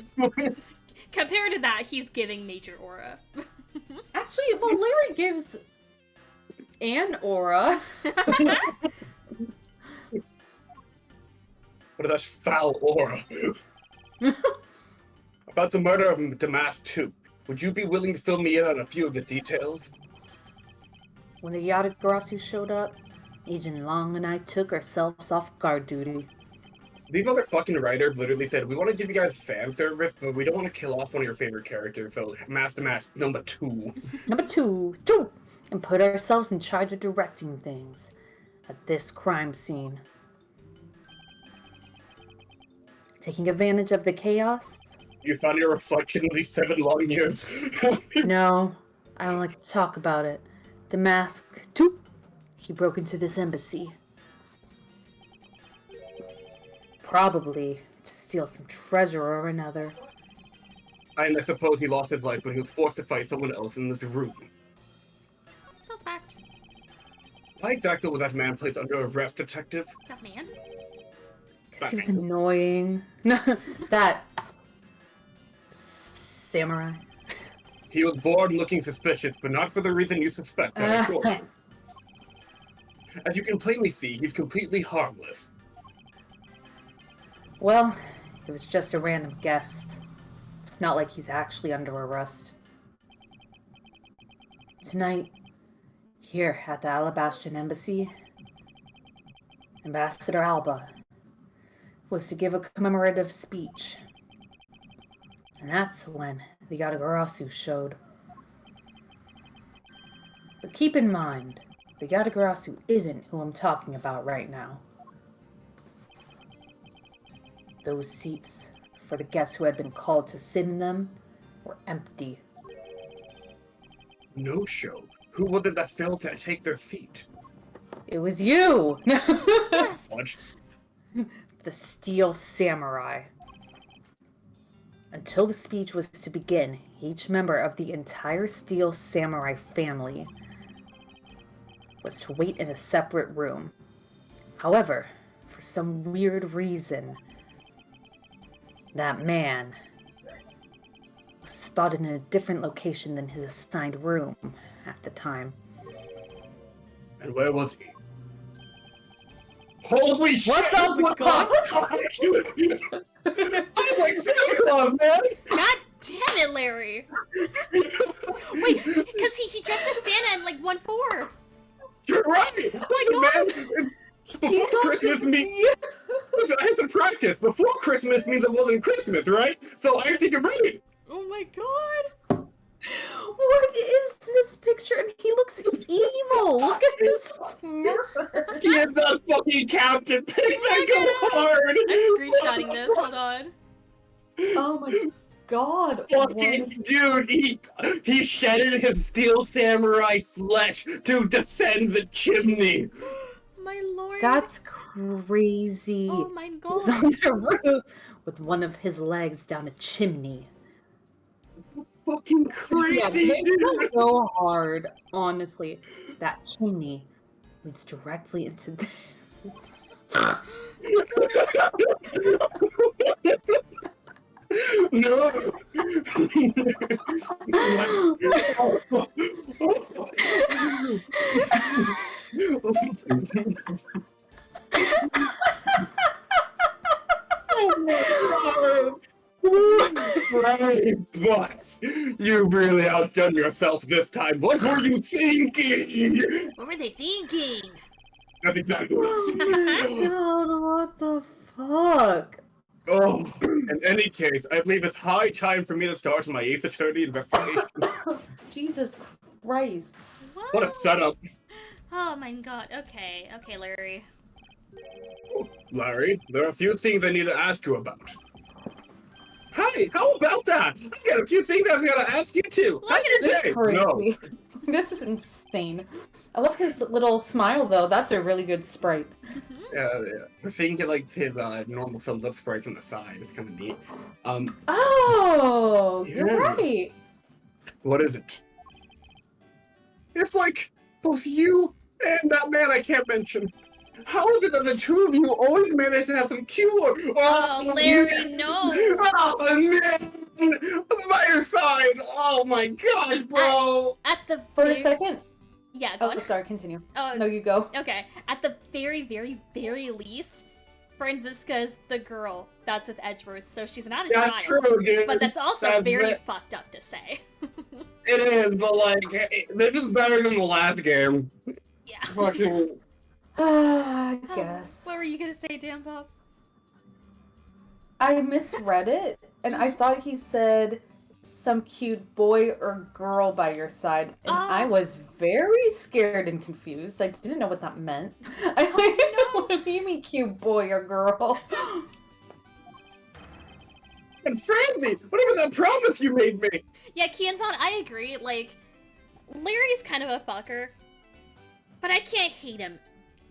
compared to that, he's giving major aura. Actually, well, Larry gives an aura. What is that foul aura? About the murder of Damask 2, would you be willing to fill me in on a few of the details? When the Yatagarasu showed up, Agent Long and I took ourselves off guard duty. These motherfucking writers literally said, we want to give you guys fan service, but we don't want to kill off one of your favorite characters, so Master Mask number 2. Number two, and put ourselves in charge of directing things at this crime scene. Taking advantage of the chaos? You found your reflection in these 7 long years. No, I don't like to talk about it. The mask, too. He broke into this embassy. Probably to steal some treasure or another. And I suppose he lost his life when he was forced to fight someone else in this room. Suspect. Why exactly was that man placed under arrest, Detective? That man? Because he was annoying. That samurai. He was born looking suspicious, but not for the reason you suspect, I'm sure. As you can plainly see, he's completely harmless. Well, it was just a random guest. It's not like he's actually under arrest. Tonight, here at the Alabastian Embassy, Ambassador Alba was to give a commemorative speech. And that's when the Yatagarasu showed. But keep in mind, the Yatagarasu isn't who I'm talking about right now. Those seats for the guests who had been called to sit in them were empty. No show. Who was it that failed to take their seat? It was you! Yes. What? The Steel Samurai. Until the speech was to begin, each member of the entire Steel Samurai family was to wait in a separate room. However, for some weird reason, that man was spotted in a different location than his assigned room at the time. And where was he? Holy shit! What the fuck? I'm like Santa Claus, man! God damn it, Larry! Wait, because he dressed as Santa in like 1-4. You're right! Listen, man! Before Christmas means... Listen, I have to practice. Before Christmas means it wasn't Christmas, right? So I have to get ready. Oh my god! What is this picture? And he looks evil! Look at this smirk! He is that fucking Captain Pig that go hard! I'm screenshotting this, hold on. Oh my god! Fucking dude, he shedded his steel samurai flesh to descend the chimney. My lord. That's crazy. Oh my He god. was on the roof with one of his legs down a chimney. fucking Yeah, crazy, they dude. go so hard, honestly. That chimney leads directly into the... No. Oh my god. Right, but you really outdone yourself this time. What were you thinking? What were they thinking? That's exactly what Oh I'm my god, what the fuck? Oh, in any case, I believe it's high time for me to start my Ace Attorney investigation. Jesus Christ. What a setup. Oh my god. Okay, Larry. Larry, there are a few things I need to ask you about. Hi, how about that? I've got a few things I've got to ask you too. Look at This Hey, is crazy. no. This is insane. I love his little smile though. That's a really good sprite. Yeah. The thing to like his normal thumbs up sprite from the side. It's kind of neat. Oh, Yeah. you're right. What is it? It's like both you and that man I can't mention. How is it that the two of you always manage to have some cure? Oh, Larry, no. Oh man! I'm by your side. Oh my gosh, bro. At the For a very- second. Yeah, go Oh, on. sorry, continue. Oh, No, you go. okay. At the very, very, very least, Franziska's the girl that's with Edgeworth, so she's not a That's child. true, dude. But that's also That's very it. fucked up to say. It is, but like, this is better than the last game. Yeah. Fucking. I guess. What were you gonna say, Dan Bob? I misread it, and I thought he said some cute boy or girl by your side, and I was very scared and confused. I didn't know what that meant. I'm like, what do you mean cute boy or girl? And Franzi, what about that promise you made me? Yeah, Kianzan, I agree. Like, Larry's kind of a fucker, but I can't hate him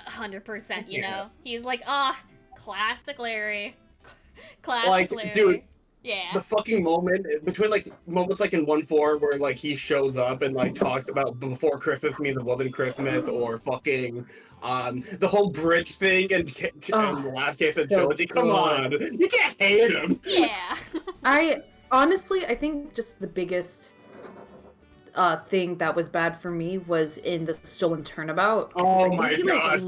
100%, you know? He's like, classic Larry. Classic Like, Larry. dude, Yeah. the fucking moment between like moments like in 1-4 where like he shows up and like talks about before Christmas means it wasn't Christmas, or fucking the whole bridge thing and the last case of so trilogy. Come good. on, you can't hate him. Yeah. I honestly, I think just the biggest thing that was bad for me was in the stolen turnabout. Oh I think my he, gosh.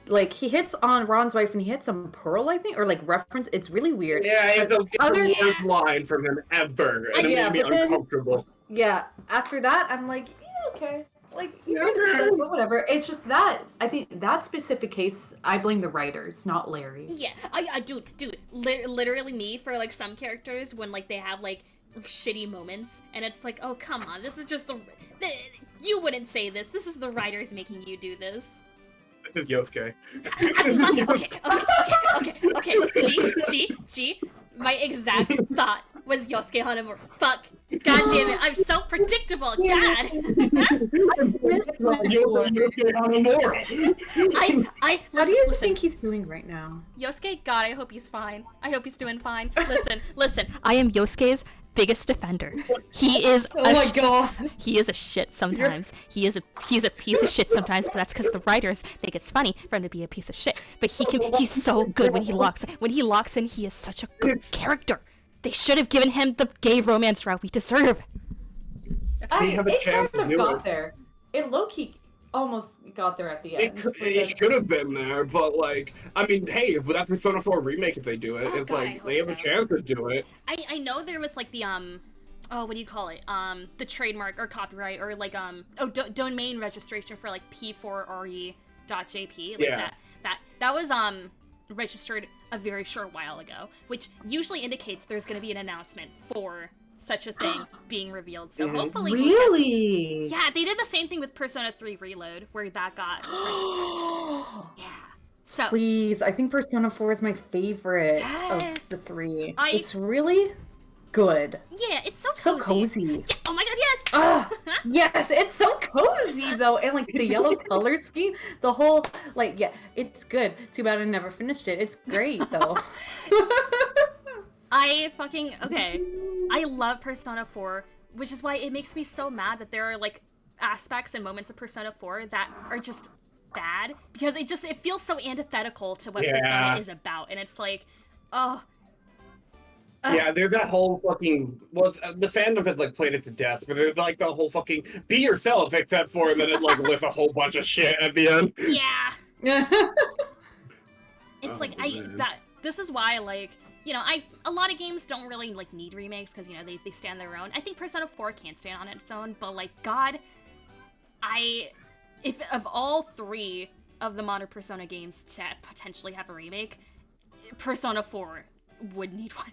Like he hits on Ron's wife and he hits on Pearl, I think, or like reference. It's really weird. Yeah, it's Other- the worst line from him ever, and it Yeah, made me but then- uncomfortable. Yeah. After that, I'm like, yeah, okay. Like, you Yeah, made it okay. sense, but whatever. It's just that I think that specific case, I blame the writers, not Larry. Yeah, dude, literally me for like some characters when like they have like shitty moments, and it's like, oh come on, this is just you wouldn't say this. This is the writers making you do this. This is Yosuke. Okay. G. My exact thought was Yosuke Hanamura. Fuck. God damn it, I'm so predictable. God. How do you listen. think he's doing right now? Yosuke, God, I hope he's fine. I hope he's doing fine. Listen. I am Yosuke's biggest defender. He is god. he is a shit sometimes. He's a piece of shit sometimes, but that's because the writers think it's funny for him to be a piece of shit. But he's so good when he locks in, he is such a good character. They should have given him the gay romance route we deserve. They have a it chance kind to of do got it. there. It low-key almost got there at the end. It should have been there, but like, I mean, hey, with that Persona 4 remake, if they do it, Oh, it's God, I like hope they have a so. chance to do it. I know there was like the what do you call it? The trademark or copyright or like domain registration for like p4re.jp. Like Yeah. that was registered a very short while ago, which usually indicates there's going to be an announcement for such a thing being revealed. So hopefully we'll get- Really? yeah, they did the same thing with Persona 3 Reload where that got registered. Yeah. So Please, I think Persona 4 is my favorite Yes. of the three. I- It's really good. yeah, it's so So cozy. cozy. Yeah, oh my god, yes. Ah, yes, it's so cozy though, and like the yellow color scheme, the whole yeah, it's good. Too bad I never finished it. It's great though. I fucking okay. I love Persona 4, which is why it makes me so mad that there are like aspects and moments of Persona 4 that are just bad because it feels so antithetical to what Persona is about, and it's like, oh. Yeah, there's that whole fucking the fandom has like played it to death, but there's like the whole fucking be yourself except for, and then it like lists a whole bunch of shit at the end. Yeah. It's like man. this is why, like, you know, a lot of games don't really like need remakes because, you know, they stand their own. I think Persona 4 can't stand on its own, but like, God, if of all 3 of the modern Persona games to potentially have a remake, Persona 4 would need one.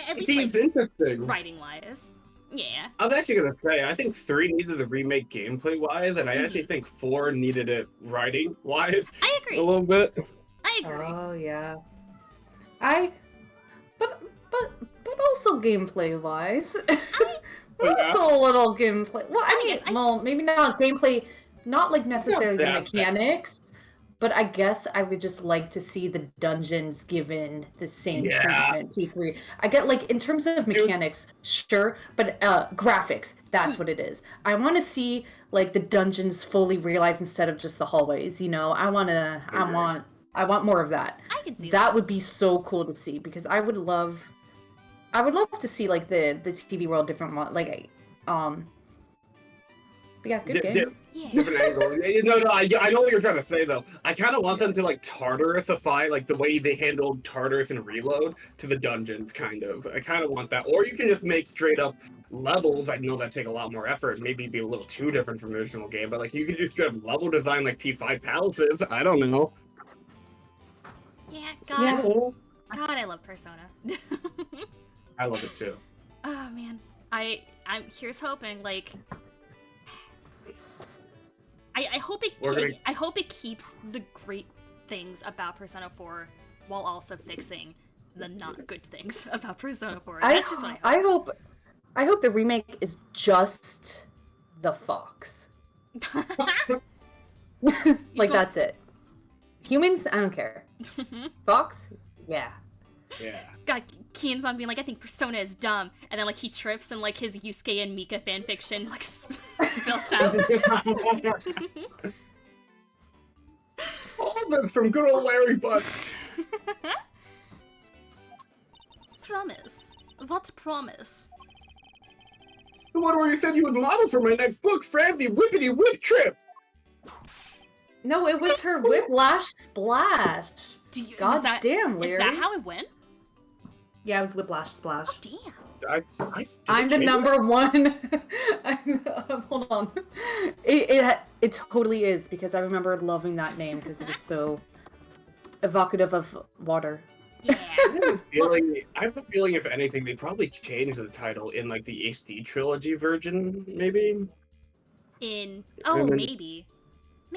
At least, It's like, interesting. writing wise. Yeah. I was actually gonna say, I think 3 needed the remake gameplay wise, and I actually think 4 needed it writing wise. I agree. A little bit. I agree. Oh yeah. But also gameplay wise. But also a little gameplay. Well, I mean, well, maybe not gameplay, not like necessarily the mechanics, but I guess I would just like to see the dungeons given the same treatment. P3. I get, like, in terms of mechanics, sure, but graphics, that's what it is. I want to see like the dungeons fully realized instead of just the hallways. You know, I want more of that. I can see that. That would be so cool to see because I would love to see like the TV world different, like but yeah, good game. Different angle. No, I know what you're trying to say though. I kind of want them to like Tartarusify like the way they handled Tartarus and Reload to the dungeons, kind of. I kind of want that. Or you can just make straight up levels. I know that take a lot more effort, maybe be a little too different from the original game, but like you could do straight up level design like P5 palaces. I don't know. Yeah, God, I love Persona. I love it too. Oh man, I'm here's hoping, like, I hope it keeps the great things about Persona 4 while also fixing the not good things about Persona 4. That's just what I hope. I hope the remake is just the fox. That's it. Humans, I don't care. Fox, yeah. God, Kianzan being like, I think Persona is dumb, and then like he trips and like his Yusuke and Mika fanfiction like spills out. All of them from good old Larry Butts. Promise. What promise? The one where you said you would model for my next book, Francie Whippity Whip Trip. No, it was her Whiplash Splash. God damn, Larry. Is that how it went? Yeah, it was Whiplash Splash. Oh, damn. I'm the number one. Hold on. It totally is because I remember loving that name because it was so evocative of water. Yeah. I have a feeling, if anything, they probably changed the title in like the HD trilogy version, maybe. Maybe.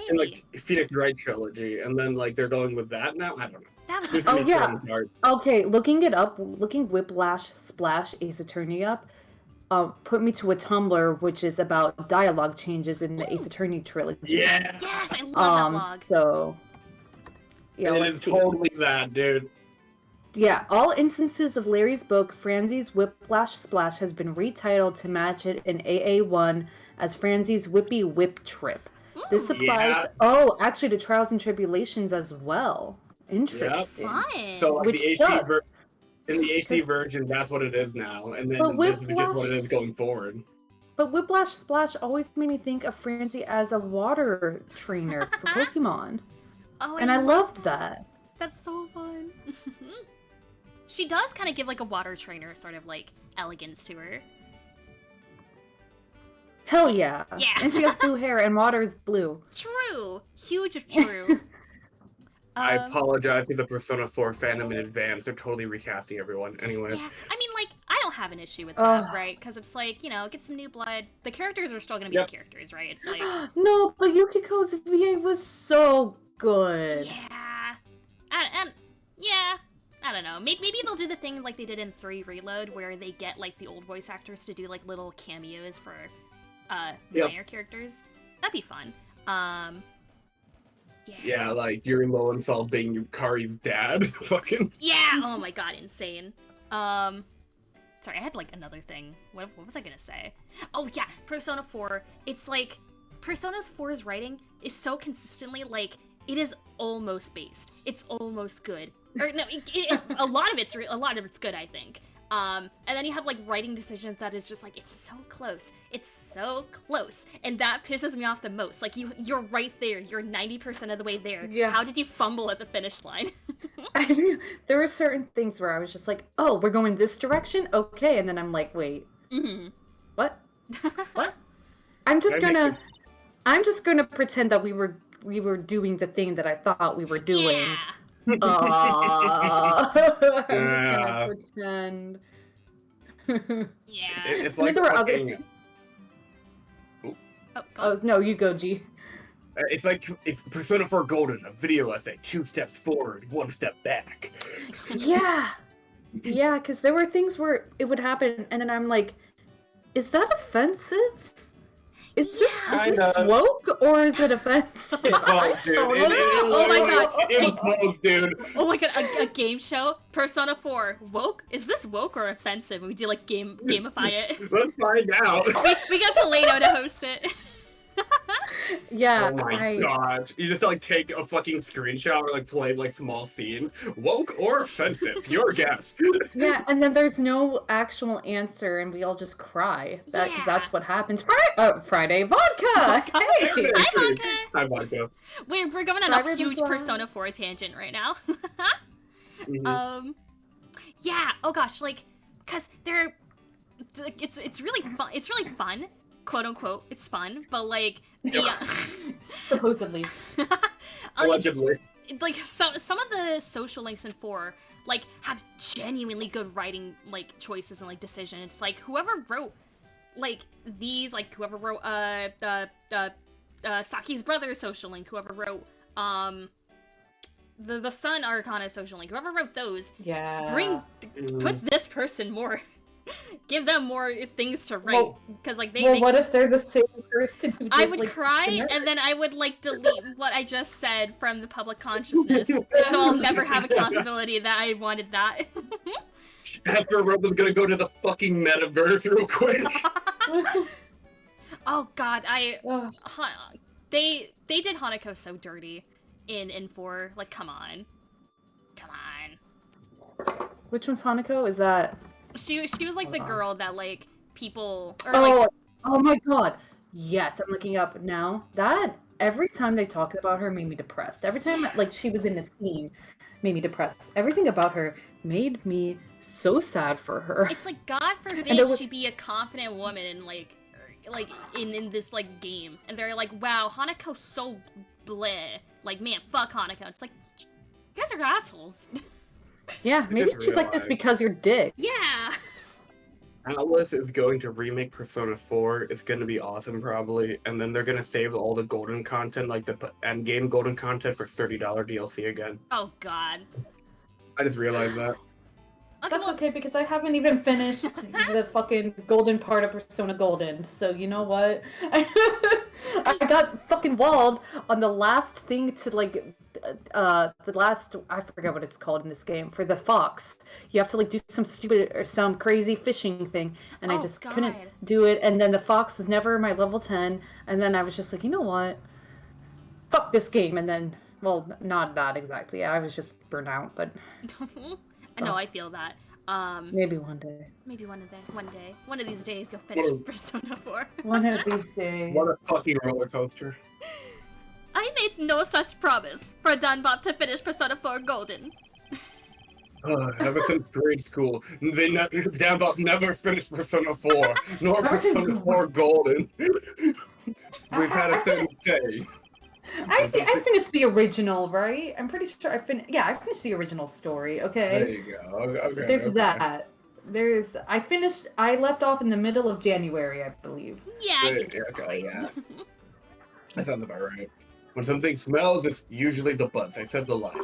In like Phoenix Wright trilogy, and then like they're going with that now. I don't know. Oh yeah. Okay, looking Whiplash Splash Ace Attorney up, put me to a Tumblr which is about dialogue changes in the Ace Attorney trilogy. Yeah. Yes, I love that blog. So yeah, it's totally that, dude. Yeah, all instances of Larry's book, Fransie's Whiplash Splash, has been retitled to match it in AA1 as Fransie's Whippy Whip Trip. This applies, actually, to Trials and Tribulations as well. Interesting. Fun. So, like, which the sucks. in the HD version, that's what it is now, and then this is just what it is going forward. But Whiplash Splash always made me think of Francie as a water trainer for Pokemon. And I loved that. That's so fun. She does kind of give, like, a water trainer sort of, like, elegance to her. Hell yeah. Yeah. And she has blue hair and water is blue. True. Huge of true. I apologize to the Persona 4 fandom in advance. They're totally recasting everyone. Anyways. Yeah. I mean, like, I don't have an issue with that, right? Because it's like, you know, get some new blood. The characters are still going to be the characters, right? It's like... No, but Yukiko's VA was so good. Yeah. And yeah. I don't know. Maybe they'll do the thing like they did in 3 Reload, where they get, like, the old voice actors to do, like, little cameos for... minor characters. That'd be fun. Yeah, like Yuri Lowenthal being Yukari's dad. Fucking. Yeah. Oh my god, insane. Sorry, I had like another thing. What was I gonna say? Oh yeah, Persona 4. It's like Persona 4's writing is so consistently like it is almost based. It's almost good. Or no, a lot of it's good, I think. And then you have like writing decisions that is just like it's so close. It's so close, and that pisses me off the most. Like you're right there. You're 90% of the way there. Yeah. How did you fumble at the finish line? I mean, there were certain things where I was just like, oh, we're going this direction? Okay. And then I'm like, wait, what? What? I'm just gonna pretend that we were doing the thing that I thought we were doing. Yeah. I'm just gonna pretend. Yeah. It's I mean, like there were other. fucking- Oh, go Oh on. no, you go, G. It's like if Persona 4 Golden, a video essay, 2 steps forward, 1 step back. Yeah, yeah, because there were things where it would happen, and then I'm like, is that offensive? Is Yeah. this woke or is it offensive? Both, dude. Oh my god. It's both, dude. Oh my god, a game show? Persona 4. Woke? Is this woke or offensive? We do like gamify it. Let's find out. We got Kaleno to host it. Yeah, Oh my gosh. You just like take a fucking screenshot or like play like small scenes. Woke or offensive? Your guess. yeah, and then there's no actual answer, and we all just cry. Because Yeah. that's what happens. Friday vodka. Hey. Hi, vodka. We're going on Driver a huge before- Persona 4 tangent right now. Mhm. Yeah. Oh gosh, like, cause it's really fun. It's really fun, quote unquote. It's fun, but like the Supposedly. Allegedly. like some of the social links in 4 like have genuinely good writing like choices and like decision. It's like whoever wrote like these, like whoever wrote Saki's brother social link, whoever wrote the Sun Arcana social link, whoever wrote those, Yeah. put this person more, give them more things to write, because like they what if they're the same person who did, I would like, cry, the nerd? and then I would like delete what I just said from the public consciousness, so I'll never have accountability that I wanted that. After Roman's gonna go to the fucking metaverse real quick. Oh god, Ugh. they did Hanako so dirty in 4. Like, come on. Which one's Hanako? Is that? She was like the girl that like people or Oh, like oh my god. Yes, I'm looking up now. That every time they talked about her made me depressed. Every time like she was in a scene made me depressed. Everything about her made me so sad for her. it's like God And forbid there was- she be a confident woman and like in this like game, and they're like, wow, Hanako's so bleh. Like, man, fuck Hanako. It's like, you guys are assholes. Yeah, maybe just she's like this realized. because you're dick. Yeah. Atlas is going to remake Persona 4. It's going to be awesome, probably. And then they're going to save all the golden content, like the endgame golden content, for $30 DLC again. Oh god. I just realized that. Okay, That's well, okay because I haven't even finished the fucking golden part of Persona Golden. So you know what? I got fucking walled on the last thing to like the last, I forget what it's called in this game, for the fox. You have to like do some stupid or some crazy fishing thing, and I Oh, just God. couldn't do it. And then the fox was never my level 10, and then I was just like, you know what? Fuck this game. And then, well, not that exactly. I was just burnt out, but I know, I feel that. maybe one day. Maybe one of these days you'll finish Whoa. Persona 4. One of these days. What a fucking roller coaster. I made no such promise for Dunbop to finish Persona 4 Golden. Ever since grade school, Danbop never finished Persona 4, nor Persona 4 Golden. We've had a certain say. I finished the original, right? I'm pretty sure I finished the original story, There okay? you go. Okay, There's okay. that. I left off in the middle of January, I believe. Yeah, There- you did okay, right. yeah. That sounds about right. When something smells, it's usually the buzz. I said the line.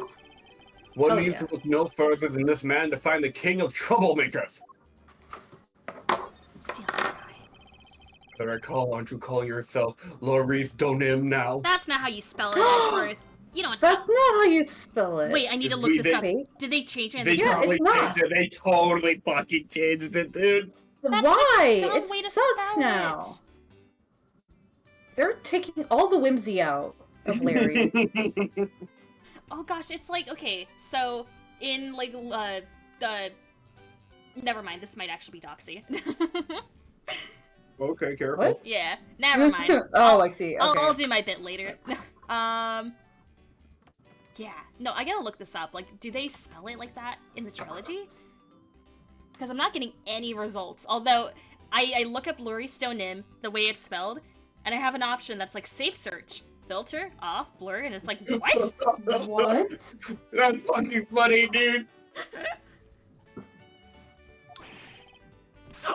One Oh, needs yeah. to look no further than this man to find the king of troublemakers. Steel Samurai. As I recall, aren't you calling yourself Laurice Donim now? That's not how you spell it, Edgeworth. You know it's That's not how you spell it. Wait, I need to look this up. Wait. Did they change it? They Yeah, totally it's not. changed it. They totally fucking changed it, dude. That's Why? such a dumb It way to sucks spell now. it. They're taking all the whimsy out of Larry. Oh gosh, it's like, okay, so in like the never mind, this might actually be Doxy. Okay, careful. What? Yeah, never mind. Oh, I see. Okay. I'll do my bit later. Yeah, no, I gotta look this up. Like, do they spell it like that in the trilogy? Because I'm not getting any results. Although, I look up Luri Stonim, the way it's spelled, and I have an option that's like safe search. Filter, off, blur, and it's like, what? What? That's fucking funny, dude.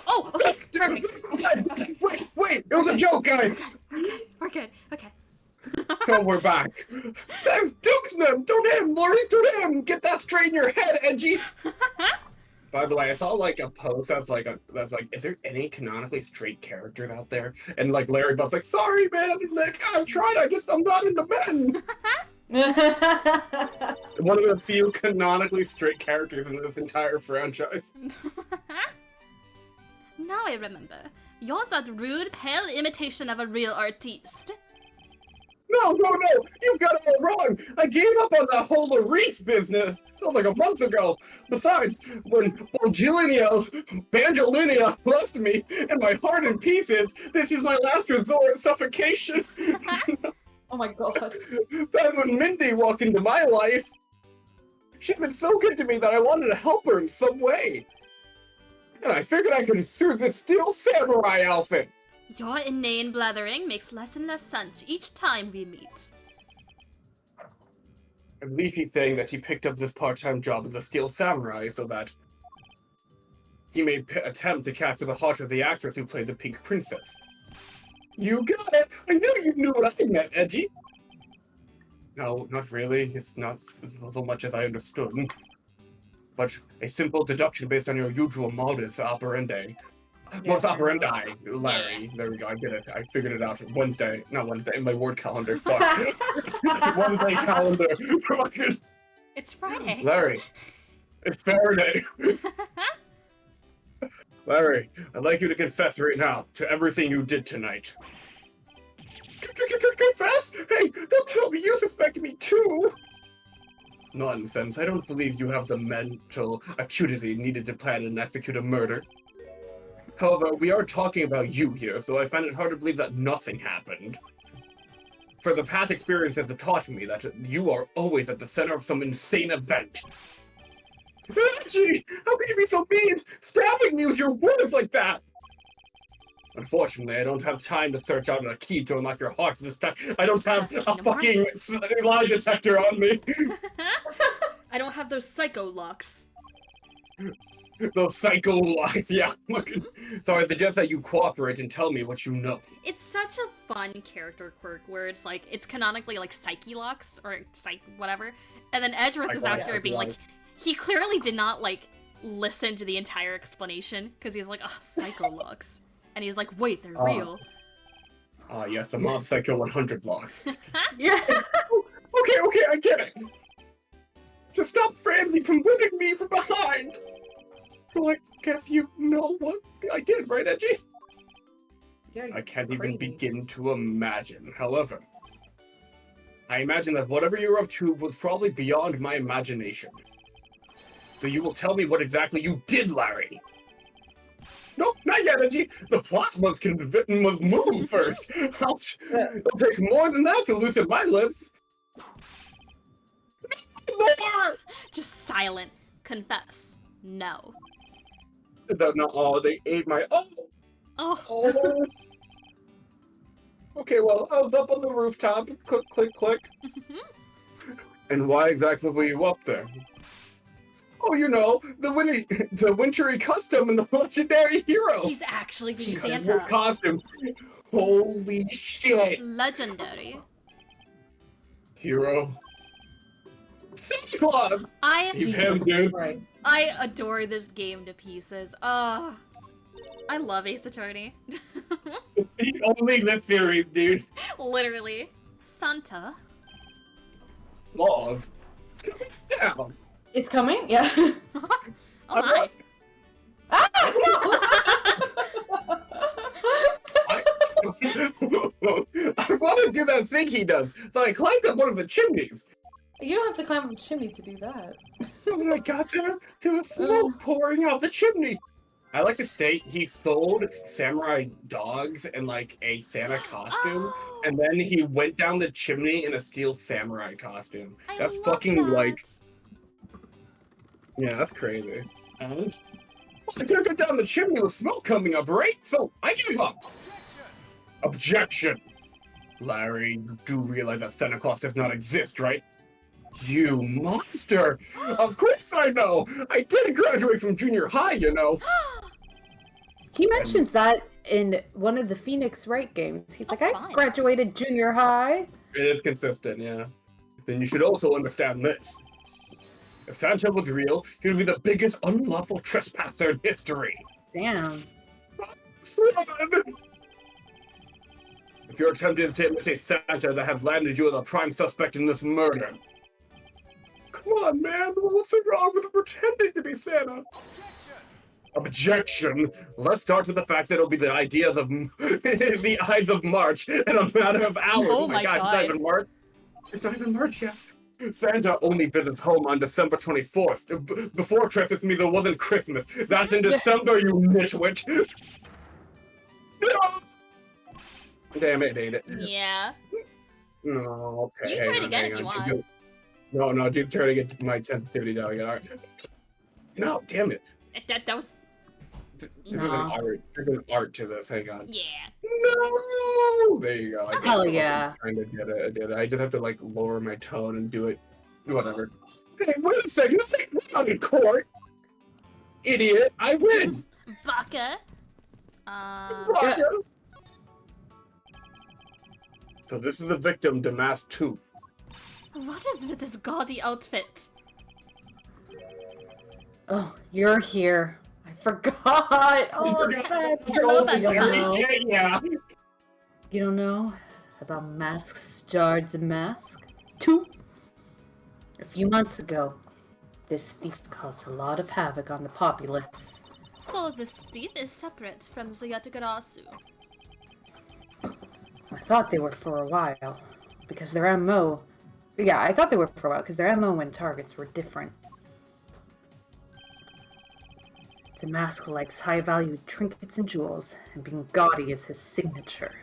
Oh, okay, perfect. Okay. Wait, it was a joke, guys. We're good, okay. So we're back. That's Duke's name. Don't him, Lori's don't him. Get that straight in your head, Edgy. By the way, I saw like a post that's like, is there any canonically straight characters out there? And like Larry Buzz like, sorry man, like I've tried. I guess I'm not into men. One of the few canonically straight characters in this entire franchise. Now I remember. You're that rude, pale imitation of a real artiste. No, you've got it all wrong. I gave up on that whole Reese business. That was like a month ago. Besides, when Banjolinia left me and my heart in pieces, this is my last resort, suffocation. Oh my god. That's when Mindy walked into my life. She's been so good to me that I wanted to help her in some way. And I figured I could through this steel samurai outfit. Your inane blathering makes less and less sense each time we meet. I believe he's saying that he picked up this part-time job as a skilled samurai so that he may attempt to capture the heart of the actress who played the Pink Princess. You got it! I knew you knew what I meant, Edgy! No, not really. It's not so much as I understood. But a simple deduction based on your usual modus operandi. Modus operandi, Larry. There we go, I get it. I figured it out. Not Wednesday, in my word calendar. Fuck. Wednesday calendar. It's Friday. Larry, it's Faraday. Larry, I'd like you to confess right now to everything you did tonight. Confess? Hey, don't tell me you suspected me too! Nonsense. I don't believe you have the mental acuity needed to plan and execute a murder. However, we are talking about you here, so I find it hard to believe that nothing happened. For the past experiences have taught me that you are always at the center of some insane event. Gee, how could you be so mean? Stabbing me with your words like that! Unfortunately, I don't have time to search out a key to unlock your heart this time. I don't have a fucking lie detector on me. I don't have those psycho locks. Those psycho locks, yeah. So I suggest that you cooperate and tell me what you know. It's such a fun character quirk where it's like, it's canonically like psyche locks, or psych whatever. And then Edgeworth is out here being like, he clearly did not like listen to the entire explanation, because he's like, oh, psycho locks. And he's like, wait, they're real. Yes, the Mob Psycho 100 locks. Yeah. Okay, I get it. Just stop Francie from whipping me from behind. So I guess you know what I did, right, Edgy? Yeah, I can't even begin to imagine. However, I imagine that whatever you were up to was probably beyond my imagination. So you will tell me what exactly you did, Larry. Nope, not yet, Edgy. The plot must move first. It'll take more than that to loosen my lips. More! Just silent. Confess. No. No, they ate my... Oh. Oh. Okay, well, I was up on the rooftop. Click, click, click. And why exactly were you up there? Oh, you know, the wintry custom and the legendary hero. He's actually being What Santa. costume? Holy shit. Legendary. Hero. Santa Claus! He's him, dude. I adore this game to pieces. I love Ace Attorney. Only this series, dude. Literally. Santa. claws. It's coming down. It's coming? Yeah. Oh my. Ah, I want to do that thing he does, so I climbed up one of the chimneys. You don't have to climb up a chimney to do that. And when I got there was smoke pouring out the chimney. I like to state he sold samurai dogs in like a Santa costume, Oh, and then he went down the chimney in a steel samurai costume. I That's love fucking that. like, yeah, that's crazy. And I couldn't get down the chimney with smoke coming up, right? So I gave up. Objection! Larry, you do realize that Santa Claus does not exist, right? You monster! Of course I know! I did graduate from junior high, you know! He mentions that in one of the Phoenix Wright games. He's like, I fine. graduated junior high. It is consistent, yeah. Then you should also understand this. If Santa was real, he would be the biggest unlawful trespasser in history. Damn. If you're attempting to imitate Santa, that has landed you as a prime suspect in this murder. Come on, man. What's wrong with pretending to be Santa? Objection. Let's start with the fact that it'll be the ideas of the Ides of March in a matter of hours. Oh my gosh, God. it's not even March. It's not even March yet. Santa only visits home on December 24th. Before Christmas means it wasn't Christmas. That's in December, you nitwit. Damn it, ate it. Yeah. No, okay. You can try it again if you want. No, just trying to get my sensitivity down again. All right. No, damn it. That was. There's an art to this. Hang on. Yeah. No! There you go. I Hell just yeah. Kind of did it. I did it. I just have to like lower my tone and do it. Whatever. Hey, wait a second. This ain't not in court. Idiot. I win. Baka. Baka. So this is the victim to Mask 2. What is with this gaudy outfit? Oh, you're here. I forgot. Oh, that's Hello, you don't know. Yeah. You don't know about Masks, Jards, and Mask? 2. A few months ago, this thief caused a lot of havoc on the populace. So this thief is separate from Zayatagarasu. I thought they were for a while, because their MO... Yeah, I thought they were for a while, because their MO and targets were different. The Mask likes high-valued trinkets and jewels, and being gaudy is his signature.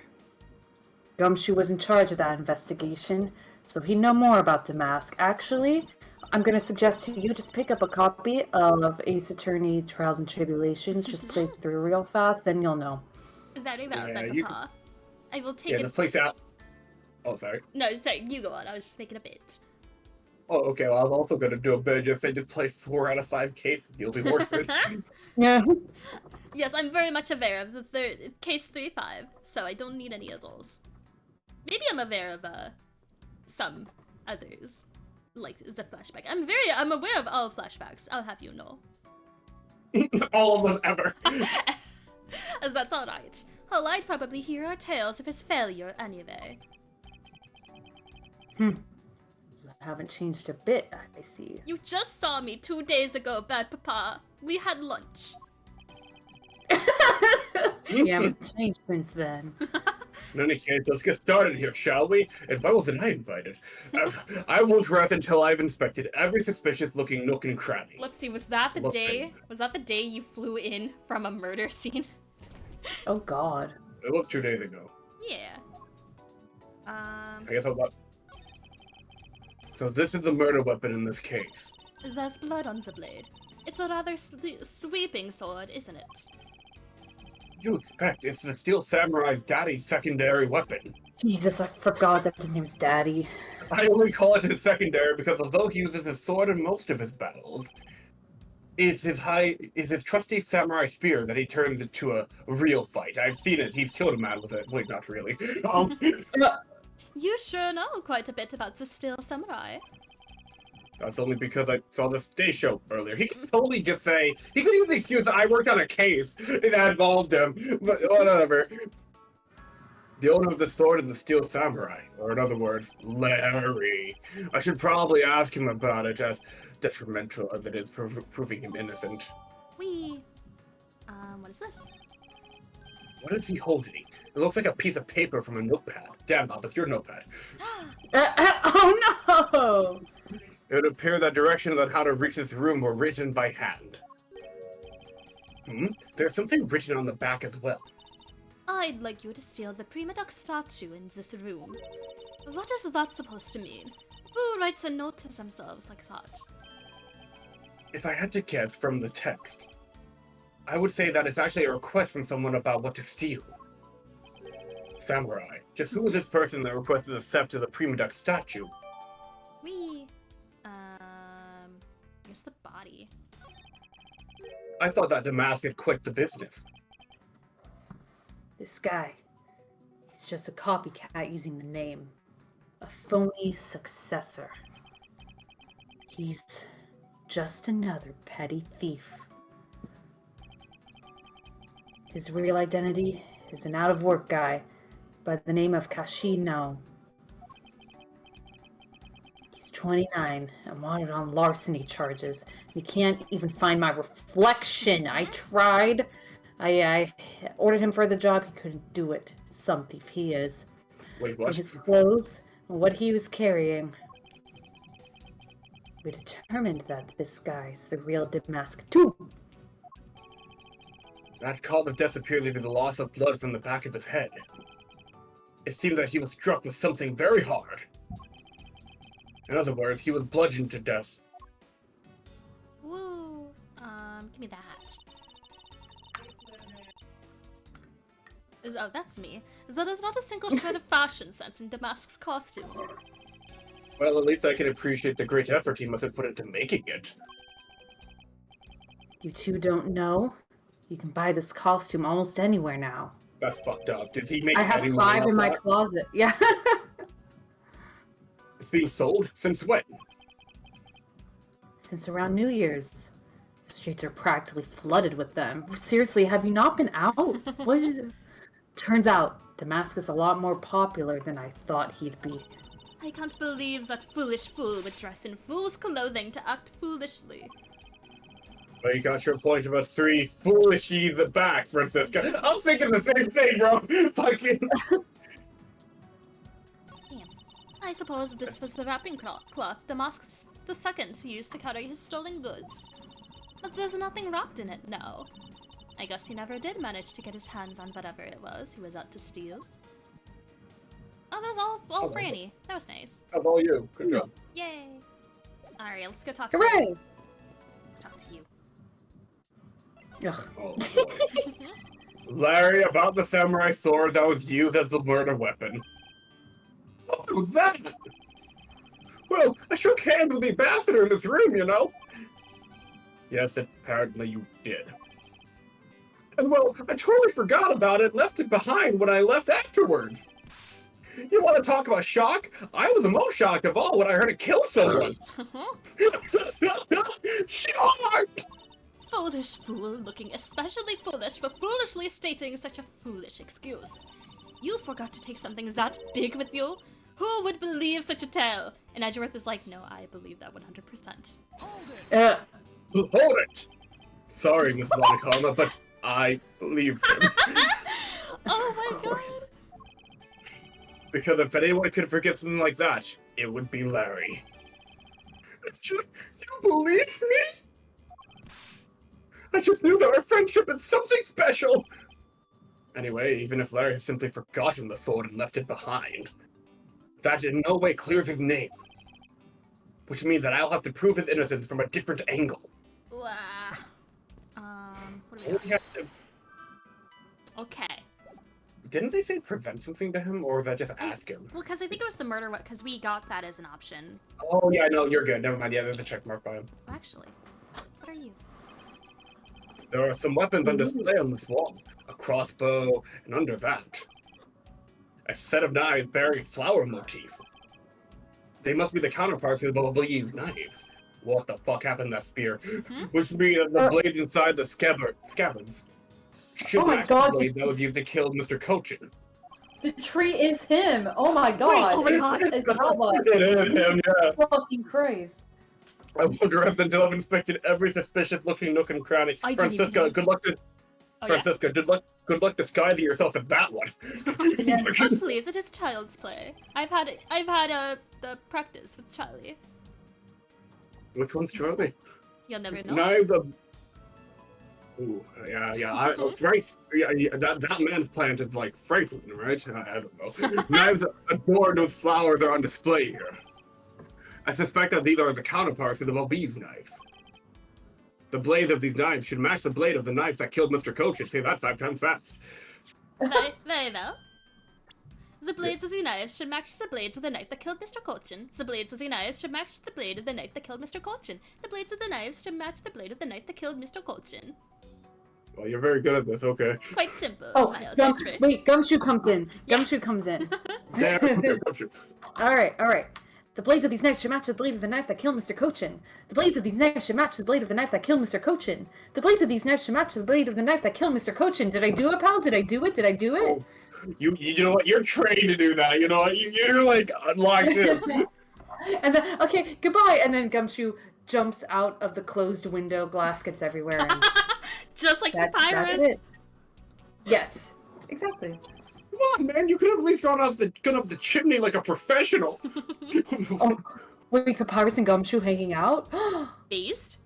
Gumshoe was in charge of that investigation, so he'd know more about the Mask. Actually, I'm going to suggest to you just pick up a copy of Ace Attorney Trials and Tribulations, just play it through real fast, then you'll know. Very well, Yeah, then, you Papa. I will take Yeah, it. this place out. Oh, sorry. No, sorry, you go on. I was just making a bit. Oh, okay. Well, I was also gonna do a bit. Just say just play 4 out of 5 cases. You'll be worse. Yeah. Yes, I'm very much aware of the third case 3-5, so I don't need any of those. Maybe I'm aware of some others, like the flashback. I'm aware of all flashbacks. I'll have you know. All of them ever. As that's all right. Well, I'd probably hear our tales of his failure anyway. You haven't changed a bit, I see. You just saw me 2 days ago, Bad Papa. We had lunch. You haven't changed since then. In any case, let's get started here, shall we? And why wasn't I invited? I won't rest until I've inspected every suspicious-looking nook and cranny. Let's see, was that the Let's day? see. Was that the day you flew in from a murder scene? Oh god. It was 2 days ago. Yeah. I guess I'll... So this is the murder weapon in this case. There's blood on the blade. It's a rather sweeping sword, isn't it? You expect it's the Steel Samurai's daddy's secondary weapon. Jesus, I forgot that his name's Daddy. I only call it his secondary because although he uses his sword in most of his battles, is his trusty samurai spear that he turns into a real fight. I've seen it. He's killed a man with it. Wait, not really. You sure know quite a bit about the Steel Samurai. That's only because I saw the stage show earlier. He could totally just say, he could use the excuse that I worked on a case that involved him, but whatever. The owner of the sword is the Steel Samurai, or in other words, Larry. I should probably ask him about it, as detrimental as it is proving him innocent. What is this? What is he holding? It looks like a piece of paper from a notepad. Damn, Bob, it's your notepad. Oh no! It would appear that directions on how to reach this room were written by hand. There's something written on the back as well. I'd like you to steal the Prima Duck statue in this room. What is that supposed to mean? Who writes a note to themselves like that? If I had to guess from the text, I would say that it's actually a request from someone about what to steal. Samurai. Just who was this person that requested the theft of the Prima Duck statue? I guess the body. I thought that Damask had quit the business. This guy, he's just a copycat using the name. A phony successor. He's just another petty thief. His real identity is an out-of-work guy by the name of Kashino. He's 29 and wanted on larceny charges. He can't even find my reflection. I tried. I ordered him for the job. He couldn't do it. Some thief he is. Wait, what? From his clothes and what he was carrying, we determined that this guy's the real Damask too. That cause of death appeared to be the loss of blood from the back of his head. It seemed that he was struck with something very hard. In other words, he was bludgeoned to death. Woo! Give me that. Oh, that's me. So there's not a single shred of fashion sense in Damask's costume. Well, at least I can appreciate the great effort he must have put into making it. You two don't know? You can buy this costume almost anywhere now. That's fucked up. Did he make I have any money 5 off in my that? closet. Yeah. It's being sold? Since when? Since around New Year's. The streets are practically flooded with them. Seriously, have you not been out? What? Turns out, Damask is a lot more popular than I thought he'd be. I can't believe that foolish fool would dress in fool's clothing to act foolishly. Well, you got your point about 3 foolishy the back, Francisca. I'm thinking the same thing, bro. Fucking. Damn. I suppose this was the wrapping cloth Damask II used to carry his stolen goods. But there's nothing wrapped in it now. I guess he never did manage to get his hands on whatever it was he was out to steal. Oh, that was all Franny. That was nice. That's all you. Good job. Yay! Alright, let's go talk to Hooray! Talk to you. Ugh. Oh, boy. Larry, about the samurai sword that was used as a murder weapon. What was that? Well, I shook hands with the ambassador in this room, you know? Yes, apparently you did. And well, I totally forgot about it and left it behind when I left afterwards. You want to talk about shock? I was the most shocked of all when I heard it kill someone. Shock! Foolish fool, looking especially foolish for foolishly stating such a foolish excuse. You forgot to take something that big with you? Who would believe such a tale? And Edgeworth is like, no, I believe that 100%. Hold it! Sorry, Miss Wanakama, but I believe him. Oh my god. Because if anyone could forget something like that, it would be Larry. You believe me? I just knew that our friendship is something special! Anyway, even if Larry has simply forgotten the sword and left it behind, that in no way clears his name. Which means that I'll have to prove his innocence from a different angle. What do we got? Okay. Didn't they say present something to him, or was that just ask him? Well, because I think it was the murder one, because we got that as an option. Oh, yeah, no, you're good. Never mind. Yeah, there's a check mark by him. Actually, what are you? There are some weapons on display on this wall. A crossbow, and under that, a set of knives bearing flower motif. They must be the counterparts of the Bubbly's knives. What the fuck happened to that spear? Which means that the blades inside the scabbards should Oh my match God. the blade that was used to kill Mr. Cochin. The tree is him. Oh my god. oh my god. It's Alba. It is him, yeah. Fucking Christ. I wonder if until I've inspected every suspicious-looking nook and cranny. I didn't Francisca, even good luck. Oh, Francisca, good luck disguising yourself as that one. Yeah. Oh, please, it is child's play. I've had the practice with Charlie. Which one's Charlie? You'll never know. Knives of. Ooh, yeah. It's right. Yeah, that man's plant is like Franklin, right? I don't know. Knives adorned with flowers are on display here. I suspect that these are the counterparts of the Bobby's knives. The blades of these knives should match the blade of the knives that killed Mr. Coach and say that 5 times fast. Very well. The blades of the knives should match the blades of the knife that killed Mr. Colchin. The blades of the knives should match the blade of the knife that killed Mr. Colchin. The blades of the knives should match the blade of the knife that killed Mr. Colchin. Well, you're very good at this, okay. Quite simple, Oh, Miles. wait, Gumshoe comes in. Gumshoe comes in. There, Alright. The blades of these knives should match the blade of the knife that killed Mr. Cochin. The blades of these knives should match the blade of the knife that killed Mr. Cochin. The blades of these knives should match the blade of the knife that killed Mr. Cochin. Did I do it, pal? Did I do it? Oh, you know what? You're trained to do that. You know what? You're like locked in. And then, okay, goodbye. And then Gumshoe jumps out of the closed window. Glass gets everywhere. And Just like that's Papyrus. it. Yes, exactly. Come on, man! You could have at least gone up the chimney like a professional. Oh, wait, Papyrus and Gumshoe hanging out? Beast?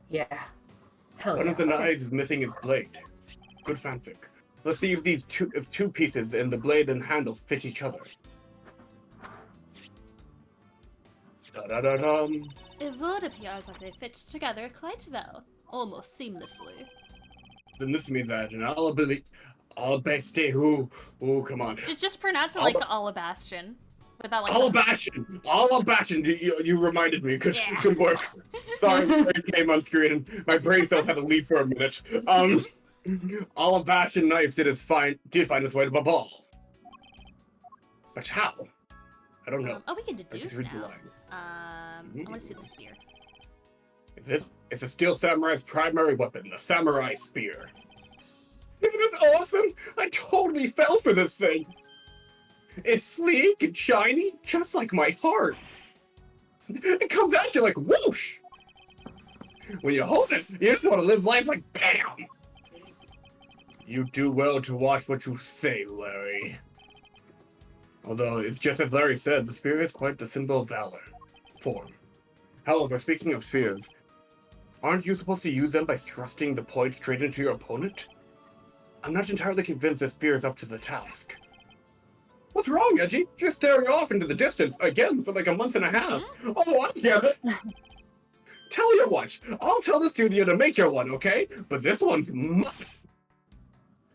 Yeah. Hell One yeah. of the knives is missing its blade. Good fanfic. Let's see if these two pieces and the blade and handle fit each other. Da-da-da-dum. It would appear that they fit together quite well. Almost seamlessly. Then this means that an Alabaste who... Oh, come on. Just pronounce it like Alabastion. Without like Alabastion! You reminded me, because Yeah. it could work. Sorry, it came on screen and my brain cells had to leave for a minute. Alabastion knife did find its way to the ball. But how? I don't know. Oh, we can I just deduce read the now. line. I want to see the spear. It's a steel samurai's primary weapon, the samurai spear. Isn't it awesome? I totally fell for this thing. It's sleek and shiny, just like my heart. It comes at you like whoosh. When you hold it, you just want to live life like bam. You do well to watch what you say, Larry. Although, it's just as Larry said, the spear is quite the symbol of valor. Form. However, speaking of spears, aren't you supposed to use them by thrusting the point straight into your opponent? I'm not entirely convinced this spear is up to the task. What's wrong, Edgy? Just staring off into the distance, again, for like a month and a half. Oh, I get it. Tell you what, I'll tell the studio to make you one, okay? But this one's mine.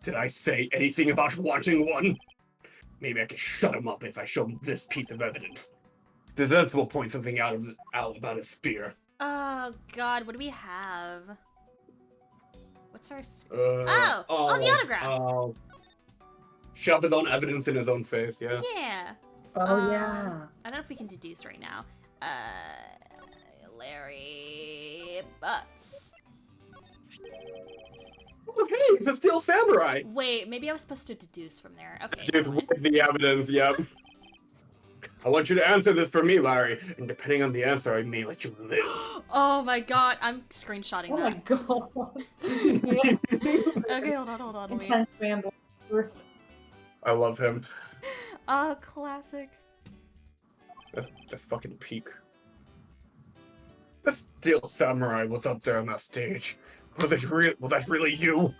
Did I say anything about wanting one? Maybe I can shut him up if I show him this piece of evidence. Desserts will point something out about his spear. Oh god, what do we have? What's our spear? The autograph. Shove his own evidence in his own face, yeah. Yeah. Oh, yeah. I don't know if we can deduce right now. Larry Butts. Oh, hey, it's a steel samurai. Wait, maybe I was supposed to deduce from there. Okay. Just with the evidence, yep. I want you to answer this for me, Larry, and depending on the answer, I may let you live. Oh my god, I'm screenshotting Oh my that. god. Okay, hold on. Wait. Intense ramble. I love him. Oh, classic. That's the fucking peak. The steel samurai was up there on that stage. Was that really you?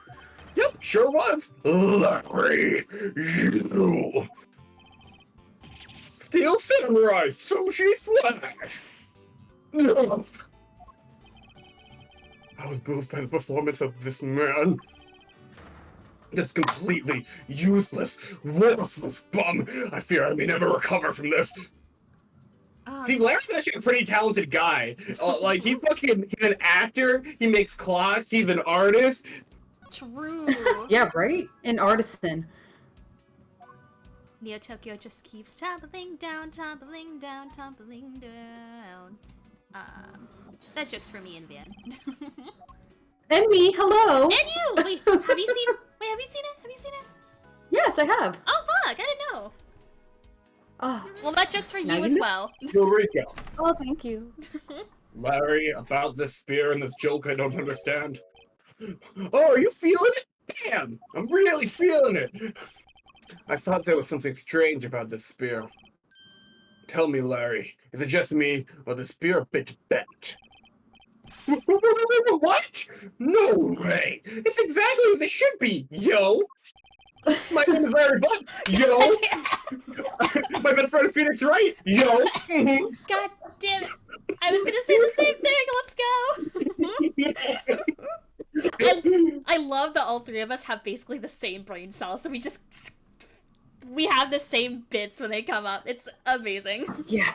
Yep, sure was. Larry, you. Steel samurai sushi slash. I was moved by the performance of this man. This completely useless, worthless bum. I fear I may never recover from this. See, Larry's actually a pretty talented guy. Like, he's an actor, he makes clocks, he's an artist. True. Yeah, right? An artisan. Neo Tokyo just keeps toppling down, toppling down, toppling down. That joke's for me and Van. And me, hello! And you! Wait, have you seen it? Have you seen it? Yes, I have. Oh fuck! I didn't know. Oh, Well, that joke's for Now you you as know. well. Eureka. oh, thank you. Larry, about this spear and this joke I don't understand. Oh, are you feeling it? Damn, I'm really feeling it. I thought there was something strange about this spear. Tell me, Larry, is it just me, or the spear a bit bent? What? No way! It's exactly what it should be, yo! My name is Larry Butts, yo! My best friend Phoenix Wright, yo! Mhm. God damn it! I was gonna say the same thing. Let's go. I love that all three of us have basically the same brain cells, so we have the same bits when they come up. It's amazing. Yeah.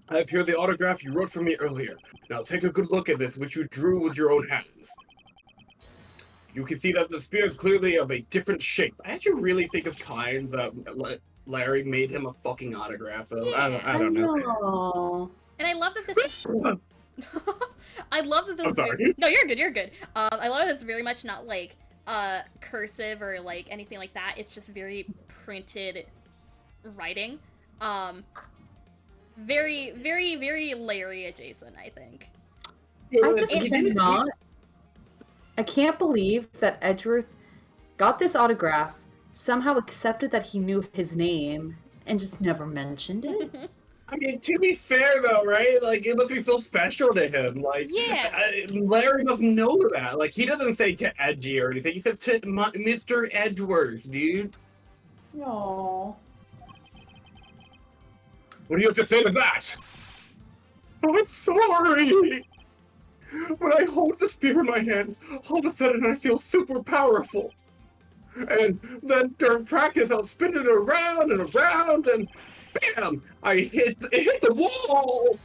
I have here the autograph you wrote for me earlier. Now take a good look at this, which you drew with your own hands. You can see that the spear is clearly of a different shape. I actually really think it's kind that Larry made him a fucking autograph, though. I don't know. know. And I love that this is. I love that this I'm is. sorry. No, you're good. You're good. I love that it's very much not like cursive or like anything like that. It's just very printed writing. Very, very, very Larry adjacent, I think. I just cannot. I can't believe that Edgeworth got this autograph, somehow accepted that he knew his name, and just never mentioned it. I mean, to be fair, though, right? Like, it must be so special to him. Like, Yeah. Larry must know that. Like, he doesn't say to Edgy or anything. He says to Mr. Edgeworth, dude. Aww. What do you have to say to that? I'm sorry. When I hold the spear in my hands, all of a sudden I feel super powerful. And then during practice, I'll spin it around and around, and bam! It hit the wall!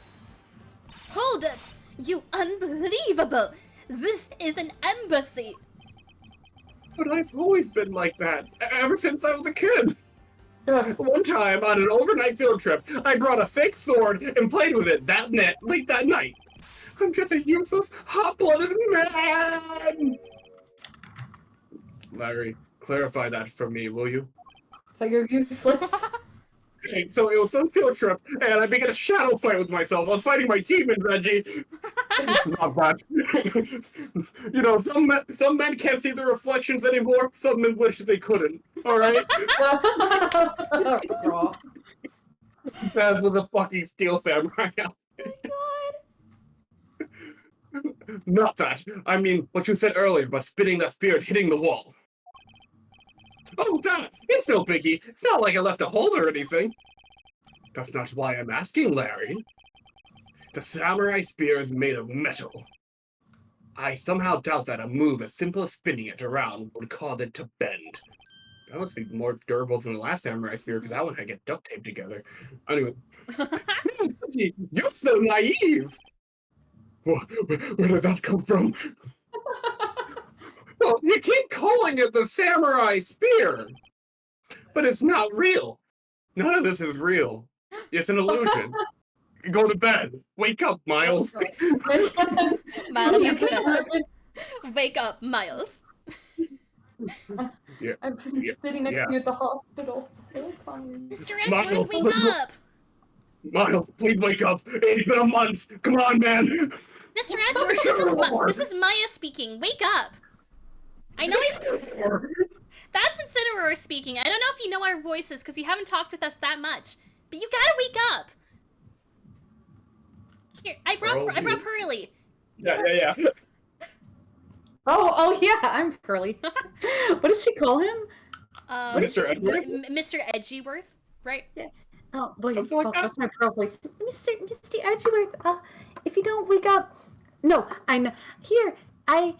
Hold it! You unbelievable! This is an embassy! But I've always been like that, ever since I was a kid. One time, on an overnight field trip, I brought a fake sword and played with it late that night. I'm just a useless, hot-blooded man! Larry, clarify that for me, will you? But you're useless. Okay, so it was some field trip, and I began a shadow fight with myself. I was fighting my demons, Reggie. Not bad. You know, some men can't see their reflections anymore. Some men wish they couldn't. All right. As with a fucking steel samurai. Oh my god! Not that. I mean, what you said earlier about spinning that spear and hitting the wall. Oh, that! It's no biggie. It's not like I left a hole or anything. That's not why I'm asking, Larry. The samurai spear is made of metal. I somehow doubt that a move as simple as spinning it around would cause it to bend. That must be more durable than the last samurai spear, because that one had to get duct taped together. Anyway. You're so naive! Where did that come from? Well, you keep calling it the samurai spear, but it's not real. None of this is real. It's an illusion. Go to bed. Wake up, Miles. Miles, wake up, Miles. Yeah. I've been sitting next to you at the hospital the whole time. Mr. Edgeworth, wake up! Miles, please wake up. It's been a month. Come on, man. Mr. Edgeworth, this is Maya speaking. Wake up! I know that's Incineroar speaking. I don't know if you know our voices because you haven't talked with us that much, but you gotta wake up. Here, I brought Pearly. Yeah. Oh yeah, I'm Pearly. What does she call him? Mr. Edgeworth? Mr. Edgeworth, right? Yeah. Oh boy, Something like that? that's my pearl voice. Mr. Edgeworth, if you don't wake up, no, I know. Here, I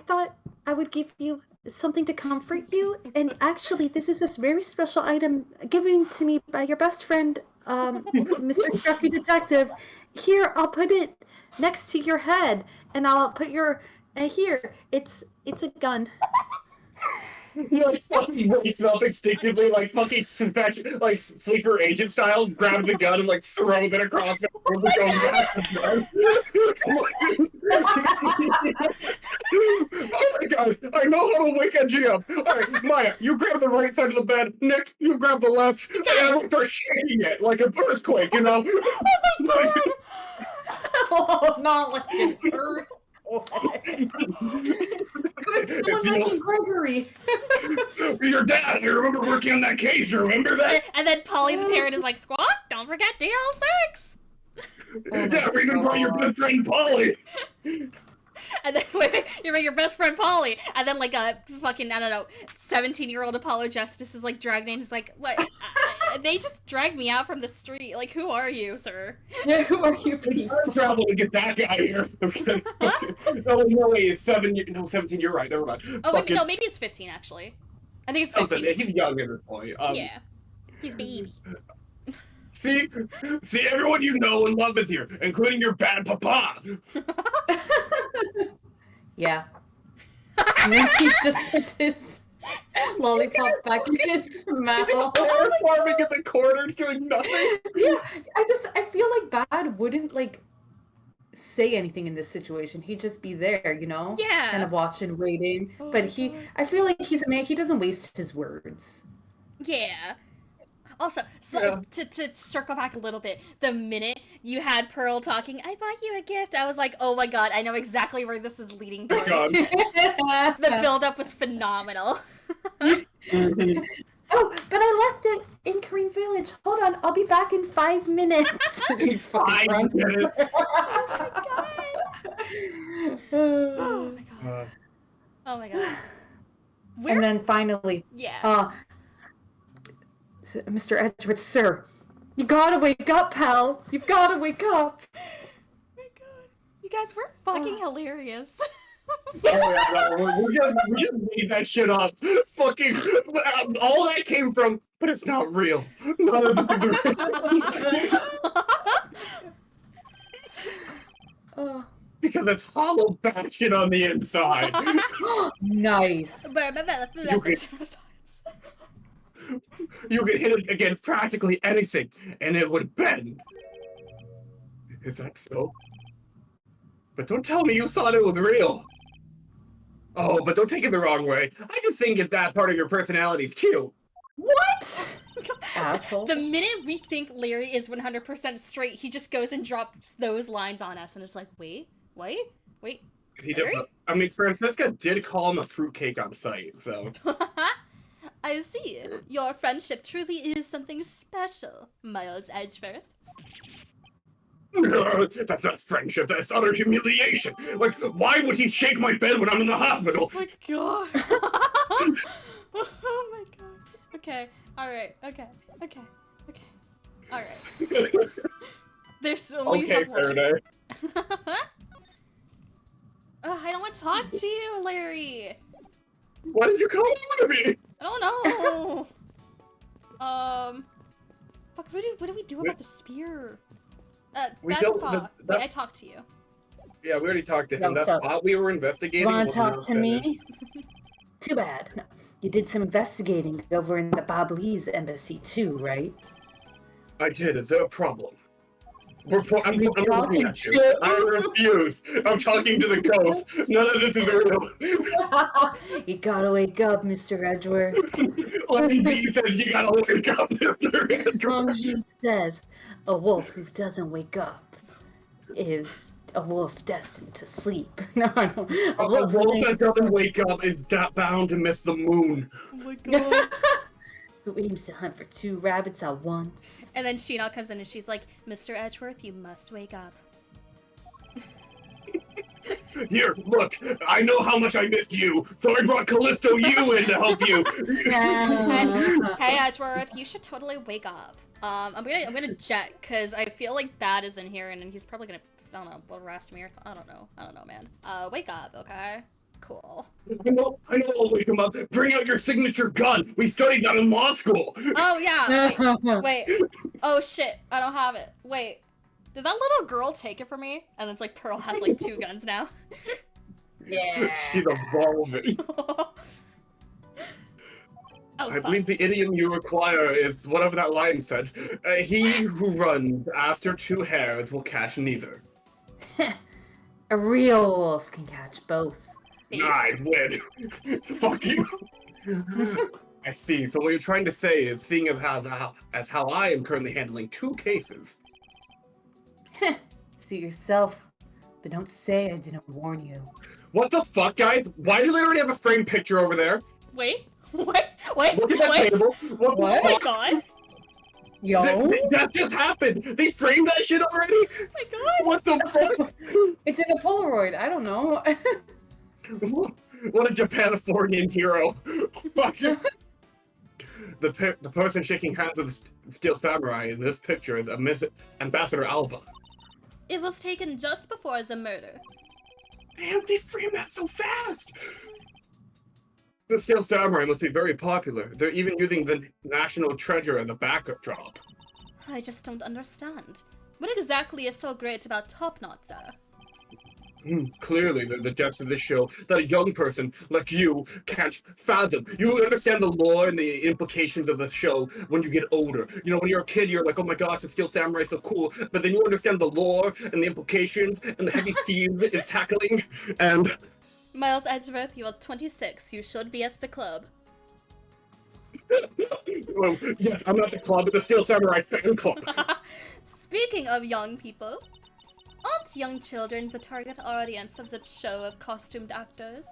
thought I would give you something to comfort you, and actually, this is a very special item given to me by your best friend, Mr. Scruffy Detective. Here, I'll put it next to your head, and I'll put your here. It's a gun. He like fucking wakes up instinctively, like fucking like sleeper agent style, grabs the gun and like throws it across the room and goes back to bed. Oh my gosh, I know how to Everyone wake Edgy up. All right, Maya, you grab the right side of the bed. Nick, you grab the left. And everyone start shaking it like an earthquake, you know? Oh, not like an earthquake. Good, someone mentioned Gregory. Your dad, you remember working on that case, you remember that? And then Polly the parent is like, Squawk, don't forget DL6! Yeah, we even brought your best friend Polly. And then wait, you bring your best friend Polly, and then like a fucking, I don't know, 17-year-old Apollo Justice is like dragged in. He's like, what? They just dragged me out from the street. Like, who are you, sir? Yeah, who are you people? I'm traveling to get that guy here. No way, he's 17, you're right, never mind. Oh, wait, no, maybe it's 15, actually. I think it's 15. He's young at this point. Yeah. He's baby. See, everyone you know and love is here, including your bad papa. Yeah. And then he just puts his lollipop back in his mouth. Farming in the corner doing nothing. Yeah, I feel like Bad wouldn't like say anything in this situation. He'd just be there, you know? Yeah. Kind of watching, waiting. But I feel like he's a man, he doesn't waste his words. Yeah. Also, to circle back a little bit, the minute you had Pearl talking, I bought you a gift, I was like, oh my god, I know exactly where this is leading towards. The build-up was phenomenal. Oh, but I left it in Korean Village. Hold on, I'll be back in 5 minutes. 5 minutes. Oh my god. Oh my god. And then finally, yeah. Mr. Edgeworth, sir, you gotta wake up, pal. You've gotta wake up. Oh my god. You guys were fucking hilarious. We just made that shit up. Fucking, all that came from, but it's not real. None of this is real. Because it's hollow batshit on the inside. Nice. You could hit it against practically anything, and it would bend. Is that so? But don't tell me you thought it was real. Oh, but don't take it the wrong way. I just think it's that part of your personality is cute. What? Asshole. The minute we think Larry is 100% straight, he just goes and drops those lines on us, and it's like, wait. He did, I mean, Francisca did call him a fruitcake on site, so. I see. Your friendship truly is something special, Miles Edgeworth. That's not friendship, that's utter humiliation. Like, why would he shake my bed when I'm in the hospital? Oh my god. Oh my god. Okay, alright, okay. Alright. There's only okay, Faraday. I don't want to talk to you, Larry. Why did you come over to me? I don't know. Fuck, what do we do about the spear? Wait, I talked to you. Yeah, we already talked to him. That's what we were investigating. Want to talk to me? Too bad. No. You did some investigating over in the Bob Lee's embassy too, right? I did. Is there a problem? I'm looking at you. I refuse. I'm talking to the ghost. None of this is real. You gotta wake up, Mr. Edgeworth. Lindsay says you gotta wake up, Mr. Edgeworth. Lindsay says a wolf who doesn't wake up is a wolf destined to sleep. No, a wolf that doesn't wake up is bound to miss the moon. Oh my god. Who aims to hunt for 2 rabbits at once. And then Sheena comes in and she's like, Mr. Edgeworth, you must wake up. Here, look, I know how much I missed you, so I brought Callisto you in to help you. Hey Edgeworth, you should totally wake up. I'm gonna check, cause I feel like Bad is in here and he's probably gonna, I don't know, arrest me or something. I don't know, man. Wake up, okay? Cool. I know I'll wake him up. Bring out your signature gun. We studied that in law school. Oh, yeah. Wait. Oh, shit. I don't have it. Wait. Did that little girl take it from me? And it's like Pearl has like 2 guns now. Yeah. She's evolving. I believe the idiom you require is whatever that line said. He who runs after 2 hares will catch neither. A real wolf can catch both. face. I win. Fuck you. I see. So what you're trying to say is, seeing as how I am currently handling 2 cases. Suit yourself, but don't say I didn't warn you. What the fuck, guys? Why do they already have a framed picture over there? Wait. Wait. Look at that Wait. table. What? What? Oh The my fuck? god. Yo? That just happened. They framed that shit already. Oh my god. What the fuck? It's in a Polaroid. I don't know. What a Japanifornian hero. Fuck. The person shaking hands with the Steel Samurai in this picture is Ambassador Alba. It was taken just before the murder. Damn, they framed that so fast! The Steel Samurai must be very popular. They're even using the National Treasure as a backup drop. I just don't understand. What exactly is so great about Top Knot, Sarah? Clearly, the depth of this show that a young person like you can't fathom. You understand the lore and the implications of the show when you get older. You know, when you're a kid, you're like, oh my gosh, the Steel Samurai is so cool. But then you understand the lore and the implications and the heavy themes it's tackling. And Miles Edgeworth, you are 26. You should be at the club. well, yes, I'm not the club, but the Steel Samurai fan club. Speaking of young people, aren't young children the target audience of that show of costumed actors?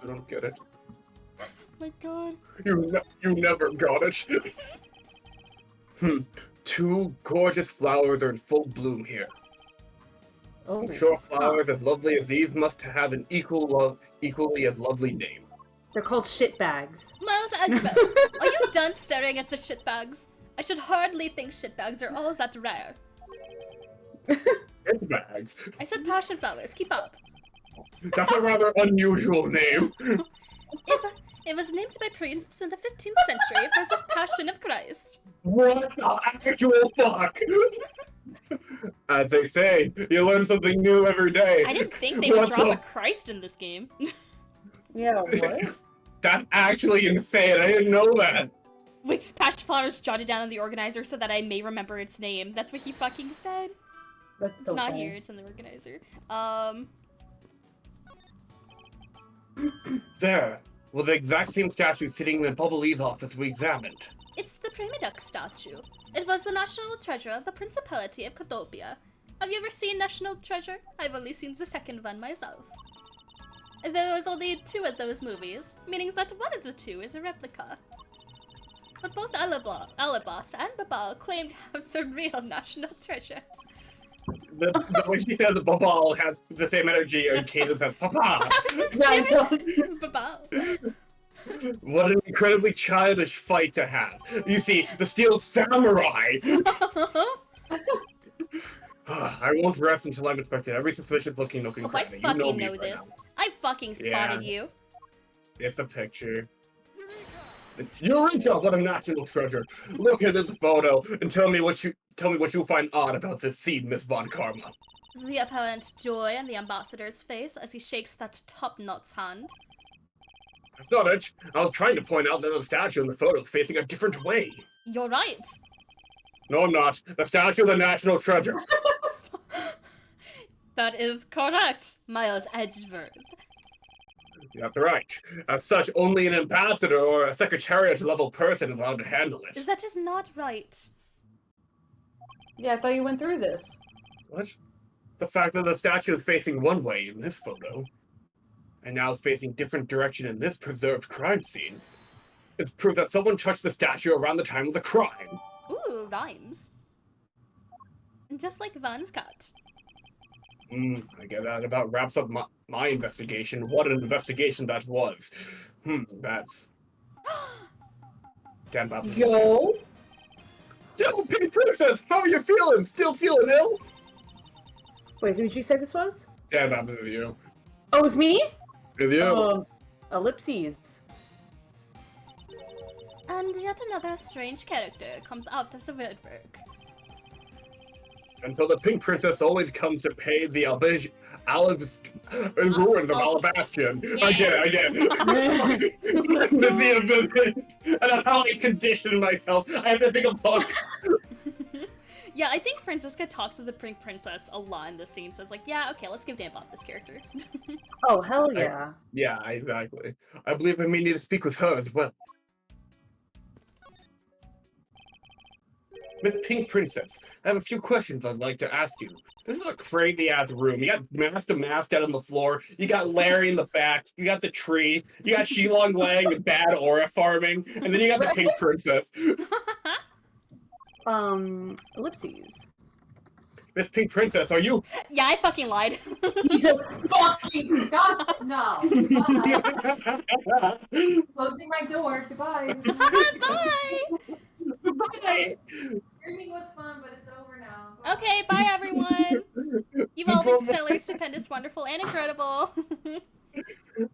I don't get it. Oh my god. You never got it. 2 gorgeous flowers are in full bloom here. Oh, I'm sure flowers as lovely as these must have an equally as lovely name. they're called shit bags. Miles Edgeworth, are you done staring at the shitbags? I should hardly think shitbags are all that rare. Shit bags. I said passion flowers, keep up. That's a rather unusual name. It was named by priests in the 15th century for the Passion of Christ. What the actual fuck? As they say, you learn something new every day. I didn't think they would What drop the- a Christ in this game. Yeah, what? That's actually insane. I didn't know that. Wait, passion flowers jotted down on the organizer so that I may remember its name. That's what he fucking said. That's It's so not funny. here, it's in the organizer. There was the exact same statue sitting in the Bubbly's office we examined. It's the Primiduck statue. It was the national treasure of the Principality of Cotopia. Have you ever seen National Treasure? I've only seen the second one myself. There was only 2 of those movies, meaning that one of the 2 is a replica. But both Alabas and Babal claim to have the real National Treasure. The way she said the Babal has the same energy and cadence as Papa. Yeah, it does. Babal. What an incredibly childish fight to have. You see, the Steel Samurai. I won't rest until I've inspected every suspicious looking nook and Oh, I cranny. You fucking know me know by this. now. I fucking spotted Yeah. you. It's a picture. Eureka! What a national treasure! Look at this photo and tell me what you find odd about this scene, Miss Von Karma. The apparent joy on the ambassador's face as he shakes that top knot's hand. That's not it. I was trying to point out that the statue in the photo is facing a different way. You're right. No, I'm not. The statue of the national treasure. That is correct, Miles Edgeworth. That's right. As such, only an ambassador or a secretariat-level person is allowed to handle it. That is not right. Yeah, I thought you went through this. What? The fact that the statue is facing one way in this photo, and now is facing different direction in this preserved crime scene, is proof that someone touched the statue around the time of the crime. Ooh, rhymes. Just like Van's cat. I get that about wraps up my investigation. What an investigation that was. That's... Dan Babs. Yo! Yo, Pink Princess, how are you feeling? Still feeling ill? Wait, who'd you say this was? Dan Babs is you. Oh, it's me? Is you. Ellipses. And yet another strange character comes out of the woodwork. Until the Pink Princess always comes to pay the ruins of Alabastion. Yeah. I get it. Museum visit. And that's how I condition myself. I have to think of book. Yeah, I think Francisca talks to the Pink Princess a lot in this scene, so it's like, yeah, okay, let's give Dan Bob this character. Oh, hell yeah. Yeah, exactly. I believe I may need to speak with her as well. Miss Pink Princess, I have a few questions I'd like to ask you. This is a crazy-ass room. You got mast to mast out on the floor. You got Larry in the back. You got the tree. You got Shilong Lang and bad aura farming. And then you got the Pink Princess. Ellipses. Miss Pink Princess, are you? Yeah, I fucking lied. Jesus fucking God, no. Closing my door. Goodbye. Bye! Bye! Screaming was fun, but it's over now. Okay, bye everyone! You've all been stellar, stupendous, wonderful, and incredible.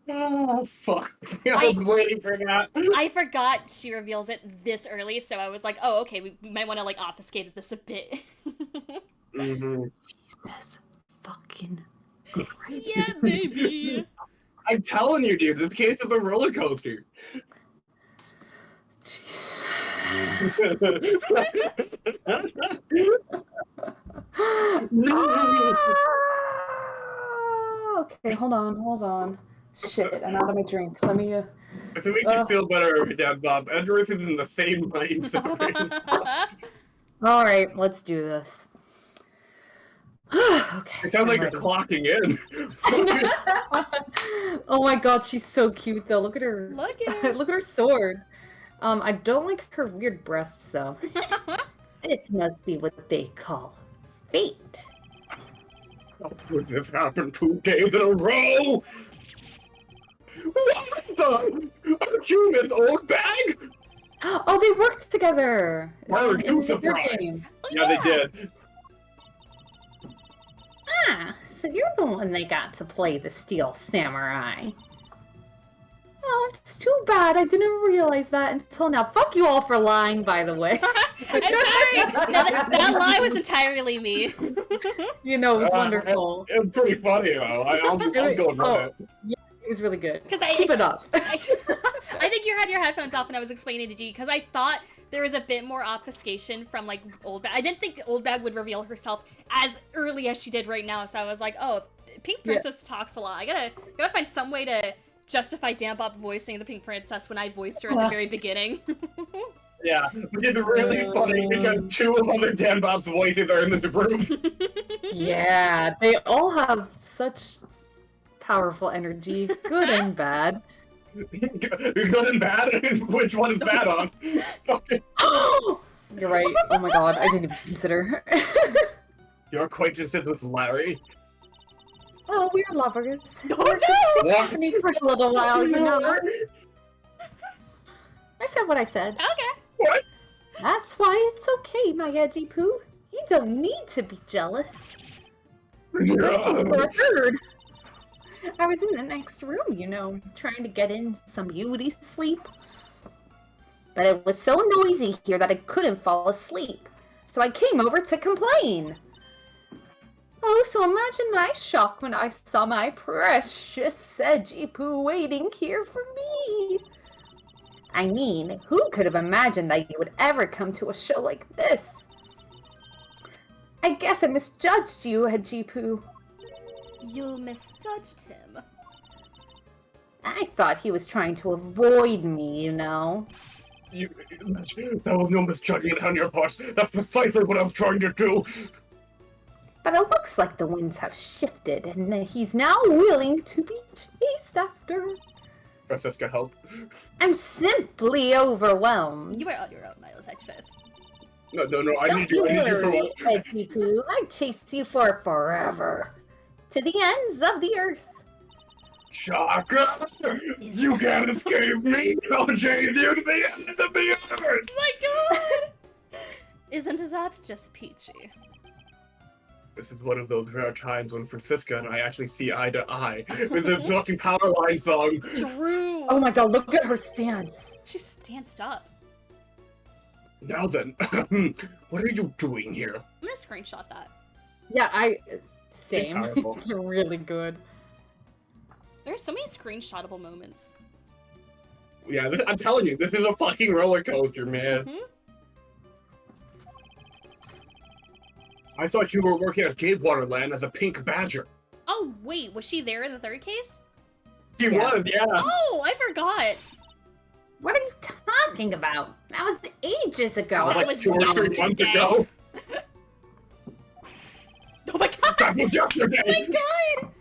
Oh, fuck. I was waiting for that. I forgot she reveals it this early, so I was like, oh, okay, we might want to, like, obfuscate this a bit. Jesus fucking Christ. Yeah, baby! I'm telling you, dude, this case is a roller coaster. Okay, hold on. Shit, I'm out of my drink. Let me. If it makes you feel better, Dad Bob, Edris is in the same mindset. All right, let's do this. Okay. It sounds like you're clocking in. Oh my god, she's so cute though. Look at her. Look at her. Look at her sword. I don't like her weird breasts though. This must be what they call fate. How could this happen 2 days in a row? What the? Aren't you Miss Old Bag? Oh, they worked together. Why are you in the surprised? game. Yeah, they did. Ah, so you're the one they got to play the Steel Samurai. Oh, it's too bad. I didn't realize that until now. Fuck you all for lying, by the way. I'm sorry! No, that lie was entirely me. You know, it was wonderful. It was pretty funny, though. I'm going with it. Yeah, it was really good. Keep it up. I think you had your headphones off when I was explaining to G, because I thought there was a bit more obfuscation from, like, Old Bag. I didn't think Old Bag would reveal herself as early as she did right now, so I was like, oh, if Pink Princess talks a lot. I gotta find some way to justify Dan Bob voicing the Pink Princess when I voiced her at the very beginning. Yeah, which is really funny because 2 of other Dan Bob's voices are in this room. Yeah, they all have such powerful energy, good and bad. Good and bad? Which one is bad on? You're right. Oh my god, I didn't even consider. Your acquaintances with Larry? Oh, we're lovers. Oh, We're company for a little while, you know. I said what I said. Okay. What? That's why it's okay, my edgy poo. You don't need to be jealous. Waiting for a third. I was in the next room, you know, trying to get in some beauty sleep. But it was so noisy here that I couldn't fall asleep. So I came over to complain. Oh, so imagine my shock when I saw my precious edgy poo waiting here for me. I mean, who could have imagined that you would ever come to a show like this? I guess I misjudged you, edgy poo. You misjudged him. I thought he was trying to avoid me, you know. That was no misjudgment on your part. That's precisely what I was trying to do. But it looks like the winds have shifted, and he's now willing to be chased after. Francisca, help. I'm simply overwhelmed. You are on your own, Miles Exfifth. No, I Don't need you for worry, once. edgy poo. I'd chase you for forever. To the ends of the earth. Shaka! You can't escape me! I'll chase you to the ends of the universe! Oh my god! Isn't that just peachy? This is one of those rare times when Francisca and I actually see eye to eye. With a fucking Powerline song. True! Oh my god, look at her stance. She stanced up. Now then, what are you doing here? I'm gonna screenshot that. Yeah, same. Powerful. It's really good. There are so many screenshotable moments. Yeah, I'm telling you, this is a fucking roller coaster, man. Mm-hmm. I thought you were working at Gabewater Land as a pink badger. Oh Oh, wait, was she there in the third case? She Yeah. was, yeah. Oh, I forgot. What are you talking about? That was ages ago. That Like was 2 or 3 yesterday. months ago. Oh my god! That was yesterday. Oh my god!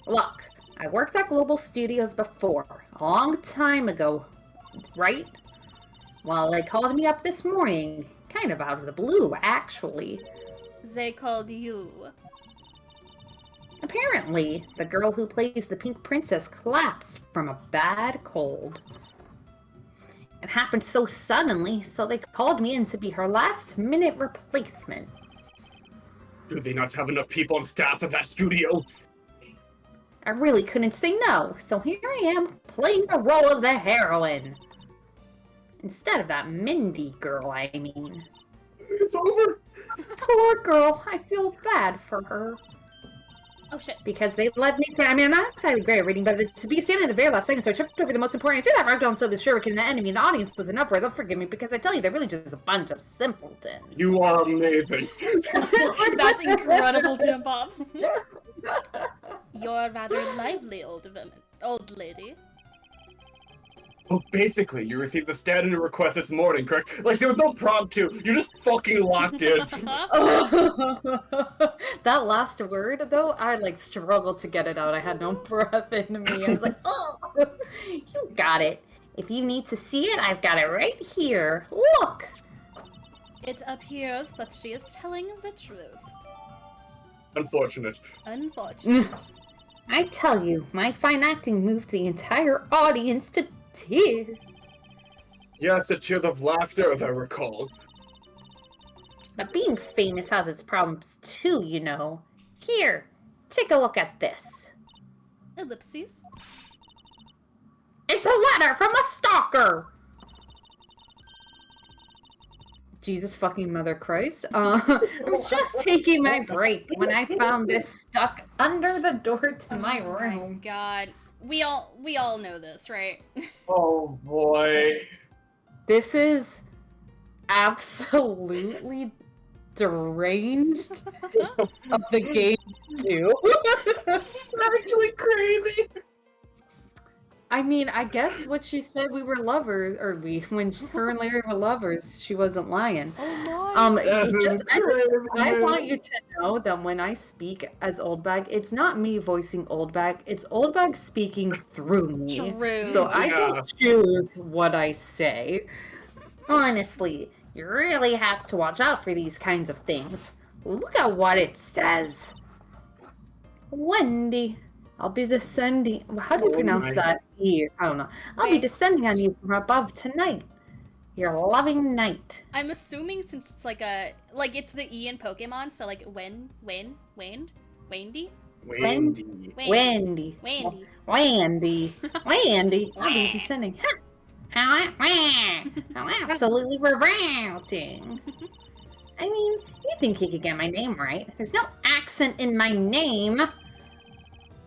Look, I worked at Global Studios before, a long time ago, right? Well, they called me up this morning, kind of out of the blue, actually. They called you. Apparently, the girl who plays the Pink Princess collapsed from a bad cold. It happened so suddenly, so they called me in to be her last-minute replacement. Do they not have enough people on staff at that studio? I really couldn't say no, so here I am, playing the role of the heroine. Instead of that Mindy girl, I mean. It's over. Poor girl, I feel bad for her. Oh shit. Because they let me say, I mean, I'm not exactly great at reading, but to be standing at the very last second, so I tripped over the most important. I threw that rock down so the shuriken and the enemy and the audience was an uproar. They'll forgive me because I tell you, they're really just a bunch of simpletons. You are amazing. That's incredible, Tim Bob. You're a rather lively old lady. Well, basically, you received the standing request this morning, correct? Like, there was no prompt to. You just fucking locked in. That last word, though, I like struggled to get it out. I had no breath in me. I was like, oh, you got it. If you need to see it, I've got it right here. Look. It appears that she is telling the truth. Unfortunate. Unfortunate. I tell you, my fine acting moved the entire audience to tears. Yes, the cheers of laughter, as I recall. But being famous has its problems too, you know. Here, take a look at this. Ellipses. It's a letter from a stalker! Jesus fucking Mother Christ. I was just taking my break when I found this stuck under the door to my room. Oh my god. We all know this, right? Oh boy. This is absolutely deranged of the game too. It's actually crazy. I mean, I guess what she said we were lovers, or when her and Larry were lovers, she wasn't lying. Oh my. I want you to know that when I speak as Oldbag, it's not me voicing Oldbag, it's Oldbag speaking through me. True. So I don't choose what I say. Honestly, you really have to watch out for these kinds of things. Look at what it says. Wendy. I'll be descending. How do you pronounce that E? I don't know. I'll be descending on you from above tonight. Your loving knight. I'm assuming since it's like it's the E in Pokemon, so like Wendy? Wendy. Wendy. I'll be descending. How absolutely revolting. I mean, you think he could get my name right. There's no accent in my name.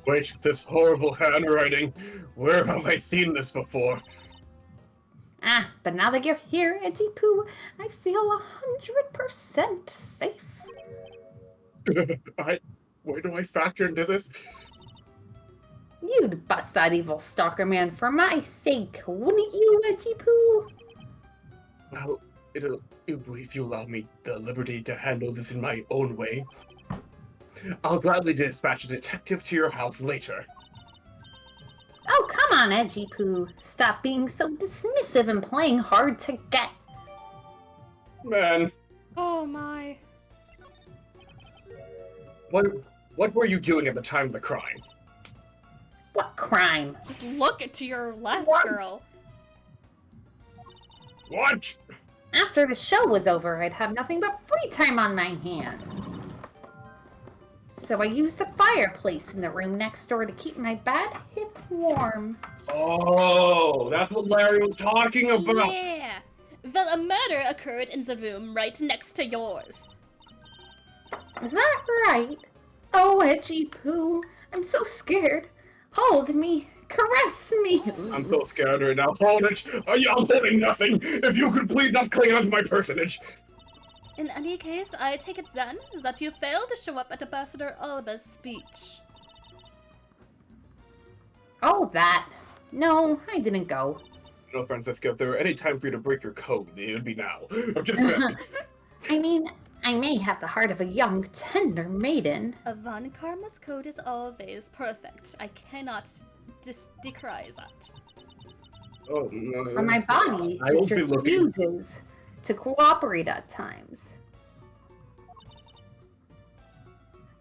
Wait, this horrible handwriting. Where have I seen this before? But now that you're here, Edgy Poo, I feel 100% safe. Where do I factor into this? You'd bust that evil stalker man for my sake, wouldn't you, Edgy Poo? Well, if you allow me the liberty to handle this in my own way, I'll gladly dispatch a detective to your house later. Oh, come on, Edgy Poo. Stop being so dismissive and playing hard to get. Man, Oh my. what were you doing at the time of the crime? What crime? Just look to your left, What? girl. What? After the show was over, I'd have nothing but free time on my hands. So I used the fireplace in the room next door to keep my bad hip warm. Oh, that's what Larry was talking about. Yeah. Well, a murder occurred in the room right next to yours. Is that right? Oh, Edgy Poo, I'm so scared. Hold me. Caress me. I'm so scared right now. Hold it. I'm holding nothing. If you could please not cling onto my personage. In any case, I take it then that you failed to show up at Ambassador Alba's speech. Oh, that. No, I didn't go. No, Francisca, if there were any time for you to break your code, it would be now. I'm just saying. I mean, I may have the heart of a young, tender maiden. Von Karma's code is always perfect. I cannot decry that. Oh, no. But my body I just won't be looking. refuses to cooperate at times.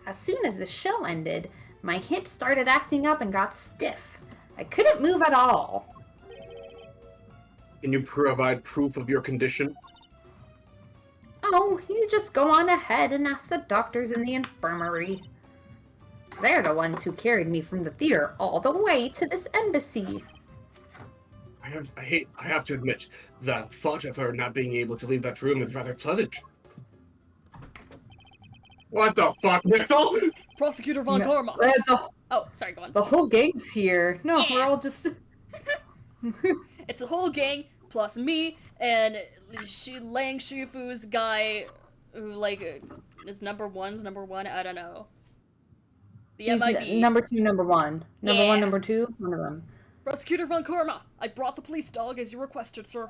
As soon as the show ended, my hips started acting up and got stiff. I couldn't move at all. Can you provide proof of your condition? Oh, you just go on ahead and ask the doctors in the infirmary. They're the ones who carried me from the theater all the way to this embassy. I have to admit, the thought of her not being able to leave that room is rather pleasant. What the fuck, Missile? Prosecutor Von Karma! Oh, sorry, go on. The whole gang's here. No, Yeah. we're all just... It's the whole gang, plus me, and Lang Shifu's guy, who, like, is number one, I don't know. The He's MIB. number 2, number 1. Number Yeah. 1, number 2, one of them. Prosecutor Von Karma, I brought the police dog as you requested, sir.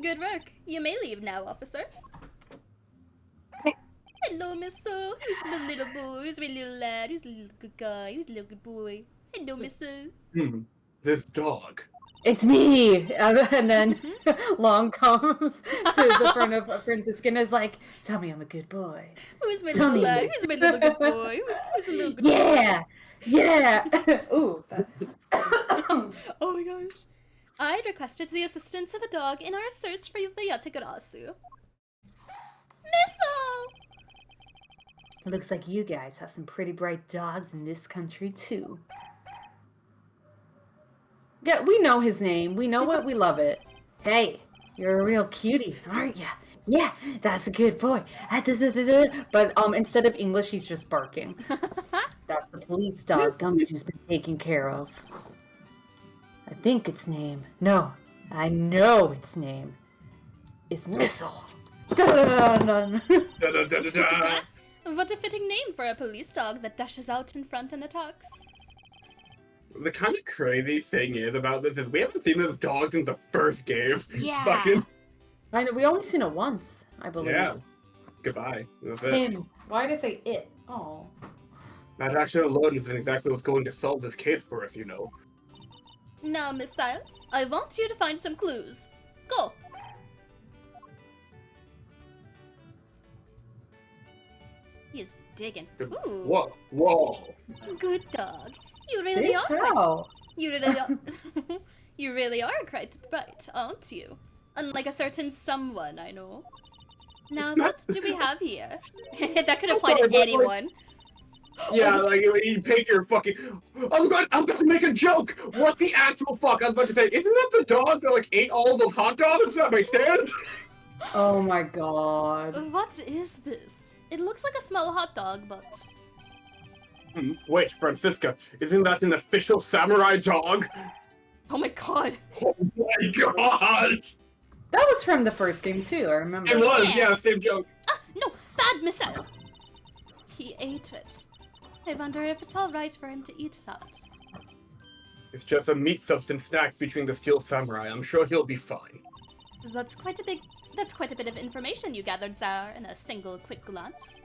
Good work. You may leave now, officer. Hello, Miss So. Who's the little boy? Who's my little lad? Who's the little good guy? Who's the little good boy? Hello, Miss So. This dog. It's me! And then Long comes to the front of Francisca and is like, tell me I'm a good boy. Who's my Tell little me. lad? Who's my little good boy? Who's a little good Yeah! Yeah! Ooh. Oh my gosh. I requested the assistance of a dog in our search for the Yatagarasu. Missile! Looks like you guys have some pretty bright dogs in this country, too. Yeah, we know his name. We know it. We love it. Hey, you're a real cutie, aren't ya? Yeah, that's a good boy. But instead of English, he's just barking. That's the police dog Gumshoe's been taken care of. I think its name. No, I know its name. It's Missile. Dun-dun-dun-dun. Da-da-da-da-da. What a fitting name for a police dog that dashes out in front and attacks. The kind of crazy thing is about this is we haven't seen this dog since the first game. Yeah. Fucking, I know, we only seen it once, I believe. yeah. Goodbye. That's it. Him. Why did I say it? Oh. That action alone isn't exactly what's going to solve this case for us, you know. Now, Miss Sile, I want you to find some clues. Go. He is digging. Ooh. Whoa. Good dog. You really are quite. How? You really are. You really are quite bright, aren't you? Unlike a certain someone I know. Now, what do we have here? That could apply sorry, to but, like- anyone. Yeah, like you pick your fucking. I was about to make a joke. What the actual fuck? I was about to say, isn't that the dog that like ate all those hot dogs at my stand? Oh my god. What is this? It looks like a small hot dog, but Wait, Francisca, isn't that an official samurai dog? oh my god! Oh my god! That was from the first game too, I remember. It was, Yeah. yeah, same joke. Ah, no, bad missile. He ate it. I wonder if it's all right for him to eat that. It's just a meat substance snack featuring the steel samurai. I'm sure he'll be fine. That's quite a bit of information you gathered, Zar, in a single quick glance.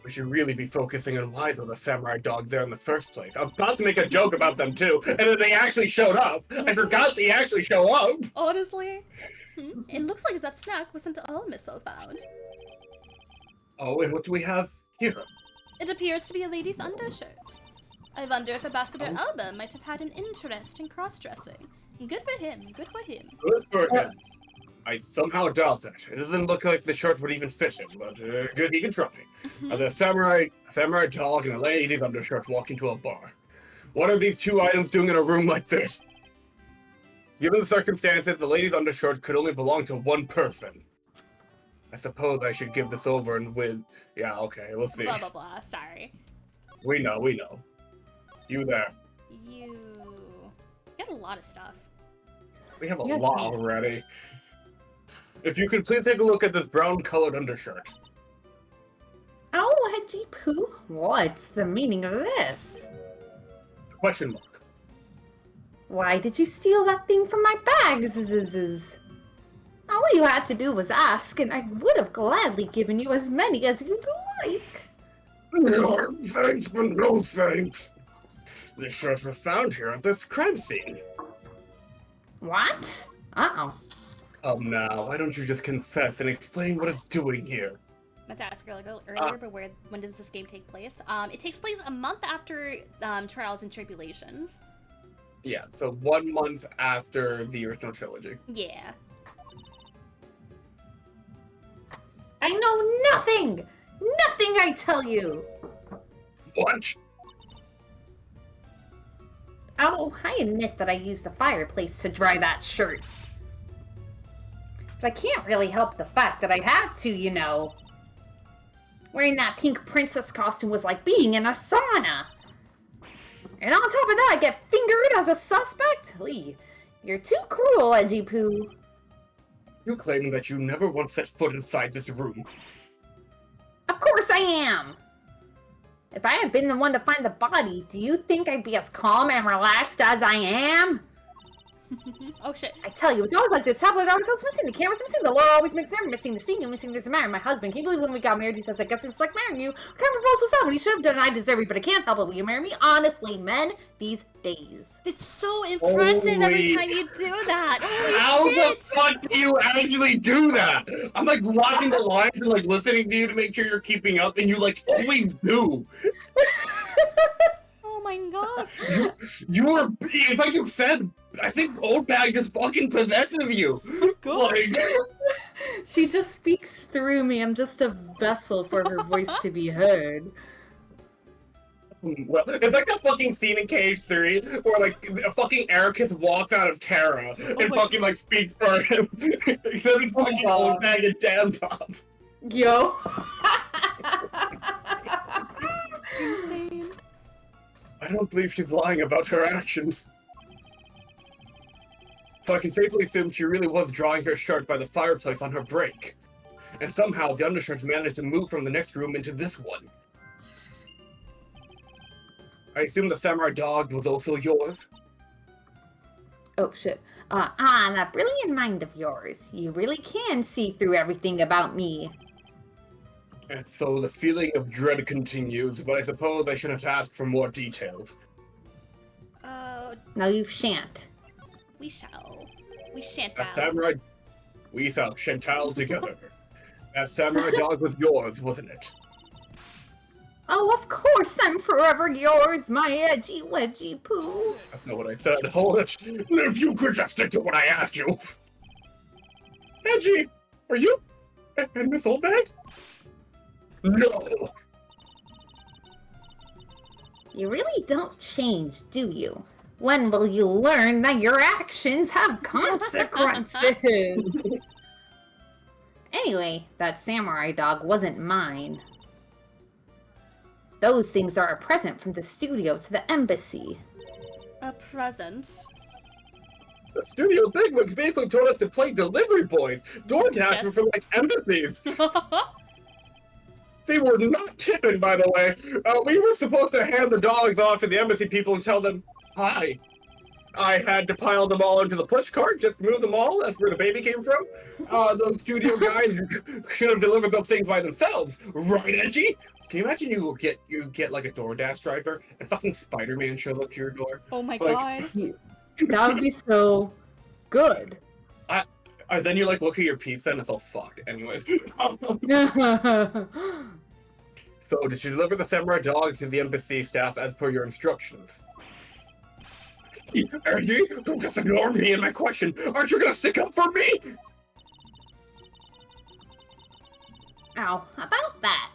We should really be focusing on why there were samurai dogs there in the first place. I was about to make a joke about them too, and then they actually showed up. I forgot they actually show up. Honestly, it looks like that snack wasn't all Missile found. Oh, and what do we have here? It appears to be a lady's undershirt. I wonder if Ambassador Alba might have had an interest in cross-dressing. Good for him, good for him. Good for him. I somehow doubt that. It doesn't look like the shirt would even fit him, but good, he can try. The samurai dog and a lady's undershirt walk into a bar. What are these two items doing in a room like this? Given the circumstances, the lady's undershirt could only belong to one person. I suppose I should give this over and with... Yeah, okay, we'll see. Blah, blah, blah, sorry. We know. You there. You got a lot of stuff. We have a Yeah. lot already. If you could please take a look at this brown-colored undershirt. Oh, Edgy Poo, what's the meaning of this? Question mark. Why did you steal that thing from my bags? All you had to do was ask, and I would have gladly given you as many as you'd like. No, thanks, but no thanks. The shirts were found here at this crime scene. What? Uh-oh. Come now, why don't you just confess and explain what it's doing here? I meant to ask earlier, but when does this game take place? It takes place a month after Trials and Tribulations. Yeah, so 1 month after the original trilogy. Yeah. I know nothing! Nothing, I tell you! What? Oh, I admit that I used the fireplace to dry that shirt. But I can't really help the fact that I had to, you know. Wearing that pink princess costume was like being in a sauna. And on top of that, I get fingered as a suspect? Oy, you're too cruel, Edgy Poo. You're claiming that you never once set foot inside this room. Of course I am! If I had been the one to find the body, do you think I'd be as calm and relaxed as I am? Oh shit. I tell you, it's always like this. Tabloid articles missing, the cameras missing, the lore always makes them missing, the speaking missing, there's a marry my husband. Can't believe when we got married, he says, I guess it's like marrying you. What kind of proposal is that? What he should have done, I deserve it, but I can't help it. Will you marry me? Honestly, men, these days. It's so impressive every time you do that. How Holy the shit! fuck do you actually do that? I'm like watching the lines and like listening to you to make sure you're keeping up, and you like always do. Oh my god. You were, it's like you said, I think Old Bag just fucking possesses you. God. Like, She just speaks through me. I'm just a vessel for her voice to be heard. well, it's like that fucking scene in Cage 3 where like a fucking Ericus walks out of Terra and my fucking like speaks for him. Except it's fucking God. Old Bag and Dan Pop. Yo. Insane. I don't believe she's lying about her actions. So I can safely assume she really was drawing her shirt by the fireplace on her break. And somehow the undershirts managed to move from the next room into this one. I assume the samurai dog was also yours? Oh, shit. That brilliant mind of yours. You really can see through everything about me. And so the feeling of dread continues, but I suppose I should have asked for more details. No, you shan't. We shall. We shan't. That samurai... We shall Chantal together. That samurai dog was yours, wasn't it? Oh, of course I'm forever yours, my edgy wedgy poo. That's not what I said. Hold it. If you could just stick to what I asked you. Edgy, are you and Miss Oldbag? No. You really don't change, do you? When will you learn that your actions have consequences? Anyway, that samurai dog wasn't mine. Those things are a present from the studio to the embassy. A present. The studio bigwigs basically told us to play delivery boys. DoorDash Yes. were for like embassies. They were not tipping, by the way. We were supposed to hand the dogs off to the embassy people and tell them, hi. I had to pile them all into the push cart, just move them all. That's where the baby came from. Those studio guys should have delivered those things by themselves. Right, Edgy? Can you imagine you get like a DoorDash driver and fucking Spider-Man shows up to your door? Oh my Like- god. That would be so good. Then you like look at your pizza and it's all fucked. Anyways. So did you deliver the samurai dogs to the embassy staff as per your instructions? Edgy, don't just ignore me and my question. Aren't you gonna stick up for me? Ow, about that.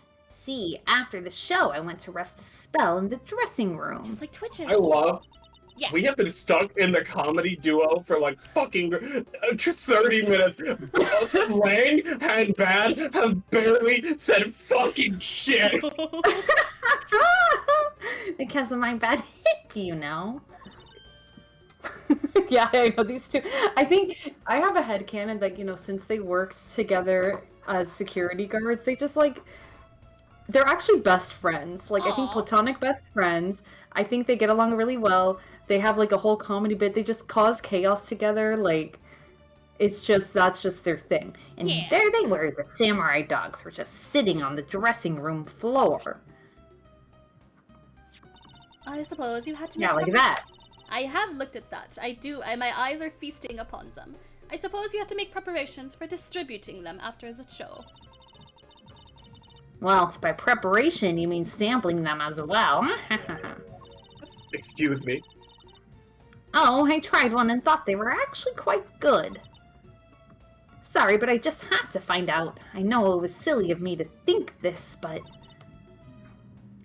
See, after the show, I went to rest a spell in the dressing room. Just like Twitches. I love. Yeah. We have been stuck in the comedy duo for like fucking just 30 minutes. Both Lang and Bad have barely said fucking shit. Because of my bad hip, you know. Yeah, I know these two. I think I have a headcanon that, since they worked together as security guards, they just they're actually best friends. I think Aw. platonic best friends. I think they get along really well. They have a whole comedy bit. They just cause chaos together. That's just their thing. And Yeah. there they were, the samurai dogs were just sitting on the dressing room floor. I suppose you had to Yeah, make like that. I have looked at that. I do. My eyes are feasting upon them. I suppose you had to make preparations for distributing them after the show. Well, if by preparation you mean sampling them as well. Excuse me. Oh, I tried one and thought they were actually quite good. Sorry, but I just had to find out. I know it was silly of me to think this, but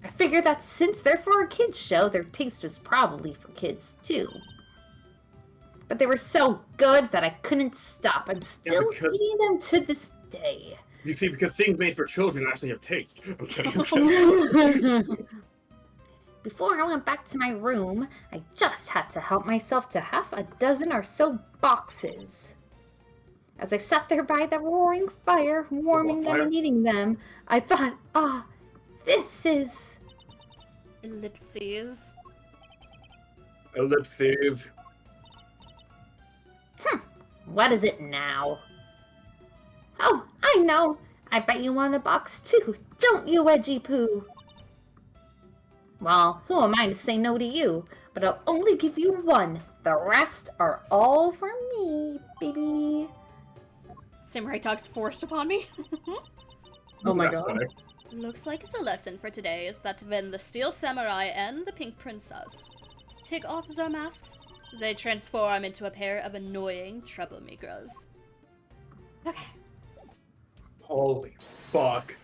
I figured that since they're for a kids show, their taste was probably for kids too. But they were so good that I couldn't stop. I'm still eating them to this day. You see, because things made for children actually have taste. Okay. Before I went back to my room, I just had to help myself to half a dozen or so boxes. As I sat there by the roaring fire, warming them and eating them, I thought, this is... Ellipses. Ellipses. What is it now? Oh, I know. I bet you want a box too, don't you, Edgy Poo? Well, who am I to say no to you? But I'll only give you one. The rest are all for me, baby. Samurai dogs forced upon me. Oh my god. Looks like it's a lesson for today is that when the Steel Samurai and the Pink Princess take off their masks, they transform into a pair of annoying troublemakers. Okay. Holy fuck.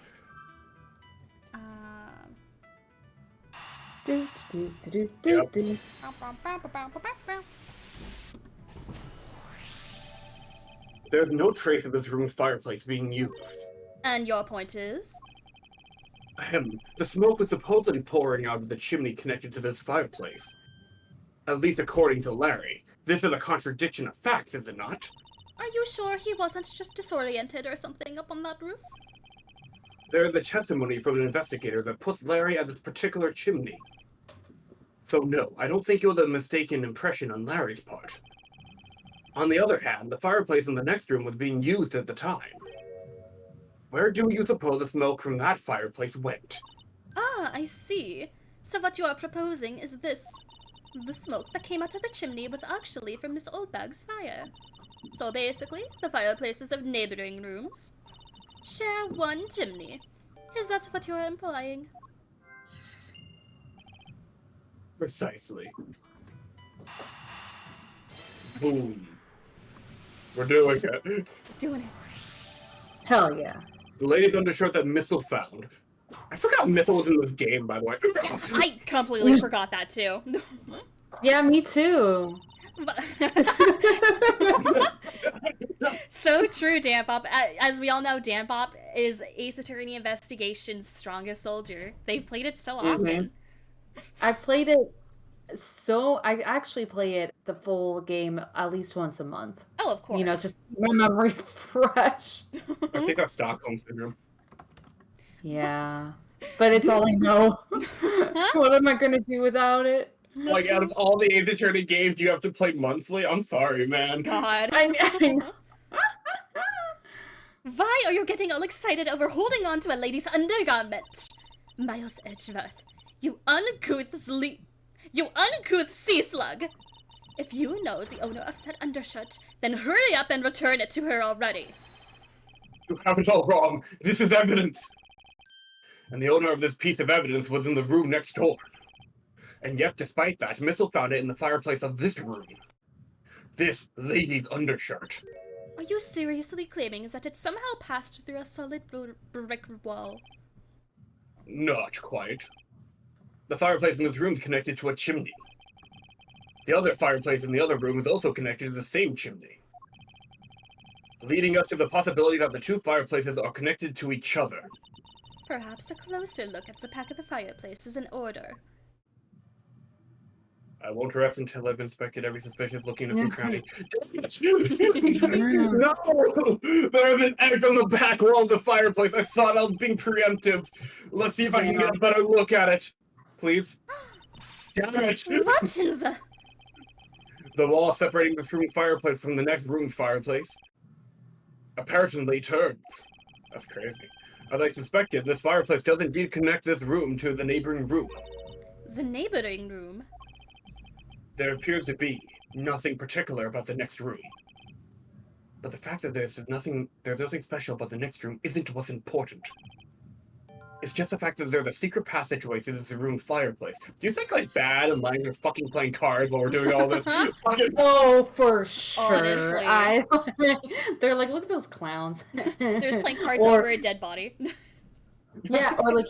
Do, do, do, do, do, Yep. do. There's no trace of this room's fireplace being used. And your point is? The smoke was supposedly pouring out of the chimney connected to this fireplace. At least according to Larry. This is a contradiction of facts, is it not? Are you sure he wasn't just disoriented or something up on that roof? There is a testimony from an investigator that puts Larry at this particular chimney. So no, I don't think you're the mistaken impression on Larry's part. On the other hand, the fireplace in the next room was being used at the time. Where do you suppose the smoke from that fireplace went? Ah, I see. So what you are proposing is this. The smoke that came out of the chimney was actually from Miss Oldbag's fire. So basically, the fireplaces of neighboring rooms share one chimney. Is that what you're implying? Precisely. Boom. We're doing it. Doing it. Hell yeah. The lady's undershirt that Missile found. I forgot Missile was in this game, by the way. I completely forgot that too. Yeah, me too. So true, Dampop. As we all know, Dampop is Ace Attorney Investigation's strongest soldier. They've played it so often. I've played it I actually play it the full game at least once a month. Oh, of course. Just my memory fresh. I think that's Stockholm Syndrome. Yeah. But it's all I know. What am I gonna do without it? Like, out of all the Ace Attorney games you have to play monthly, I'm sorry, man. God. I know. Why are you getting all excited over holding on to a lady's undergarment? Miles Edgeworth, you uncouth sea slug! If you know the owner of said undershirt, then hurry up and return it to her already. You have it all wrong. This is evidence. And the owner of this piece of evidence was in the room next door. And yet, despite that, Missile found it in the fireplace of this room. This lady's undershirt. Are you seriously claiming that it somehow passed through a solid brick wall? Not quite. The fireplace in this room is connected to a chimney. The other fireplace in the other room is also connected to the same chimney, leading us to the possibility that the two fireplaces are connected to each other. Perhaps a closer look at the pack of the fireplace is in order. I won't rest until I've inspected every suspicious looking nook and cranny. Mm. No! There's an X on the back wall of the fireplace. I thought I was being preemptive. Let's see if I can get a better look at it. Please. Damn it! What in the... The wall separating this room's fireplace from the next room's fireplace apparently turns. That's crazy. As I suspected, this fireplace does indeed connect this room to the neighboring room. The neighboring room? There appears to be nothing particular about the next room. But the fact that there's nothing special about the next room isn't what's important. It's just the fact that there's a secret passageway through this room's fireplace. Do you think like Bad and Lang are fucking playing cards while we're doing all this? Fucking... Oh, for sure. Honestly. They're like, look at those clowns. They're just playing cards Or- over a dead body. Yeah, or like,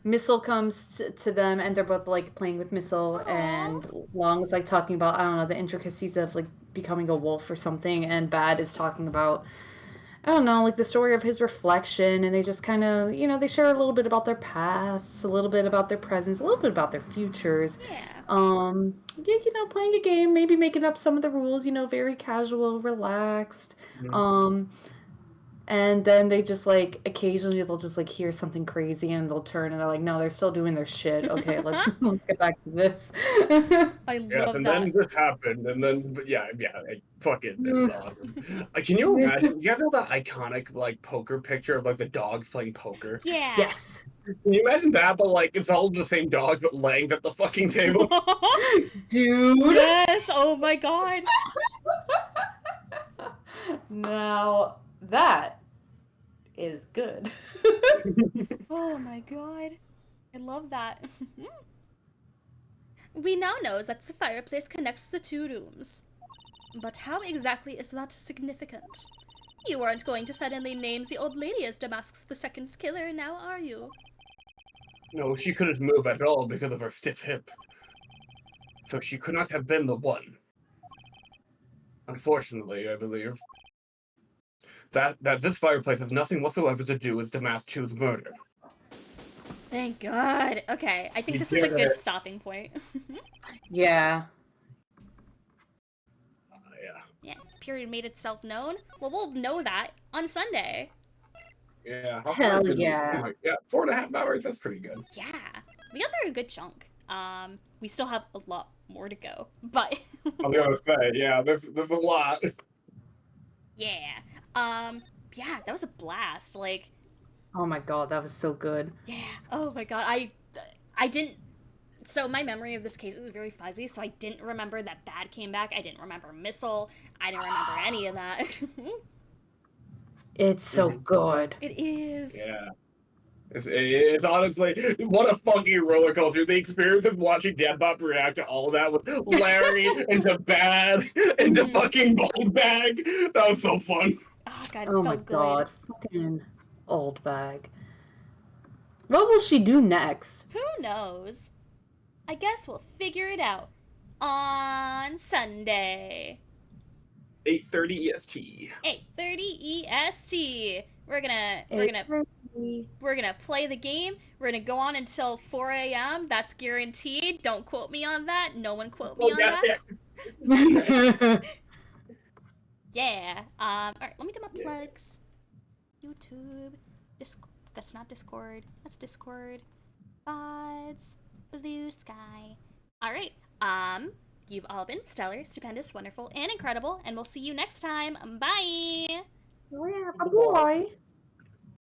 Missile comes to them and they're both like playing with Missile, and Long is like talking about, I don't know, the intricacies of like becoming a wolf or something, and Bad is talking about, I don't know, like the story of his reflection, and they just kind of, they share a little bit about their pasts, a little bit about their presents, a little bit about their futures. Yeah. Yeah, playing a game, maybe making up some of the rules, very casual, relaxed. Mhm. And then they just like occasionally they'll just like hear something crazy and they'll turn and they're like, no, they're still doing their shit. Okay, let's get back to this. I Yeah, love and that. then this happened, and then like, fucking it was awesome. Can you imagine? You guys know that iconic like poker picture of like the dogs playing poker? Yeah. Yes. Can you imagine that? But like it's all the same dogs, but Lang's at the fucking table. Dude. Yes. Oh my god. Now that is good. Oh my god. I love that. We now know that the fireplace connects the two rooms. But how exactly is that significant? You aren't going to suddenly name the old lady as Damask's the Second's killer now, are you? No, she couldn't move at all because of her stiff hip. So she could not have been the one. Unfortunately, I believe. That this fireplace has nothing whatsoever to do with Damask 2's murder. Thank God. Okay, I think You this is a did good it. stopping point. Yeah. Yeah. Yeah, period made itself known. Well, we'll know that on Sunday. Yeah. How Hell far did we- yeah. Oh my, yeah, 4.5 hours. That's pretty good. Yeah, we got through a good chunk. We still have a lot more to go, but I'm gonna say, yeah, there's a lot. yeah. Yeah, that was a blast. Like, Oh my god, that was so good. yeah. Oh my God, I didn't. So my memory of this case is very fuzzy. So I didn't remember that Bad came back. I didn't remember Missile. I didn't remember any of that. It's so good. It is. Yeah. It's honestly, what a fucking roller coaster. The experience of watching Deadbop react to all of that with Larry into Bad into fucking Bold Bag. That was so fun. Oh God, it's Oh so my good. god. Fucking old bag. What will she do next? Who knows? I guess we'll figure it out on Sunday. 8:30 EST. 8:30 EST. We're gonna play the game. We're gonna go on until 4 a.m. That's guaranteed. Don't quote me on that. No one quote me on that. Yeah. All right. Let me do my plugs. YouTube. That's not Discord. That's Discord. Buds. Blue Sky. All right. You've all been stellar, stupendous, wonderful, and incredible, and we'll see you next time. Bye. Oh yeah, bye.